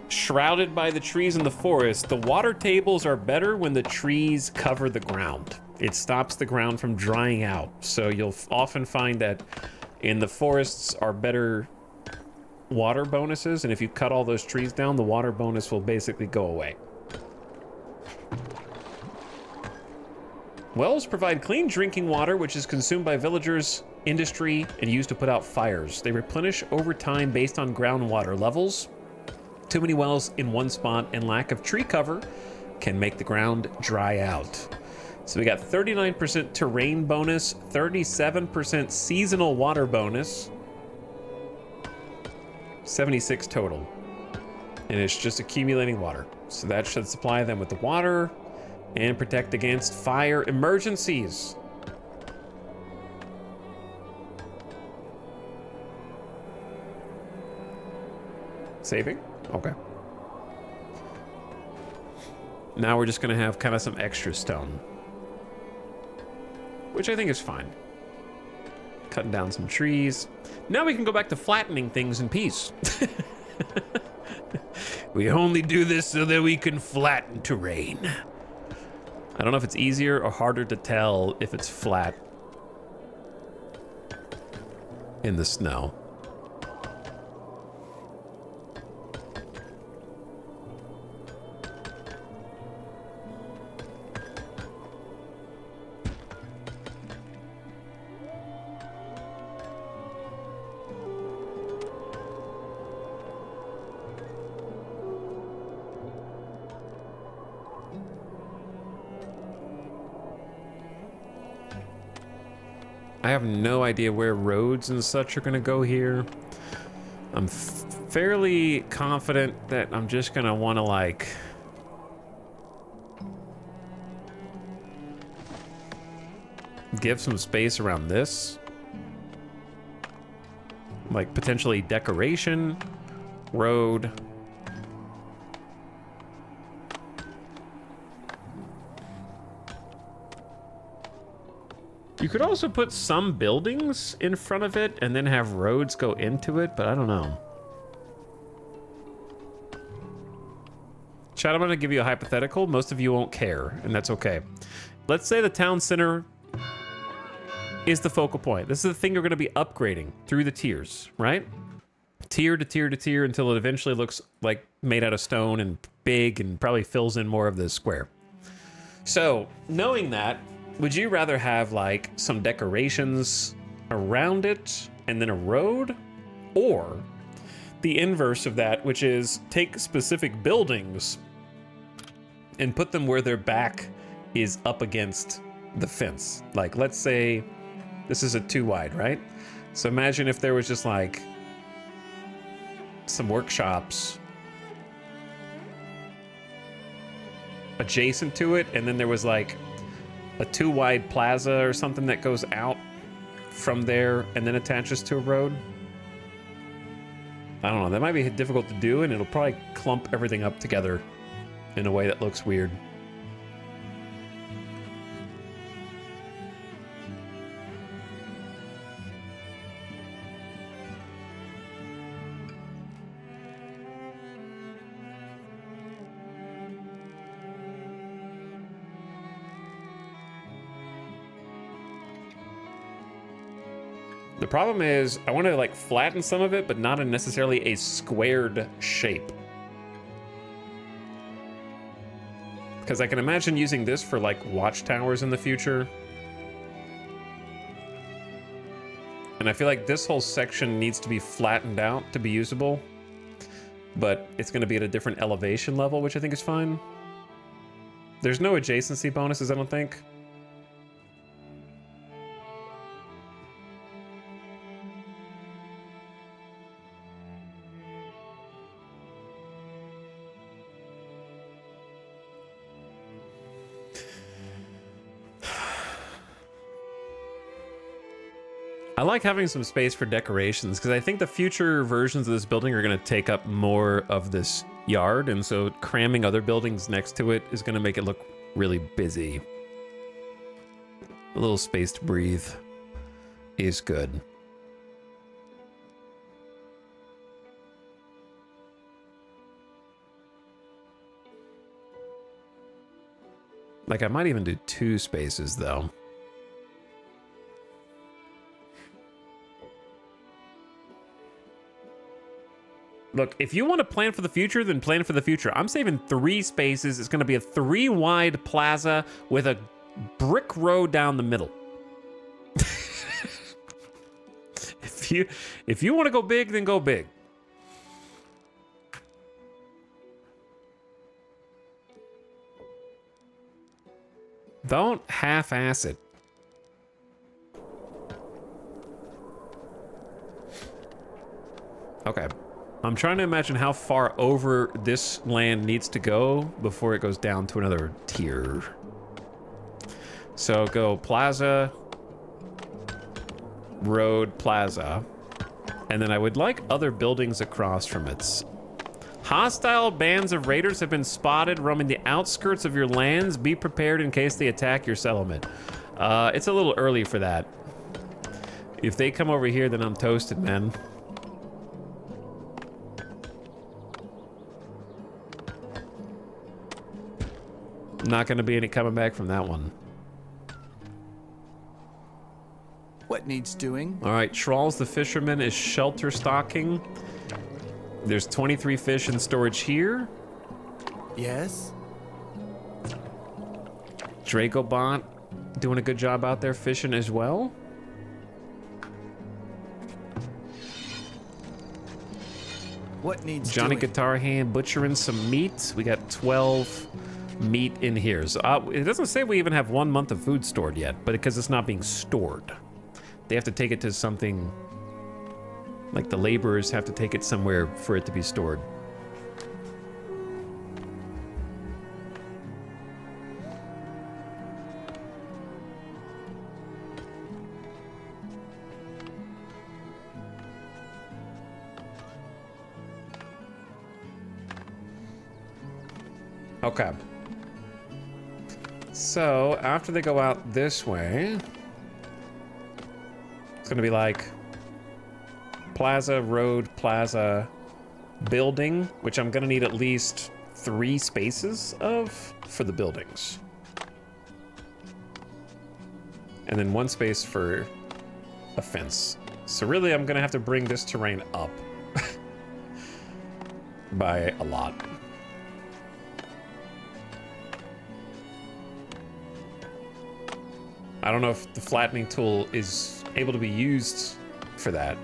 Shrouded by the trees in the forest, the water tables are better when the trees cover the ground. It stops the ground from drying out. So you'll often find that in the forests are better water bonuses, and if you cut all those trees down, the water bonus will basically go away. Wells provide clean drinking water, which is consumed by villagers, industry, and used to put out fires. They replenish over time based on groundwater levels. Too many wells in one spot and lack of tree cover can make the ground dry out. So we got 39% terrain bonus, 37% seasonal water bonus, 76 total. And it's just accumulating water. So that should supply them with the water and protect against fire emergencies. Saving? Okay. Now we're just gonna have kind of some extra stone, which I think is fine. Cutting down some trees. Now we can go back to flattening things in peace. We only do this so that we can flatten terrain. I don't know if it's easier or harder to tell if it's flat in the snow. I have no idea where roads and such are going to go here. I'm fairly confident that I'm just going to want to, like... give some space around this. Like, potentially decoration, road... You could also put some buildings in front of it and then have roads go into it, but I don't know. Chad, I'm going to give you a hypothetical. Most of you won't care, and that's okay. Let's say the town center is the focal point. This is the thing you're going to be upgrading through the tiers, right? Tier to tier to tier until it eventually looks like made out of stone and big and probably fills in more of the square. So, knowing that, would you rather have like some decorations around it and then a road, or the inverse of that, which is take specific buildings and put them where their back is up against the fence? Like, let's say this is a 2 wide, right? So imagine if there was just like some workshops adjacent to it, and then there was like a 2 wide plaza or something that goes out from there and then attaches to a road. I don't know, that might be difficult to do, and it'll probably clump everything up together in a way that looks weird. The problem is I want to like flatten some of it, but not in necessarily a squared shape. Because I can imagine using this for like watchtowers in the future. And I feel like this whole section needs to be flattened out to be usable. But it's going to be at a different elevation level, which I think is fine. There's no adjacency bonuses, I don't think. I like having some space for decorations because I think the future versions of this building are going to take up more of this yard, and so cramming other buildings next to it is going to make it look really busy. A little space to breathe is good. Like, I might even do 2 spaces though. Look, if you want to plan for the future, then plan for the future. I'm saving 3 spaces. It's going to be a 3 wide plaza with a brick road down the middle. If you want to go big, then go big. Don't half-ass it. Okay. I'm trying to imagine how far over this land needs to go before it goes down to another tier. So go plaza, road, plaza. And then I would like other buildings across from it. Hostile bands of raiders have been spotted roaming the outskirts of your lands. Be prepared in case they attack your settlement. It's a little early for that. If they come over here, then I'm toasted, man. Not going to be any coming back from that one. What needs doing? All right, Trolls the Fisherman is shelter stocking. There's 23 fish in storage here. Yes? Dracobot doing a good job out there fishing as well. What needs Johnny doing? Guitar Hand butchering some meat. We got 12 meat in here. So it doesn't say we even have 1 month of food stored yet, but because it's not being stored. They have to take it to something, like the laborers have to take it somewhere for it to be stored. Okay. So, after they go out this way, it's gonna be like plaza, road, plaza, building, which I'm gonna need at least 3 spaces of for the buildings. And then 1 space for a fence. So really, I'm gonna have to bring this terrain up by a lot. I don't know if the flattening tool is able to be used for that,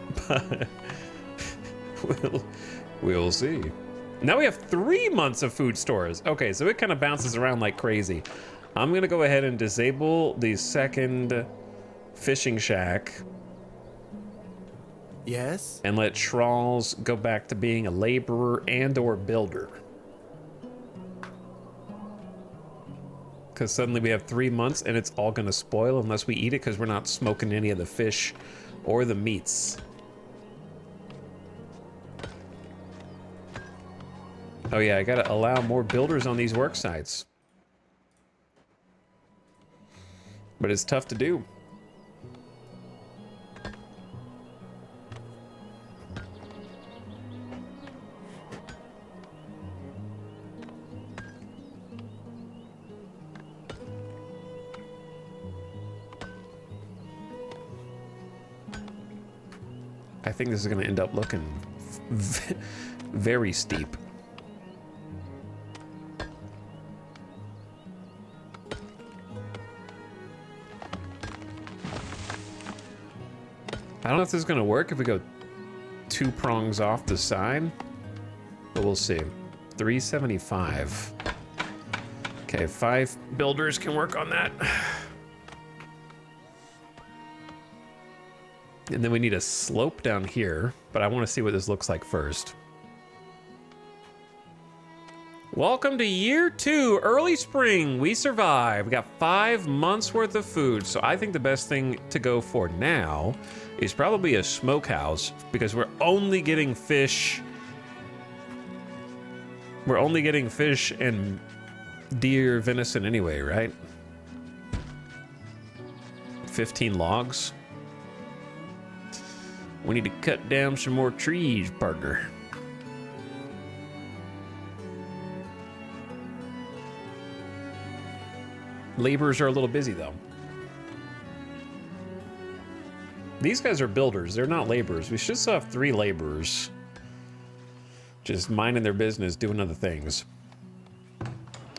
but we'll see. Now we have 3 months of food stores. Okay, so it kind of bounces around like crazy. I'm gonna go ahead and disable the second fishing shack. Yes? And let Thralls go back to being a laborer and or builder. Because suddenly we have 3 months and it's all gonna spoil unless we eat it because we're not smoking any of the fish or the meats. Oh yeah, I gotta allow more builders on these work sites. But it's tough to do. I think this is going to end up looking very steep. I don't know if this is going to work if we go 2 prongs off the side, but we'll see. 375. Okay, 5 builders can work on that. And then we need a slope down here, but I want to see what this looks like first. Welcome to year 2, early spring. We survived. We got 5 months worth of food. So I think the best thing to go for now is probably a smokehouse because we're only getting fish. We're only getting fish and deer venison anyway, right? 15 logs. We need to cut down some more trees, partner. Laborers are a little busy, though. These guys are builders. They're not laborers. We should still have 3 laborers. Just minding their business, doing other things.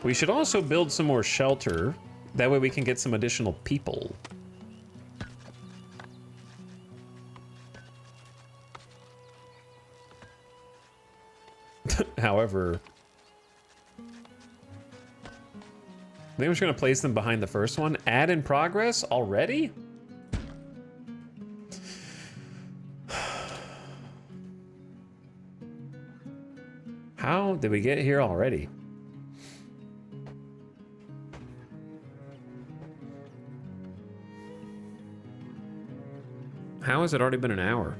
We should also build some more shelter. That way we can get some additional people. However, I think I'm just going to place them behind the first one. Add in progress already? How did we get here already? How has it already been an hour?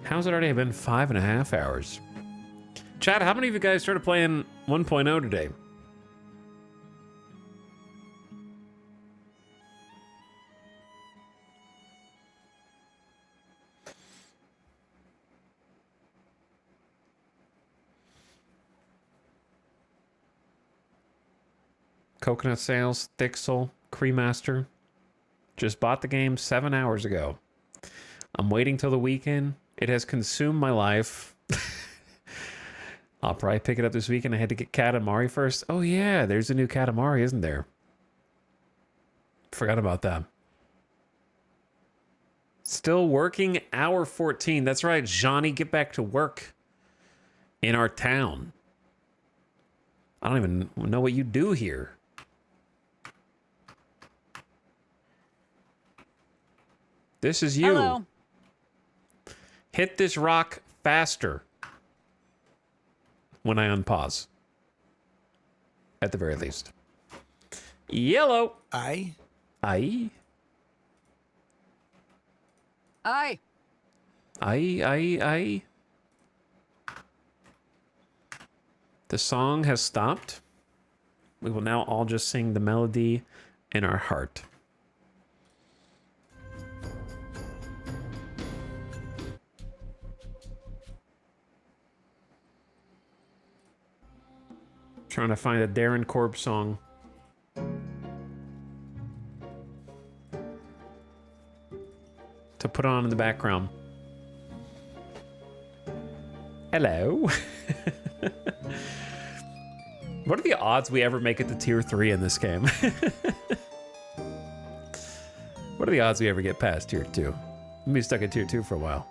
How's it already been 5.5 hours? Chat, how many of you guys started playing 1.0 today? Coconut Sales, Thixel, Cremaster. Just bought the game 7 hours ago. I'm waiting till the weekend. It has consumed my life. I'll probably pick it up this weekend. I had to get Katamari first. Oh yeah, there's a new Katamari, isn't there? Forgot about that. Still working, hour 14. That's right, Johnny, get back to work in our town. I don't even know what you do here. This is you. Hello. Hit this rock faster when I unpause. At the very least. Yellow. I? Aye. Aye. Aye. The song has stopped. We will now all just sing the melody in our heart. Trying to find a Darren Korb song. To put on in the background. Hello. What are the odds we ever make it to tier 3 in this game? What are the odds we ever get past tier 2? I'm be stuck at tier 2 for a while.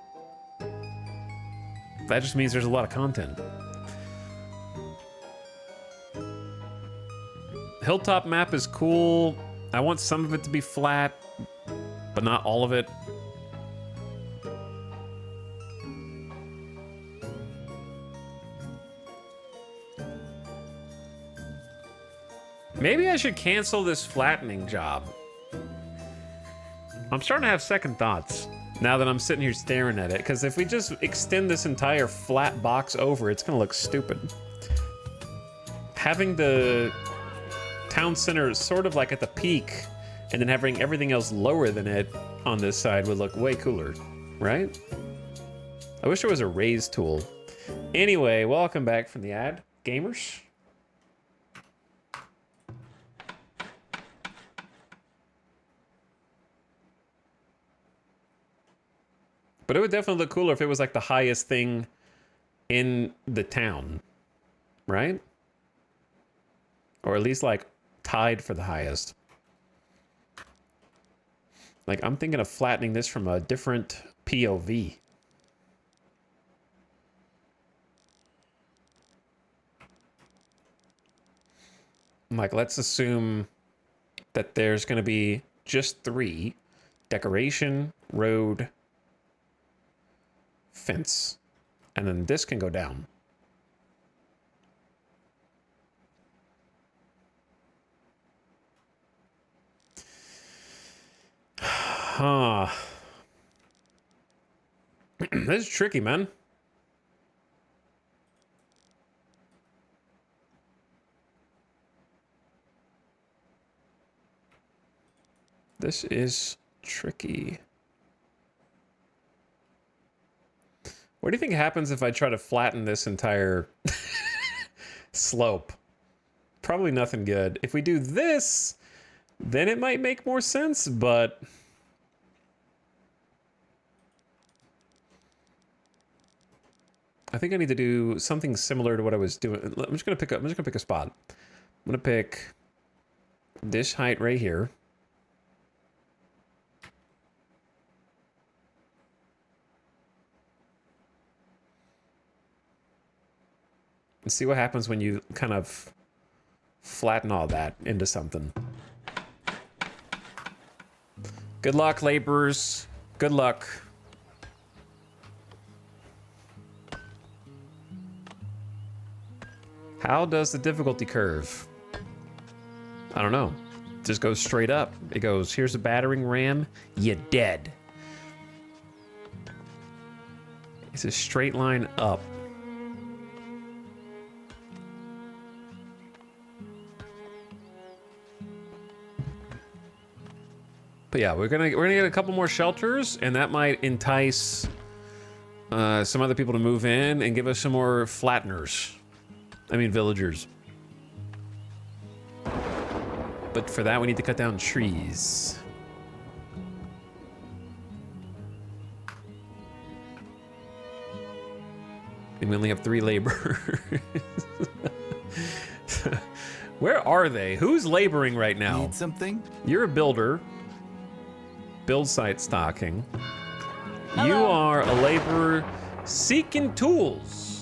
That just means there's a lot of content. Hilltop map is cool. I want some of it to be flat, but not all of it. Maybe I should cancel this flattening job. I'm starting to have second thoughts now that I'm sitting here staring at it, because if we just extend this entire flat box over, it's gonna look stupid. Having the town center sort of like at the peak, and then having everything else lower than it on this side would look way cooler, right? I wish there was a raise tool. Anyway, welcome back from the ad, gamers. But it would definitely look cooler if it was like the highest thing in the town, right? Or at least like tied for the highest. Like I'm thinking of flattening this from a different POV. Like let's assume that there's going to be just 3: decoration, road, fence, and then this can go down. Huh. This is tricky, man. This is tricky. What do you think happens if I try to flatten this entire slope? Probably nothing good. If we do this, then it might make more sense, but I think I need to do something similar to what I was doing. I'm just gonna pick a spot. I'm gonna pick this height right here. And see what happens when you kind of flatten all that into something. Good luck, laborers. Good luck. How does the difficulty curve? I don't know. It just goes straight up. It goes, here's a battering ram, you dead. It's a straight line up. But yeah, we're gonna get a couple more shelters, and that might entice some other people to move in and give us some more flatteners. I mean villagers. But for that, we need to cut down trees. And we only have 3 laborers. Where are they? Who's laboring right now? Need something? You're a builder. Build site stocking. Hello. You are a laborer seeking tools.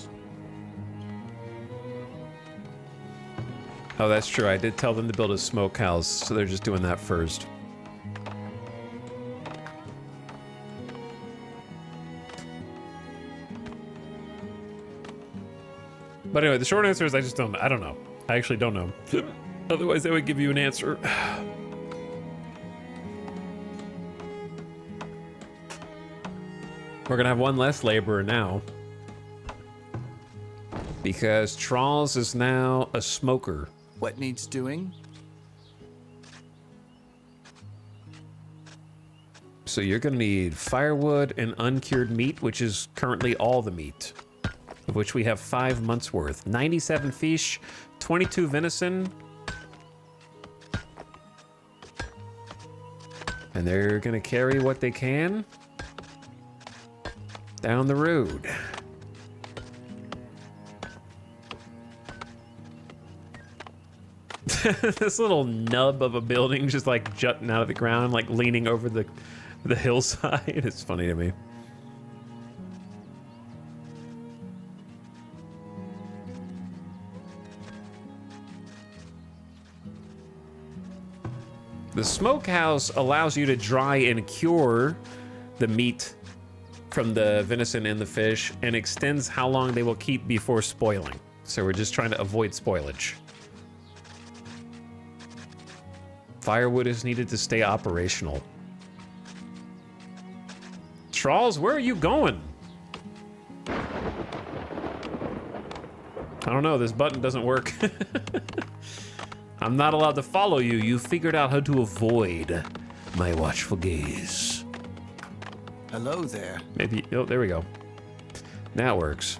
Oh, that's true. I did tell them to build a smokehouse, so they're just doing that first. But anyway, the short answer is I just don't. I don't know. I actually don't know. Otherwise, they would give you an answer. We're gonna have one less laborer now. Because Charles is now a smoker. What needs doing? So you're gonna need firewood and uncured meat, which is currently all the meat, of which we have 5 months worth. 97 fish, 22 venison. And they're gonna carry what they can down the road. This little nub of a building just like jutting out of the ground, like leaning over the hillside. It's funny to me. The smokehouse allows you to dry and cure the meat from the venison and the fish and extends how long they will keep before spoiling. So we're just trying to avoid spoilage. Firewood is needed to stay operational. Charles, where are you going? I don't know, this button doesn't work. I'm not allowed to follow you. You figured out how to avoid my watchful gaze. Hello there. Maybe, oh, there we go. Now it works.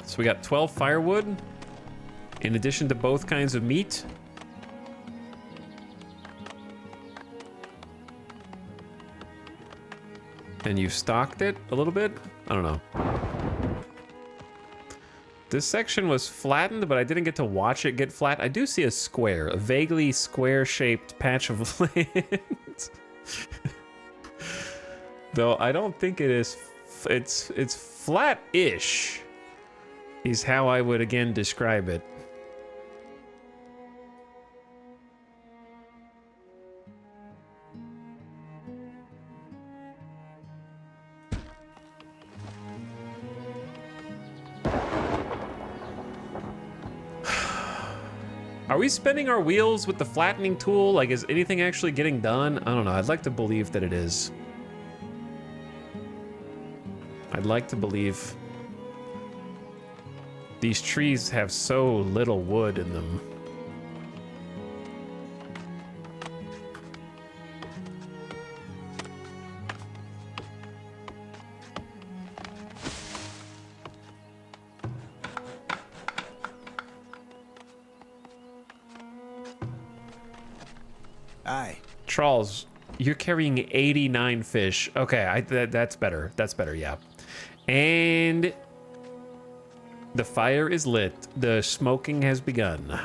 So we got 12 firewood, in addition to both kinds of meat. And you've stocked it a little bit? I don't know. This section was flattened, but I didn't get to watch it get flat. I do see a square, a vaguely square-shaped patch of land. Though I don't think it is, it's flat-ish, is how I would again describe it. Are we spinning our wheels with the flattening tool? Like, is anything actually getting done? I don't know. I'd like to believe that it is. I'd like to believe. These trees have so little wood in them. Aye. Charles, you're carrying 89 fish. Okay, that's better. That's better, yeah. And the fire is lit. The smoking has begun.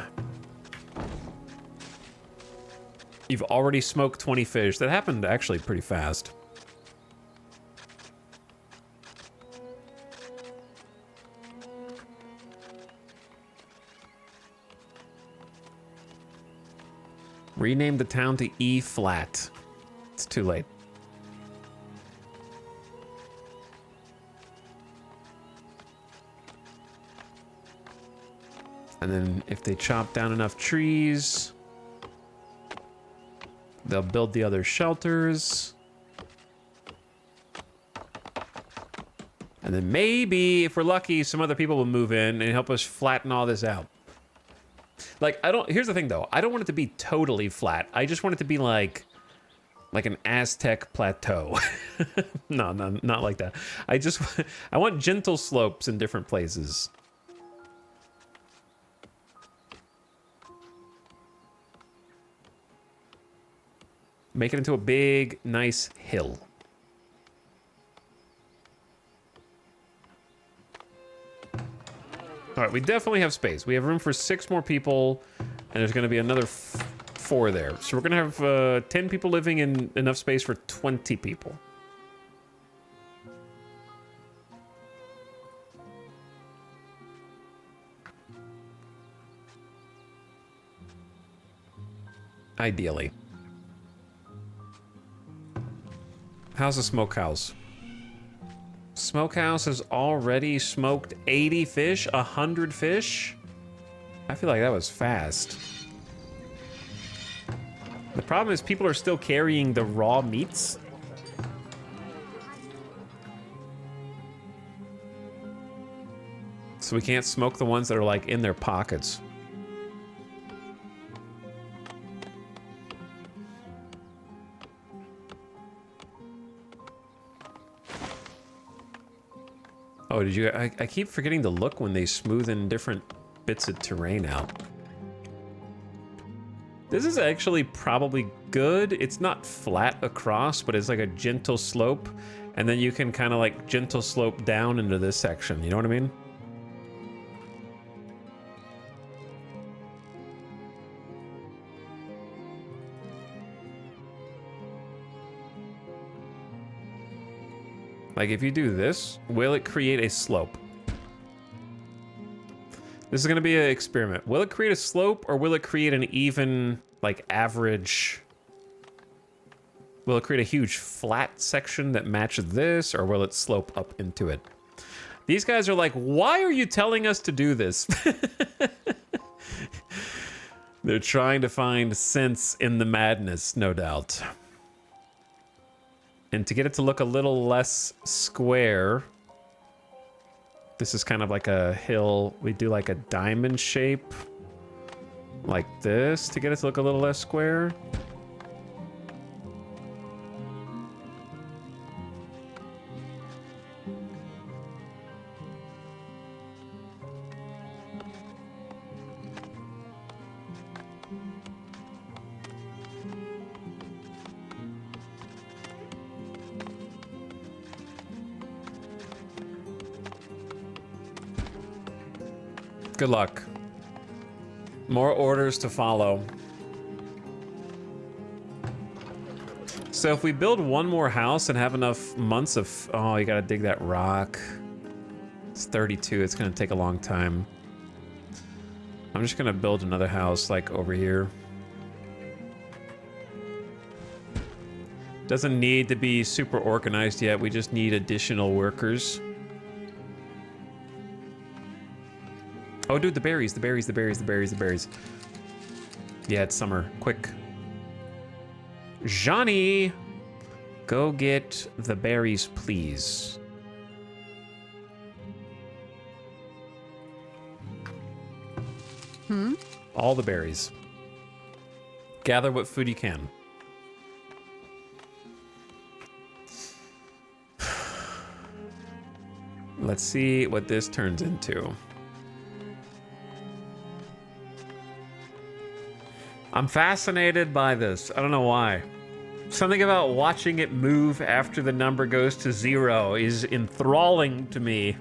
You've already smoked 20 fish. That happened actually pretty fast. Rename the town to E Flat. It's too late. And then if they chop down enough trees, they'll build the other shelters. And then maybe, if we're lucky, some other people will move in and help us flatten all this out. Like, here's the thing though, I don't want it to be totally flat. I just want it to be like an Aztec plateau. No, not like that. I want gentle slopes in different places. Make it into a big, nice hill. All right, we definitely have space. We have room for 6 more people, and there's going to be another 4 there. So we're going to have 10 people living in enough space for 20 people. Ideally. How's the smokehouse? Smokehouse has already smoked 80 fish, 100 fish. I feel like that was fast. The problem is people are still carrying the raw meats. So we can't smoke the ones that are like in their pockets. Oh, did you? I keep forgetting to look when they smoothen different bits of terrain out. This is actually probably good. It's not flat across, but it's like a gentle slope. And then you can kind of like gentle slope down into this section. You know what I mean? Like if you do this, will it create a slope? This is going to be an experiment. Will it create a slope or will it create an even, like, average? Will it create a huge flat section that matches this or will it slope up into it? These guys are like, why are you telling us to do this? They're trying to find sense in the madness, no doubt. And to get it to look a little less square, this is kind of like a hill. We do like a diamond shape, like this, to get it to look a little less square. Good luck. More orders to follow. So if we build one more house and have enough months of... Oh, you gotta dig that rock. It's 32. It's gonna take a long time. I'm just gonna build another house, like, over here. Doesn't need to be super organized yet. We just need additional workers. Oh, dude, the berries, the berries, the berries, the berries, the berries. Yeah, it's summer. Quick. Johnny! Go get the berries, please. All the berries. Gather what food you can. Let's see what this turns into. I'm fascinated by this. I don't know why. Something about watching it move after the number goes to 0 is enthralling to me.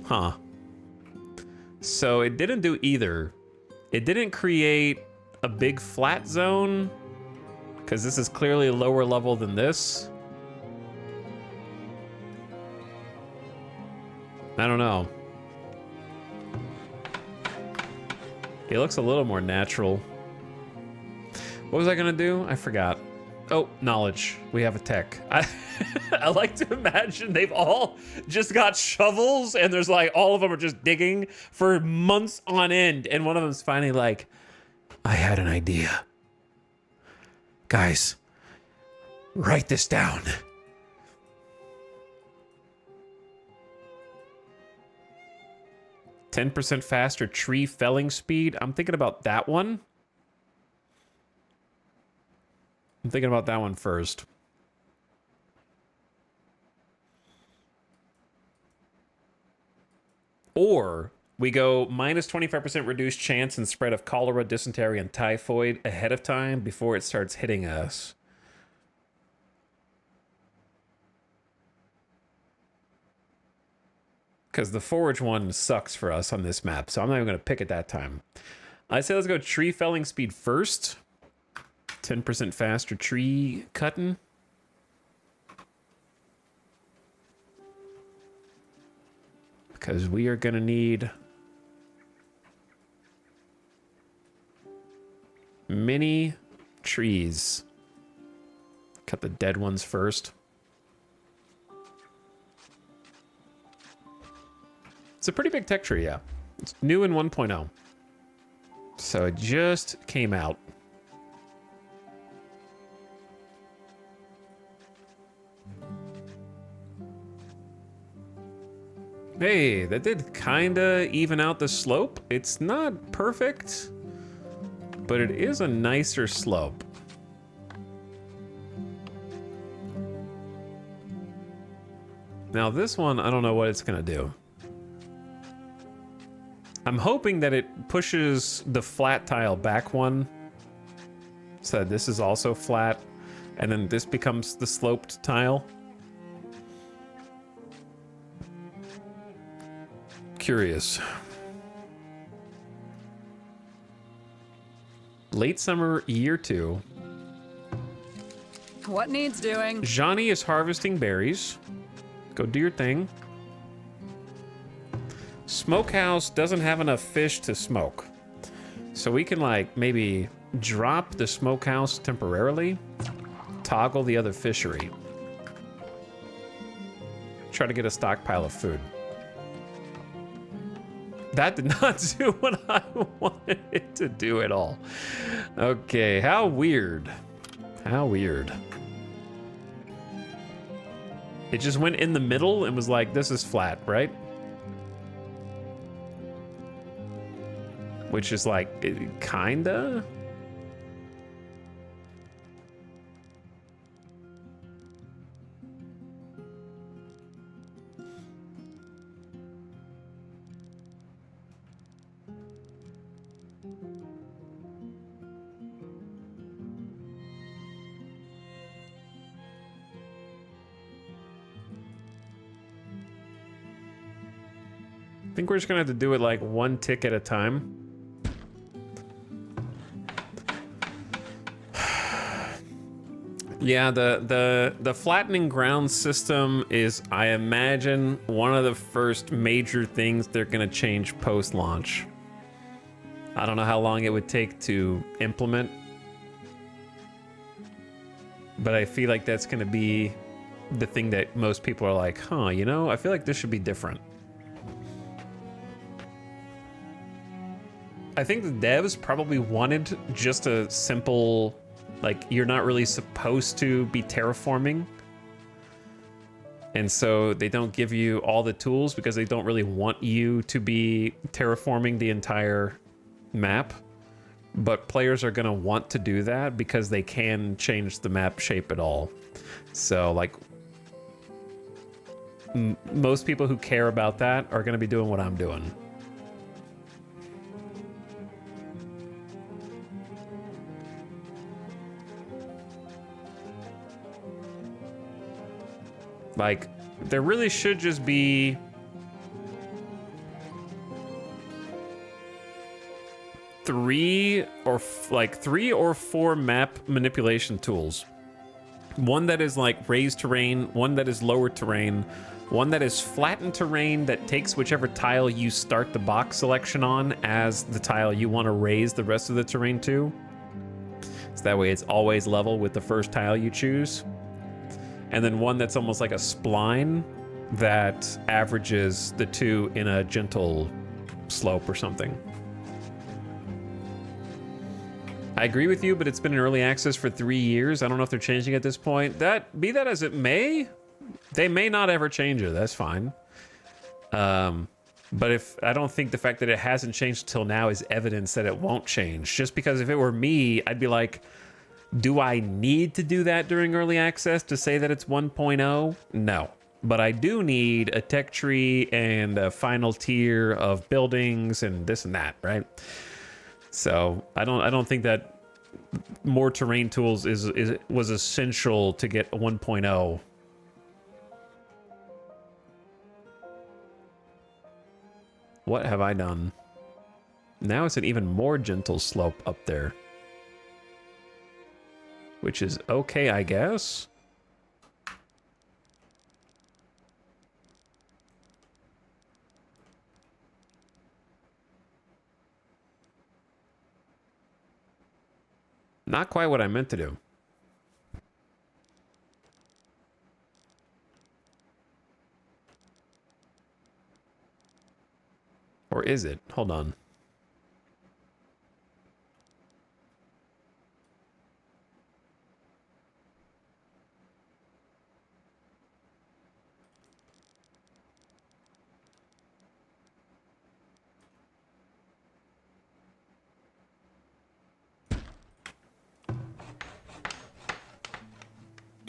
Huh. So it didn't do either. It didn't create a big flat zone, because this is clearly a lower level than this. I don't know. It looks a little more natural. What was I gonna do? I forgot. Oh, knowledge. We have a tech. I like to imagine they've all just got shovels and there's like, all of them are just digging for months on end. And one of them's finally like, I had an idea. Guys, write this down. %, faster tree felling speed. I'm thinking about that one. I'm thinking about that one first. Or we go minus 25% reduced chance and spread of cholera, dysentery, and typhoid ahead of time before it starts hitting us. Because the forage one sucks for us on this map, so I'm not even going to pick it that time. I say let's go tree felling speed first. 10% faster tree cutting. Because we are going to need many trees. Cut the dead ones first. It's a pretty big tech tree, yeah. It's new in 1.0. So it just came out. Hey, that did kinda even out the slope. It's not perfect, but it is a nicer slope. Now this one, I don't know what it's gonna do. I'm hoping that it pushes the flat tile back one, so this is also flat, and then this becomes the sloped tile. Curious. Late summer, year 2. What needs doing? Johnny is harvesting berries. Go do your thing. Smokehouse doesn't have enough fish to smoke. So we can like maybe drop the smokehouse temporarily, toggle the other fishery. Try to get a stockpile of food. That did not do what I wanted it to do at all. Okay, how weird. How weird. It just went in the middle and was like, this is flat, right? Which is like, kinda? I think we're just gonna have to do it like one tick at a time. Yeah, the flattening ground system is, I imagine, one of the first major things they're gonna change post-launch. I don't know how long it would take to implement, but I feel like that's gonna be the thing that most people are like, huh, you know, I feel like this should be different. I think the devs probably wanted just a simple, like, you're not really supposed to be terraforming. And so they don't give you all the tools because they don't really want you to be terraforming the entire map. But players are going to want to do that because they can change the map shape at all. So, like, most people who care about that are going to be doing what I'm doing. Like, there really should just be three or four map manipulation tools. One that is like raised terrain, one that is lower terrain, one that is flattened terrain that takes whichever tile you start the box selection on as the tile you want to raise the rest of the terrain to. So that way it's always level with the first tile you choose. And then one that's almost like a spline that averages the two in a gentle slope or something. I agree with you, but it's been in early access for 3 years. I don't know if they're changing at this point. Be that as it may, they may not ever change it. That's fine. But I don't think the fact that it hasn't changed till now is evidence that it won't change. Just because if it were me, I'd be like, do I need to do that during early access to say that it's 1.0? No. But I do need a tech tree and a final tier of buildings and this and that, right? So I don't think that more terrain tools was essential to get a 1.0. What have I done? Now it's an even more gentle slope up there. Which is okay, I guess. Not quite what I meant to do. Or is it? Hold on.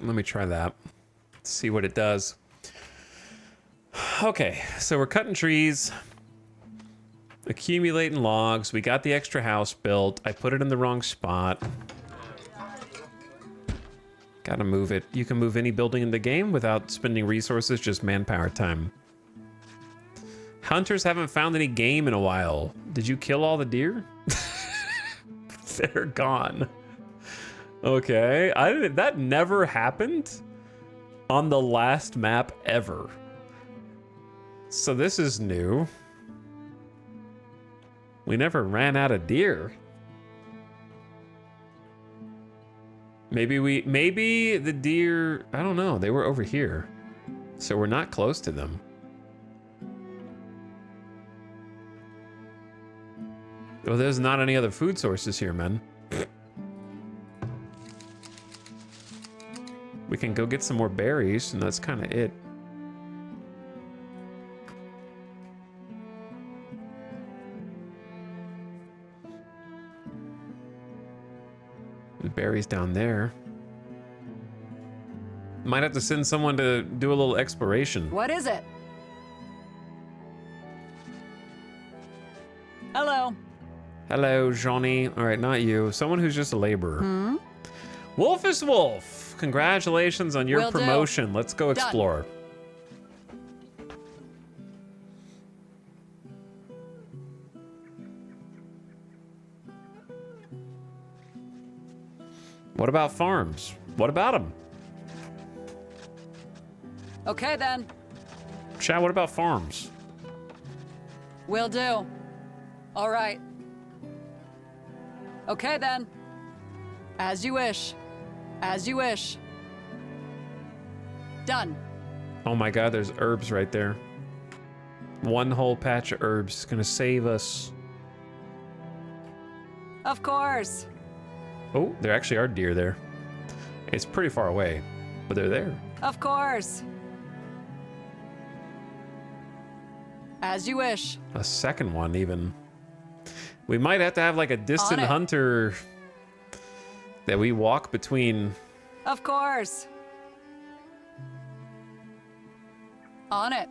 Let me try that. See what it does. Okay, so we're cutting trees, accumulating logs. We got the extra house built. I put it in the wrong spot. Gotta move it. You can move any building in the game without spending resources, just manpower time. Hunters haven't found any game in a while. Did you kill all the deer? They're gone. Okay, that never happened on the last map ever. So this is new. We never ran out of deer. Maybe the deer, I don't know, they were over here. So we're not close to them. Well, there's not any other food sources here, man. We can go get some more berries, and that's kind of it. There's berries down there. Might have to send someone to do a little exploration. What is it? Hello. Hello, Johnny. All right, not you. Someone who's just a laborer. Wolf is Wolf. Congratulations on your Will do. promotion. Let's go Done. explore. What about farms? What about them? Okay then. Chat, what about farms? Will do. All right. Okay then. As you wish. As you wish. Done. Oh my god, there's herbs right there. One whole patch of herbs is gonna save us. Of course. Oh, there actually are deer there. It's pretty far away, but they're there. Of course. As you wish. A second one, even. We might have to have like a distant On it. hunter that we walk between. Of course. On it.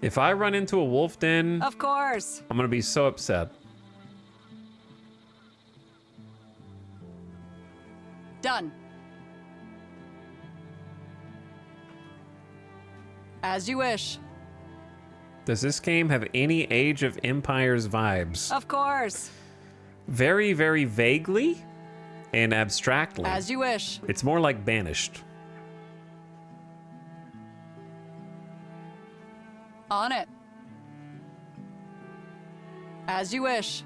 If I run into a wolf den, Of course. I'm gonna be so upset. Done. As you wish. Does this game have any Age of Empires vibes? Of course. Very, very vaguely and abstractly. As you wish. It's more like Banished. On it. As you wish.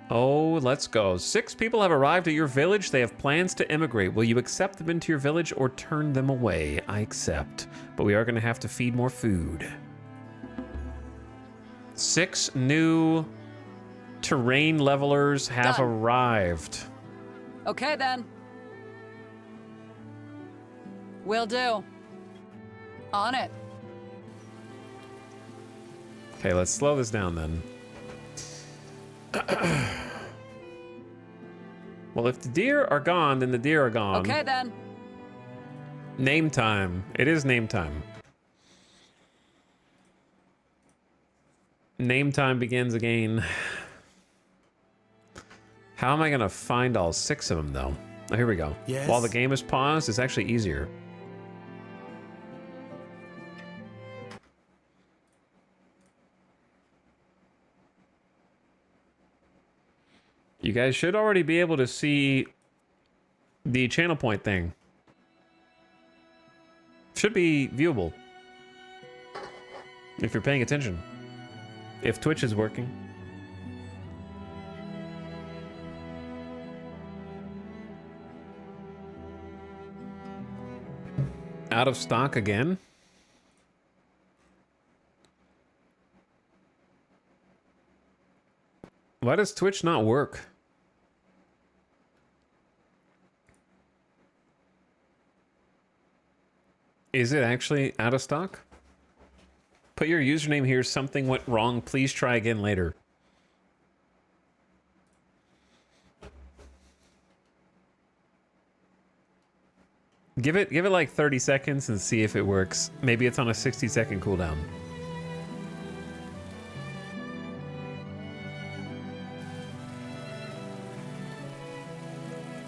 Oh, let's go. 6 people have arrived at your village. They have plans to immigrate. Will you accept them into your village or turn them away? I accept. But we are going to have to feed more food. 6 new terrain levelers have Done. arrived. Okay then. Will do. On it. Okay, let's slow this down then. Well, if the deer are gone, then the deer are gone. Okay then. Name time. It is name time. Name time begins again. How am I going to find all 6 of them, though? Oh, here we go. Yes? While the game is paused, it's actually easier. You guys should already be able to see the channel point thing. Should be viewable. If you're paying attention. If Twitch is working. Out of stock again? Why does Twitch not work? Is it actually out of stock? Put your username here. Something went wrong. Please try again later. Give it like 30 seconds and see if it works. Maybe it's on a 60-second cooldown.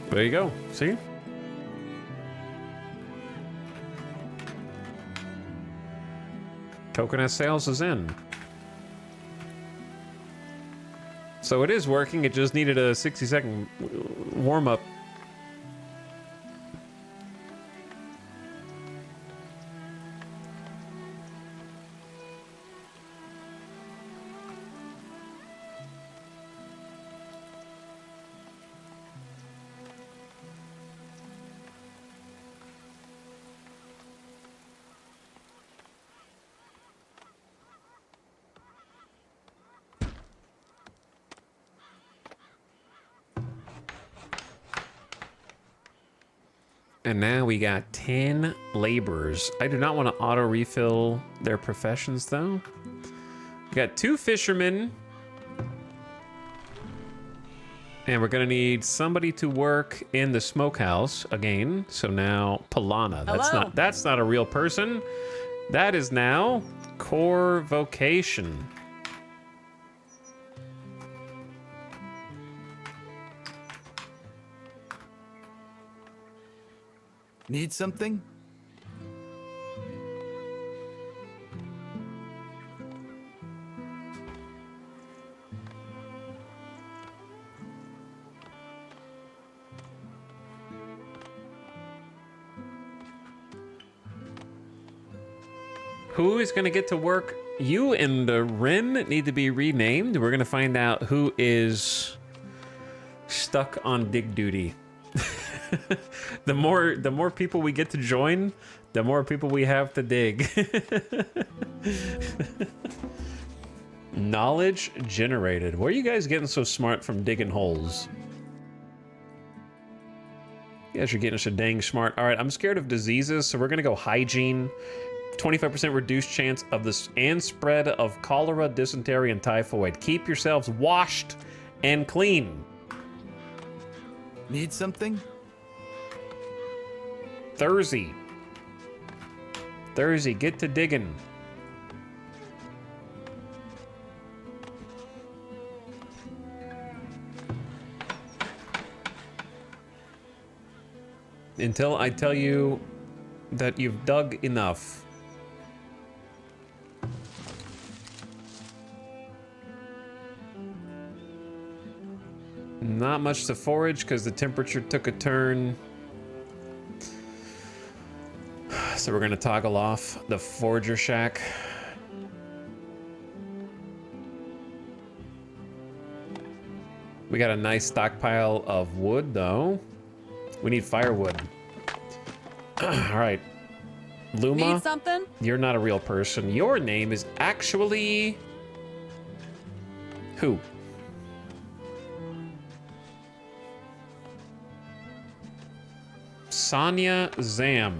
There you go. See? Coconut sales is in. So it is working. It just needed a 60-second warm-up. And now we got 10 laborers. I do not want to auto refill their professions though. We got 2 fishermen. And we're gonna need somebody to work in the smokehouse again. So now Polana. That's not a real person. That is now core vocation. Need something? Who is going to get to work? You and the Rin need to be renamed. We're going to find out who is stuck on dig duty. The more people we get to join, the more people we have to dig. Knowledge generated. Where are you guys getting so smart from digging holes? You guys are getting so dang smart. All right, I'm scared of diseases, so we're gonna go hygiene. 25% reduced chance of this and spread of cholera, dysentery, and typhoid. Keep yourselves washed and clean. Need something? Thursday, get to digging. Until I tell you that you've dug enough. Not much to forage because the temperature took a turn. So we're gonna toggle off the forager shack. We got a nice stockpile of wood though. We need firewood. All right. Luma, Need something? you're not a real person. Your name is actually... who? Sonia Zam.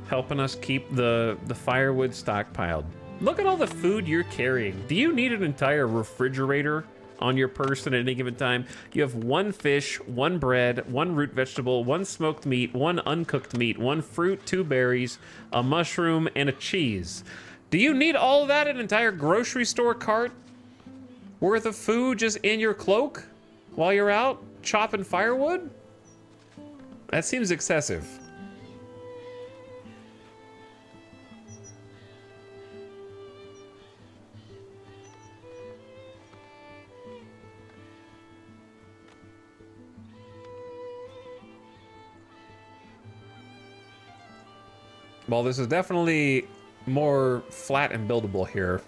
Helping us keep the firewood stockpiled. Look at all the food you're carrying. Do you need an entire refrigerator on your person at any given time? You have 1 fish, 1 bread, 1 root vegetable, 1 smoked meat, 1 uncooked meat, 1 fruit, 2 berries, a mushroom, and a cheese. Do you need all of that, an entire grocery store cart worth of food just in your cloak while you're out chopping firewood? That seems excessive. Well, this is definitely more flat and buildable here.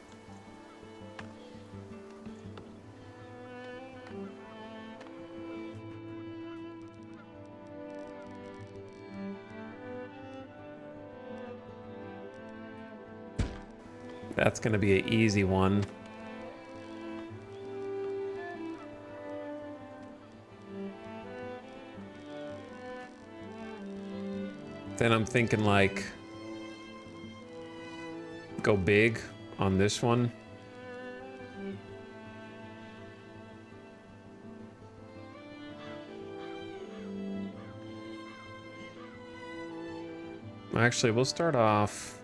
That's gonna be an easy one. Then I'm thinking like go big on this one. Actually, we'll start off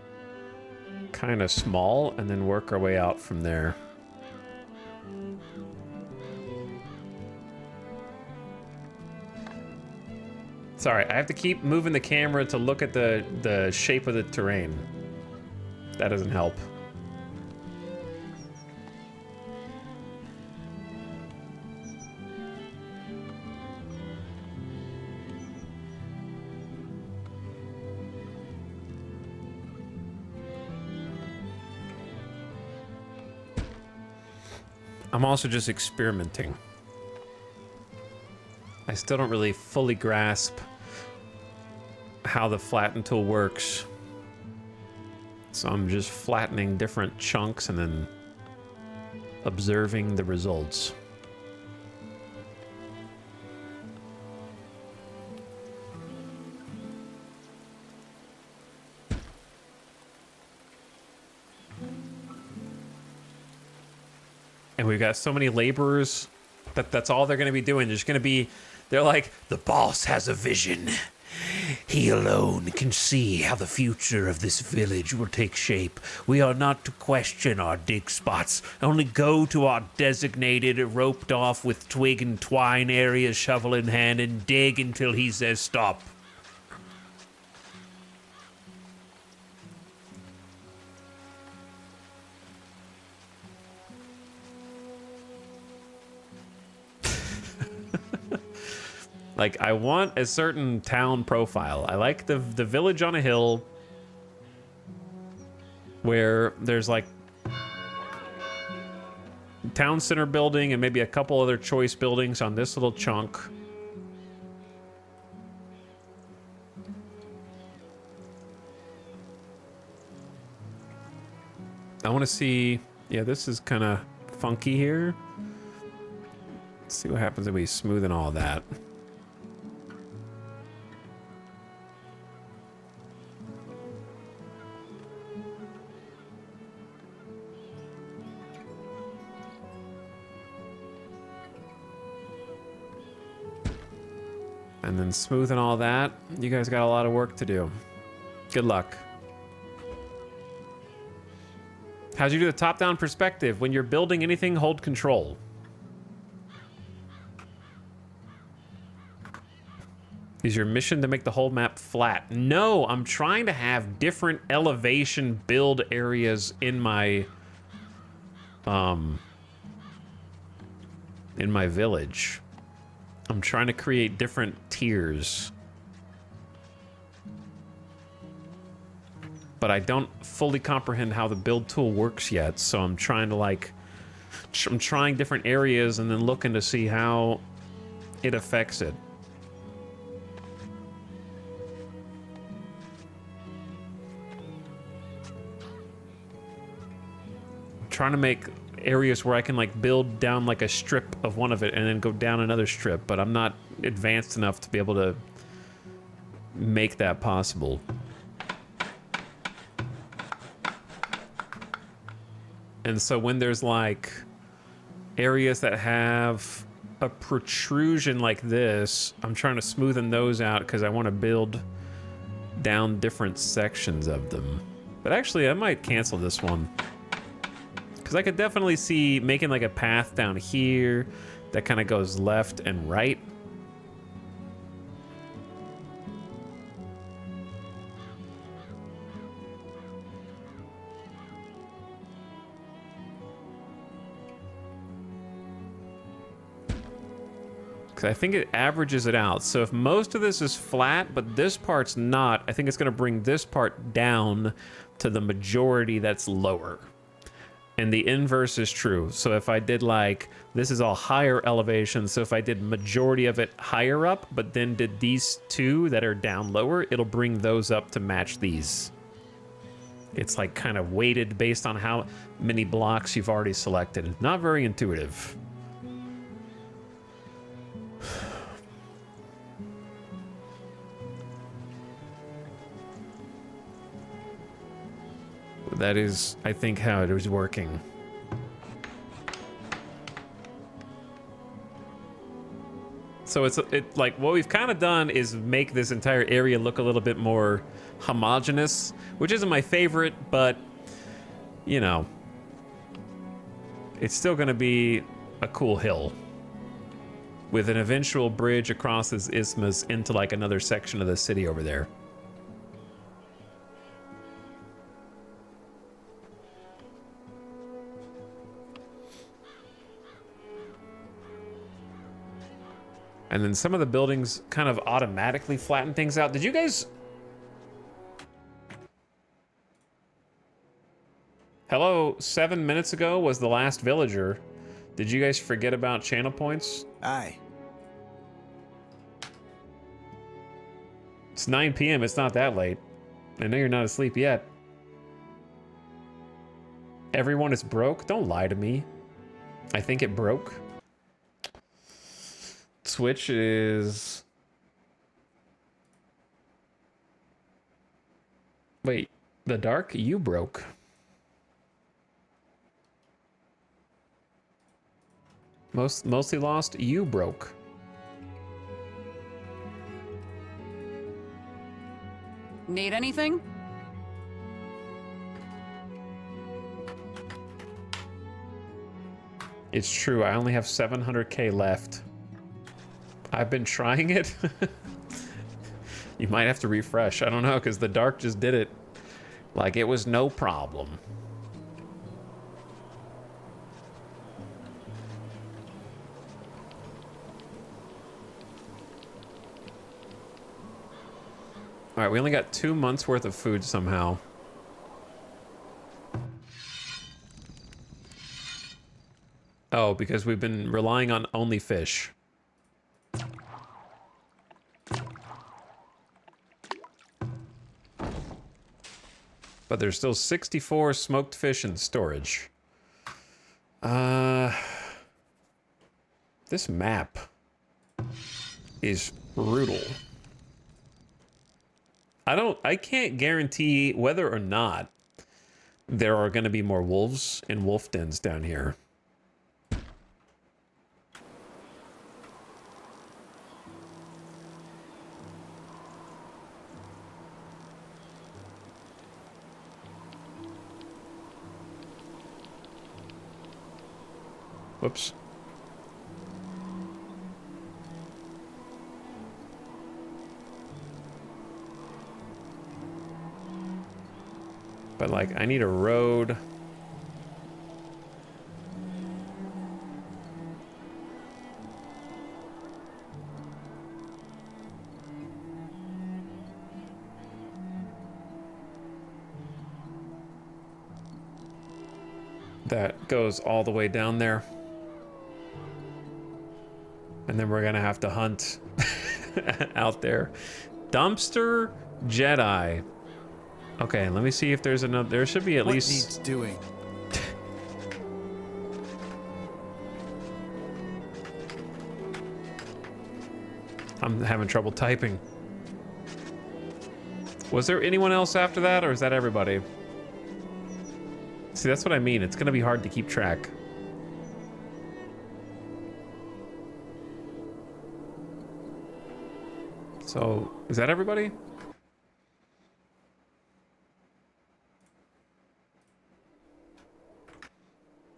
kind of small and then work our way out from there. Sorry, I have to keep moving the camera to look at the shape of the terrain. That doesn't help. I'm also just experimenting. I still don't really fully grasp how the flatten tool works. So I'm just flattening different chunks and then observing the results. And we've got so many laborers that's all they're going to be doing. There's going to be, they're like, the boss has a vision. He alone can see how the future of this village will take shape. We are not to question our dig spots, only go to our designated, roped off with twig and twine areas, shovel in hand, and dig until he says stop. Like, I want a certain town profile. I like the village on a hill where there's like town center building and maybe a couple other choice buildings on this little chunk. I want to see, yeah, this is kind of funky here. Let's see what happens if we smoothen all that. And then smoothing all that. You guys got a lot of work to do. Good luck. How'd you do the top-down perspective? When you're building anything, hold control. Is your mission to make the whole map flat? No, I'm trying to have different elevation build areas in my village. I'm trying to create different tiers. But I don't fully comprehend how the build tool works yet, so I'm trying to like... I'm trying different areas and then looking to see how it affects it. I'm trying to make areas where I can like build down like a strip of one of it and then go down another strip, but I'm not advanced enough to be able to make that possible. And so when there's like areas that have a protrusion like this, I'm trying to smoothen those out because I want to build down different sections of them. But actually I might cancel this one. Because I could definitely see making like a path down here that kind of goes left and right. Because I think it averages it out. So if most of this is flat, but this part's not, I think it's going to bring this part down to the majority that's lower. And the inverse is true. So if I did like, this is all higher elevation. So if I did majority of it higher up, but then did these two that are down lower, it'll bring those up to match these. It's like kind of weighted based on how many blocks you've already selected. Not very intuitive. That is, I think, how it was working. So it's like what we've kind of done is make this entire area look a little bit more homogeneous, which isn't my favorite, but you know, it's still going to be a cool hill with an eventual bridge across this isthmus into like another section of the city over there. And then some of the buildings kind of automatically flatten things out. Did you guys... Hello, 7 minutes ago was the last villager. Did you guys forget about channel points? Aye. It's 9 p.m. It's not that late. I know you're not asleep yet. Everyone is broke? Don't lie to me. I think it broke. Switch is... Wait, the dark? You broke. Mostly lost? You broke. Need anything? It's true, I only have 700k left. I've been trying it. You might have to refresh. I don't know, because the dark just did it. Like it was no problem. All right, we only got 2 months worth of food somehow. Oh, because we've been relying on only fish. But there's still 64 smoked fish in storage. This map is brutal. I can't guarantee whether or not there are going to be more wolves and wolf dens down here. Whoops. But like, I need a road. That goes all the way down there. And then we're gonna have to hunt out there. Dumpster Jedi. Okay, let me see if there's another. There should be at least. What needs doing? I'm having trouble typing. Was there anyone else after that, or is that everybody? See, that's what I mean. It's gonna be hard to keep track. So, is that everybody?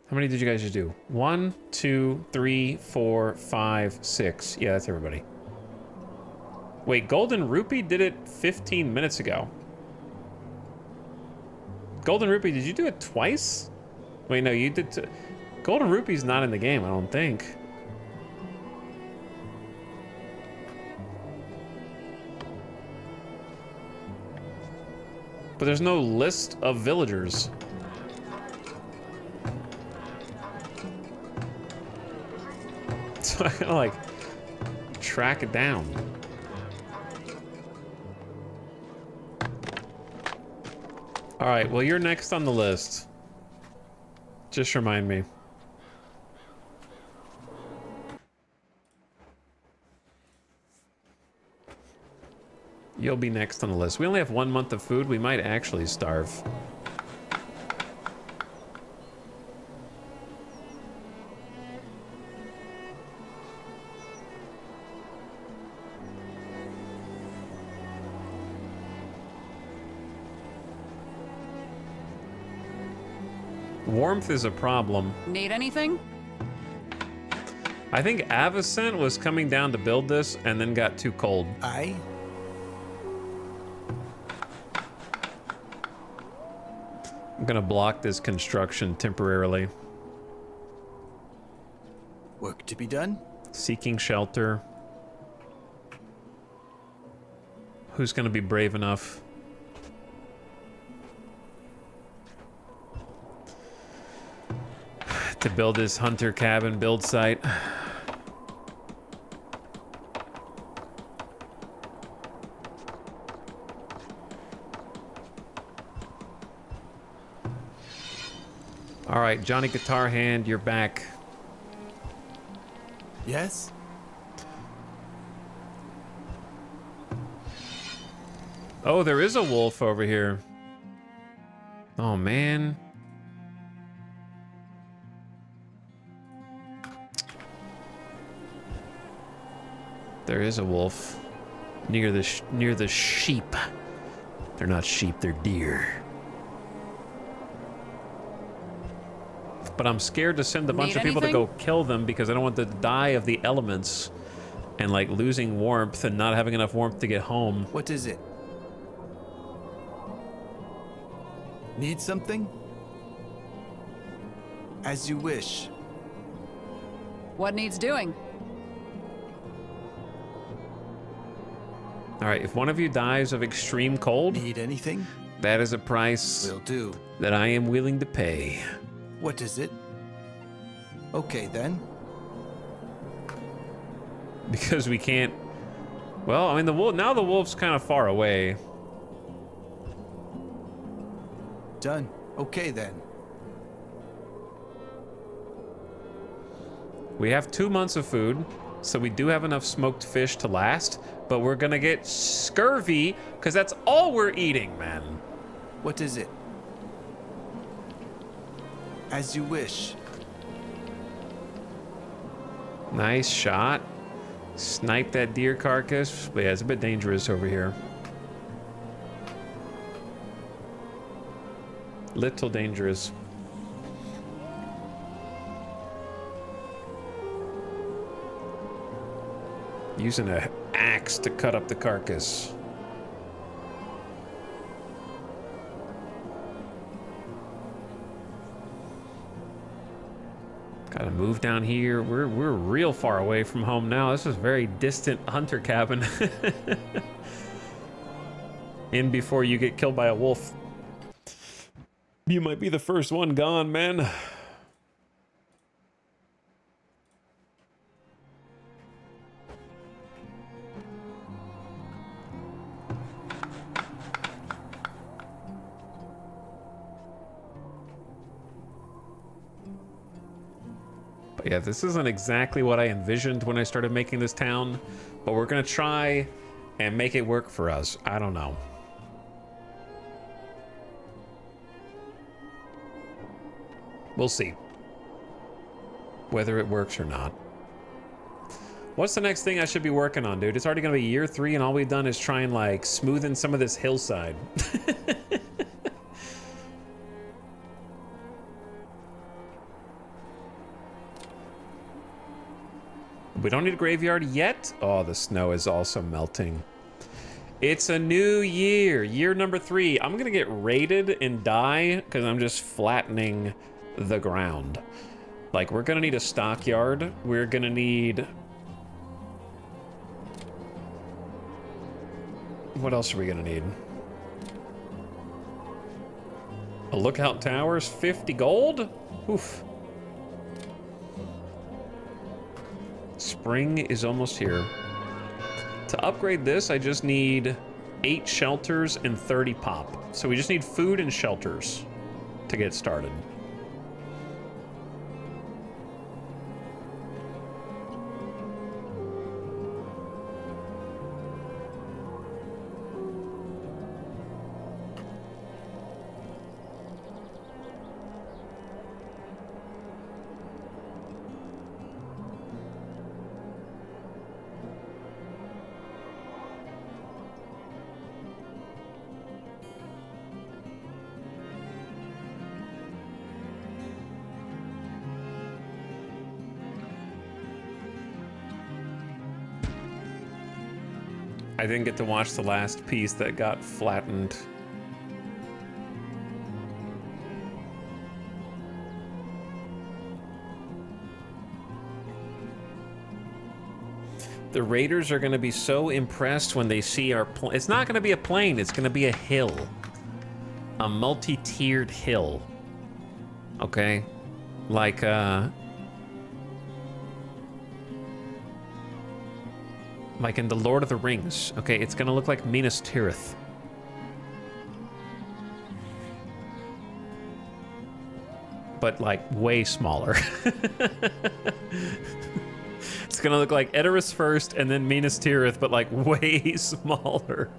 How many did you guys just do? 1, 2, 3, 4, 5, 6. Yeah, that's everybody. Wait, Golden Rupee did it 15 minutes ago. Golden Rupee, did you do it twice? Wait, no, you did. Golden Rupee's not in the game, I don't think. But there's no list of villagers. So I gotta like track it down. All right, well, you're next on the list. Just remind me. You'll be next on the list. We only have 1 month of food. We might actually starve. Warmth is a problem. Need anything? I think Avacent was coming down to build this and then got too cold. I? I'm gonna block this construction temporarily. Work to be done? Seeking shelter. Who's gonna be brave enough? To build this hunter cabin build site. All right, Johnny Guitar Hand, you're back. Yes? Oh, there is a wolf over here. Oh, man. There is a wolf near the sheep. They're not sheep, they're deer. But I'm scared to send a bunch of people to go kill them because I don't want them to die of the elements and like losing warmth and not having enough warmth to get home. What is it? Need something? As you wish. What needs doing? All right, if one of you dies of extreme cold, Need anything? that is a price Will do. that I am willing to pay. What is it? Okay then. Because we can't. Well, I mean, now the wolf's kind of far away. Done. Okay then. We have 2 months of food, so we do have enough smoked fish to last, but we're gonna get scurvy because that's all we're eating, man. What is it? As you wish. Nice shot. Snipe that deer carcass. But yeah, it's a bit dangerous over here. Little dangerous. Using an axe to cut up the carcass. Gotta move down here. We're real far away from home now. This is a very distant hunter cabin. In before you get killed by a wolf. You might be the first one gone, man. But yeah, this isn't exactly what I envisioned when I started making this town, but we're gonna try and make it work for us. I don't know. We'll see whether it works or not. What's the next thing I should be working on, dude? It's already gonna be year 3 and all we've done is try and like smoothen some of this hillside. We don't need a graveyard yet. Oh, the snow is also melting. It's a new year, year number 3. I'm gonna get raided and die because I'm just flattening the ground. Like, we're gonna need a stockyard. We're gonna need... What else are we gonna need? A lookout tower's 50 gold? Oof. Spring is almost here. To upgrade this, I just need 8 shelters and 30 pop. So we just need food and shelters to get started. I didn't get to watch the last piece that got flattened. The raiders are going to be so impressed when they see our plane. It's not going to be a plane, it's going to be a hill. A multi-tiered hill. Okay? Like, like in the Lord of the Rings. Okay, it's gonna look like Minas Tirith. But like way smaller. It's gonna look like Edoras first and then Minas Tirith, but like way smaller.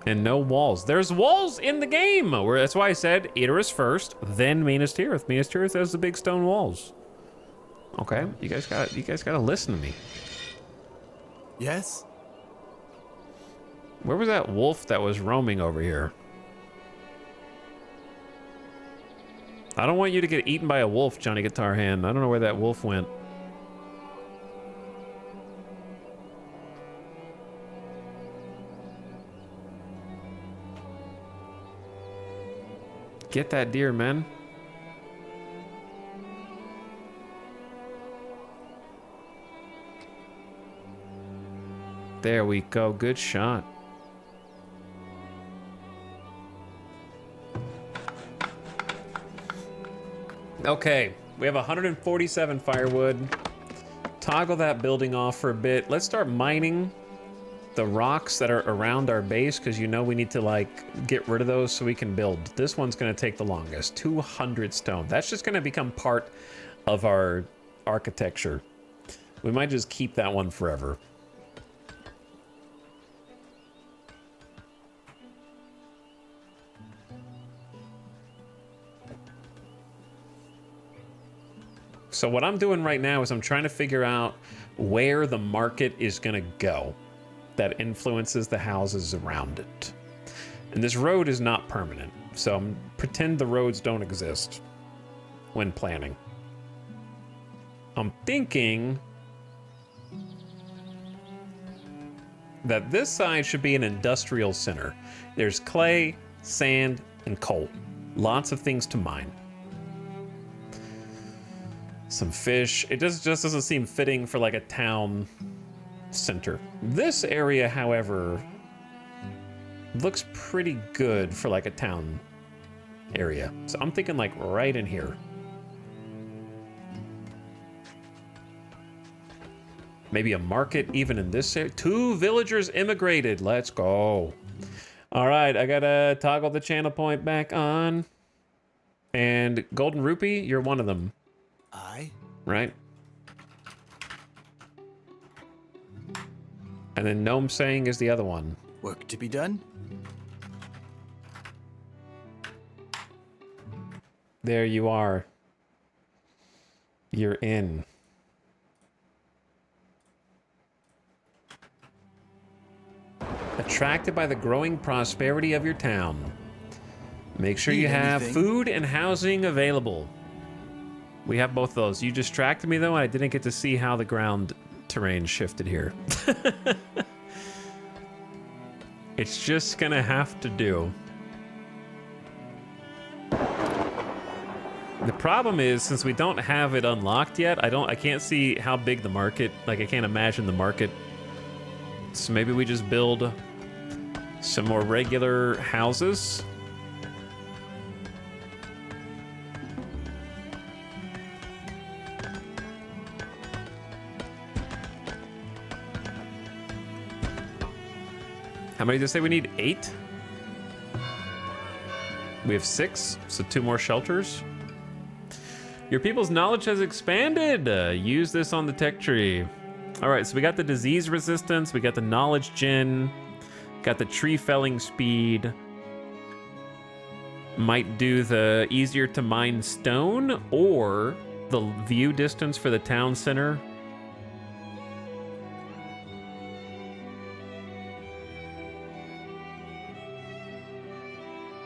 And no walls. There's walls in the game! That's why I said Edoras first, then Minas Tirith. Minas Tirith has the big stone walls. Okay, you guys gotta listen to me. Yes? Where was that wolf that was roaming over here? I don't want you to get eaten by a wolf, Johnny Guitar Hand. I don't know where that wolf went. Get that deer, man. There we go. Good shot. Okay, we have 147 firewood. Toggle that building off for a bit. Let's start mining the rocks that are around our base, because you know we need to like get rid of those so we can build. This one's going to take the longest. 200 stone. That's just going to become part of our architecture. We might just keep that one forever. So what I'm doing right now is I'm trying to figure out where the market is going to go that influences the houses around it. And this road is not permanent, so pretend the roads don't exist when planning. I'm thinking that this side should be an industrial center. There's clay, sand, and coal. Lots of things to mine. Some fish. It just doesn't seem fitting for like a town center. This area, however, looks pretty good for like a town area. So I'm thinking like right in here. Maybe a market even in this area. 2 villagers immigrated. Let's go. All right, I gotta toggle the channel point back on. And Golden Rupee, you're one of them. I? Right? And then Gnome Saying is the other one. Work to be done? There you are. You're in. Attracted by the growing prosperity of your town. Make sure Need you have anything? food and housing available. We have both of those. You distracted me though, and I didn't get to see how the ground terrain shifted here. It's just gonna have to do. The problem is, since we don't have it unlocked yet, I can't see how big the market, like I can't imagine the market. So maybe we just build some more regular houses. How many did I say we need? 8? We have 6, so 2 more shelters. Your people's knowledge has expanded. Use this on the tech tree. All right, so we got the disease resistance, we got the knowledge gen, got the tree felling speed. Might do the easier to mine stone or the view distance for the town center.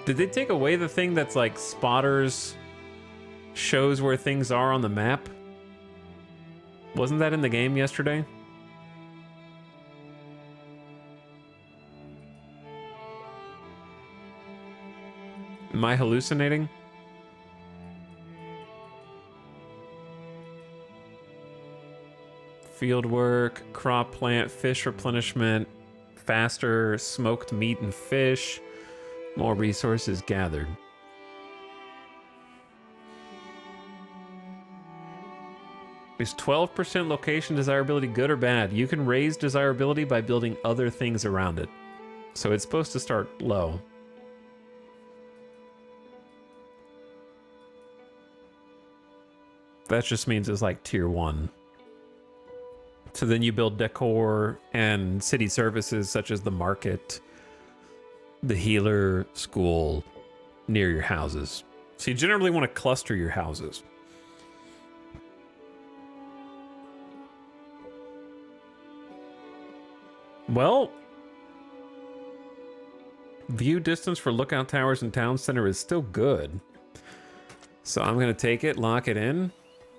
Did they take away the thing that's like spotters shows where things are on the map? Wasn't that in the game yesterday? Am I hallucinating? Field work, crop plant, fish replenishment, faster smoked meat and fish, more resources gathered. Is 12% location desirability good or bad? You can raise desirability by building other things around it. So it's supposed to start low. That just means it's like tier 1. So then you build decor and city services such as the market, the healer, school, near your houses. So you generally want to cluster your houses. Well, view distance for lookout towers and town center is still good. So I'm going to take it, lock it in,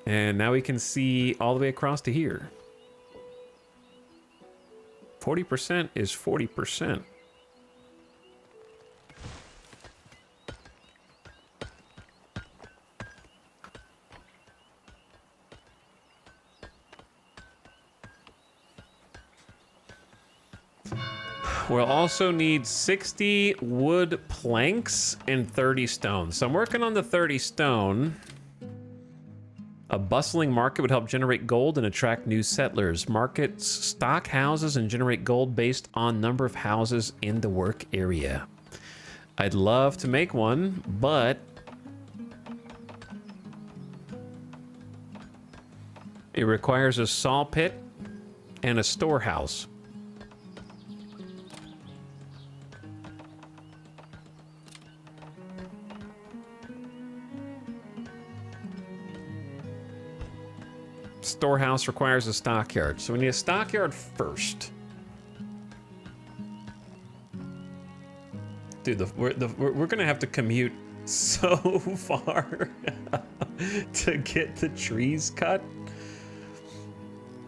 and now we can see all the way across to here. 40% is 40%. We'll also need 60 wood planks and 30 stone. So I'm working on the 30 stone. A bustling market would help generate gold and attract new settlers. Markets stock houses and generate gold based on number of houses in the work area. I'd love to make one, but it requires a saw pit and a storehouse. Storehouse requires a stockyard, so we need a stockyard first. Dude, we're gonna have to commute so far to get the trees cut.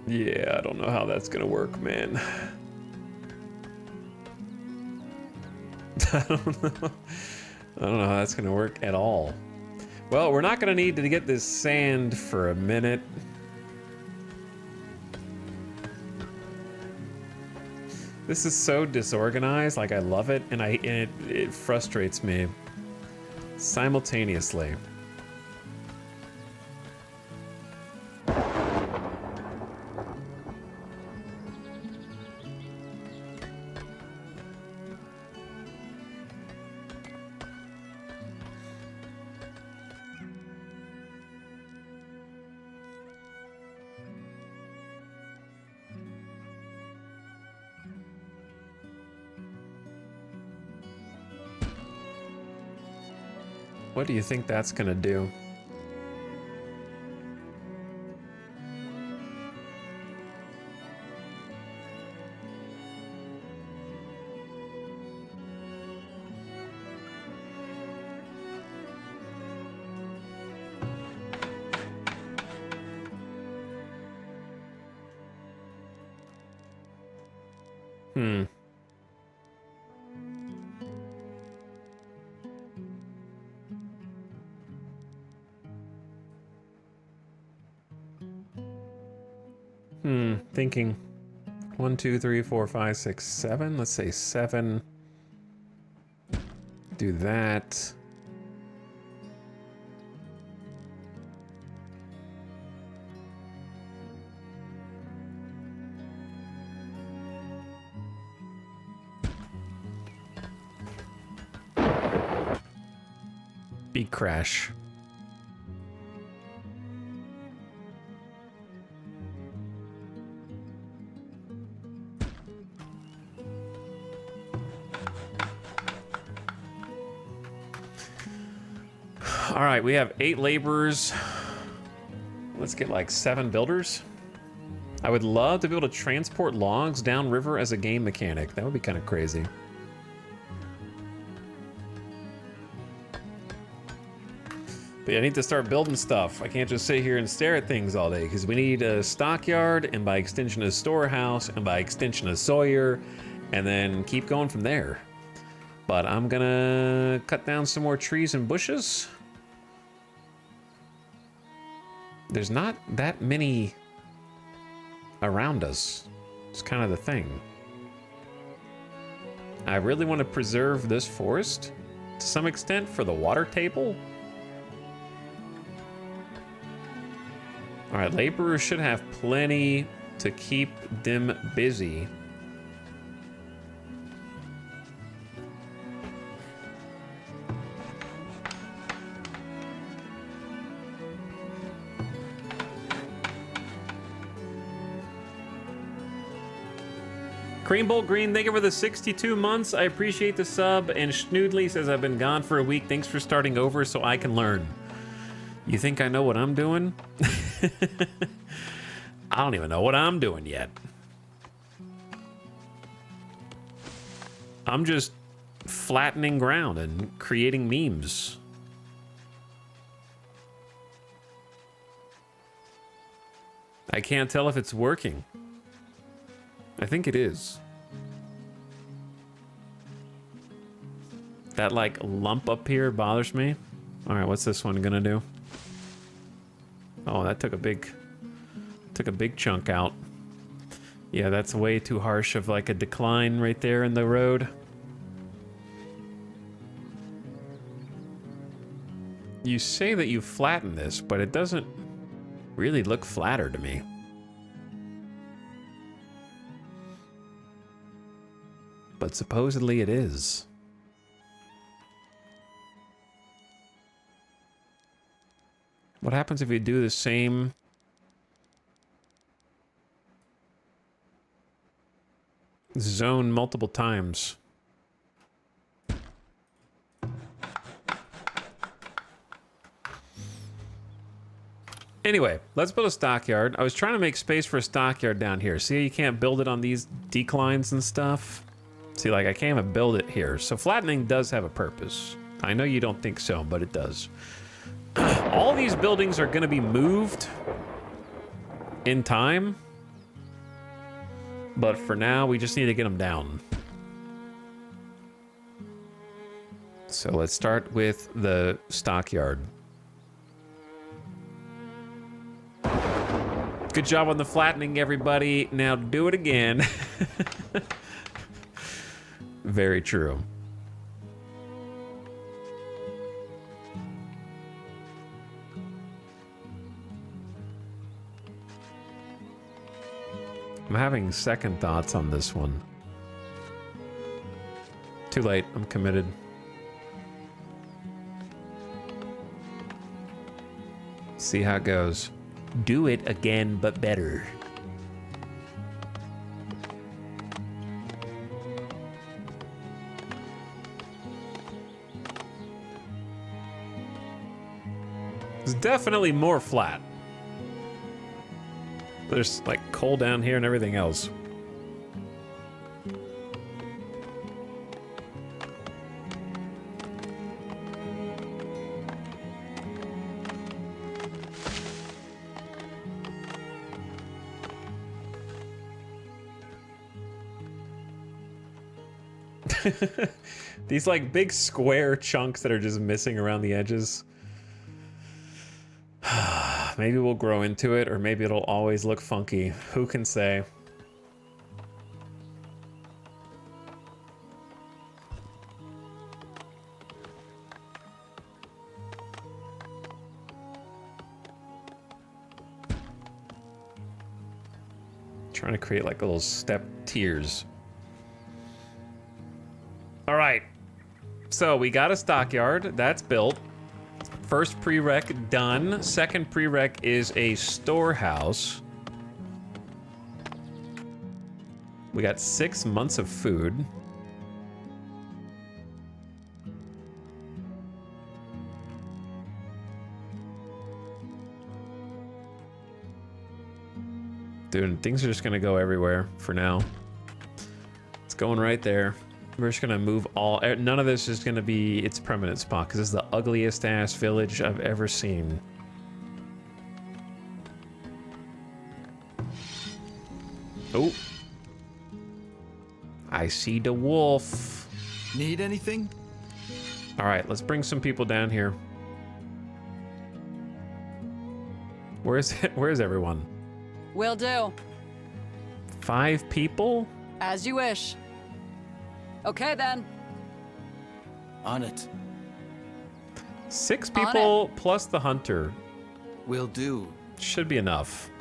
Yeah, I don't know how that's gonna work, man. I don't know how that's gonna work at all. Well, we're not gonna need to get this sand for a minute. This is so disorganized, like I love it, and it frustrates me simultaneously. What do you think that's gonna do? Thinking 1, 2, 3, 4, 5, 6, 7. Let's say 7. Do that. Big crash. All right, we have 8 laborers. Let's get like 7 builders. I would love to be able to transport logs downriver as a game mechanic. That would be kind of crazy. But yeah, I need to start building stuff. I can't just sit here and stare at things all day because we need a stockyard and by extension a storehouse and by extension a sawyer and then keep going from there. But I'm gonna cut down some more trees and bushes. There's not that many around us. It's kind of the thing. I really want to preserve this forest to some extent for the water table. All right, laborers should have plenty to keep them busy. Cream Bolt Green, thank you for the 62 months. I appreciate the sub. And Schnoodley says, I've been gone for a week. Thanks for starting over so I can learn. You think I know what I'm doing? I don't even know what I'm doing yet. I'm just flattening ground and creating memes. I can't tell if it's working. I think it is. That like lump up here bothers me. All right, what's this one gonna do? Oh, that took a big chunk out. Yeah, that's way too harsh of like a decline right there in the road. You say that you flatten this, but it doesn't really look flatter to me. But supposedly it is. What happens if you do the same zone multiple times? Anyway, let's build a stockyard. I was trying to make space for a stockyard down here. See how you can't build it on these declines and stuff? See, like I can't even build it here. So flattening does have a purpose. I know you don't think so, but it does. All these buildings are going to be moved in time. But for now, we just need to get them down. So let's start with the stockyard. Good job on the flattening, everybody. Now do it again. Very true. I'm having second thoughts on this one. Too late, I'm committed. See how it goes. Do it again, but better. It's definitely more flat. There's like coal down here and everything else. These like big square chunks that are just missing around the edges. Maybe we'll grow into it, or maybe it'll always look funky. Who can say? Trying to create like little step tiers. All right. So we got a stockyard that's built. First prereq done. Second prereq is a storehouse. We got 6 months of food. Dude, things are just gonna go everywhere for now. It's going right there. We're just gonna move all... None of this is gonna be its permanent spot, because this is the ugliest ass village I've ever seen. Oh. I see the wolf. Need anything? All right, let's bring some people down here. Where's everyone? Will do. 5 people? As you wish. Okay, then. On it. 6 people plus the hunter. Will do. Should be enough.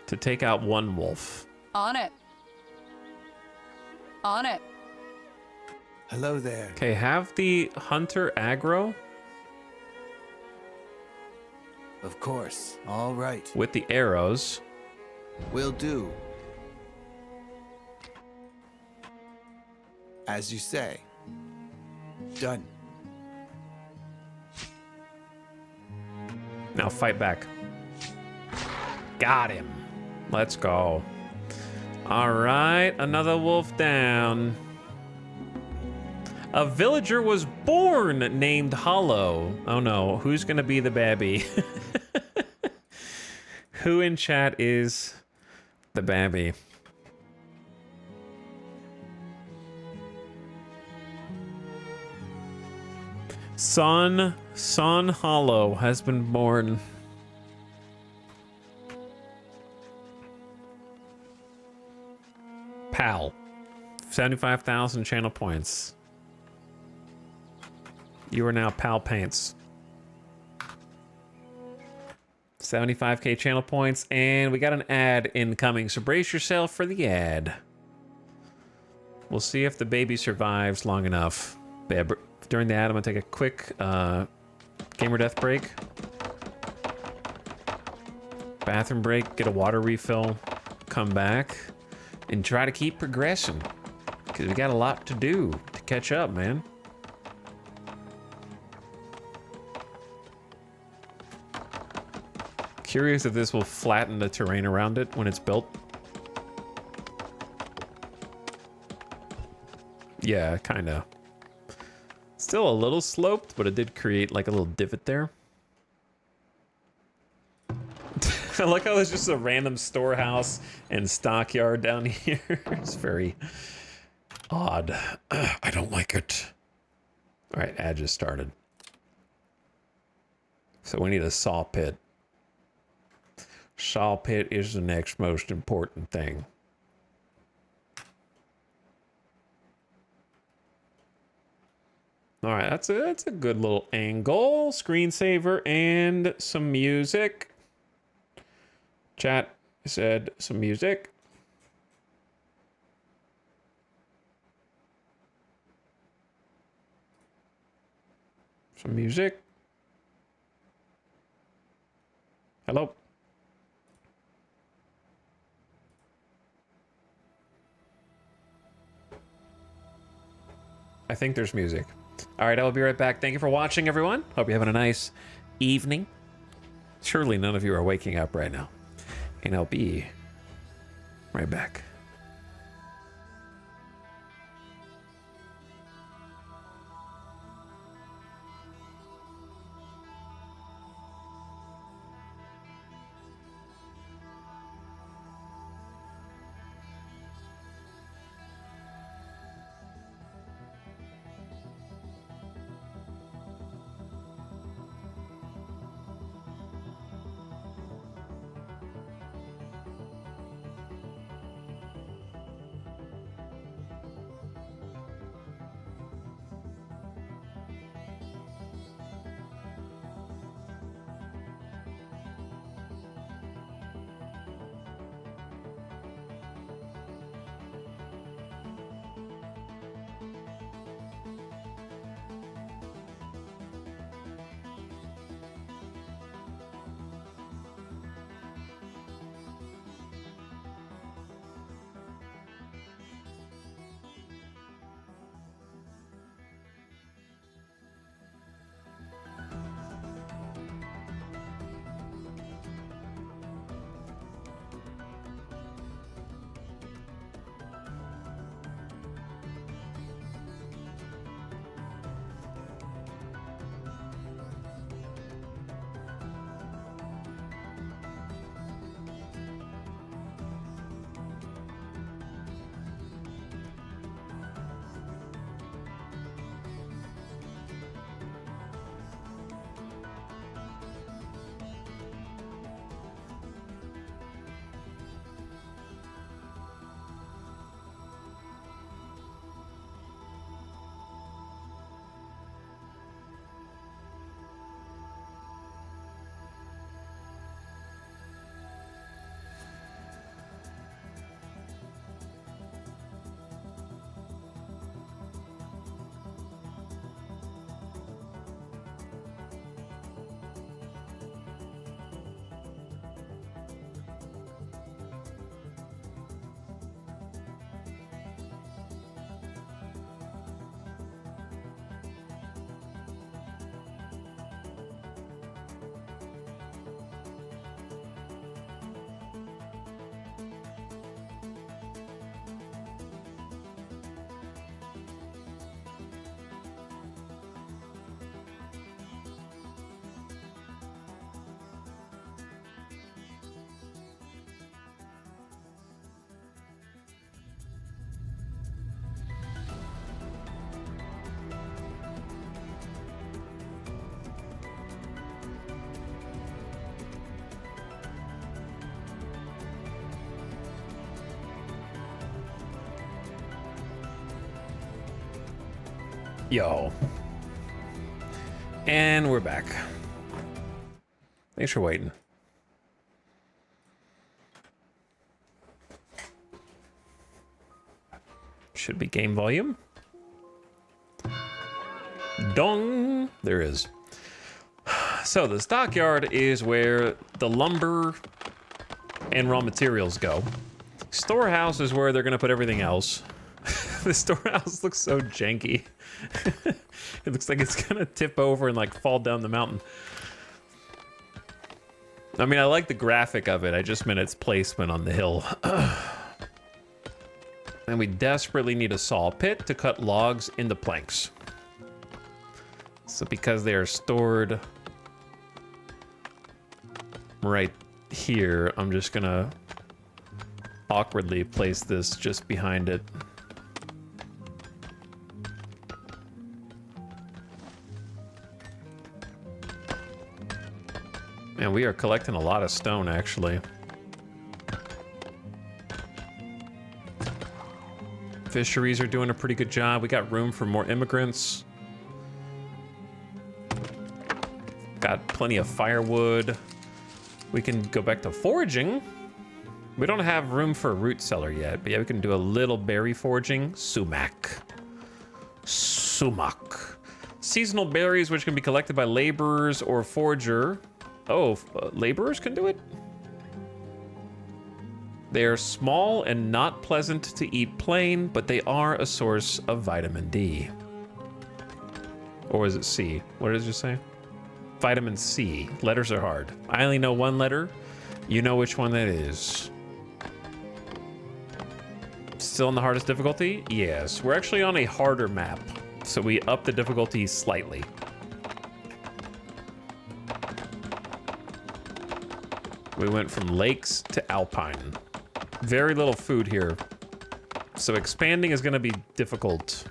To take out one wolf. On it. On it. Hello there. Okay, have the hunter aggro Of course. All right. with the arrows. Will do. As you say. Done. Now fight back. Got him. Let's go. All right, another wolf down. A villager was born named Hollow. Oh no, who's gonna be the babby? Who in chat is the babby? Son Hollow has been born. Pal. 75,000 channel points. You are now Pal Pants. 75k channel points, and we got an ad incoming, so brace yourself for the ad. We'll see if the baby survives long enough. During the ad, I'm gonna take a quick gamer death break. Bathroom break, get a water refill, come back, and try to keep progressing. Because we got a lot to do to catch up, man. Curious if this will flatten the terrain around it when it's built. Yeah, kinda. Still a little sloped, but it did create like a little divot there. I like how there's just a random storehouse and stockyard down here. It's very odd. I don't like it. All right, ad just started. So we need a saw pit. Saw pit is the next most important thing. All right, that's a good little angle. Screensaver and some music. Chat said some music. Some music. Hello. I think there's music. All right, I will be right back. Thank you for watching, everyone. Hope you're having a nice evening. Surely none of you are waking up right now. And I'll be right back. Yo. And we're back. Thanks for waiting. Should be game volume. Dong! There is. So the stockyard is where the lumber and raw materials go. Storehouse is where they're gonna put everything else. The storehouse looks so janky. It looks like it's gonna tip over and like fall down the mountain. I mean, I like the graphic of it. I just meant its placement on the hill. And we desperately need a saw pit to cut logs into planks. So because they are stored right here, I'm just gonna awkwardly place this just behind it. And we are collecting a lot of stone, actually. Fisheries are doing a pretty good job. We got room for more immigrants. Got plenty of firewood. We can go back to foraging. We don't have room for a root cellar yet, but yeah, we can do a little berry foraging. Sumac. Sumac. Seasonal berries, which can be collected by laborers or forager. Oh, laborers can do it? They are small and not pleasant to eat plain, but they are a source of vitamin D. Or is it C? What did it just say? Vitamin C. Letters are hard. I only know one letter. You know which one that is. Still on the hardest difficulty? Yes. We're actually on a harder map, so we up the difficulty slightly. We went from lakes to alpine. Very little food here, so expanding is going to be difficult.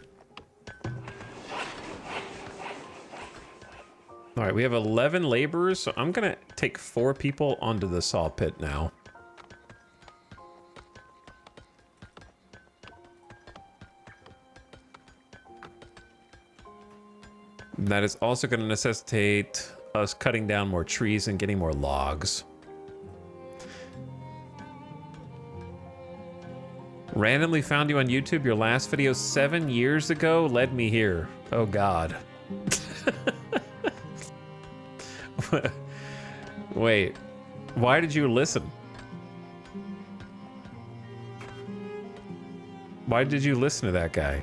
All right, we have 11 laborers, so I'm going to take 4 people onto the saw pit now. That is also going to necessitate us cutting down more trees and getting more logs. Randomly found you on YouTube. Your last video 7 years ago led me here. Oh, God. Wait, why did you listen? Why did you listen to that guy?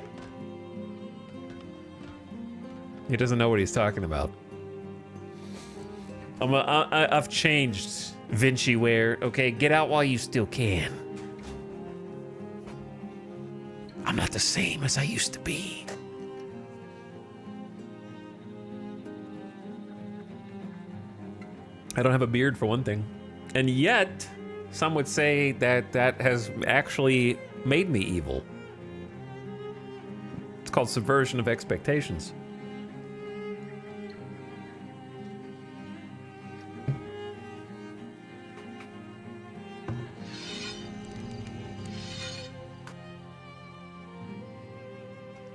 He doesn't know what he's talking about. I've changed, Vinci Ware. Okay, get out while you still can. I'm not the same as I used to be. I don't have a beard, for one thing. And yet, some would say that that has actually made me evil. It's called subversion of expectations.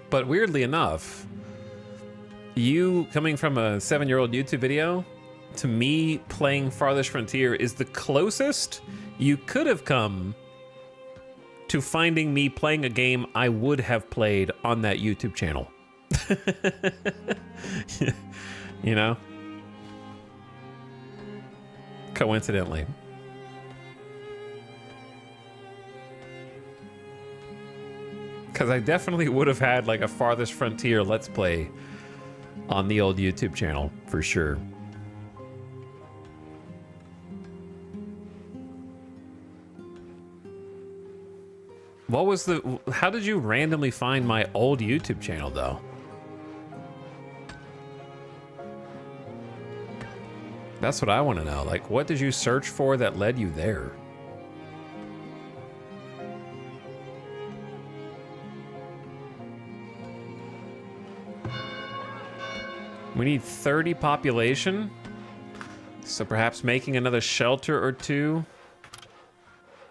But weirdly enough, you coming from a 7-year-old YouTube video to me playing Farthest Frontier is the closest you could have come to finding me playing a game I would have played on that YouTube channel. You know? Coincidentally. Because I definitely would have had like a Farthest Frontier Let's Play on the old YouTube channel, for sure. What was the... How did you randomly find my old YouTube channel, though? That's what I want to know. Like, what did you search for that led you there? We need 30 population, so perhaps making another shelter or 2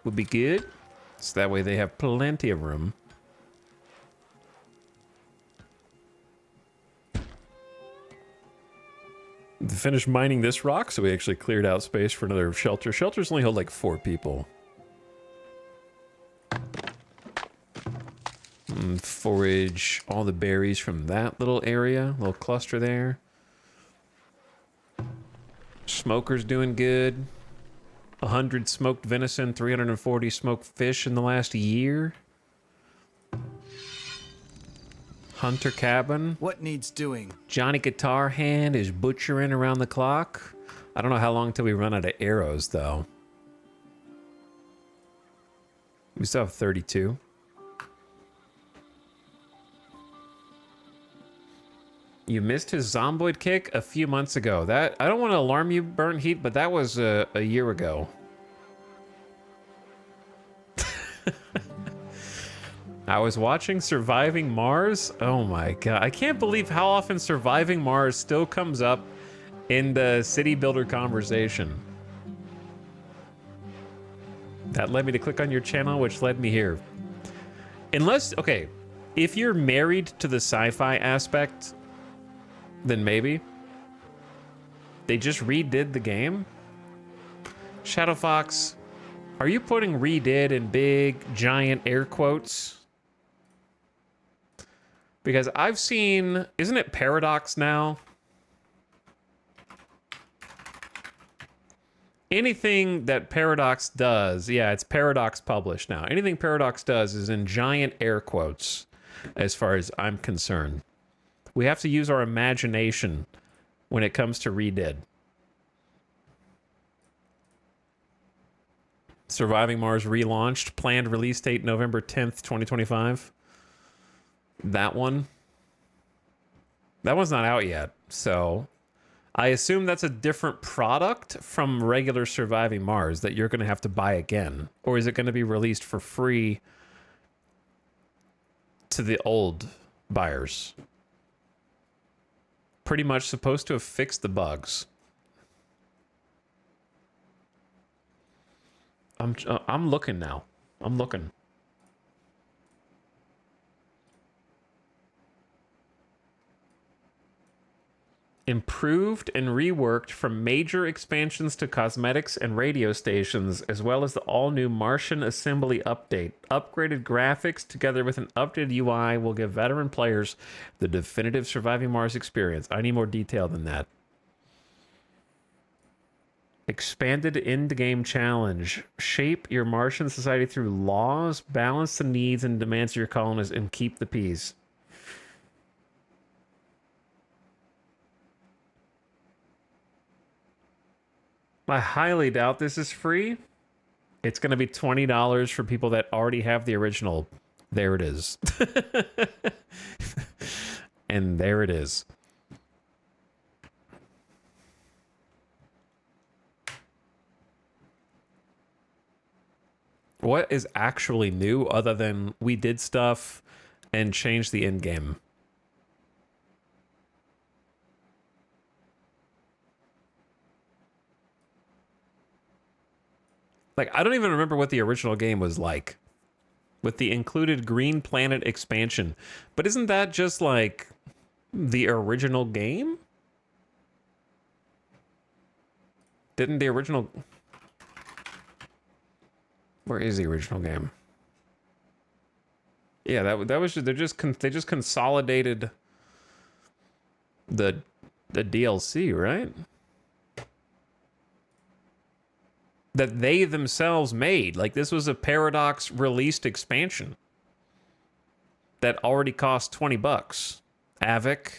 would be good. So that way they have plenty of room. Finished mining this rock, so we actually cleared out space for another shelter. Shelters only hold like 4 people. Forage all the berries from that little area, little cluster there. Smoker's doing good. 100 smoked venison, 340 smoked fish in the last year. Hunter cabin. What needs doing? Johnny Guitar Hand is butchering around the clock. I don't know how long till we run out of arrows, though. We still have 32. You missed his zomboid kick a few months ago. That, I don't want to alarm you, Burnt Heat, but that was a year ago. I was watching Surviving Mars. Oh my god. I can't believe how often Surviving Mars still comes up in the city builder conversation. That led me to click on your channel, which led me here. Unless, okay, if you're married to the sci-fi aspect, then maybe. They just redid the game. Shadow Fox, are you putting redid in big, giant air quotes? Because I've seen, isn't it Paradox now? Anything that Paradox does, yeah, it's Paradox published now. Anything Paradox does is in giant air quotes, as far as I'm concerned. We have to use our imagination when it comes to redid. Surviving Mars relaunched, planned release date November 10th, 2025. That one's not out yet, so I assume that's a different product from regular Surviving Mars that you're going to have to buy again. Or is it going to be released for free to the old buyers? Pretty much supposed to have fixed the bugs. I'm looking now. I'm looking. Improved and reworked from major expansions to cosmetics and radio stations, as well as the all-new Martian Assembly update. Upgraded graphics together with an updated UI will give veteran players the definitive Surviving Mars experience. I need more detail than that. Expanded end-game challenge. Shape your Martian society through laws, balance the needs and demands of your colonists, and keep the peace. I highly doubt this is free. It's going to be $20 for people that already have the original. There it is. And there it is. What is actually new other than we did stuff and changed the end game? Like, I don't even remember what the original game was like with the included Green Planet expansion. But isn't that just like the original game? Didn't the original... Where is the original game? Yeah, that was they just consolidated the DLC, right? That they themselves made. Like, this was a Paradox released expansion that already cost $20. Avic.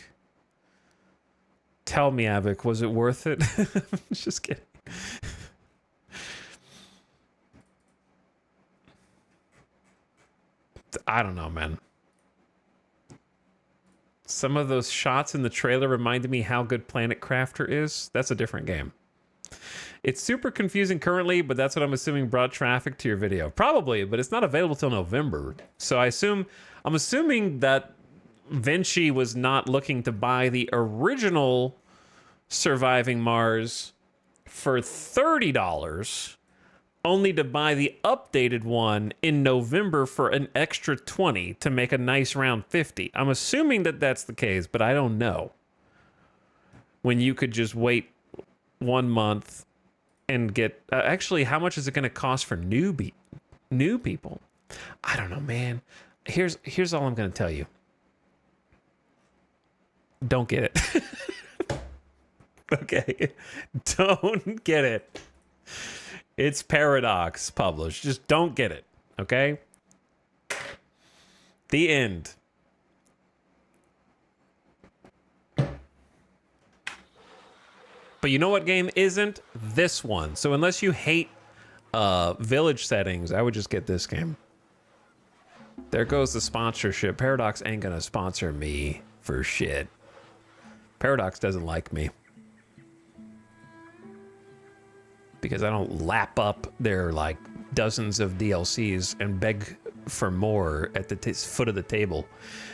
Tell me, Avic, was it worth it? Just kidding. I don't know, man. Some of those shots in the trailer reminded me how good Planet Crafter is. That's a different game. It's super confusing currently, but that's what I'm assuming brought traffic to your video. Probably, but it's not available till November. So I'm assuming that Vinci was not looking to buy the original Surviving Mars for $30, only to buy the updated one in November for an extra $20 to make a nice round $50. I'm assuming that that's the case, but I don't know. when you could just wait 1 month and get actually, how much is it going to cost for new people? I don't know, man. Here's all I'm going to tell you. Don't get it. Okay. Don't get it. It's Paradox published. Just don't get it. Okay? The end. But you know what game isn't? This one. So unless you hate village settings, I would just get this game. There goes the sponsorship. Paradox ain't gonna sponsor me for shit. Paradox doesn't like me. Because I don't lap up their like dozens of DLCs and beg for more at the foot of the table.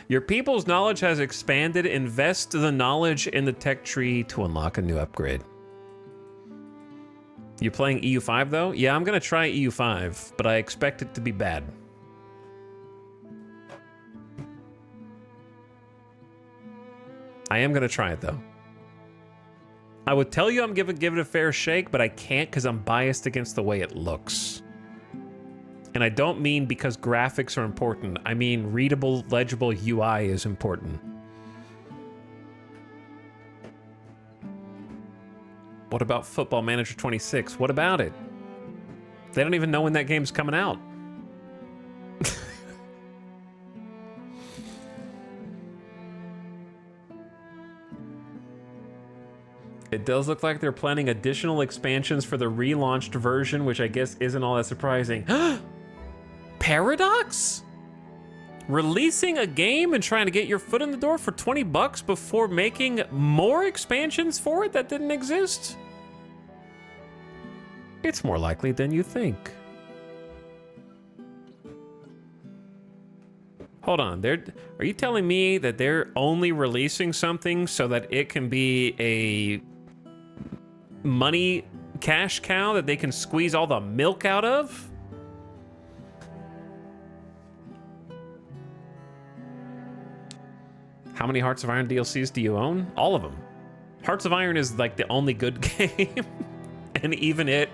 Your people's knowledge has expanded. Invest the knowledge in the tech tree to unlock a new upgrade. You playing EU5 though? Yeah, I'm gonna try EU5, but I expect it to be bad. I am gonna try it though. I would tell you I'm give it a fair shake, but I can't because I'm biased against the way it looks. And I don't mean because graphics are important. I mean readable, legible UI is important. What about Football Manager 26? What about it? They don't even know when that game's coming out. It does look like they're planning additional expansions for the relaunched version, which I guess isn't all that surprising. Paradox? Releasing a game and trying to get your foot in the door for 20 bucks before making more expansions for it that didn't exist? It's more likely than you think. Hold on, are you telling me that they're only releasing something so that it can be a money cash cow that they can squeeze all the milk out of? How many Hearts of Iron DLCs do you own? All of them. Hearts of Iron is like the only good game, and even it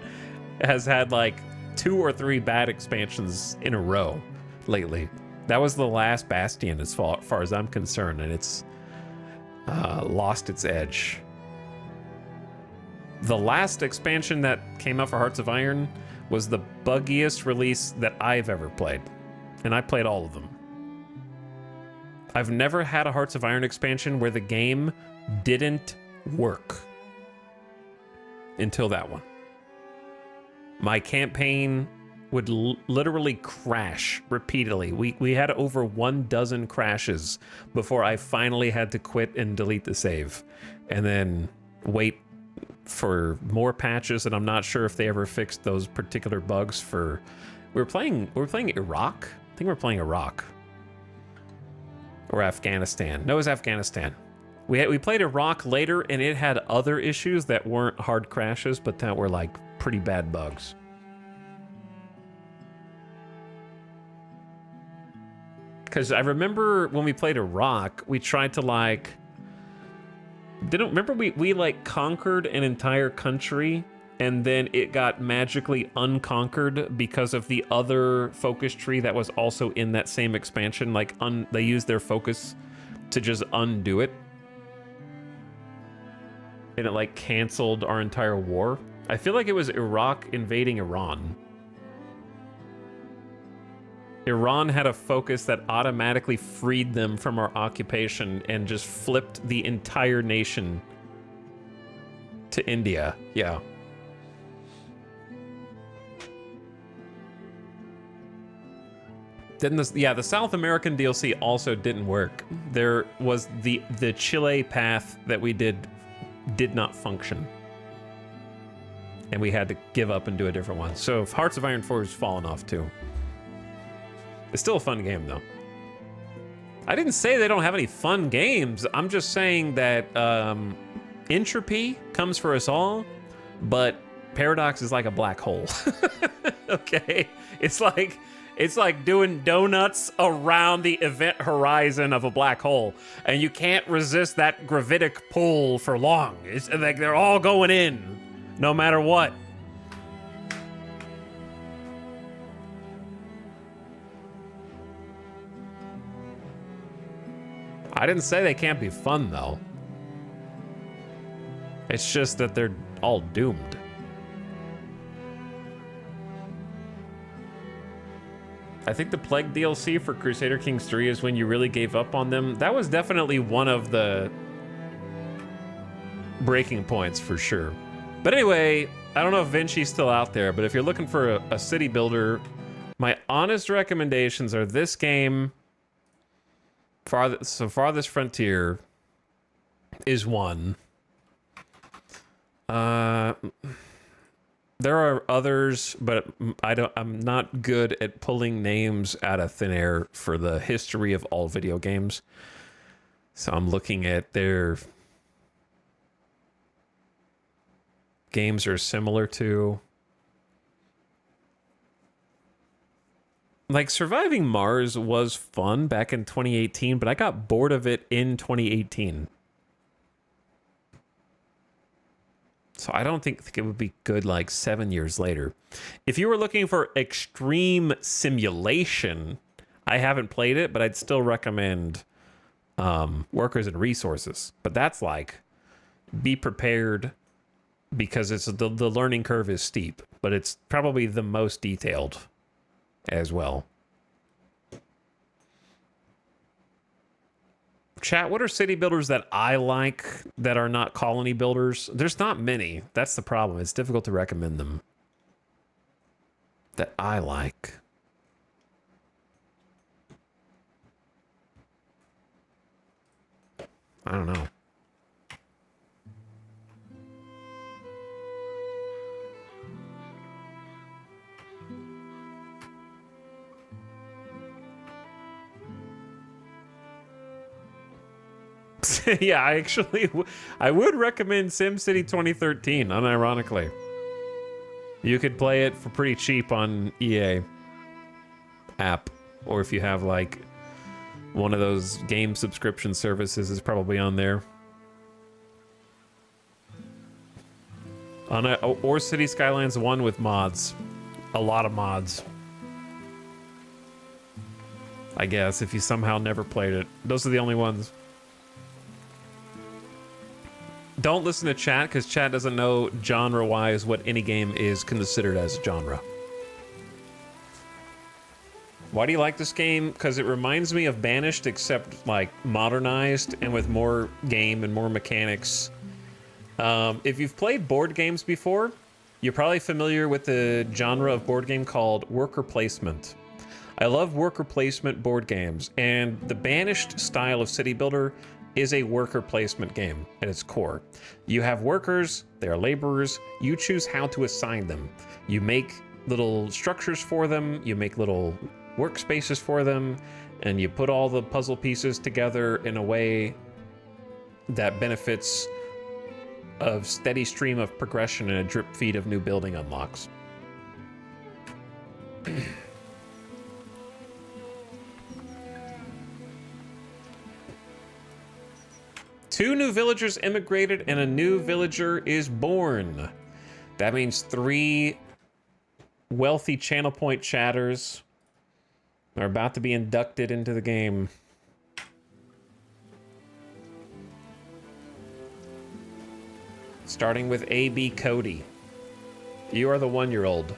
has had like 2 or 3 bad expansions in a row lately. That was the last bastion as far as I'm concerned, and it's lost its edge. The last expansion that came out for Hearts of Iron was the buggiest release that I've ever played, and I played all of them. I've never had a Hearts of Iron expansion where the game didn't work until that one. My campaign would literally crash repeatedly. We had over 12 crashes before I finally had to quit and delete the save, and then wait for more patches. And I'm not sure if they ever fixed those particular bugs for. We were playing Iraq. I think we're playing Iraq or Afghanistan. No, it was Afghanistan. We played Iraq later, and it had other issues that weren't hard crashes, but that were like pretty bad bugs. Because I remember when we played Iraq, we tried to like... Remember we like conquered an entire country, and then it got magically unconquered because of the other focus tree that was also in that same expansion. Like they used their focus to just undo it. And it like canceled our entire war. I feel like it was Iraq invading Iran. Iran had a focus that automatically freed them from our occupation and just flipped the entire nation to India. Yeah. Then the South American DLC also didn't work. There was the Chile path that we did not function. And we had to give up and do a different one. So Hearts of Iron 4 has fallen off too. It's still a fun game, though. I didn't say they don't have any fun games. I'm just saying that entropy comes for us all, but Paradox is like a black hole. Okay? It's like It's like doing donuts around the event horizon of a black hole, and you can't resist that gravitic pull for long. It's like they're all going in, no matter what. I didn't say they can't be fun, though. It's just that they're all doomed. I think the Plague DLC for Crusader Kings 3 is when you really gave up on them. That was definitely one of the breaking points for sure. But anyway, I don't know if Vinci's still out there, but if you're looking for a city builder, my honest recommendations are this game, Farthest Frontier is one. There are others, but I'm not good at pulling names out of thin air for the history of all video games. So I'm looking at their games are similar to. Like Surviving Mars was fun back in 2018, but I got bored of it in 2018. So I don't think it would be good like 7 years later. If you were looking for extreme simulation, I haven't played it, but I'd still recommend Workers and Resources. But that's like, be prepared because it's the learning curve is steep, but it's probably the most detailed as well. Chat, what are city builders that I like that are not colony builders? There's not many. That's the problem. It's difficult to recommend them. That I like. I don't know. Yeah, I would recommend SimCity 2013, unironically. You could play it for pretty cheap on EA app, or if you have like one of those game subscription services, is probably on there. Or City Skylines 1 with mods. A lot of mods. I guess, if you somehow never played it. Those are the only ones. Don't listen to chat, because chat doesn't know genre-wise what any game is considered as a genre. Why do you like this game? Because it reminds me of Banished, except like modernized and with more game and more mechanics. If you've played board games before, you're probably familiar with the genre of board game called worker placement. I love worker placement board games, and the Banished style of city builder is a worker placement game at its core. You have workers, they are laborers, you choose how to assign them. You make little structures for them, you make little workspaces for them, and you put all the puzzle pieces together in a way that benefits a steady stream of progression and a drip feed of new building unlocks. 2 new villagers immigrated and a new villager is born. That means 3 wealthy Channel Point chatters are about to be inducted into the game. Starting with AB Cody. You are the 1-year-old.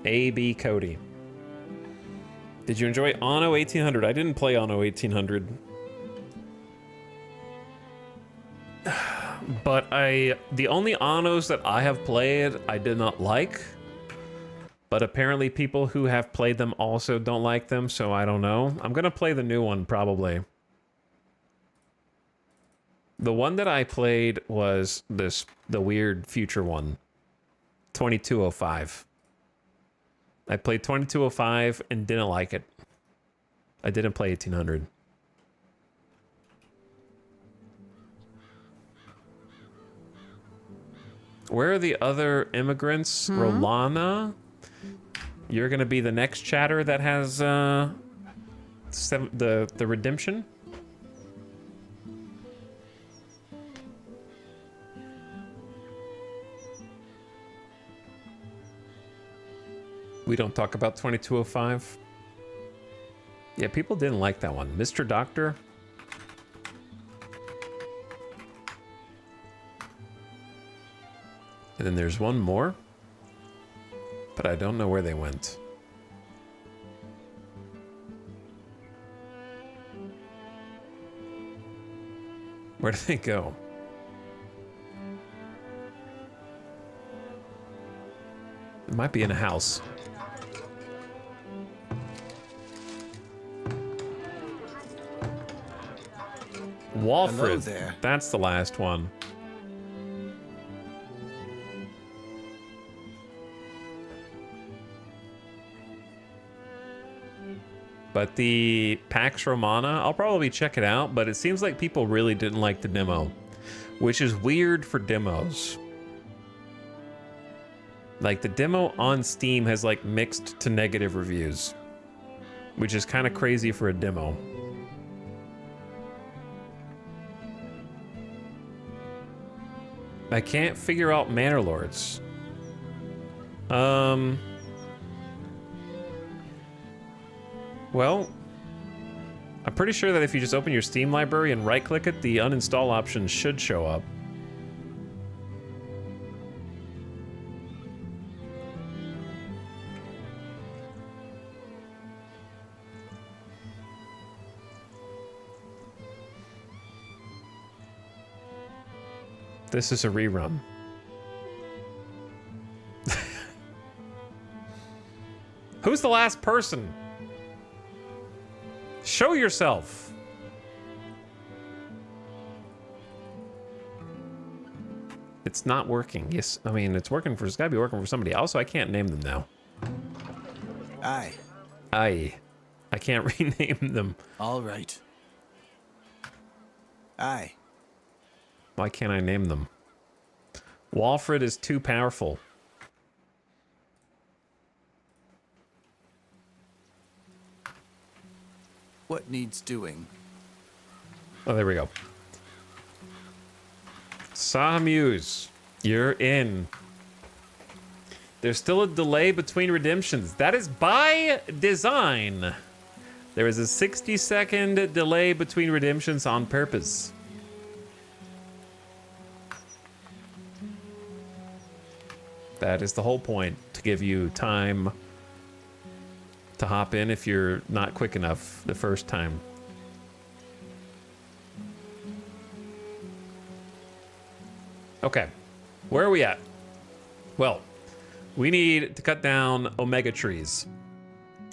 AB Cody. Did you enjoy Anno 1800? I didn't play Anno 1800. But the only Annos that I have played, I did not like. But apparently people who have played them also don't like them, so I don't know. I'm gonna play the new one, probably. The one that I played was the weird future one. 2205. I played 2205 and didn't like it. I didn't play 1800. Where are the other immigrants? Rolana? You're gonna be the next chatter that has the redemption. We don't talk about 2205. Yeah, people didn't like that one. Mr. Doctor. And then there's one more, but I don't know where they went. Where did they go? It might be in a house. Walfred. Hello there. That's the last one. But the Pax Romana, I'll probably check it out, but it seems like people really didn't like the demo, which is weird for demos. Like, the demo on Steam has, like, mixed to negative reviews, which is kind of crazy for a demo. I can't figure out Manor Lords. Well, I'm pretty sure that if you just open your Steam library and right-click it, the uninstall option should show up. This is a rerun. Who's the last person? Show yourself. It's not working. Yes, I mean, it's working for, it's gotta be working for somebody else, so I can't name them now. Aye. I can't rename them. All right. Aye. Why can't I name them? Walfred is too powerful. What needs doing? Oh, there we go. Samuse, you're in. There's still a delay between redemptions. That is by design. There is a 60-second delay between redemptions on purpose. That is the whole point, to give you time to hop in if you're not quick enough the first time. Okay, where are we at? Well, we need to cut down omega trees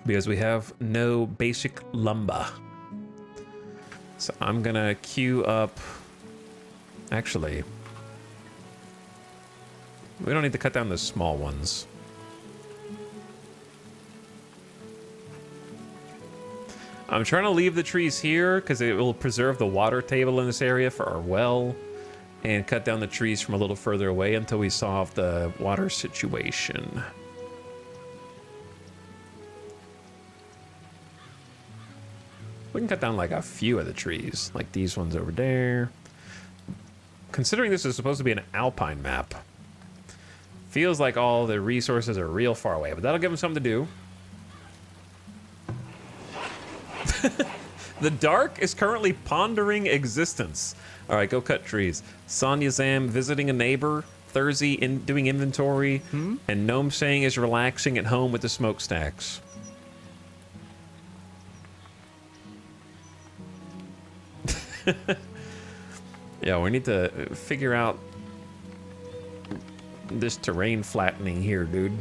because we have no basic lumber. So I'm gonna queue up, actually, we don't need to cut down the small ones. I'm trying to leave the trees here because it will preserve the water table in this area for our well, and cut down the trees from a little further away until we solve the water situation. We can cut down like a few of the trees, like these ones over there. Considering this is supposed to be an alpine map, feels like all the resources are real far away, but that'll give them something to do. The Dark is currently pondering existence. All right, go cut trees. Sonya Zam visiting a neighbor. Thursday doing inventory. And Gnome saying is relaxing at home with the smokestacks. Yeah, we need to figure out this terrain flattening here, dude.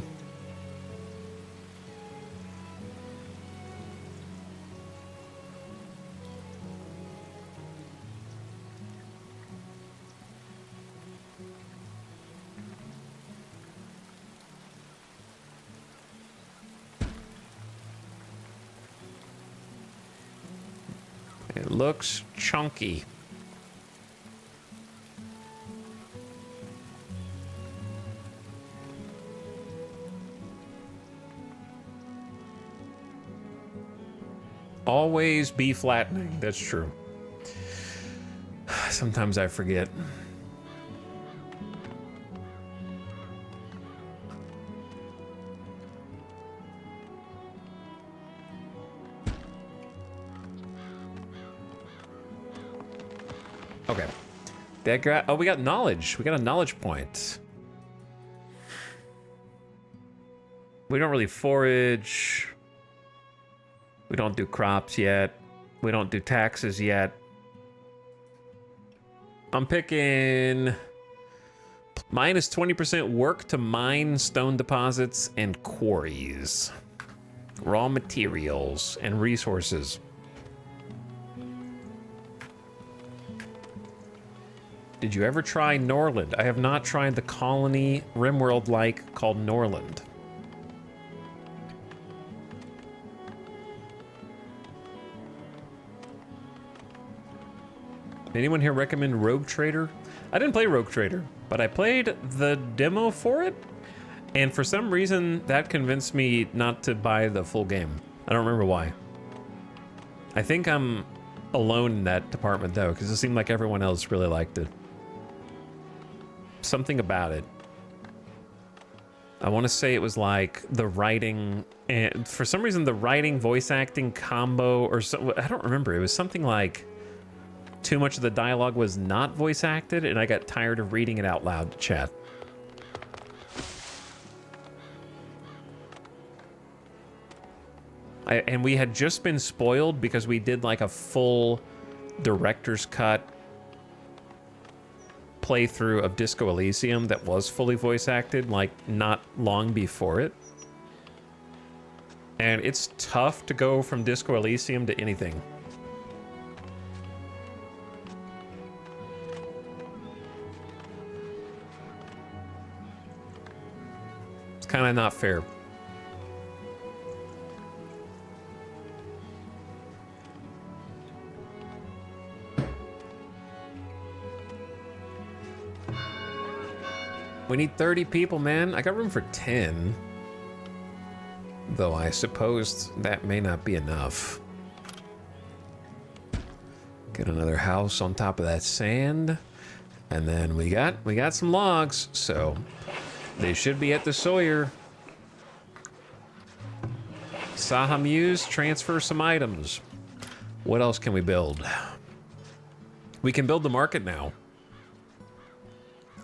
It looks chunky. always be flattening. That's true. Sometimes I forget. Okay. That guy. Oh, we got knowledge. We got a knowledge point. We don't really forage. We don't do crops yet. We don't do taxes yet. I'm picking minus 20% work to mine stone deposits and quarries. Raw materials and resources. Did you ever try Norland? I have not tried the colony Rimworld-like called Norland. Anyone here recommend Rogue Trader? I didn't play Rogue Trader, but I played the demo for it, and for some reason that convinced me not to buy the full game. I don't remember why. I think I'm alone in that department though, because it seemed like everyone else really liked it. Something about it. I want to say it was like the writing, and for some reason the writing voice acting combo or so, I don't remember. It was something like too much of the dialogue was not voice acted, and I got tired of reading it out loud to chat. And we had just been spoiled because we did like a full director's cut playthrough of Disco Elysium that was fully voice acted, like not long before it. And it's tough to go from Disco Elysium to anything. Kind of not fair. We need 30 people, man. I got room for 10. Though I suppose that may not be enough. Get another house on top of that sand. And then we got some logs, so they should be at the Sawyer. Saha Muse, transfer some items. What else can we build? We can build the market now.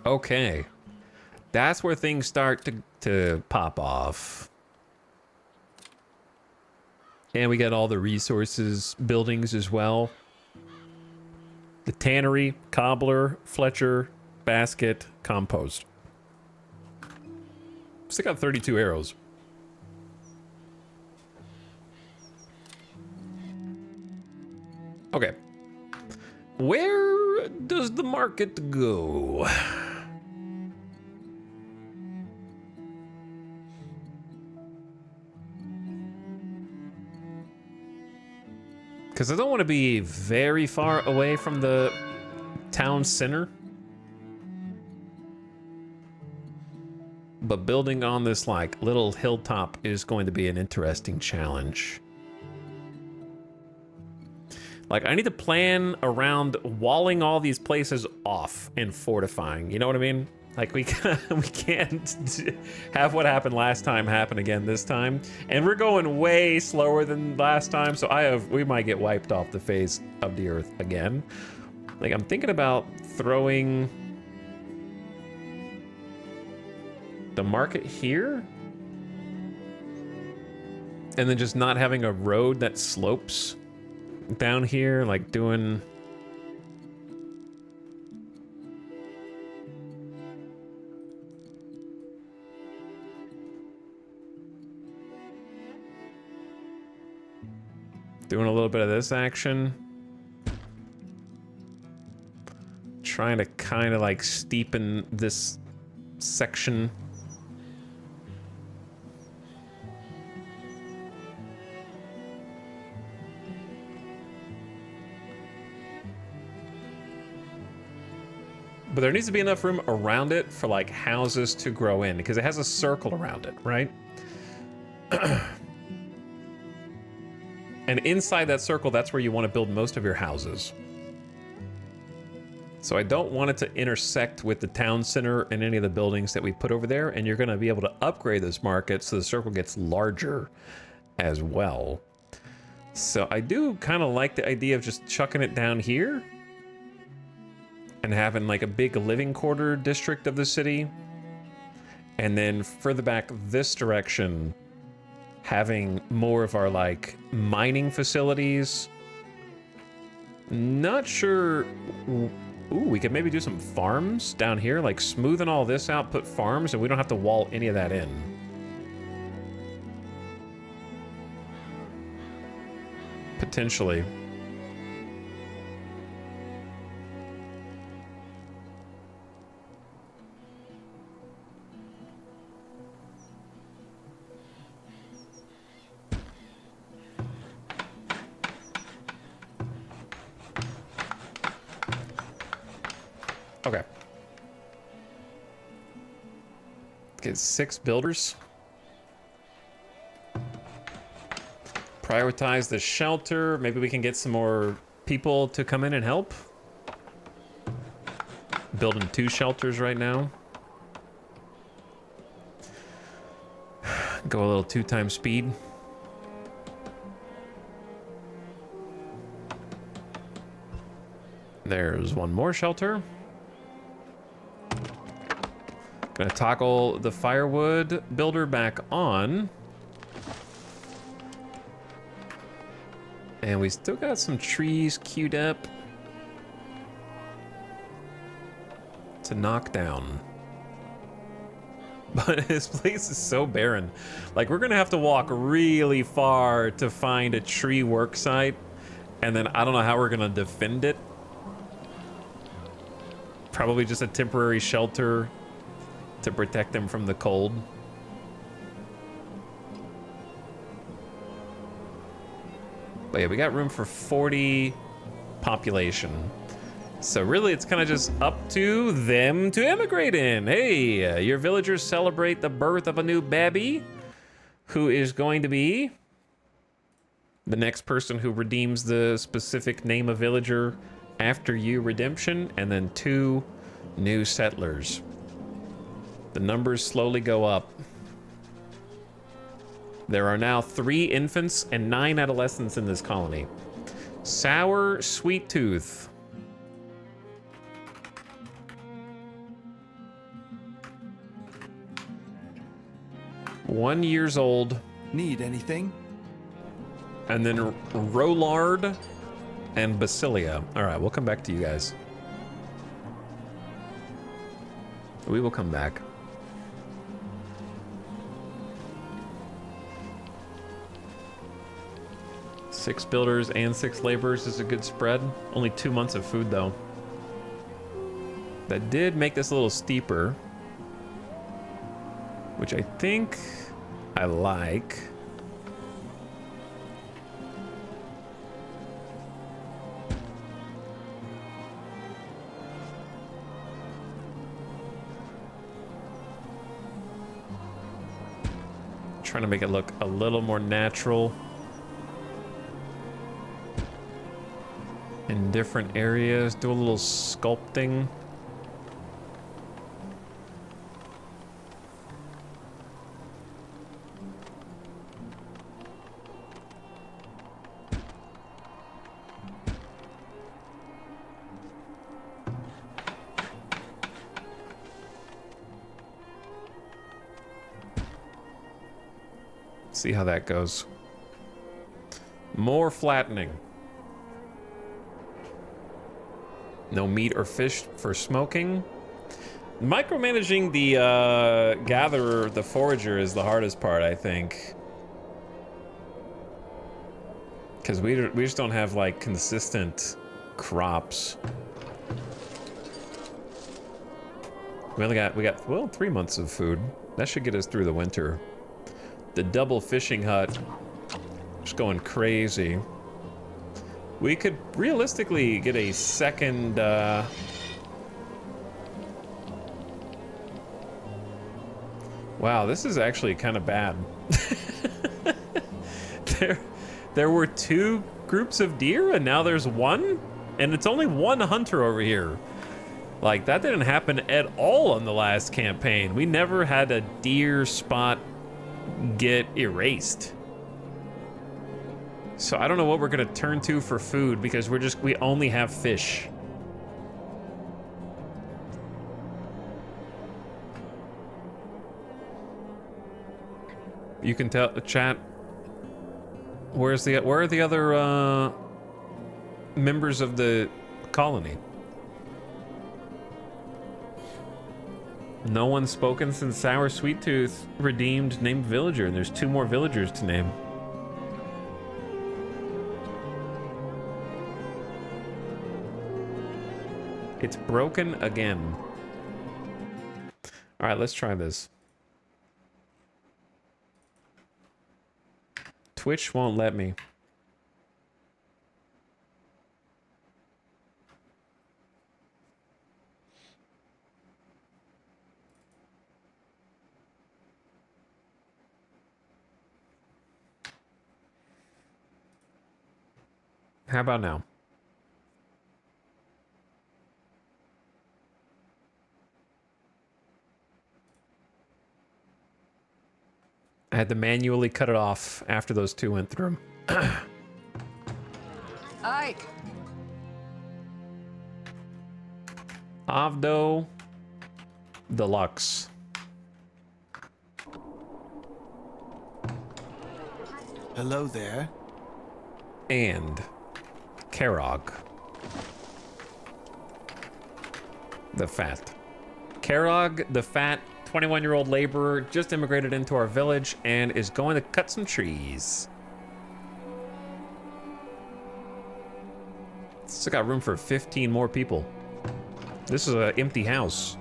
Okay. That's where things start to pop off. And we got all the resources, buildings as well. The tannery, cobbler, Fletcher, basket, compost. Still got 32 arrows. Okay. Where does the market go? Because I don't want to be very far away from the town center. But building on this like little hilltop is going to be an interesting challenge. Like I need to plan around walling all these places off and fortifying. You know what I mean? Like we can't have what happened last time happen again this time. And we're going way slower than last time, so we might get wiped off the face of the earth again. Like I'm thinking about throwing the market here and then just not having a road that slopes down here, like doing a little bit of this action. Trying to kind of like steepen this section. But there needs to be enough room around it for like houses to grow in, because it has a circle around it, right? And inside that circle, that's where you want to build most of your houses. So I don't want it to intersect with the town center and any of the buildings that we put over there. And you're going to be able to upgrade this market so the circle gets larger as well. So I do kind of like the idea of just chucking it down here and having like a big living quarter district of the city. And then further back this direction, having more of our like mining facilities. Not sure. Ooh, we could maybe do some farms down here, like smoothing all this out, put farms, and we don't have to wall any of that in. Potentially. Okay. Get 6 builders. Prioritize the shelter. Maybe we can get some more people to come in and help. Building 2 shelters right now. Go a little 2 times speed. There's 1 more shelter. Gonna toggle the firewood builder back on. And we still got some trees queued up to knock down. But this place is so barren. Like, we're gonna have to walk really far to find a tree work site. And then I don't know how we're gonna defend it. Probably just a temporary shelter to protect them from the cold. But yeah, we got room for 40 population. So really, it's kind of just up to them to immigrate in. Hey, your villagers celebrate the birth of a new baby, who is going to be the next person who redeems the specific name of villager after you redemption, and then 2 new settlers. The numbers slowly go up. There are now 3 infants and 9 adolescents in this colony. Sour Sweet Tooth. $1 old. Need anything? And then Rollard and Basilia. All right, we'll come back to you guys. We will come back. Six builders and 6 laborers is a good spread. Only 2 months of food, though. That did make this a little steeper, which I think I like. Trying to make it look a little more natural in different areas. Do a little sculpting. See how that goes. More flattening. No meat or fish for smoking. Micromanaging the gatherer, the forager, is the hardest part, I think. Because we just don't have like consistent crops. We got well 3 months of food. That should get us through the winter. The double fishing hut just going crazy. We could realistically get a second wow, this is actually kind of bad. there were 2 groups of deer and now there's 1? And it's only 1 hunter over here. Like, that didn't happen at all on the last campaign. We never had a deer spot get erased. So I don't know what we're gonna turn to for food because we only have fish. You can tell, chat, where are the other members of the colony? No one's spoken since Sour Sweet Tooth redeemed named villager, and there's 2 more villagers to name. It's broken again. All right, let's try this. Twitch won't let me. How about now? I had to manually cut it off after those 2 went through. Ike. Avdo Deluxe. Hello there. And Karog. The Fat. Karog the Fat, 21-year-old laborer, just immigrated into our village and is going to cut some trees. Still got room for 15 more people. This is an empty house.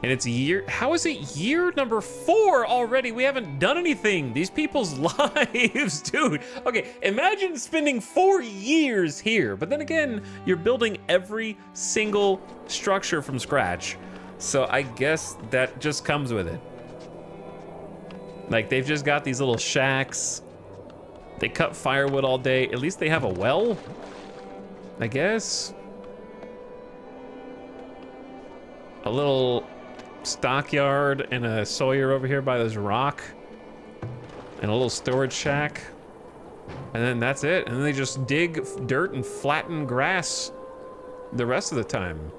And it's how is it year number 4 already? We haven't done anything. These people's lives, dude. Okay, imagine spending 4 years here. But then again, you're building every single structure from scratch. So I guess that just comes with it. Like, they've just got these little shacks. They cut firewood all day. At least they have a well, I guess. A little stockyard and a sawyer over here by this rock. And a little storage shack. And then that's it. And then they just dig dirt and flatten grass the rest of the time.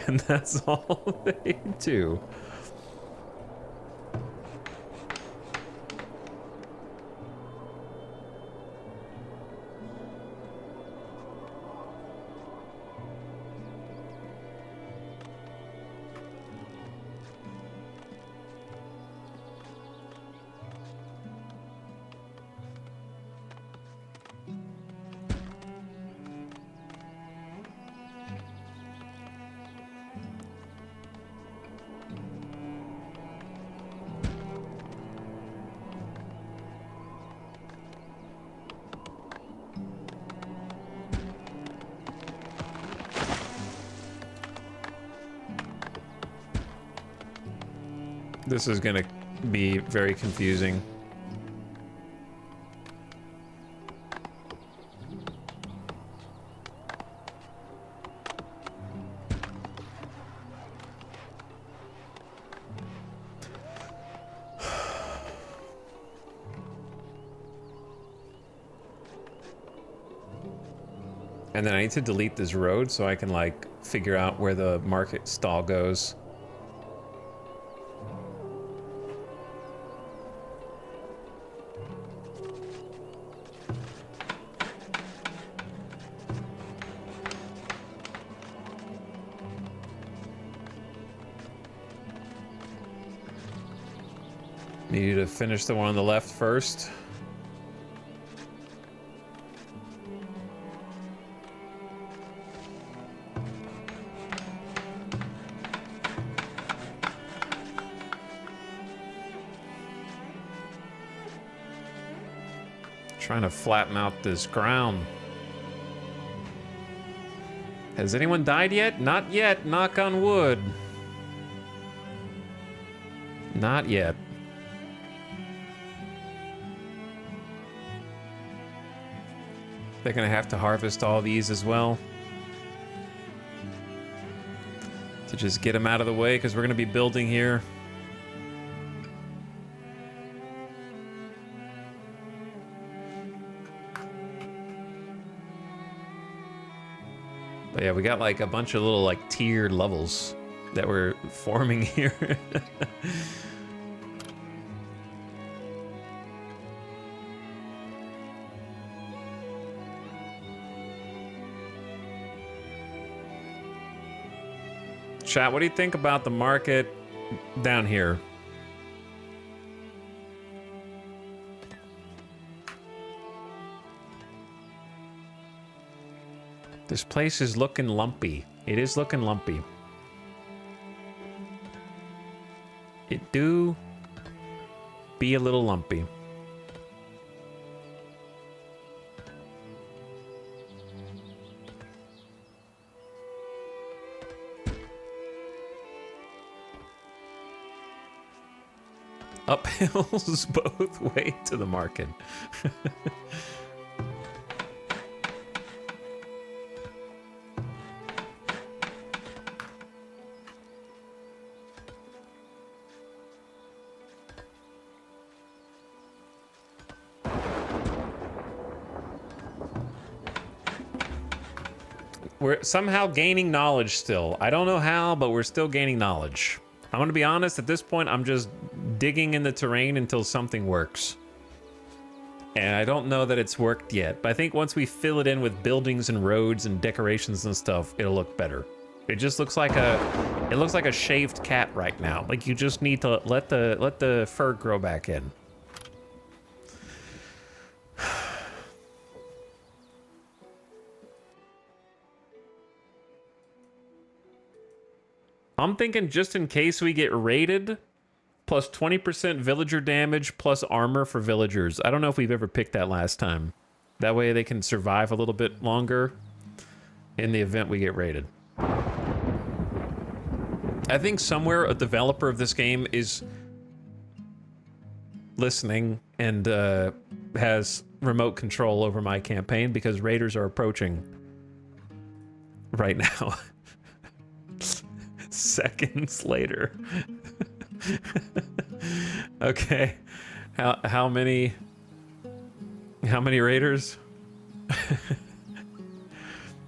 And that's all they do. This is gonna be very confusing. And then I need to delete this road so I can, like, figure out where the market stall goes. Need to finish the one on the left first. Trying to flatten out this ground. Has anyone died yet? Not yet, knock on wood. Not yet. They're gonna have to harvest all these as well. To just get them out of the way, because we're gonna be building here. But yeah, we got like a bunch of little like tiered levels that we're forming here. Chat, what do you think about the market down here? This place is looking lumpy. It is looking lumpy. It do be a little lumpy. Uphills both way to the market. We're somehow gaining knowledge still. I don't know how, but we're still gaining knowledge. I'm gonna be honest, at this point, I'm just digging in the terrain until something works. And I don't know that it's worked yet, but I think once we fill it in with buildings and roads and decorations and stuff, it'll look better. It just looks like a shaved cat right now. Like you just need to let the fur grow back in. I'm thinking just in case we get raided, plus 20% villager damage, plus armor for villagers. I don't know if we've ever picked that last time. That way they can survive a little bit longer in the event we get raided. I think somewhere a developer of this game is listening and has remote control over my campaign because raiders are approaching right now. Seconds later. Okay. How many raiders?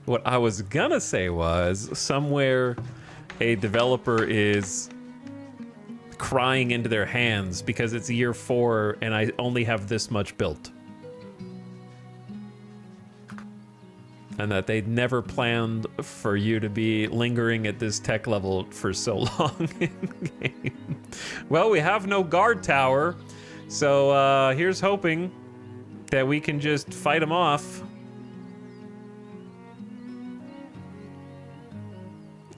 What I was gonna say was somewhere a developer is crying into their hands because it's year 4 and I only have this much built. And that they'd never planned for you to be lingering at this tech level for so long in game. Well, we have no guard tower, so here's hoping that we can just fight them off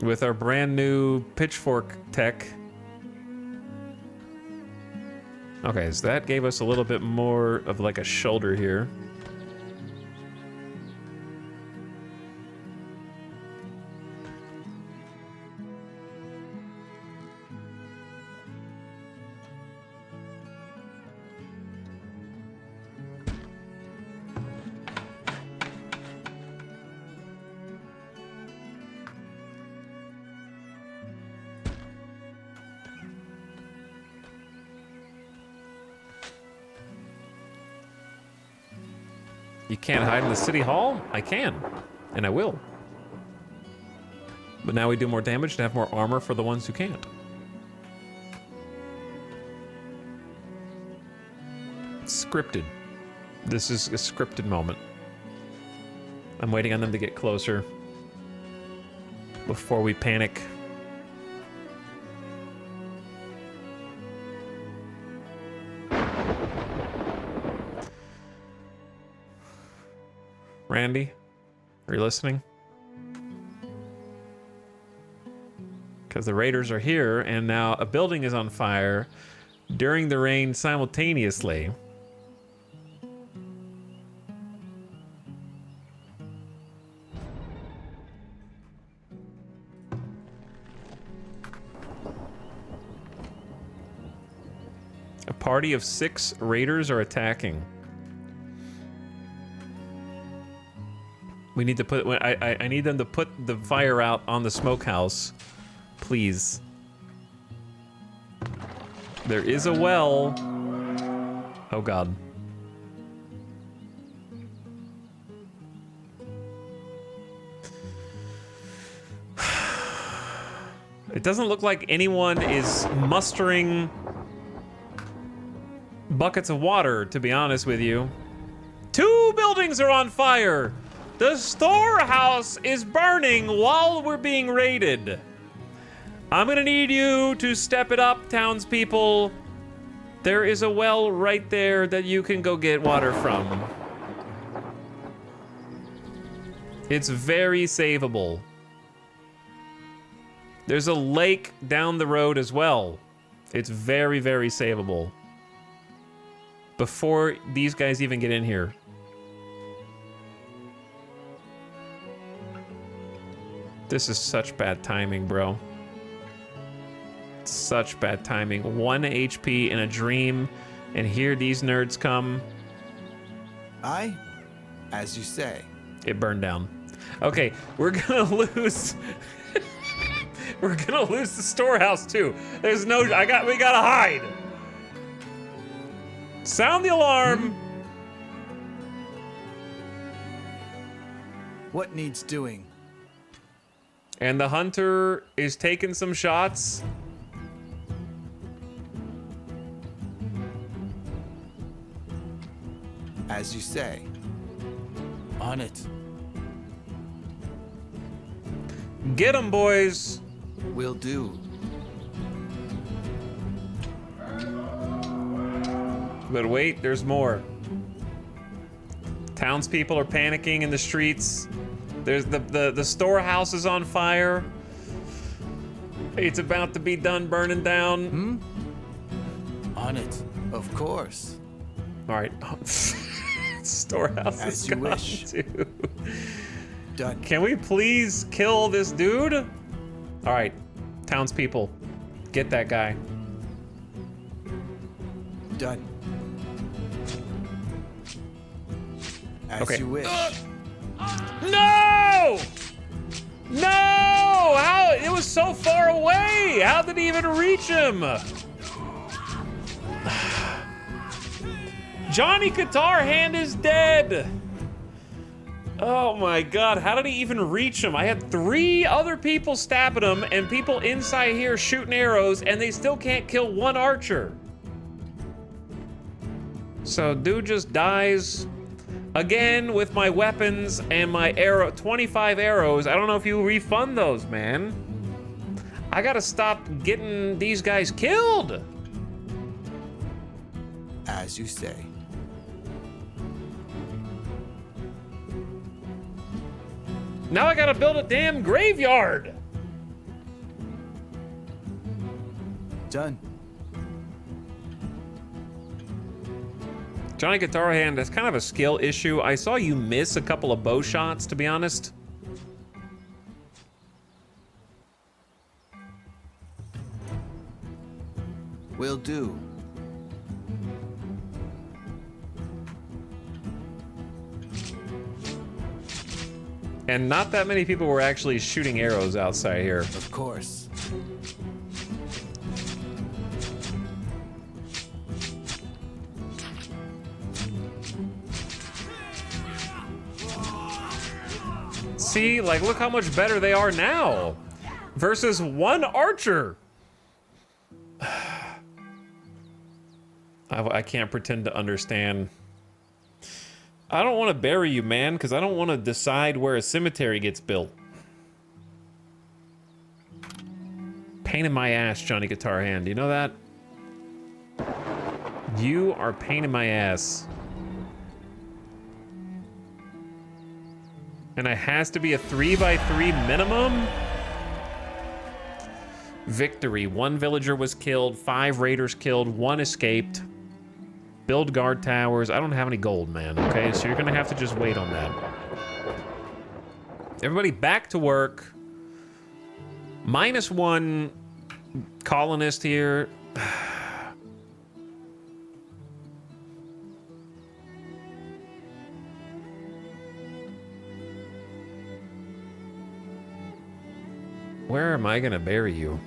with our brand new pitchfork tech. Okay, so that gave us a little bit more of like a shoulder here. You can't hide in the city hall? I can, and I will. But now we do more damage to have more armor for the ones who can't. It's scripted. This is a scripted moment. I'm waiting on them to get closer before we panic. Randy, are you listening? Because the raiders are here, and now a building is on fire during the rain simultaneously. A party of 6 raiders are attacking. We need to put. I need them to put the fire out on the smokehouse, please. There is a well. Oh God. It doesn't look like anyone is mustering buckets of water, to be honest with you. 2 buildings are on fire. The storehouse is burning while we're being raided. I'm gonna need you to step it up, townspeople. There is a well right there that you can go get water from. It's very savable. There's a lake down the road as well. It's very, very savable. Before these guys even get in here. This is such bad timing, bro. Such bad timing. 1 HP in a dream, and here these nerds come. Aye, as you say. It burned down. Okay, we're gonna lose. We're gonna lose the storehouse too. There's no. We gotta hide. Sound the alarm. What needs doing? And the hunter is taking some shots. As you say. On it. Get 'em, boys. Will do. But wait, there's more. Townspeople are panicking in the streets. There's the storehouse is on fire. It's about to be done burning down. On it. Of course. All right. Storehouse As is you gone wish. too. Done. Can we please kill this dude? All right, townspeople, get that guy. Done. As Okay. you wish. No! No! How? It was so far away. How did he even reach him? Johnny Guitar Hand is dead. Oh my God, how did he even reach him? I had 3 other people stabbing him and people inside here shooting arrows, and they still can't kill 1 archer. So dude just dies again with my weapons and my arrow, 25 arrows. I don't know if you refund those, man. I gotta stop getting these guys killed. As you say. Now I gotta build a damn graveyard. Done. Johnny Guitar Hand, that's kind of a skill issue. I saw you miss a couple of bow shots, to be honest. Will do. And not that many people were actually shooting arrows outside here. Of course. See, like, look how much better they are now versus 1 archer. I can't pretend to understand. I don't want to bury you, man, because I don't want to decide where a cemetery gets built. Pain in my ass, Johnny Guitar Hand. You know that? You are pain in my ass. And it has to be a 3x3 minimum? Victory. 1 villager was killed, 5 raiders killed, 1 escaped. Build guard towers. I don't have any gold, man, okay? So you're gonna have to just wait on that. Everybody back to work. -1 colonist here. Where am I gonna bury you?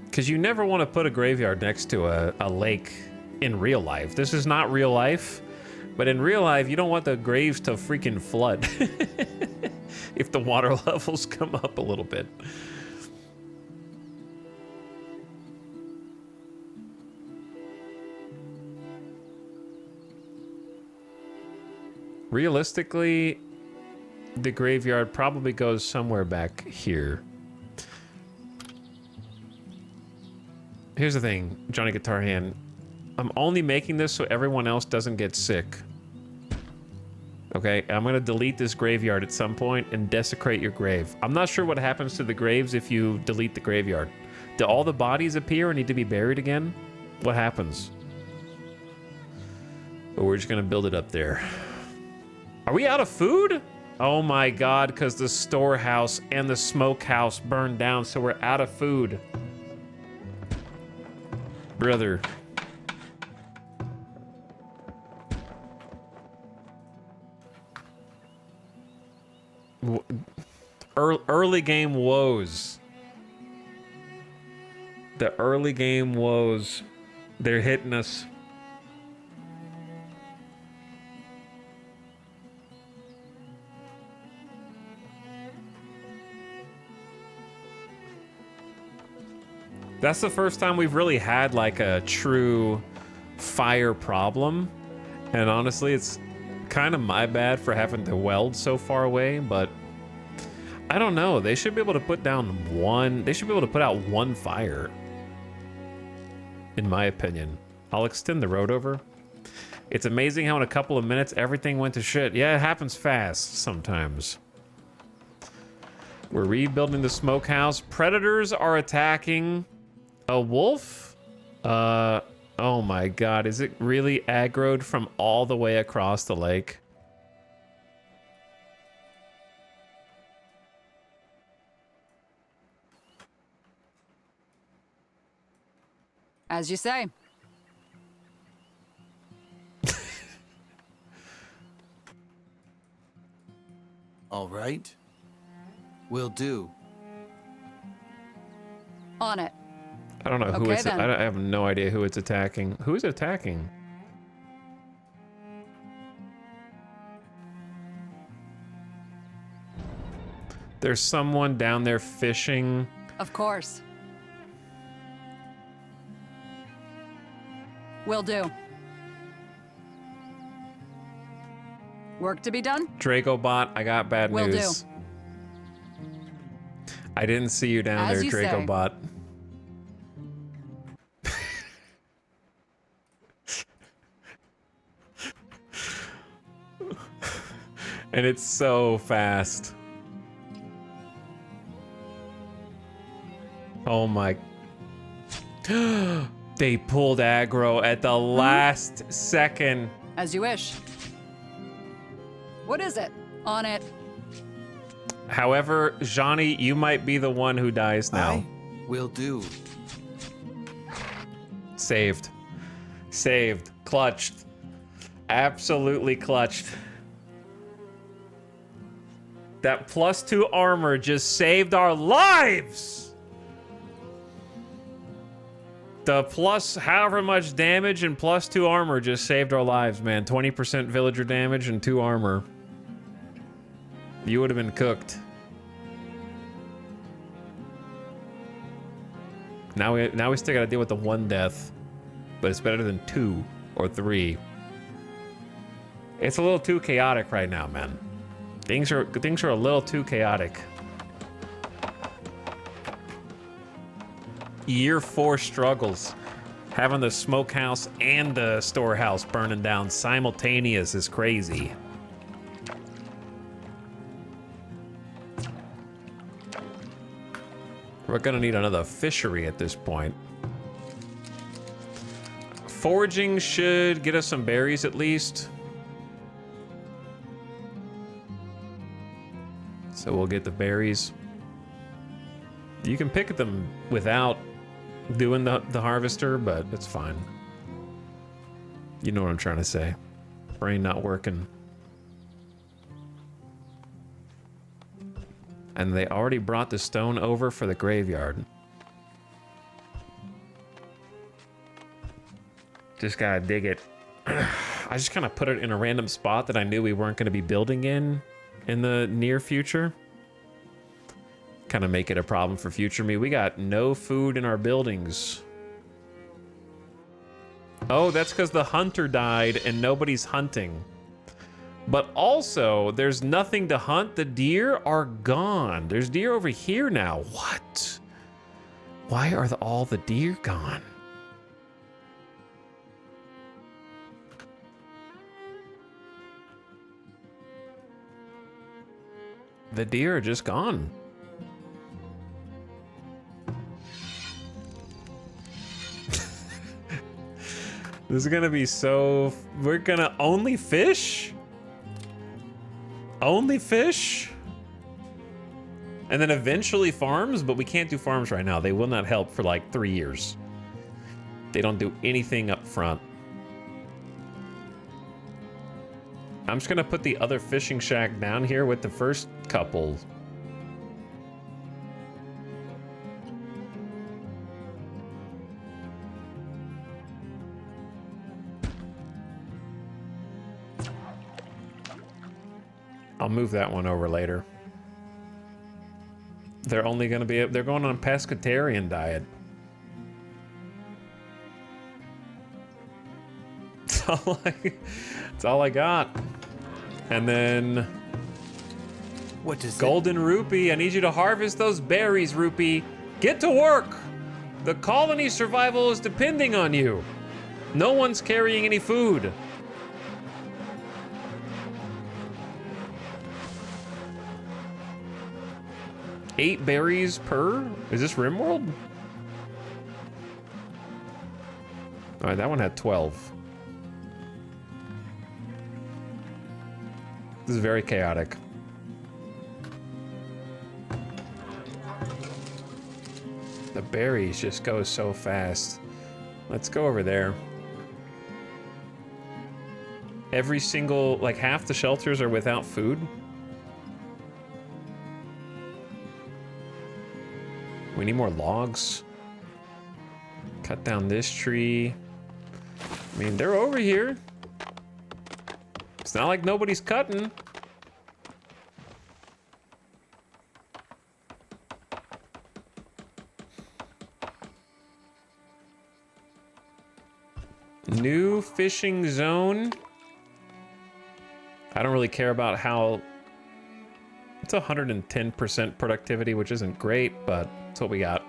Because you never want to put a graveyard next to a lake in real life. This is not real life, but in real life, you don't want the graves to freaking flood if the water levels come up a little bit. Realistically, the graveyard probably goes somewhere back here. Here's the thing, Johnny Guitar Hand. I'm only making this so everyone else doesn't get sick. Okay, I'm gonna delete this graveyard at some point and desecrate your grave. I'm not sure what happens to the graves if you delete the graveyard. Do all the bodies appear and need to be buried again? What happens? But we're just gonna build it up there. Are we out of food? Oh my God, because the storehouse and the smokehouse burned down, so we're out of food. Brother. Early game woes. The early game woes. They're hitting us. That's the first time we've really had like a true fire problem. And honestly, it's kind of my bad for having to weld so far away, but I don't know. They should be able to put down one. They should be able to put out one fire, in my opinion. I'll extend the road over. It's amazing how in a couple of minutes everything went to shit. Yeah, it happens fast sometimes. We're rebuilding the smokehouse. Predators are attacking. A wolf? Oh my God, is it really aggroed from all the way across the lake? As you say. All right. Will do. On it. I don't know who Okay, it's. then. I have no idea who it's attacking. Who is it attacking? There's someone down there fishing. Of course. Will do. Work to be done? Dracobot, I got bad Will news. I didn't see you down As there, you say. Dracobot. And it's so fast. Oh my. They pulled aggro at the last second. As you wish. What is it? On it. However, Johnny, you might be the one who dies now. I will do. Saved. Saved. Clutched. Absolutely clutched. That +2 armor just saved our lives! The plus however much damage and +2 armor just saved our lives, man. 20% villager damage and 2 armor. You would have been cooked. Now we still gotta deal with the 1 death. But it's better than 2 or 3. It's a little too chaotic right now, man. Things are a little too chaotic. Year 4 struggles. Having the smokehouse and the storehouse burning down simultaneous is crazy. We're gonna need another fishery at this point. Foraging should get us some berries at least. So we'll get the berries. You can pick them without doing the harvester, but it's fine. You know what I'm trying to say. Brain not working. And they already brought the stone over for the graveyard. Just gotta dig it. I just kind of put it in a random spot that I knew we weren't going to be building in the near future. Kind of make it a problem for future me. We got no food in our buildings. Oh, that's because the hunter died and nobody's hunting. But also, there's nothing to hunt. The deer are gone. There's deer over here now. What? Why are all the deer gone? The deer are just gone. This is gonna be so... We're gonna only fish? Only fish? And then eventually farms, but we can't do farms right now. They will not help for like 3 years. They don't do anything up front. I'm just gonna put the other fishing shack down here with the first couple. I'll move that one over later. They're only gonna be, they're going on a pescatarian diet. That's all I got. And then What is golden rupee. I need you to harvest those berries, rupee. Get to work. The colony's survival is depending on you. No one's carrying any food. Eight berries per? Is this RimWorld? All right, that one had 12. This is very chaotic. The berries just go so fast. Let's go over there. Every single, like half the shelters are without food. We need more logs. Cut down this tree. I mean, they're over here. It's not like nobody's cutting. New fishing zone. I don't really care about how... It's 110% productivity, which isn't great, but that's what we got.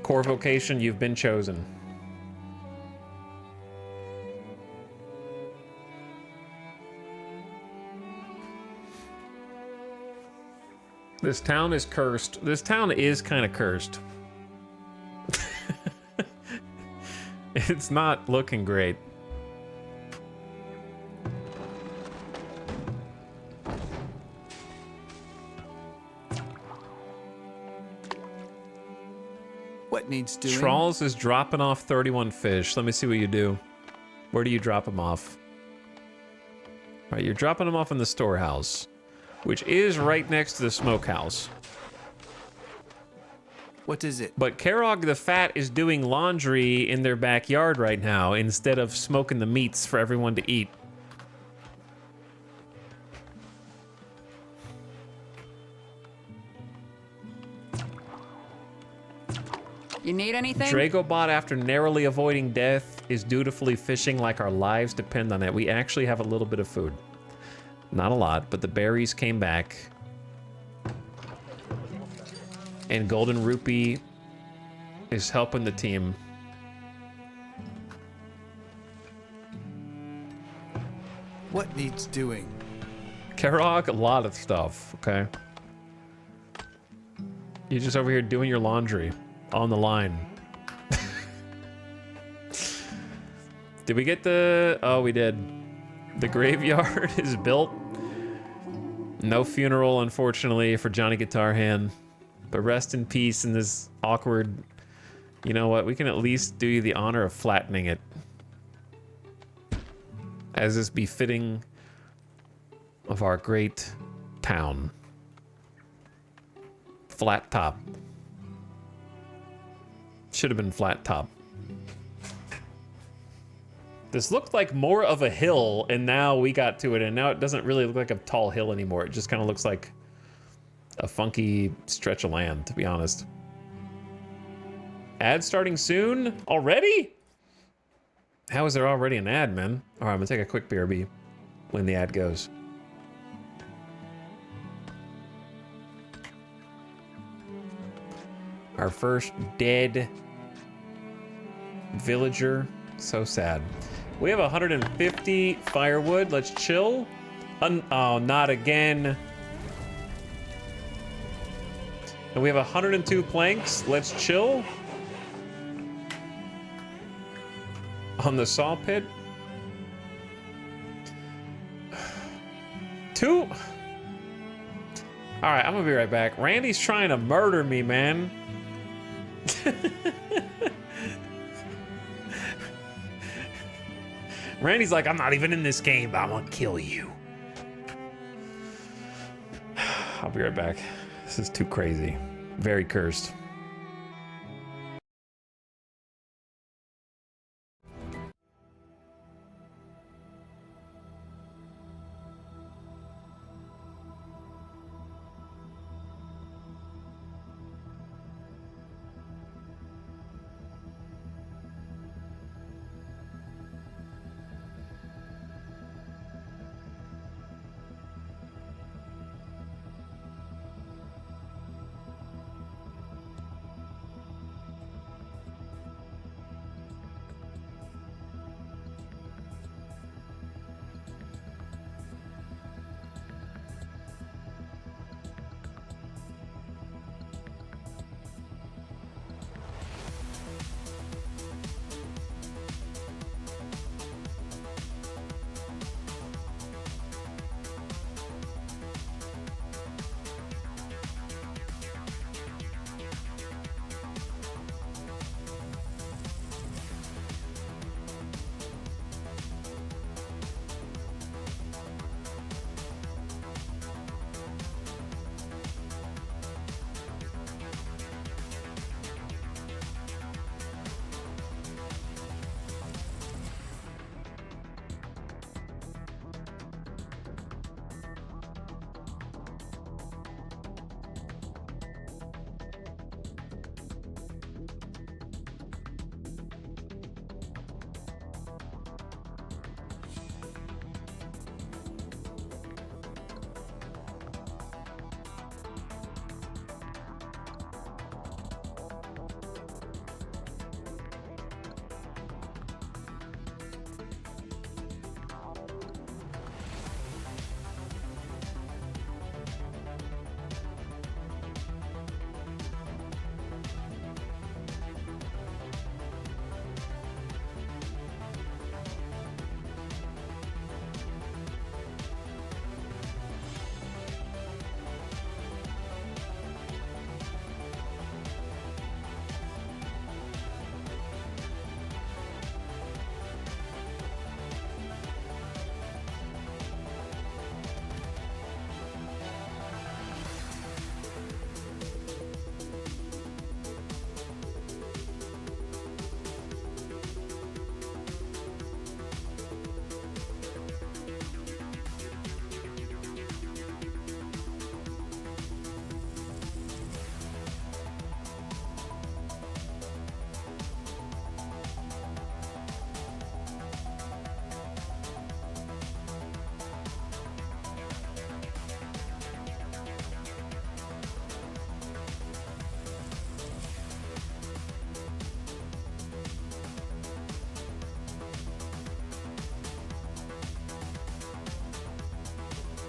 Core vocation, you've been chosen. This town is cursed. This town is kind of cursed. It's not looking great. What needs doing? Trolls is dropping off 31 fish. Let me see what you do. Where do you drop them off? All right, you're dropping them off in the storehouse, which is right next to the smokehouse. What is it? But Karog the Fat is doing laundry in their backyard right now instead of smoking the meats for everyone to eat. You need anything? Dragobot, after narrowly avoiding death, is dutifully fishing like our lives depend on it. We actually have a little bit of food. Not a lot, but the berries came back. And Golden Rupee is helping the team. What needs doing? Karok, a lot of stuff, okay? You're just over here doing your laundry on the line. Did we get the... Oh, we did. The graveyard is built. No funeral, unfortunately, for Johnny Guitar Hand. But rest in peace in this awkward... You know what? We can at least do you the honor of flattening it. As is befitting of our great town. Flat top. Should have been flat top. This looked like more of a hill, and now we got to it, and now it doesn't really look like a tall hill anymore. It just kind of looks like a funky stretch of land, to be honest. Ad starting soon? Already? How is there already an ad, man? All right, I'm gonna take a quick BRB when the ad goes. Our first dead villager. So sad. We have 150 firewood. Let's chill. Oh, not again. And we have 102 planks. Let's chill. On the saw pit. 2. All right, I'm gonna be right back. Randy's trying to murder me, man. Randy's like, I'm not even in this game, but I'm gonna kill you. I'll be right back. This is too crazy. Very cursed.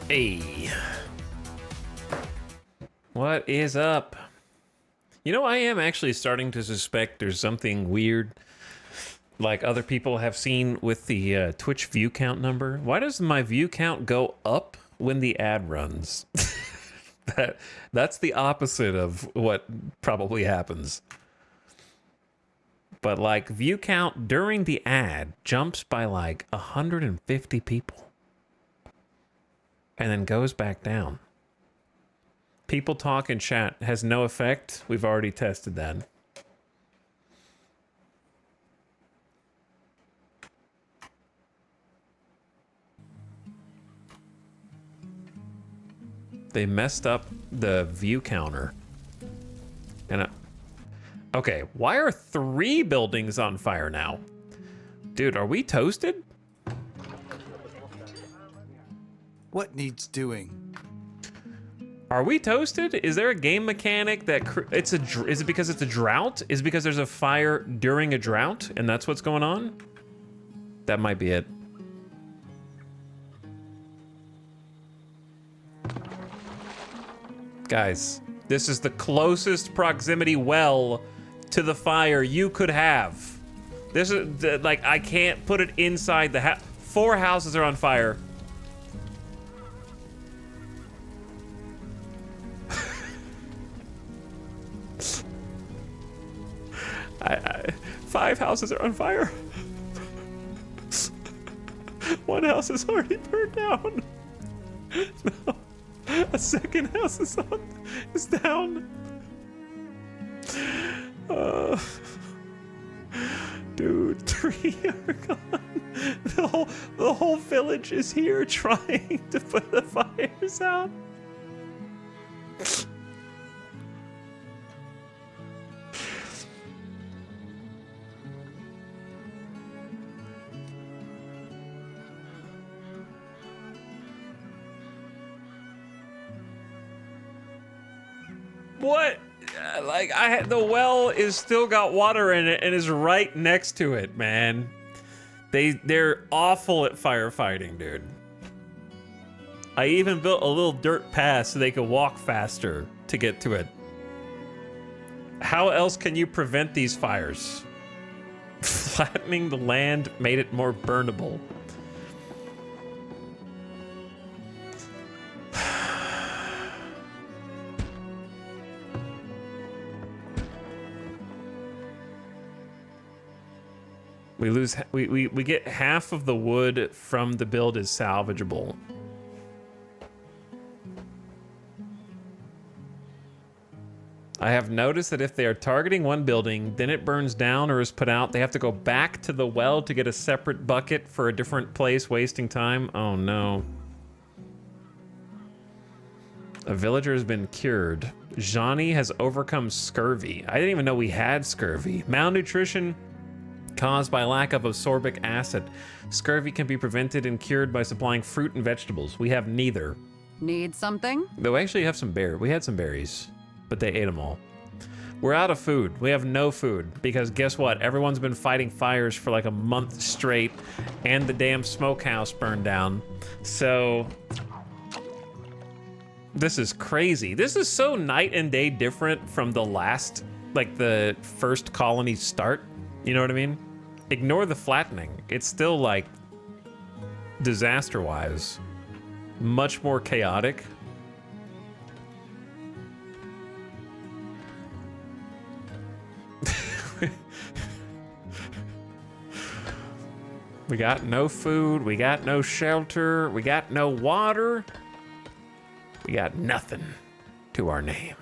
Hey. What is up? You know, I am actually starting to suspect there's something weird like other people have seen with the Twitch view count number. Why does my view count go up when the ad runs? That's the opposite of what probably happens. But like view count during the ad jumps by like 150 people. and then goes back down. People talk in chat has no effect. We've already tested that. They messed up the view counter. And okay, why are 3 buildings on fire now? Dude, are we toasted? What needs doing? Are we toasted? Is there a game mechanic that is it because it's a drought? Is it because there's a fire during a drought and that's what's going on? That might be it. Guys, this is the closest proximity well to the fire you could have. This is like, I can't put it inside the house. 4 houses are on fire. Five houses are on fire. 1 house is already burned down. No. A second house is down. Dude, 3 are gone. The whole village is here trying to put the fires out. What? Like, the well is still got water in it and is right next to it, man. They're awful at firefighting, dude. I even built a little dirt path so they could walk faster to get to it. How else can you prevent these fires? Flattening the land made it more burnable. We get half of the wood from the build is salvageable. I have noticed that if they are targeting one building, then it burns down or is put out, they have to go back to the well to get a separate bucket for a different place, wasting time. Oh no. A villager has been cured. Johnny has overcome scurvy. I didn't even know we had scurvy. Malnutrition caused by lack of ascorbic acid. Scurvy can be prevented and cured by supplying fruit and vegetables. We have neither. Need something? Though we actually have some we had some berries, but they ate them all. We're out of food. We have no food because guess what? Everyone's been fighting fires for like a month straight and the damn smokehouse burned down. So this is crazy. This is so night and day different from the last, like the first colony start. You know what I mean? Ignore the flattening. It's still like disaster-wise, much more chaotic. We got no food, we got no shelter, we got no water. We got nothing to our name.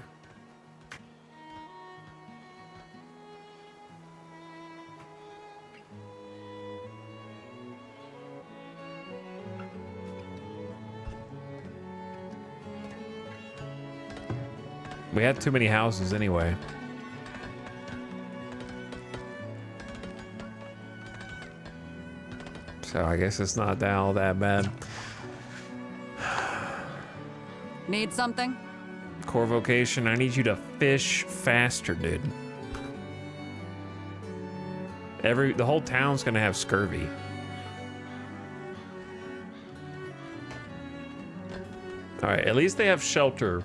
We had too many houses anyway. So I guess it's not all that bad. Need something? Core vocation, I need you to fish faster, dude. The whole town's gonna have scurvy. All right, at least they have shelter.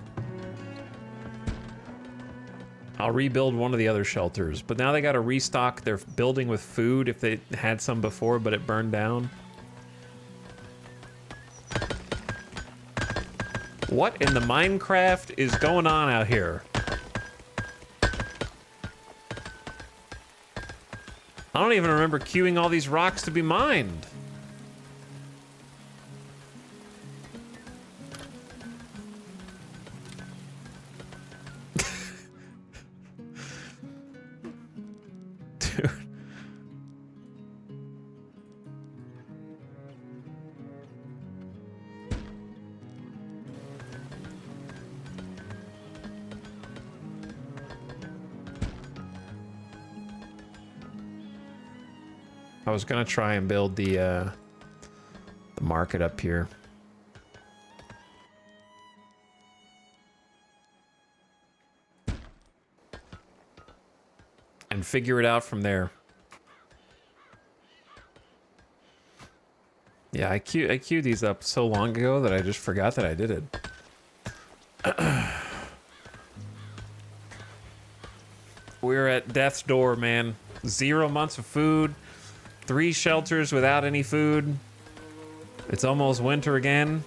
I'll rebuild one of the other shelters, but now they gotta restock their building with food if they had some before, but it burned down. What in the Minecraft is going on out here? I don't even remember queuing all these rocks to be mined. dude. I was gonna try and build the market up here. And figure it out from there. Yeah, I queued these up so long ago that I just forgot that I did it. We're at death's door, man. 0 months of food. 3 shelters without any food. It's almost winter again.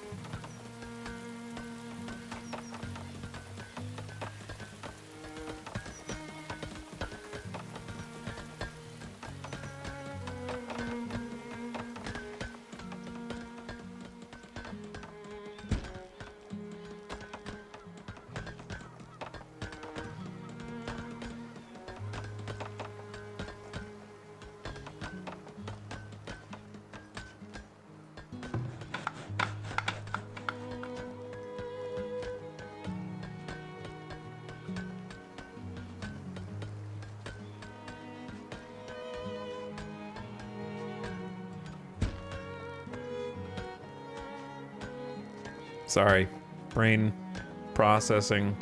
Sorry, brain processing.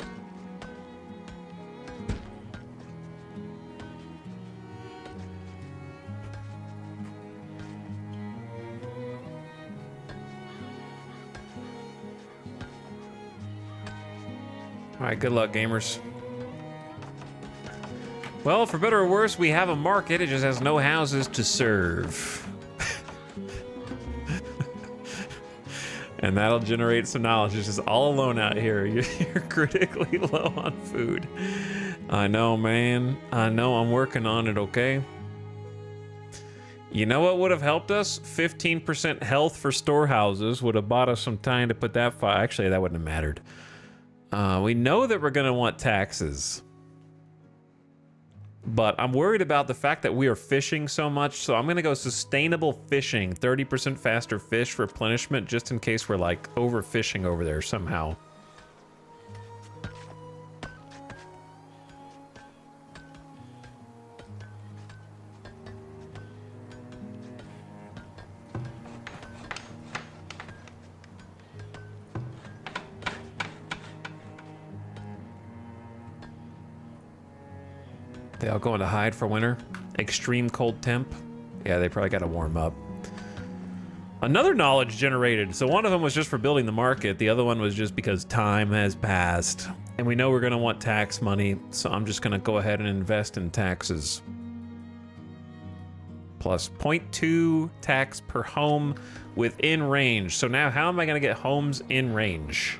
All right, good luck, gamers. Well, for better or worse, we have a market. It just has no houses to serve. And that'll generate some knowledge. It's just all alone out here. You're critically low on food. I know, man. I know. I'm working on it, okay? You know what would have helped us? 15% health for storehouses would have bought us some time to put that file. Actually, that wouldn't have mattered. We know that we're going to want taxes. But I'm worried about the fact that we are fishing so much, so I'm gonna go sustainable fishing, 30% faster fish replenishment, just in case we're like overfishing over there somehow. They all going to hide for winter. Extreme cold temp. Yeah, they probably got to warm up. Another knowledge generated. So one of them was just for building the market. The other one was just because time has passed. And we know we're going to want tax money. So I'm just going to go ahead and invest in taxes. Plus 0.2 tax per home within range. So now how am I going to get homes in range?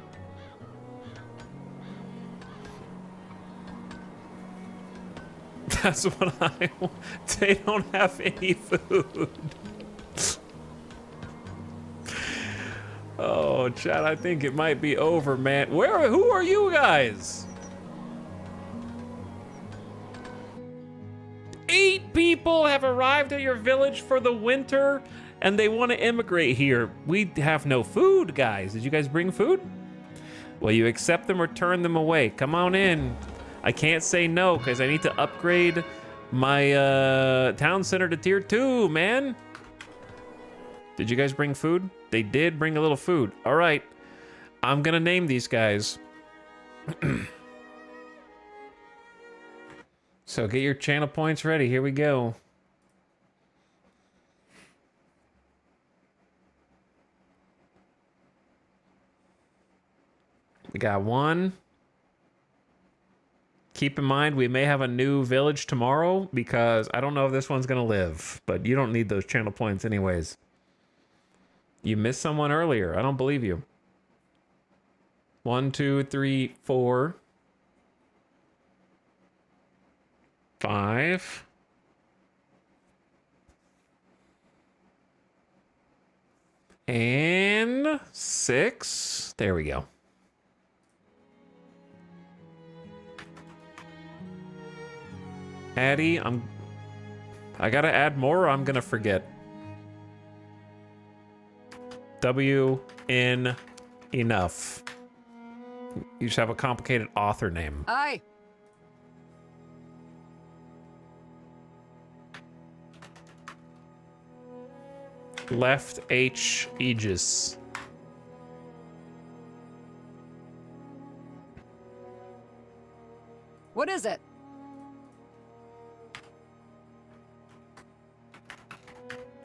That's what I want. They don't have any food. Oh, Chad, I think it might be over, man. Who are you guys? 8 people have arrived at your village for the winter, and they want to immigrate here. We have no food, guys. Did you guys bring food? Will you accept them or turn them away? Come on in. I can't say no because I need to upgrade my town center to tier 2, man. Did you guys bring food? They did bring a little food. All right. I'm going to name these guys. So get your channel points ready. Here we go. We got 1. Keep in mind, we may have a new village tomorrow because I don't know if this one's going to live, but you don't need those channel points anyways. You missed someone earlier. I don't believe you. 1, 2, 3, 4, 5. And 6. There we go. Addie, I gotta add more or I'm gonna forget. W in enough. You should have a complicated author name. Aye. Left H Aegis. What is it?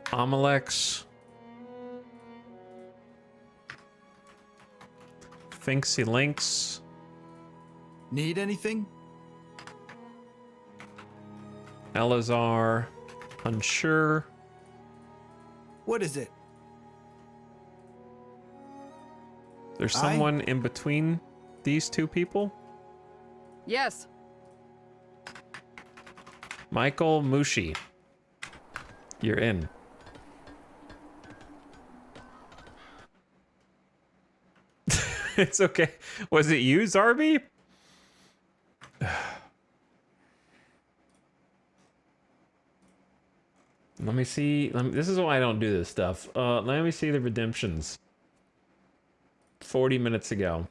Amalex. Finksy Links. Need anything? Elazar. Unsure. What is it? There's someone in between these two people? Yes. Michael Mushi. You're in. It's okay. Was it you, Zarby? Let me see. This is why I don't do this stuff. Let me see the redemptions. 40 minutes ago.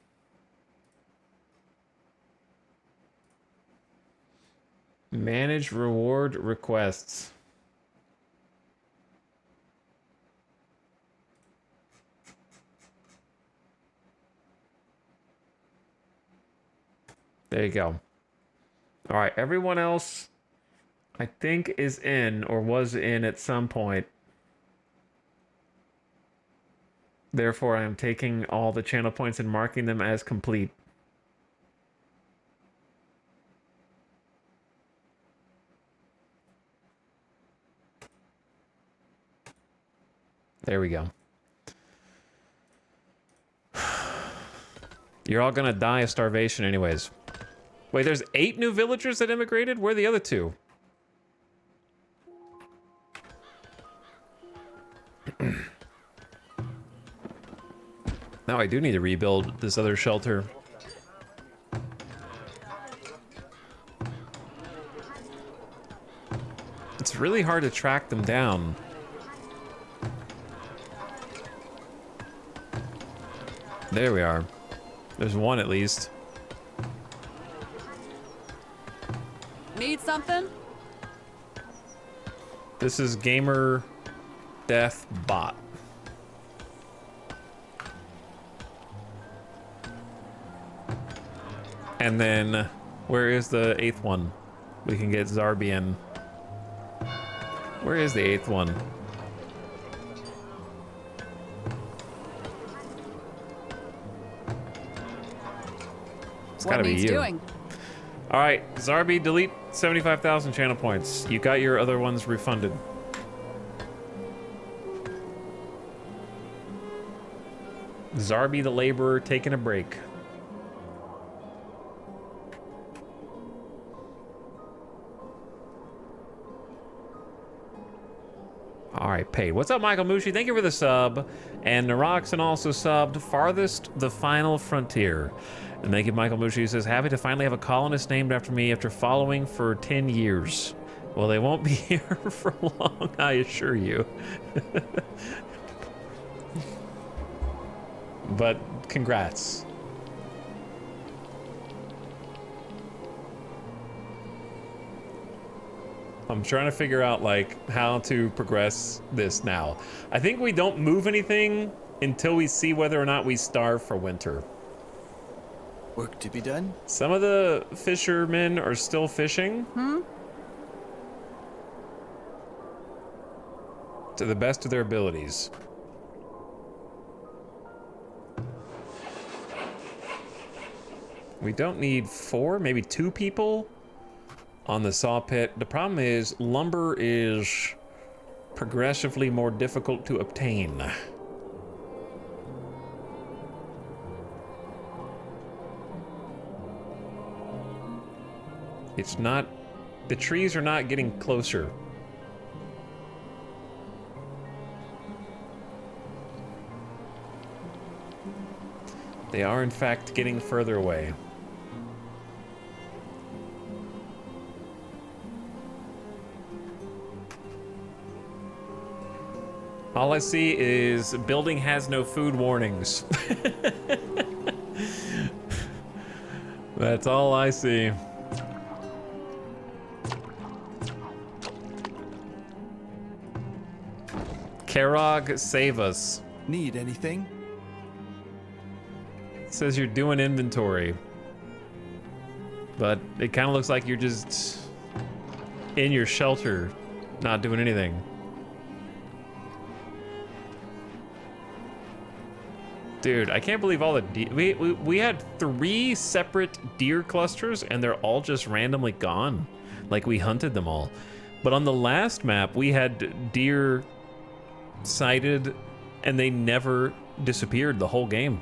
Manage reward requests. There you go. All right, everyone else, I think, is in or was in at some point. Therefore, I am taking all the channel points and marking them as complete. There we go. You're all gonna die of starvation anyways. Wait, there's 8 new villagers that immigrated? Where are the other 2? Now I do need to rebuild this other shelter. It's really hard to track them down. There we are. There's one at least. Need something? This is Gamer Death Bot. And then, where is the 8th one? We can get Zarbian. Where is the 8th one? It's gotta be you. Doing? All right, Zarbi, delete 75,000 channel points. You got your other ones refunded. Zarbi the laborer taking a break. All right, paid. What's up, Michael Mushi? Thank you for the sub. And Naroxen also subbed. Farthest, the final frontier. And thank you, Michael Mushi, who says, happy to finally have a colonist named after me after following for 10 years. Well, they won't be here for long, I assure you. But congrats. I'm trying to figure out, like, how to progress this now. I think we don't move anything until we see whether or not we starve for winter. Work to be done? Some of the fishermen are still fishing. To the best of their abilities. We don't need 4, maybe 2 people on the saw pit. The problem is lumber is progressively more difficult to obtain. It's not, the trees are not getting closer. They are in fact getting further away. All I see is building has no food warnings. That's all I see. Karog, save us. Need anything? It says you're doing inventory. But it kind of looks like you're just in your shelter, not doing anything. Dude, I can't believe all the we had 3 separate deer clusters and they're all just randomly gone. Like we hunted them all. But on the last map, we had deer sighted and they never disappeared the whole game.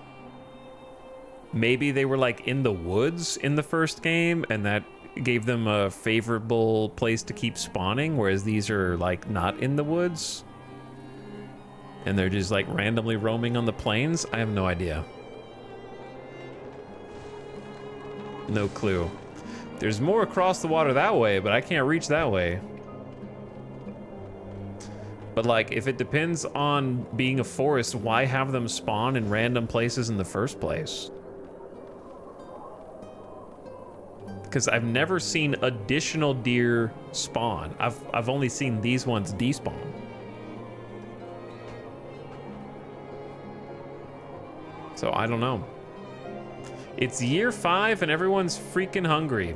Maybe they were like in the woods in the first game and that gave them a favorable place to keep spawning, whereas these are like not in the woods. And they're just like randomly roaming on the plains? I have no idea. No clue. There's more across the water that way, but I can't reach that way. But like, if it depends on being a forest, why have them spawn in random places in the first place? Because I've never seen additional deer spawn. I've only seen these ones despawn. So I don't know. It's year 5 and everyone's freaking hungry.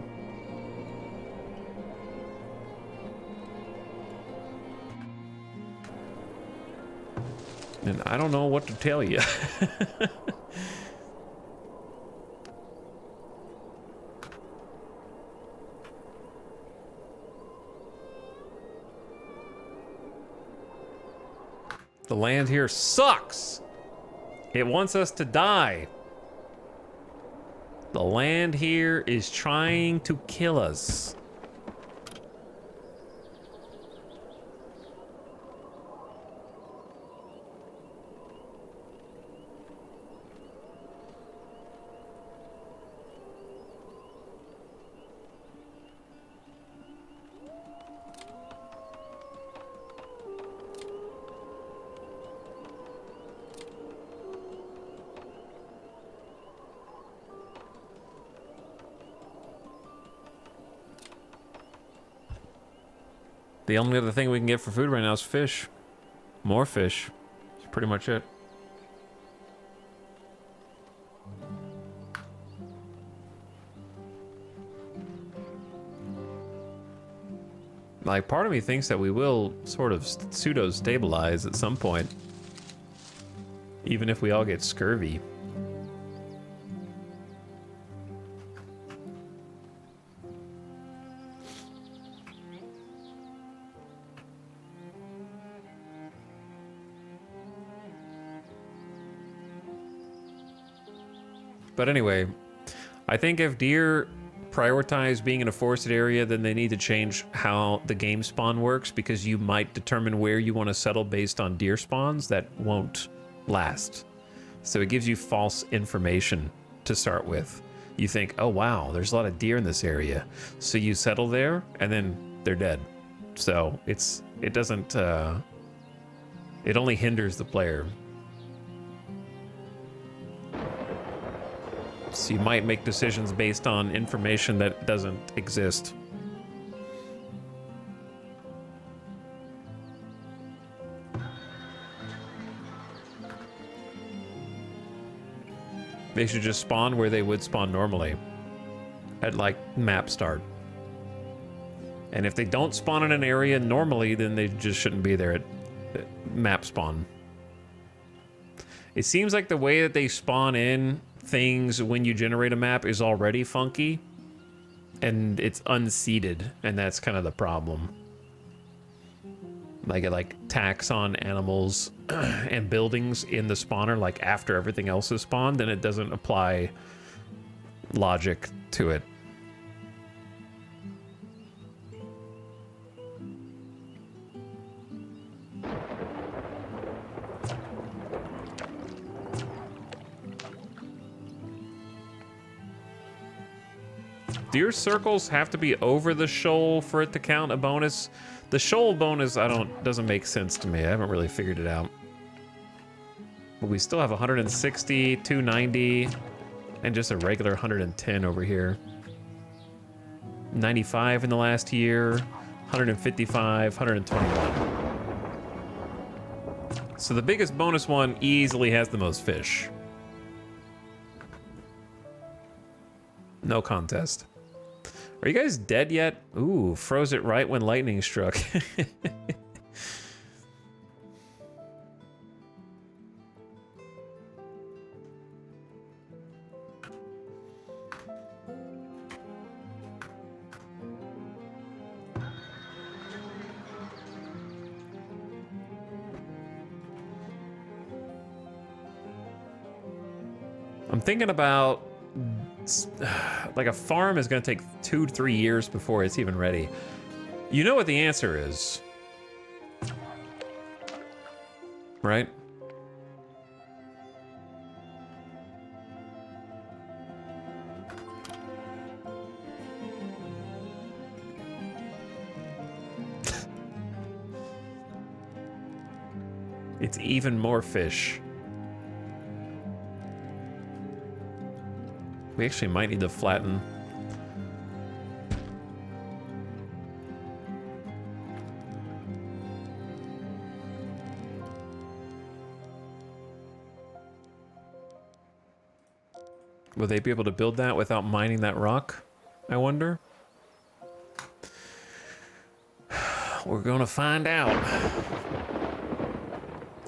And I don't know what to tell you. The land here sucks. It wants us to die. The land here is trying to kill us. The only other thing we can get for food right now is fish. More fish. That's pretty much it. Like, part of me thinks that we will sort of pseudo-stabilize at some point. Even if we all get scurvy. But anyway, I think if deer prioritize being in a forested area, then they need to change how the game spawn works, because you might determine where you want to settle based on deer spawns that won't last. So it gives you false information to start with. You think, oh wow, there's a lot of deer in this area. So you settle there and then they're dead. So it doesn't, it only hinders the player. So you might make decisions based on information that doesn't exist. They should just spawn where they would spawn normally. At like map start. And if they don't spawn in an area normally, then they just shouldn't be there at map spawn. It seems like the way that they spawn in things when you generate a map is already funky, and it's unseeded, and that's kind of the problem. Like it like tacks on animals and buildings in the spawner like after everything else is spawned, and it doesn't apply logic to it. Do your circles have to be over the shoal for it to count a bonus? The shoal bonus, doesn't make sense to me. I haven't really figured it out. But we still have 160, 290, and just a regular 110 over here. 95 in the last year, 155, 121. So the biggest bonus one easily has the most fish. No contest. Are you guys dead yet? Ooh, froze it right when lightning struck. I'm thinking about like a farm is going to take 2 to 3 years before it's even ready. You know what the answer is, right? It's even more fish. We actually might need to flatten. Will they be able to build that without mining that rock? I wonder. We're gonna find out.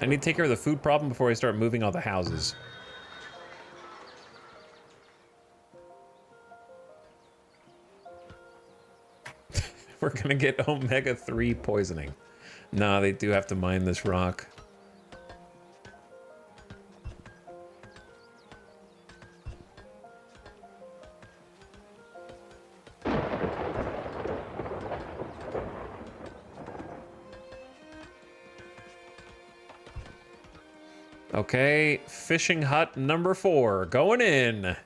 I need to take care of the food problem before I start moving all the houses. We're gonna get omega-3 poisoning. Nah, they do have to mine this rock. Okay, fishing hut number 4, going in.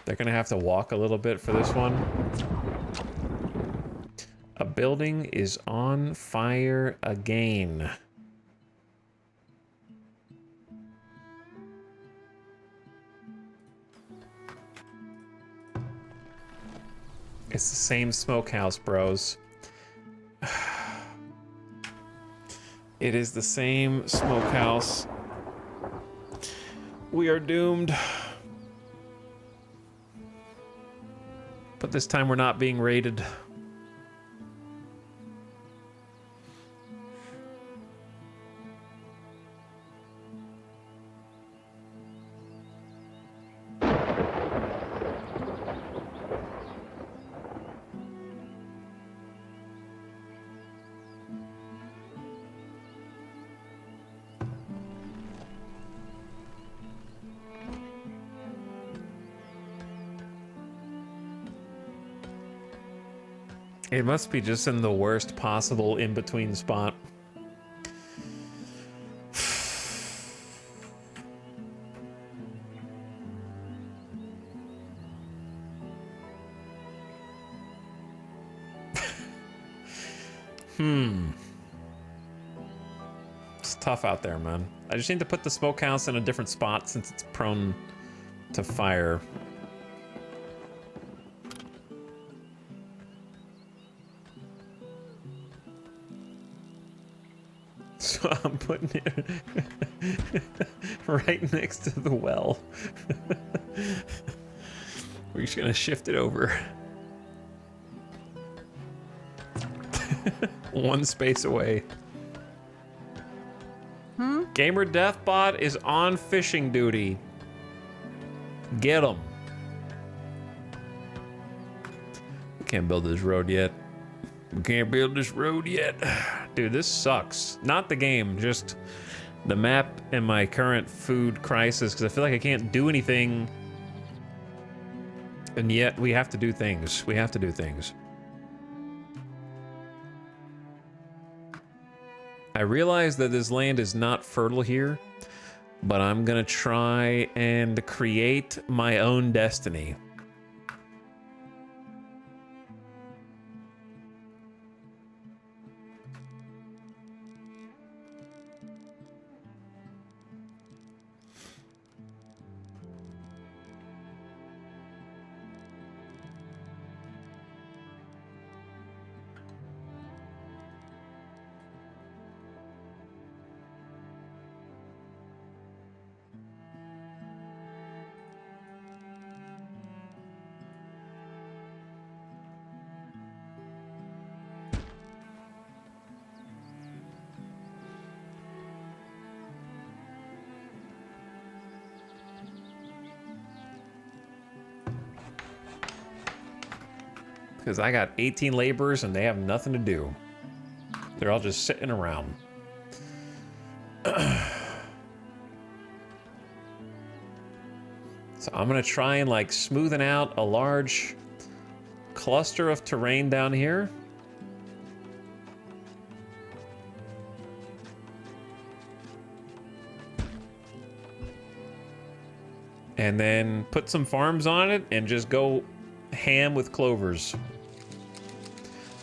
They're gonna have to walk a little bit for this one. A building is on fire again. It's the same smokehouse, bros. It is the same smokehouse. We are doomed. But this time we're not being raided. It must be just in the worst possible in-between spot. It's tough out there, man. I just need to put the smokehouse in a different spot since it's prone to fire. So I'm putting it right next to the well. We're just gonna shift it over. One space away. Gamer Deathbot is on fishing duty. Get him. We can't build this road yet. We can't build this road yet. Dude, this sucks. Not the game, just the map and my current food crisis, because I feel like I can't do anything. And yet we have to do things. We have to do things. I realize that this land is not fertile here, But I'm gonna try and create my own destiny. Because I got 18 laborers and they have nothing to do. They're all just sitting around. So I'm gonna try and like smoothen out a large cluster of terrain down here. And then put some farms on it and just go ham with clovers.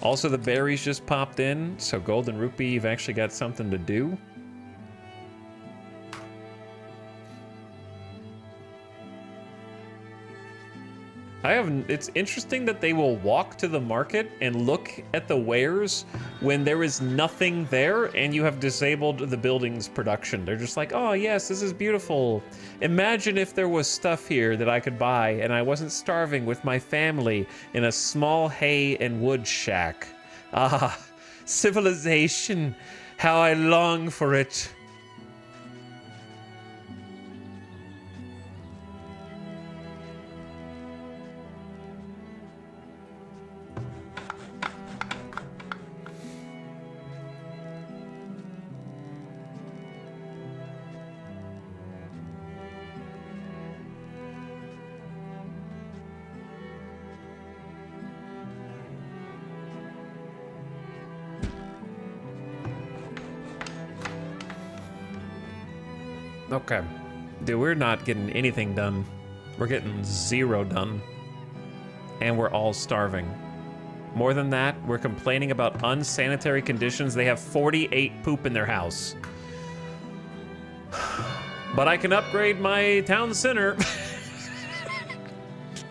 Also, the berries just popped in, so Golden Rupee, you've actually got something to do. It's interesting that they will walk to the market and look at the wares when there is nothing there and you have disabled the building's production. They're just like, oh yes, this is beautiful. Imagine if there was stuff here that I could buy and I wasn't starving with my family in a small hay and wood shack. Ah, civilization, how I long for it. Okay. Dude, we're not getting anything done. We're getting 0 done. And we're all starving. More than that, we're complaining about unsanitary conditions. They have 48 poop in their house. But I can upgrade my town center.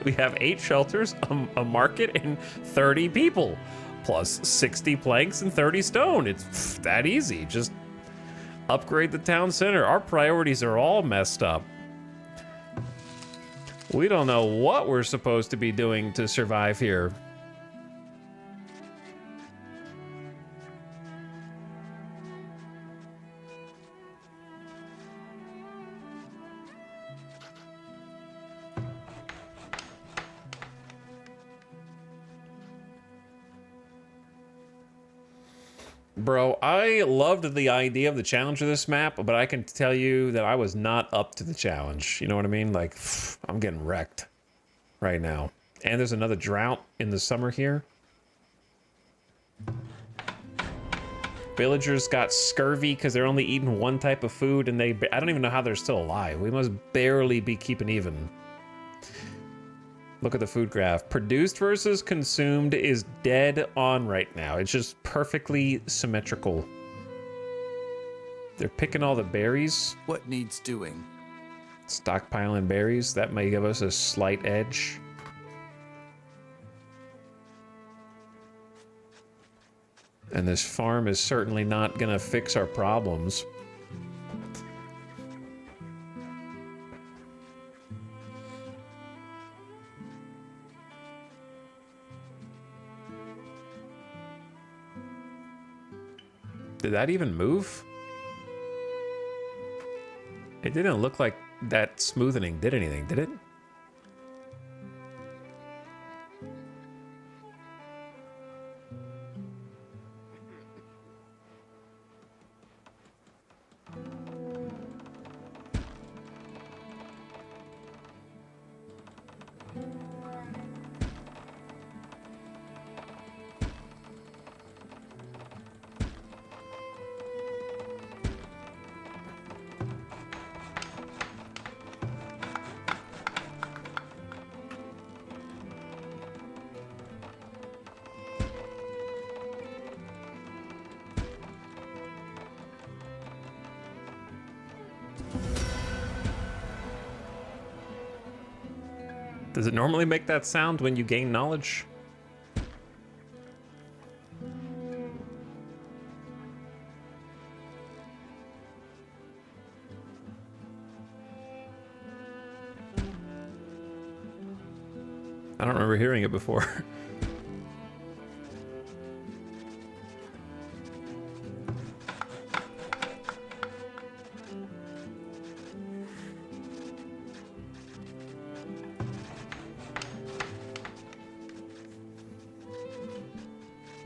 We have 8 shelters, a market, and 30 people. Plus 60 planks and 30 stone. It's that easy. Just upgrade the town center. Our priorities are all messed up. We don't know what we're supposed to be doing to survive here. Bro, I loved the idea of the challenge of this map, but I can tell you that I was not up to the challenge. You know what I mean? Like, I'm getting wrecked right now. And there's another drought in the summer here. Villagers got scurvy because they're only eating one type of food, and I don't even know how they're still alive. We must barely be keeping even. Look at the food graph. Produced versus consumed is dead on right now. It's just perfectly symmetrical. They're picking all the berries. What needs doing? Stockpiling berries. That may give us a slight edge. And this farm is certainly not gonna fix our problems. Did that even move? It didn't look like that smoothing did anything, did it? Does it normally make that sound when you gain knowledge? I don't remember hearing it before.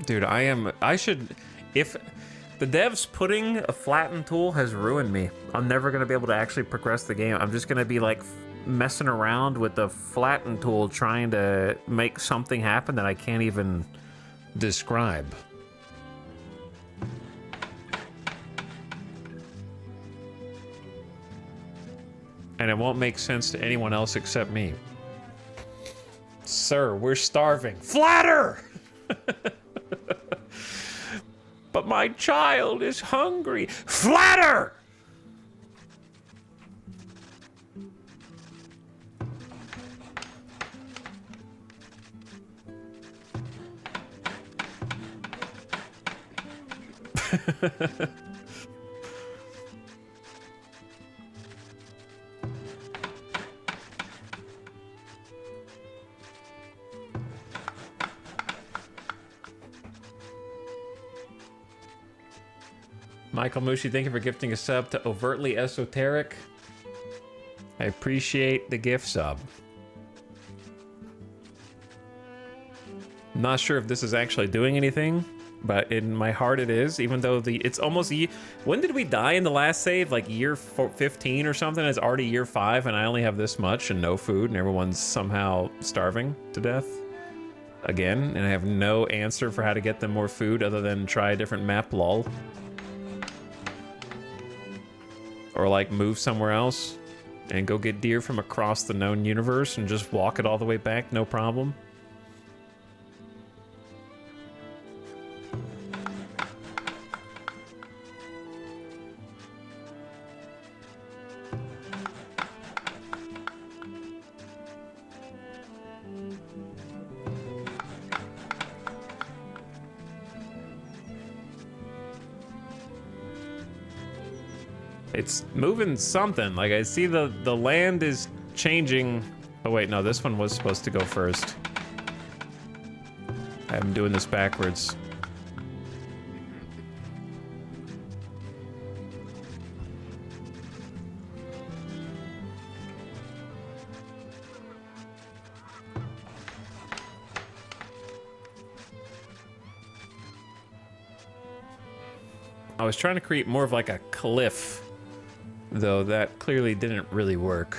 Dude, if the devs putting a flattened tool has ruined me. I'm never going to be able to actually progress the game. I'm just going to be like messing around with the flatten tool trying to make something happen that I can't even describe. And it won't make sense to anyone else except me. Sir, we're starving. Flatter! But my child is hungry. Flatter! Michael Mushi, thank you for gifting a sub to Overtly Esoteric. I appreciate the gift sub. I'm not sure if this is actually doing anything, but in my heart it is, even though it's almost... When did we die in the last save? Like year 15 or something? It's already year 5 and I only have this much and no food and everyone's somehow starving to death. Again, and I have no answer for how to get them more food other than try a different map, lol. Or like move somewhere else and go get deer from across the known universe and just walk it all the way back, no problem. It's moving something. Like I see the land is changing. Oh wait, no, this one was supposed to go first. I'm doing this backwards. I was trying to create more of like a cliff, though that clearly didn't really work.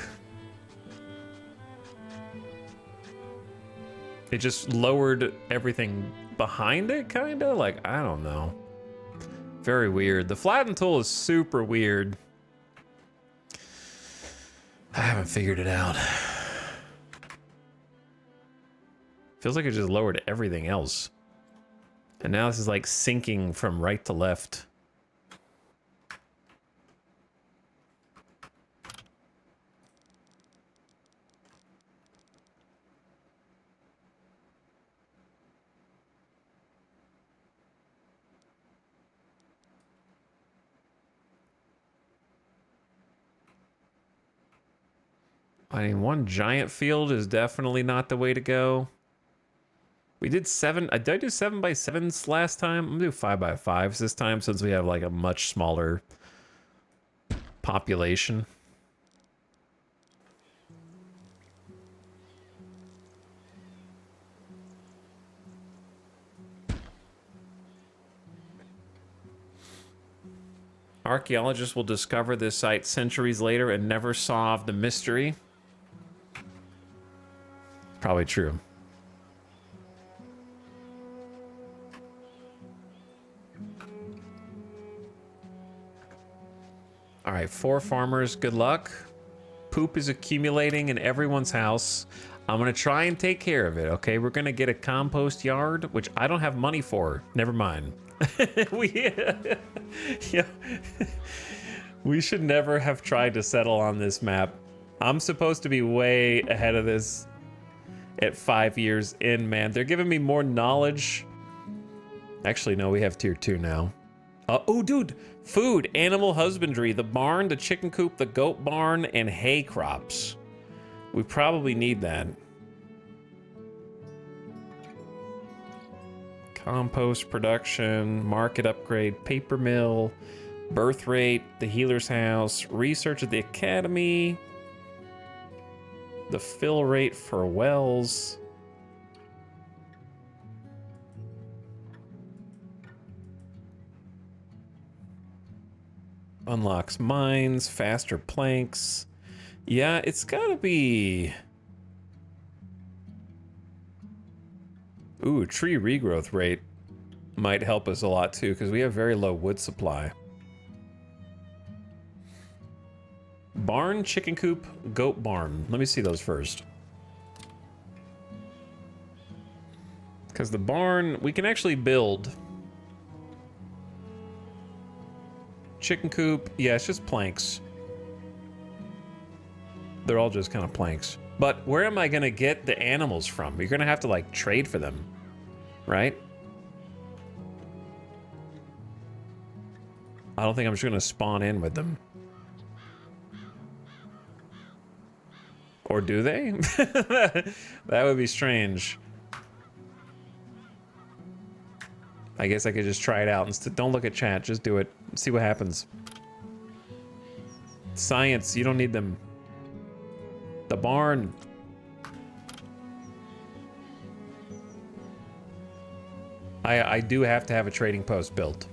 It just lowered everything behind it, kinda? Like, I don't know. Very weird. The flatten tool is super weird. I haven't figured it out. Feels like it just lowered everything else. And now this is like sinking from right to left. I mean, one giant field is definitely not the way to go. We did 7. Did I do 7x7s last time? I'm gonna do 5x5s this time since we have like a much smaller population. Archaeologists will discover this site centuries later and never solve the mystery. Probably true. All right, 4 farmers, good luck. Poop is accumulating in everyone's house. I'm gonna try and take care of it, okay? We're gonna get a compost yard, which I don't have money for. Never mind. Yeah. We should never have tried to settle on this map. I'm supposed to be way ahead of this, at 5 years in, man. They're giving me more knowledge. Actually, no, we have tier 2 now. Oh, dude, food, animal husbandry, the barn, the chicken coop, the goat barn, and hay crops. We probably need that. Compost production, market upgrade, paper mill, birth rate, the healer's house, research at the academy, the fill rate for wells. Unlocks mines, faster planks. Yeah, it's gotta be... Ooh, tree regrowth rate might help us a lot too, because we have very low wood supply. Barn, chicken coop, goat barn. Let me see those first. Because the barn, we can actually build. Chicken coop, yeah, it's just planks. They're all just kind of planks. But where am I gonna get the animals from? You're gonna have to like trade for them, right? I don't think I'm just gonna spawn in with them. Or do they? That would be strange. I guess I could just try it out. Instead, don't look at chat, just do it. See what happens. Science, you don't need them. The barn. I do have to have a trading post built.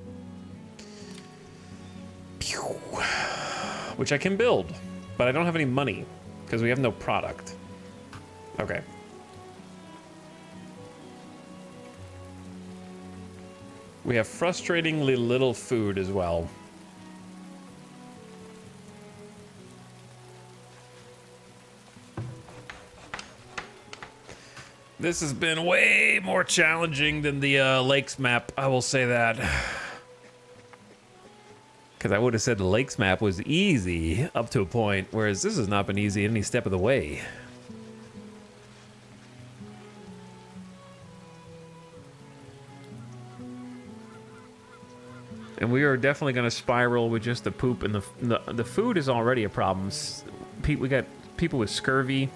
Which I can build, but I don't have any money because we have no product. Okay. We have frustratingly little food as well. This has been way more challenging than the lakes map, I will say that. Because I would have said the lakes map was easy up to a point, whereas this has not been easy any step of the way. And we are definitely going to spiral with just the poop, and the food is already a problem. We got people with scurvy.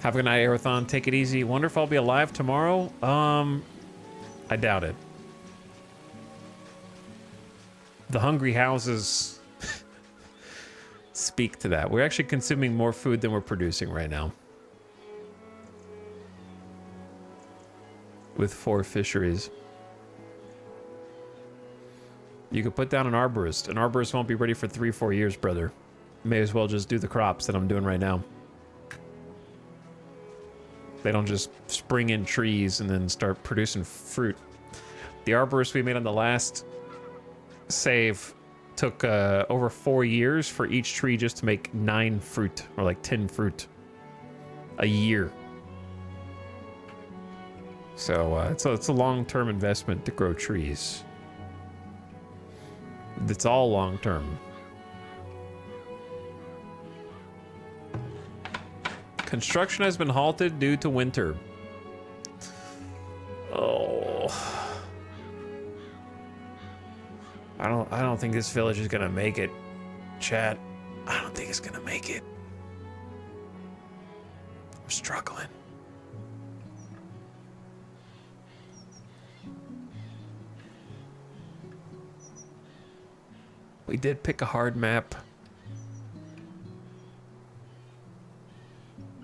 Have a good night, Aerothon. Take it easy. Wonder if I'll be alive tomorrow? I doubt it. The hungry houses speak to that. We're actually consuming more food than we're producing right now. With 4 fisheries. You could put down an arborist. An arborist won't be ready for 3-4 years, brother. May as well just do the crops that I'm doing right now. They don't just spring in trees and then start producing fruit. The arborist we made on the last save took over 4 years for each tree just to make 9 fruit, or like 10 fruit a year. So it's a long-term investment to grow trees. It's all long-term. Construction has been halted due to winter. Oh. I don't think this village is gonna make it, chat. I don't think it's gonna make it. I'm struggling. We did pick a hard map.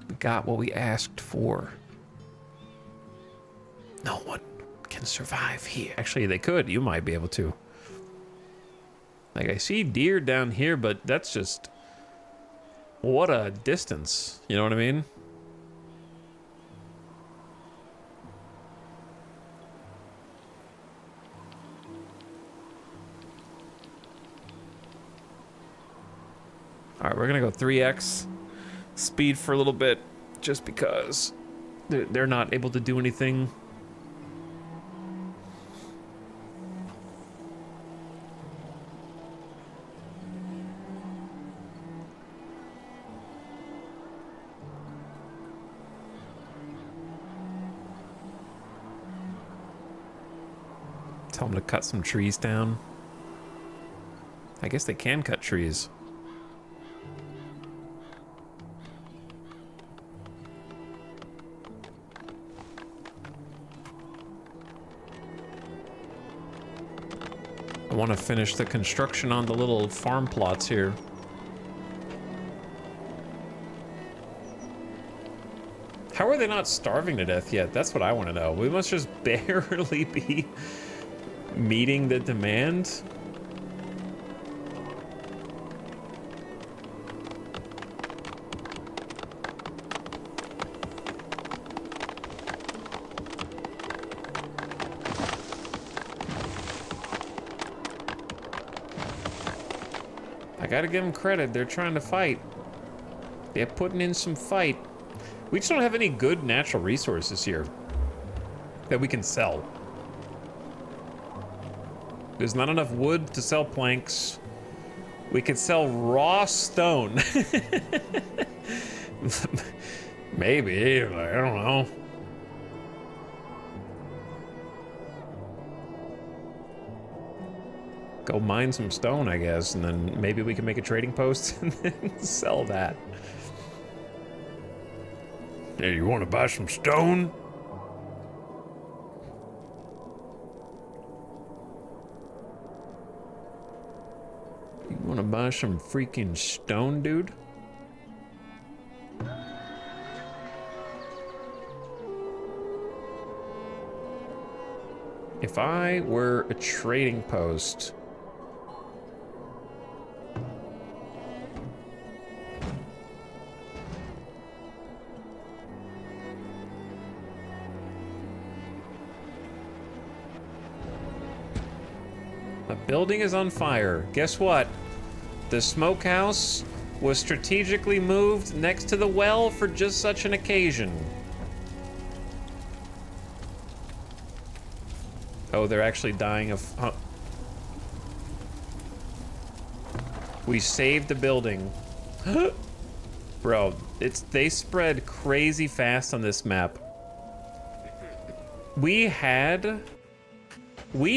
We got what we asked for. No one can survive here. Actually, they could. You might be able to. Like, I see deer down here, but that's just... what a distance. You know what I mean? All right, we're gonna go 3x speed for a little bit, just because they're not able to do anything. Tell them to cut some trees down. I guess they can cut trees. I want to finish the construction on the little farm plots here. How are they not starving to death yet? That's what I want to know. We must just barely be meeting the demand. I gotta give them credit. They're trying to fight. They're putting in some fight. We just don't have any good natural resources here that we can sell. There's not enough wood to sell planks. We could sell raw stone. Maybe, I don't know. Go mine some stone, I guess, and then maybe we can make a trading post and then sell that. Hey, you want to buy some stone? You want to buy some freaking stone, dude? If I were a trading post... The building is on fire. Guess what? The smokehouse was strategically moved next to the well for just such an occasion. Oh, they're actually dying of... We saved the building. Bro, they spread crazy fast on this map. We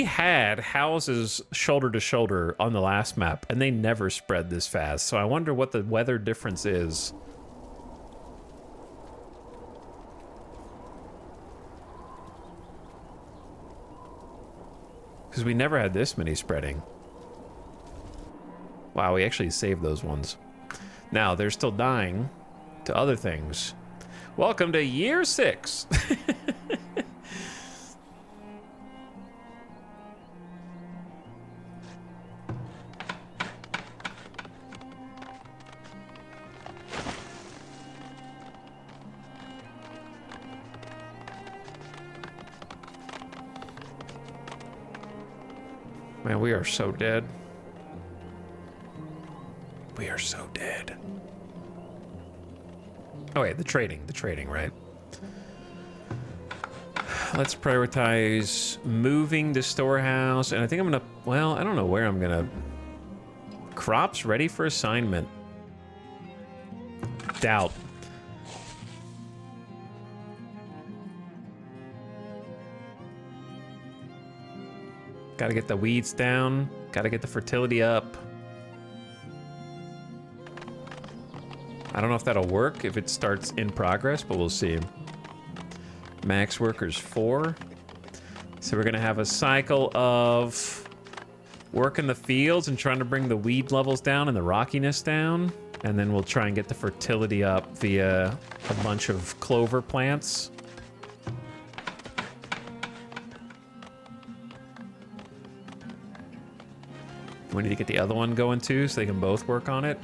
had houses shoulder to shoulder on the last map, and they never spread this fast. So I wonder what the weather difference is. Because we never had this many spreading. Wow, we actually saved those ones. Now, they're still dying to other things. Welcome to year 6. Man, we are so dead. We are so dead. Oh wait, the trading, right? Let's prioritize moving the storehouse, and I think I'm gonna, well, I don't know where I'm gonna. Crops ready for assignment. Doubt. Gotta get the weeds down. Gotta get the fertility up. I don't know if that'll work if it starts in progress, but we'll see. Max workers 4. So we're gonna have a cycle of working the fields and trying to bring the weed levels down and the rockiness down. And then we'll try and get the fertility up via a bunch of clover plants. We need to get the other one going too, so they can both work on it.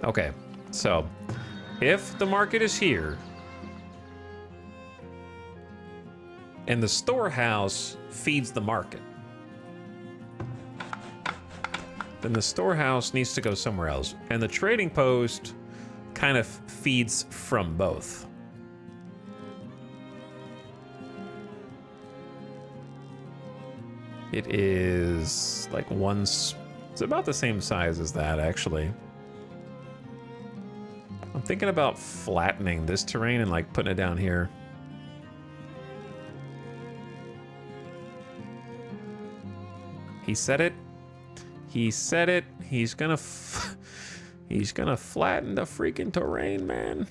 Okay, so if the market is here, And the storehouse feeds the market. Then the storehouse needs to go somewhere else. And the trading post kind of feeds from both. It is like it's about the same size as that, actually. I'm thinking about flattening this terrain and like putting it down here. He said it. He said it. He's gonna flatten the freaking terrain, man.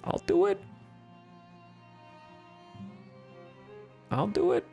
I'll do it. I'll do it.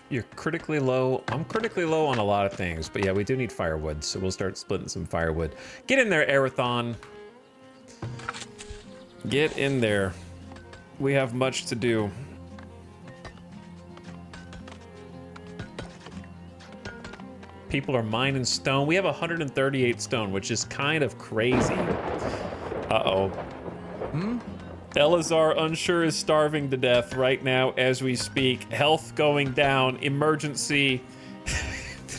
You're critically low. I'm critically low on a lot of things, but yeah, we do need firewood, so we'll start splitting some firewood. Get in there, Arathon. Get in there. We have much to do. People are mining stone. We have 138 stone, which is kind of crazy. Uh-oh. Elazar, unsure, is starving to death right now as we speak. Health going down. Emergency.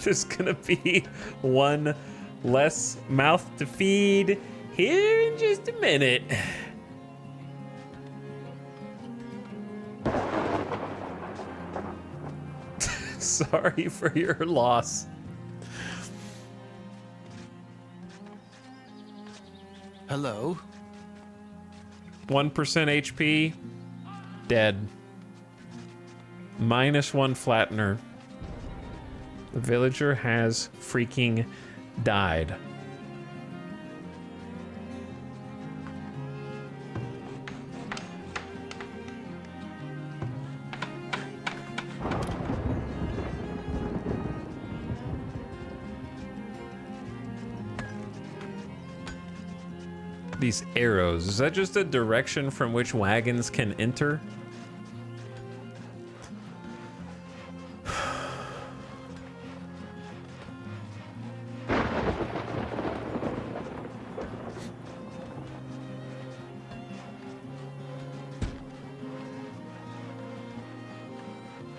There's gonna be one less mouth to feed here in just a minute. Sorry for your loss. Hello? 1% HP, dead. -1 flattener. The villager has freaking died. These arrows, is that just a direction from which wagons can enter?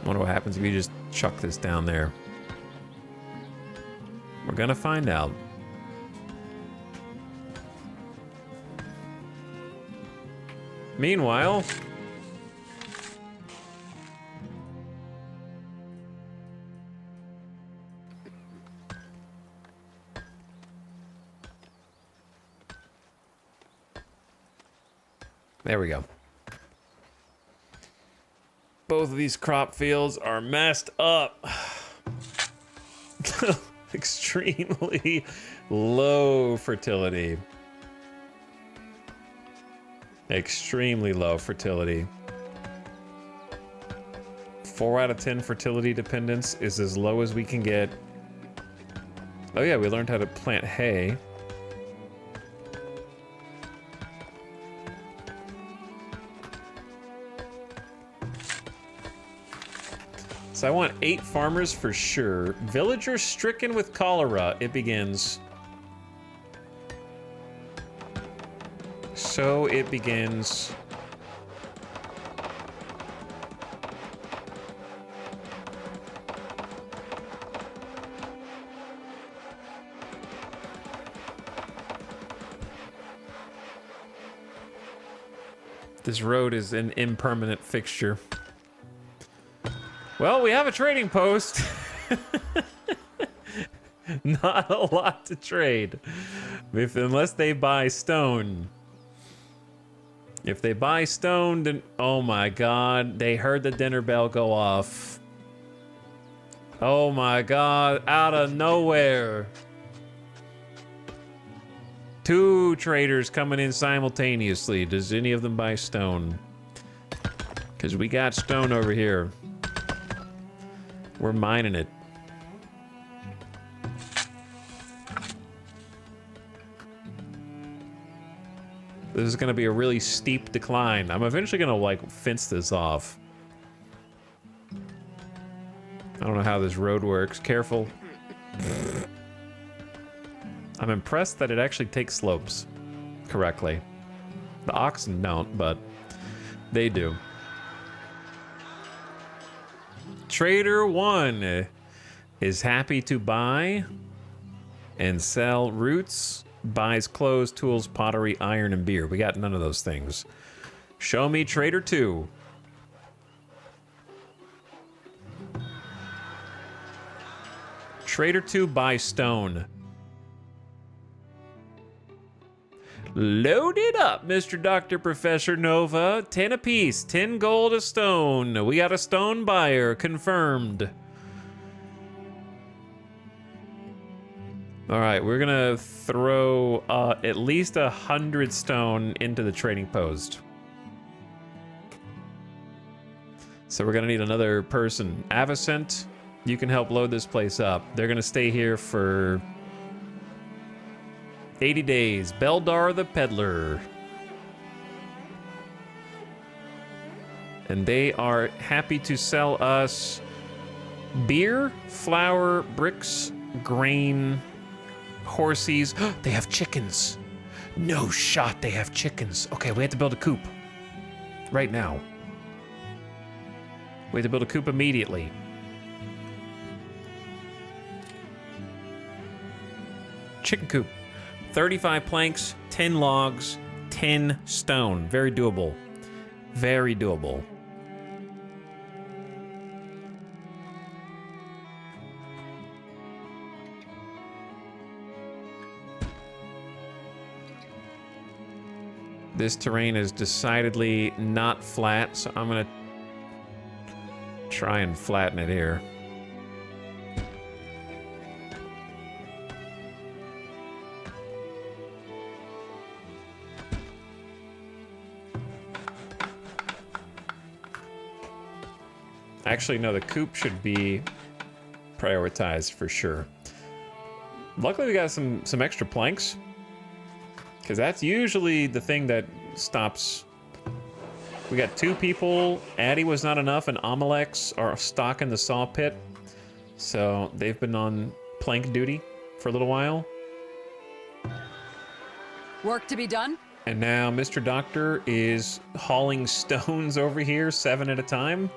Wonder what happens if you just chuck this down there. We're gonna find out. Meanwhile, there we go. Both of these crop fields are messed up. Extremely low fertility. Extremely low fertility. 4 out of 10 fertility dependence is as low as we can get. Oh yeah, we learned how to plant hay. So I want 8 farmers for sure. Villager stricken with cholera, it begins. So it begins. This road is an impermanent fixture. Well, we have a trading post. Not a lot to trade. Unless they buy stone. If they buy stone, then oh my god, they heard the dinner bell go off. Oh my god, out of nowhere. 2 traders coming in simultaneously. Does any of them buy stone? Because we got stone over here. We're mining it. This is going to be a really steep decline. I'm eventually going to, like, fence this off. I don't know how this road works. Careful. I'm impressed that it actually takes slopes correctly. The oxen don't, but they do. Trader 1 is happy to buy and sell roots, buys clothes, tools, pottery, iron, and beer. We got none of those things. Show me Trader 2. Trader 2 buys stone. Load it up, Mr. Dr. Professor Nova. 10 apiece, 10 gold a stone. We got a stone buyer, confirmed. All right, we're gonna throw at least 100 stone into the trading post. So we're gonna need another person. Avocent, you can help load this place up. They're gonna stay here for 80 days. Beldar the Peddler. And they are happy to sell us beer, flour, bricks, grain, horses. They have chickens. No shot, they have chickens. Okay, we have to build a coop. Right now. We have to build a coop immediately. Chicken coop. 35 planks, 10 logs, 10 stone. Very doable. Very doable. This terrain is decidedly not flat, so I'm gonna try and flatten it here. Actually, no, the coop should be prioritized for sure. Luckily, we got some extra planks, because that's usually the thing that stops. We got 2 people. Addy was not enough, and Amalex are stocking the saw pit, so they've been on plank duty for a little while. Work to be done? And now Mr. Doctor is hauling stones over here, 7 at a time,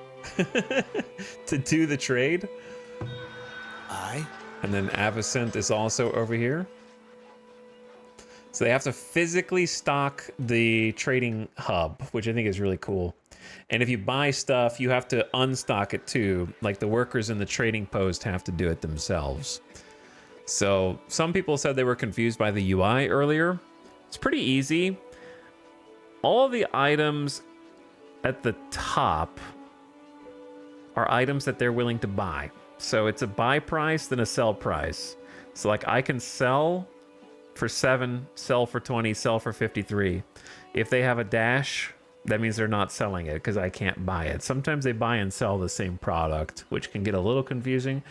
to do the trade. Aye. And then Avocent is also over here. So they have to physically stock the trading hub, which I think is really cool. And if you buy stuff, you have to unstock it too. Like the workers in the trading post have to do it themselves. So some people said they were confused by the UI earlier. It's pretty easy. All the items at the top are items that they're willing to buy. So it's a buy price, then a sell price. So like I can sell for 7, sell for 20, sell for 53. If they have a dash, that means they're not selling it because I can't buy it. Sometimes they buy and sell the same product, which can get a little confusing.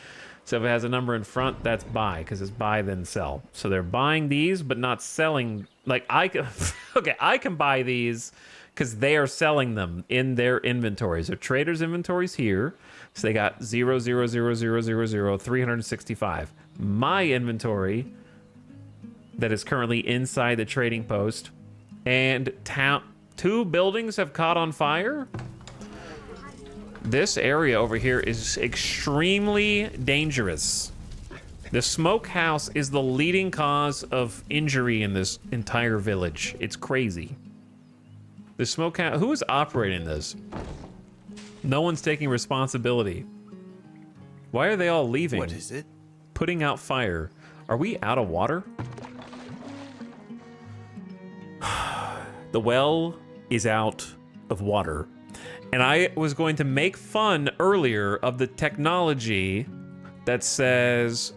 So if it has a number in front, that's buy because it's buy then sell. So they're buying these but not selling. Like I can, okay, I can buy these because they are selling them in their inventory. So traders' inventories here. So they got 0, 0, 0, 0, 0, 0, 365. My inventory that is currently inside the trading post, and 2 buildings have caught on fire. This area over here is extremely dangerous. The smokehouse is the leading cause of injury in this entire village. It's crazy. The smokehouse, who is operating this? No one's taking responsibility. Why are they all leaving? What is it? Putting out fire. Are we out of water? The well is out of water. And I was going to make fun earlier of the technology that says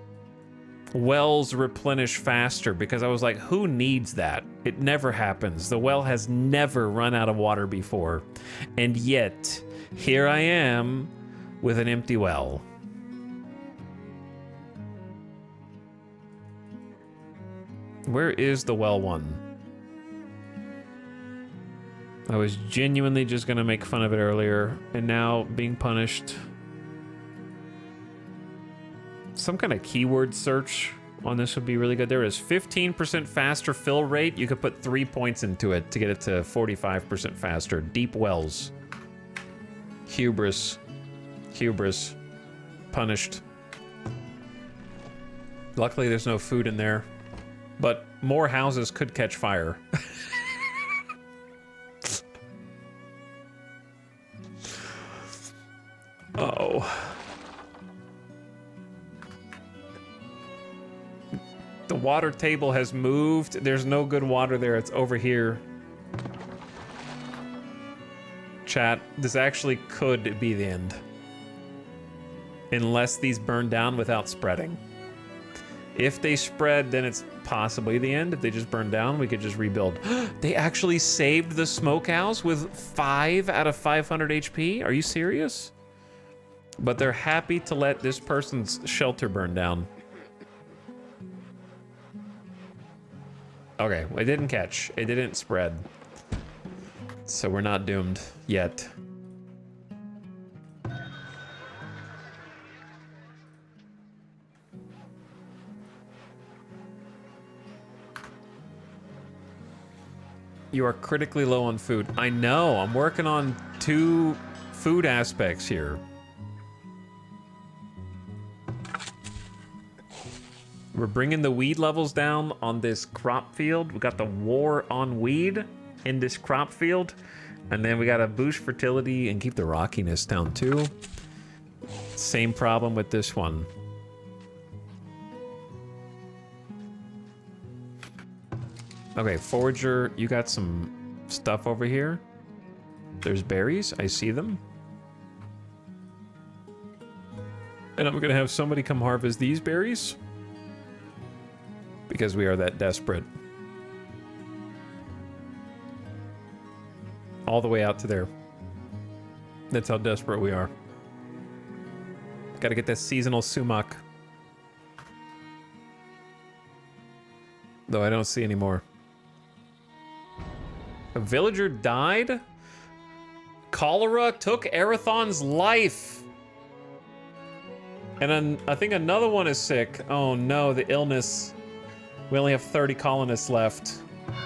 wells replenish faster, because I was like, who needs that? It never happens. The well has never run out of water before. And yet, Here I am with an empty well. Where is the well one? I was genuinely just gonna make fun of it earlier, and now being punished. Some kind of keyword search on this would be really good. There is 15% faster fill rate. You could put 3 points into it to get it to 45% faster. Deep wells. Hubris. Hubris. Punished. Luckily, there's no food in there. But more houses could catch fire. Uh-oh. The water table has moved. There's no good water there. It's over here. Chat, this actually could be the end. Unless these burn down without spreading. If they spread, then it's possibly the end. If they just burn down, we could just rebuild. They actually saved the smokehouse with 5 out of 500 HP? Are you serious? But they're happy to let this person's shelter burn down. Okay, it didn't catch. It didn't spread. So we're not doomed yet. You are critically low on food. I know, I'm working on 2 food aspects here. We're bringing the weed levels down on this crop field. We got the war on weed in this crop field. And then we got to boost fertility and keep the rockiness down too. Same problem with this one. Okay, Forager, you got some stuff over here. There's berries, I see them. And I'm gonna have somebody come harvest these berries. Because we are that desperate. All the way out to there. That's how desperate we are. Gotta get this seasonal sumac. Though I don't see any more. A villager died? Cholera took Arathon's life. And then I think another one is sick. Oh no, the illness. We only have 30 colonists left.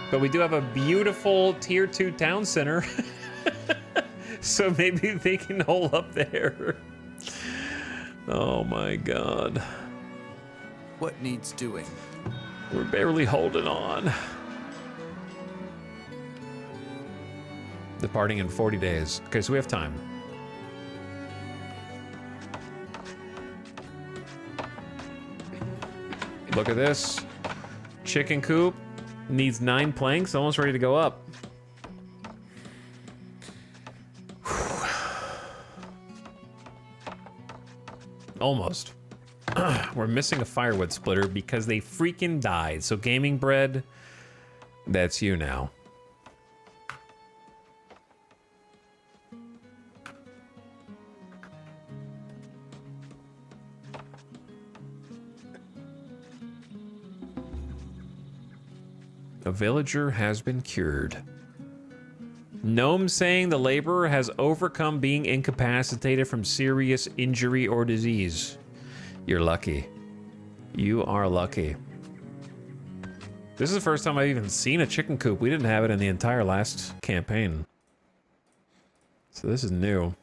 But we do have a beautiful tier 2 town center. So maybe they can hold up there. Oh my god. What needs doing? We're barely holding on. Departing in 40 days. Okay, so we have time. Look at this. Chicken coop needs 9 planks, almost ready to go up. Almost. We're missing a firewood splitter because they freaking died. So gaming bread, that's you now. A villager has been cured. Gnome saying the laborer has overcome being incapacitated from serious injury or disease. You're lucky. You are lucky. This is the first time I've even seen a chicken coop. We didn't have it in the entire last campaign. So this is new.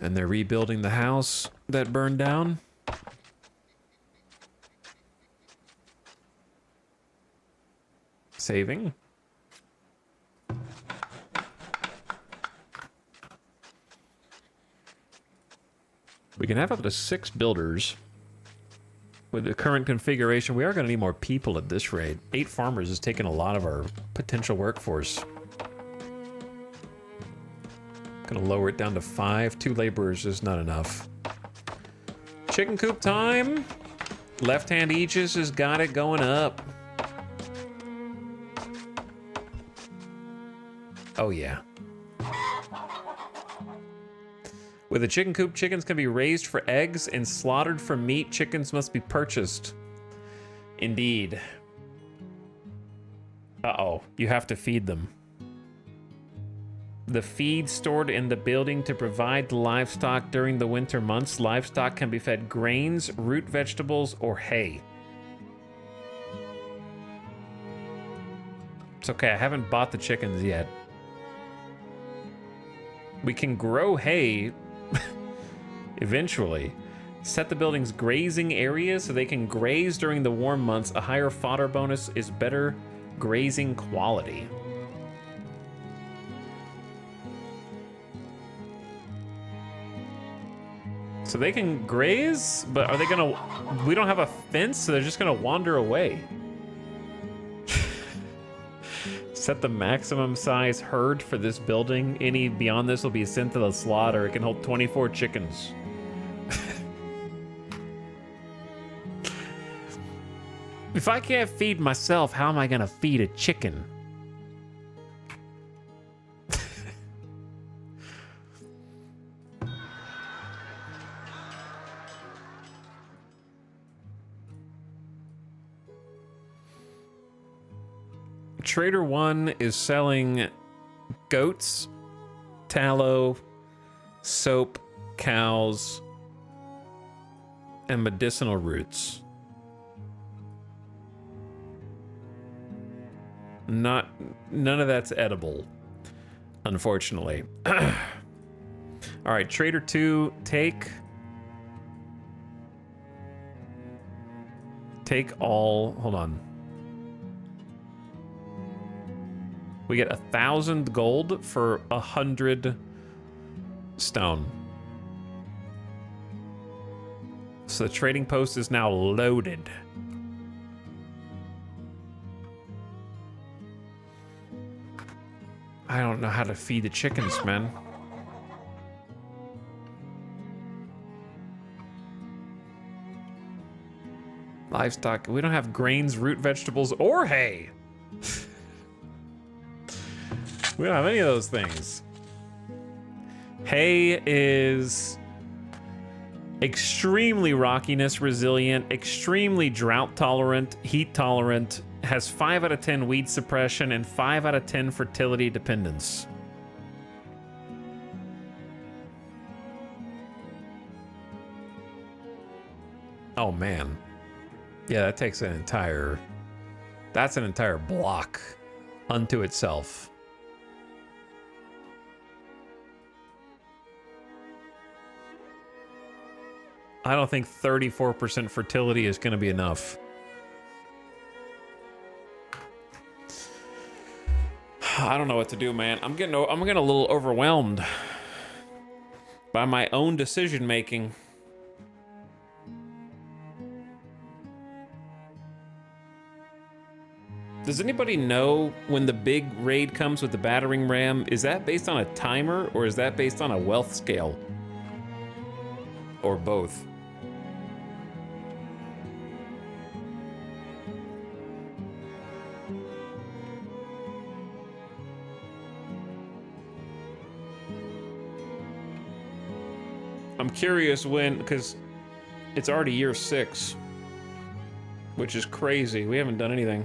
And they're rebuilding the house that burned down. Saving. We can have up to 6 builders. With the current configuration, we are going to need more people at this rate. 8 farmers is taking a lot of our potential workforce. Gonna lower it down to 5. 2 laborers is not enough. Chicken coop time. Left-hand Aegis has got it going up. Oh, yeah. With a chicken coop, chickens can be raised for eggs and slaughtered for meat. Chickens must be purchased. Indeed. Uh-oh, you have to feed them. The feed stored in the building to provide the livestock during the winter months. Livestock can be fed grains, root vegetables, or hay. It's okay, I haven't bought the chickens yet. We can grow hay eventually. Set the building's grazing areas so they can graze during the warm months. A higher fodder bonus is better grazing quality. So they can graze, but are they gonna... We don't have a fence, so they're just gonna wander away. Set the maximum size herd for this building. Any beyond this will be sent to the slaughter. It can hold 24 chickens. If I can't feed myself, how am I gonna feed a chicken? Trader 1 is selling goats, tallow, soap, cows, and medicinal roots. None of that's edible, unfortunately. All right, Trader 2, take all. Hold on. We get 1,000 gold for 100 stone. So the trading post is now loaded. I don't know how to feed the chickens, man. Livestock. We don't have grains, root vegetables, or hay. We don't have any of those things. Hay is extremely rockiness resilient, extremely drought tolerant, heat tolerant, has 5 out of 10 weed suppression, and 5 out of 10 fertility dependence. Oh man. Yeah, that takes an entire... That's an entire block unto itself. I don't think 34% fertility is going to be enough. I don't know what to do, man. I'm getting a little overwhelmed by my own decision making. Does anybody know when the big raid comes with the battering ram? Is that based on a timer or is that based on a wealth scale? Or both? I'm curious when, because it's already year 6, which is crazy. We haven't done anything.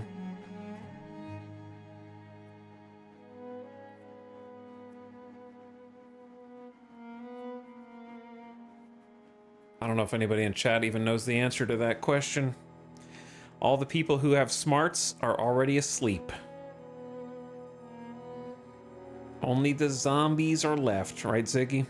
I don't know if anybody in chat even knows the answer to that question. All the people who have smarts are already asleep. Only the zombies are left, right, Ziggy?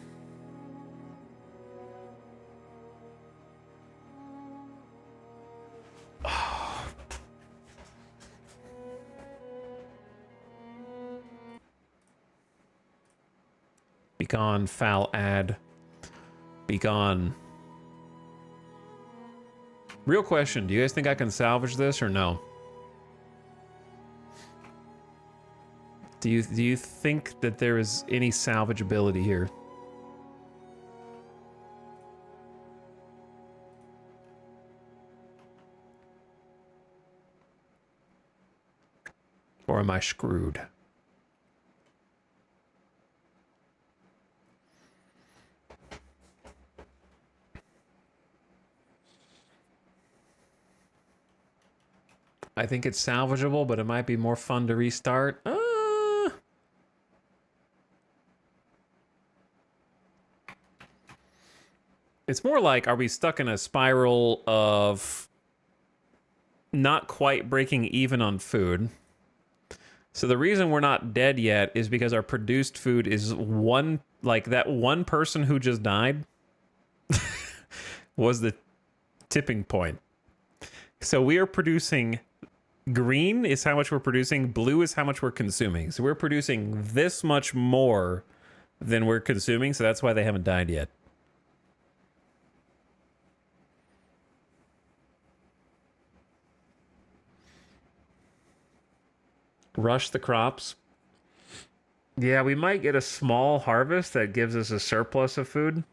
Be gone, foul ad. Be gone. Real question, do you guys think I can salvage this or no? Do you think that there is any salvageability here? Or am I screwed? I think it's salvageable, but it might be more fun to restart. It's more like, are we stuck in a spiral of not quite breaking even on food? So the reason we're not dead yet is because our produced food is one, like that one person who just died was the tipping point. So we are producing, green is how much we're producing, blue is how much we're consuming. So we're producing this much more than we're consuming, so that's why they haven't died yet. Rush the crops. Yeah, we might get a small harvest that gives us a surplus of food.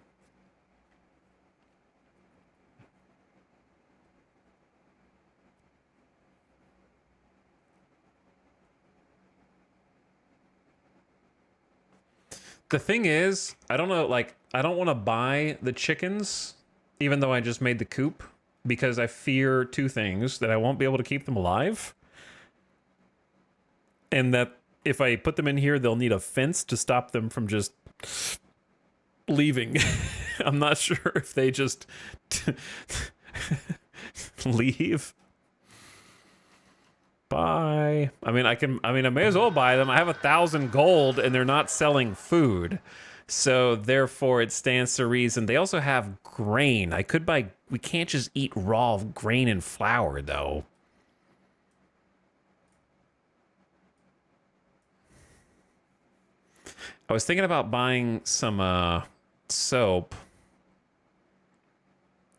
The thing is, I don't know, like, I don't want to buy the chickens, even though I just made the coop, because I fear two things: that I won't be able to keep them alive, and that if I put them in here, they'll need a fence to stop them from just leaving. I'm not sure if they just leave. Bye. I mean, I may as well buy them. I have 1,000 gold and they're not selling food. So therefore it stands to reason. They also have grain. I could buy, we can't just eat raw grain and flour though. I was thinking about buying some soap,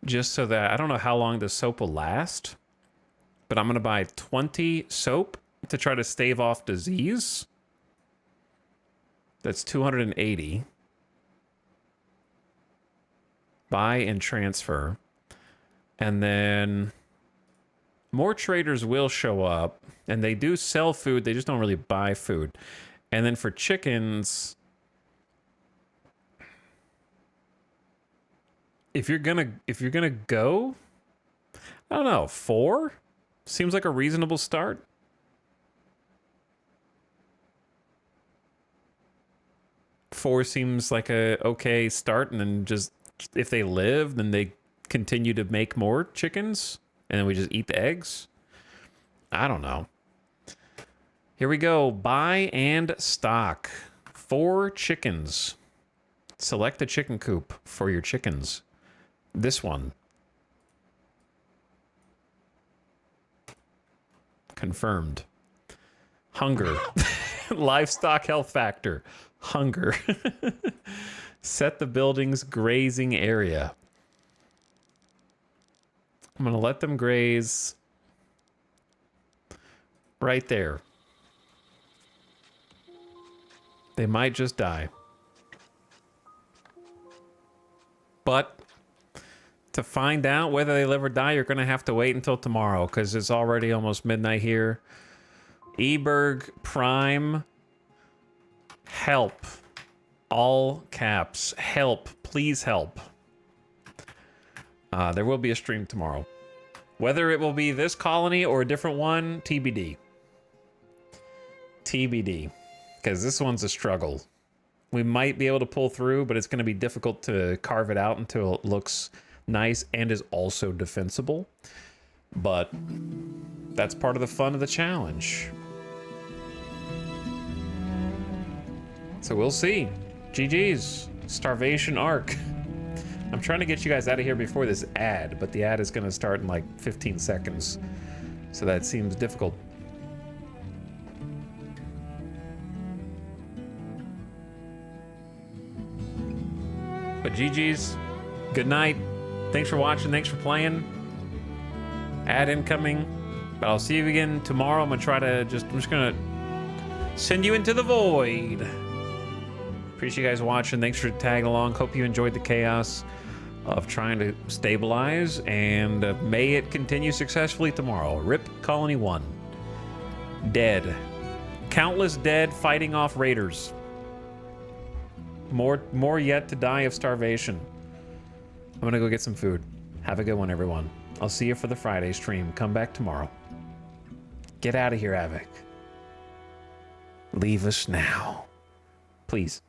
just so that, I don't know how long the soap will last, but I'm going to buy 20 soap to try to stave off disease. That's 280. Buy and transfer. And then more traders will show up, and they do sell food, they just don't really buy food. And then for chickens, if you're gonna go, I don't know, 4 seems like a reasonable start. Four seems like a okay start, and then just if they live, then they continue to make more chickens, and then we just eat the eggs. I don't know. Here we go. Buy and stock. 4 chickens. Select a chicken coop for your chickens. This one. Confirmed. Hunger. Livestock health factor. Hunger. Set the building's grazing area. I'm going to let them graze right there. They might just die. But to find out whether they live or die, you're going to have to wait until tomorrow, because it's already almost midnight here. Eberg Prime. Help. All caps. Help. Please help. There will be a stream tomorrow. Whether it will be this colony or a different one, TBD. TBD. Because this one's a struggle. We might be able to pull through, but it's going to be difficult to carve it out until it looks nice and is also defensible. But that's part of the fun of the challenge. So we'll see. GG's. Starvation Arc. I'm trying to get you guys out of here before this ad, but the ad is going to start in like 15 seconds. So that seems difficult. But GG's. Good night. Thanks for watching. Thanks for playing. Ad incoming. But I'll see you again tomorrow. I'm just going to send you into the void. Appreciate you guys watching. Thanks for tagging along. Hope you enjoyed the chaos of trying to stabilize, and may it continue successfully tomorrow. RIP Colony 1. Dead. Countless dead fighting off raiders. More yet to die of starvation. I'm gonna go get some food. Have a good one, everyone. I'll see you for the Friday stream. Come back tomorrow. Get out of here, Avik. Leave us now. Please.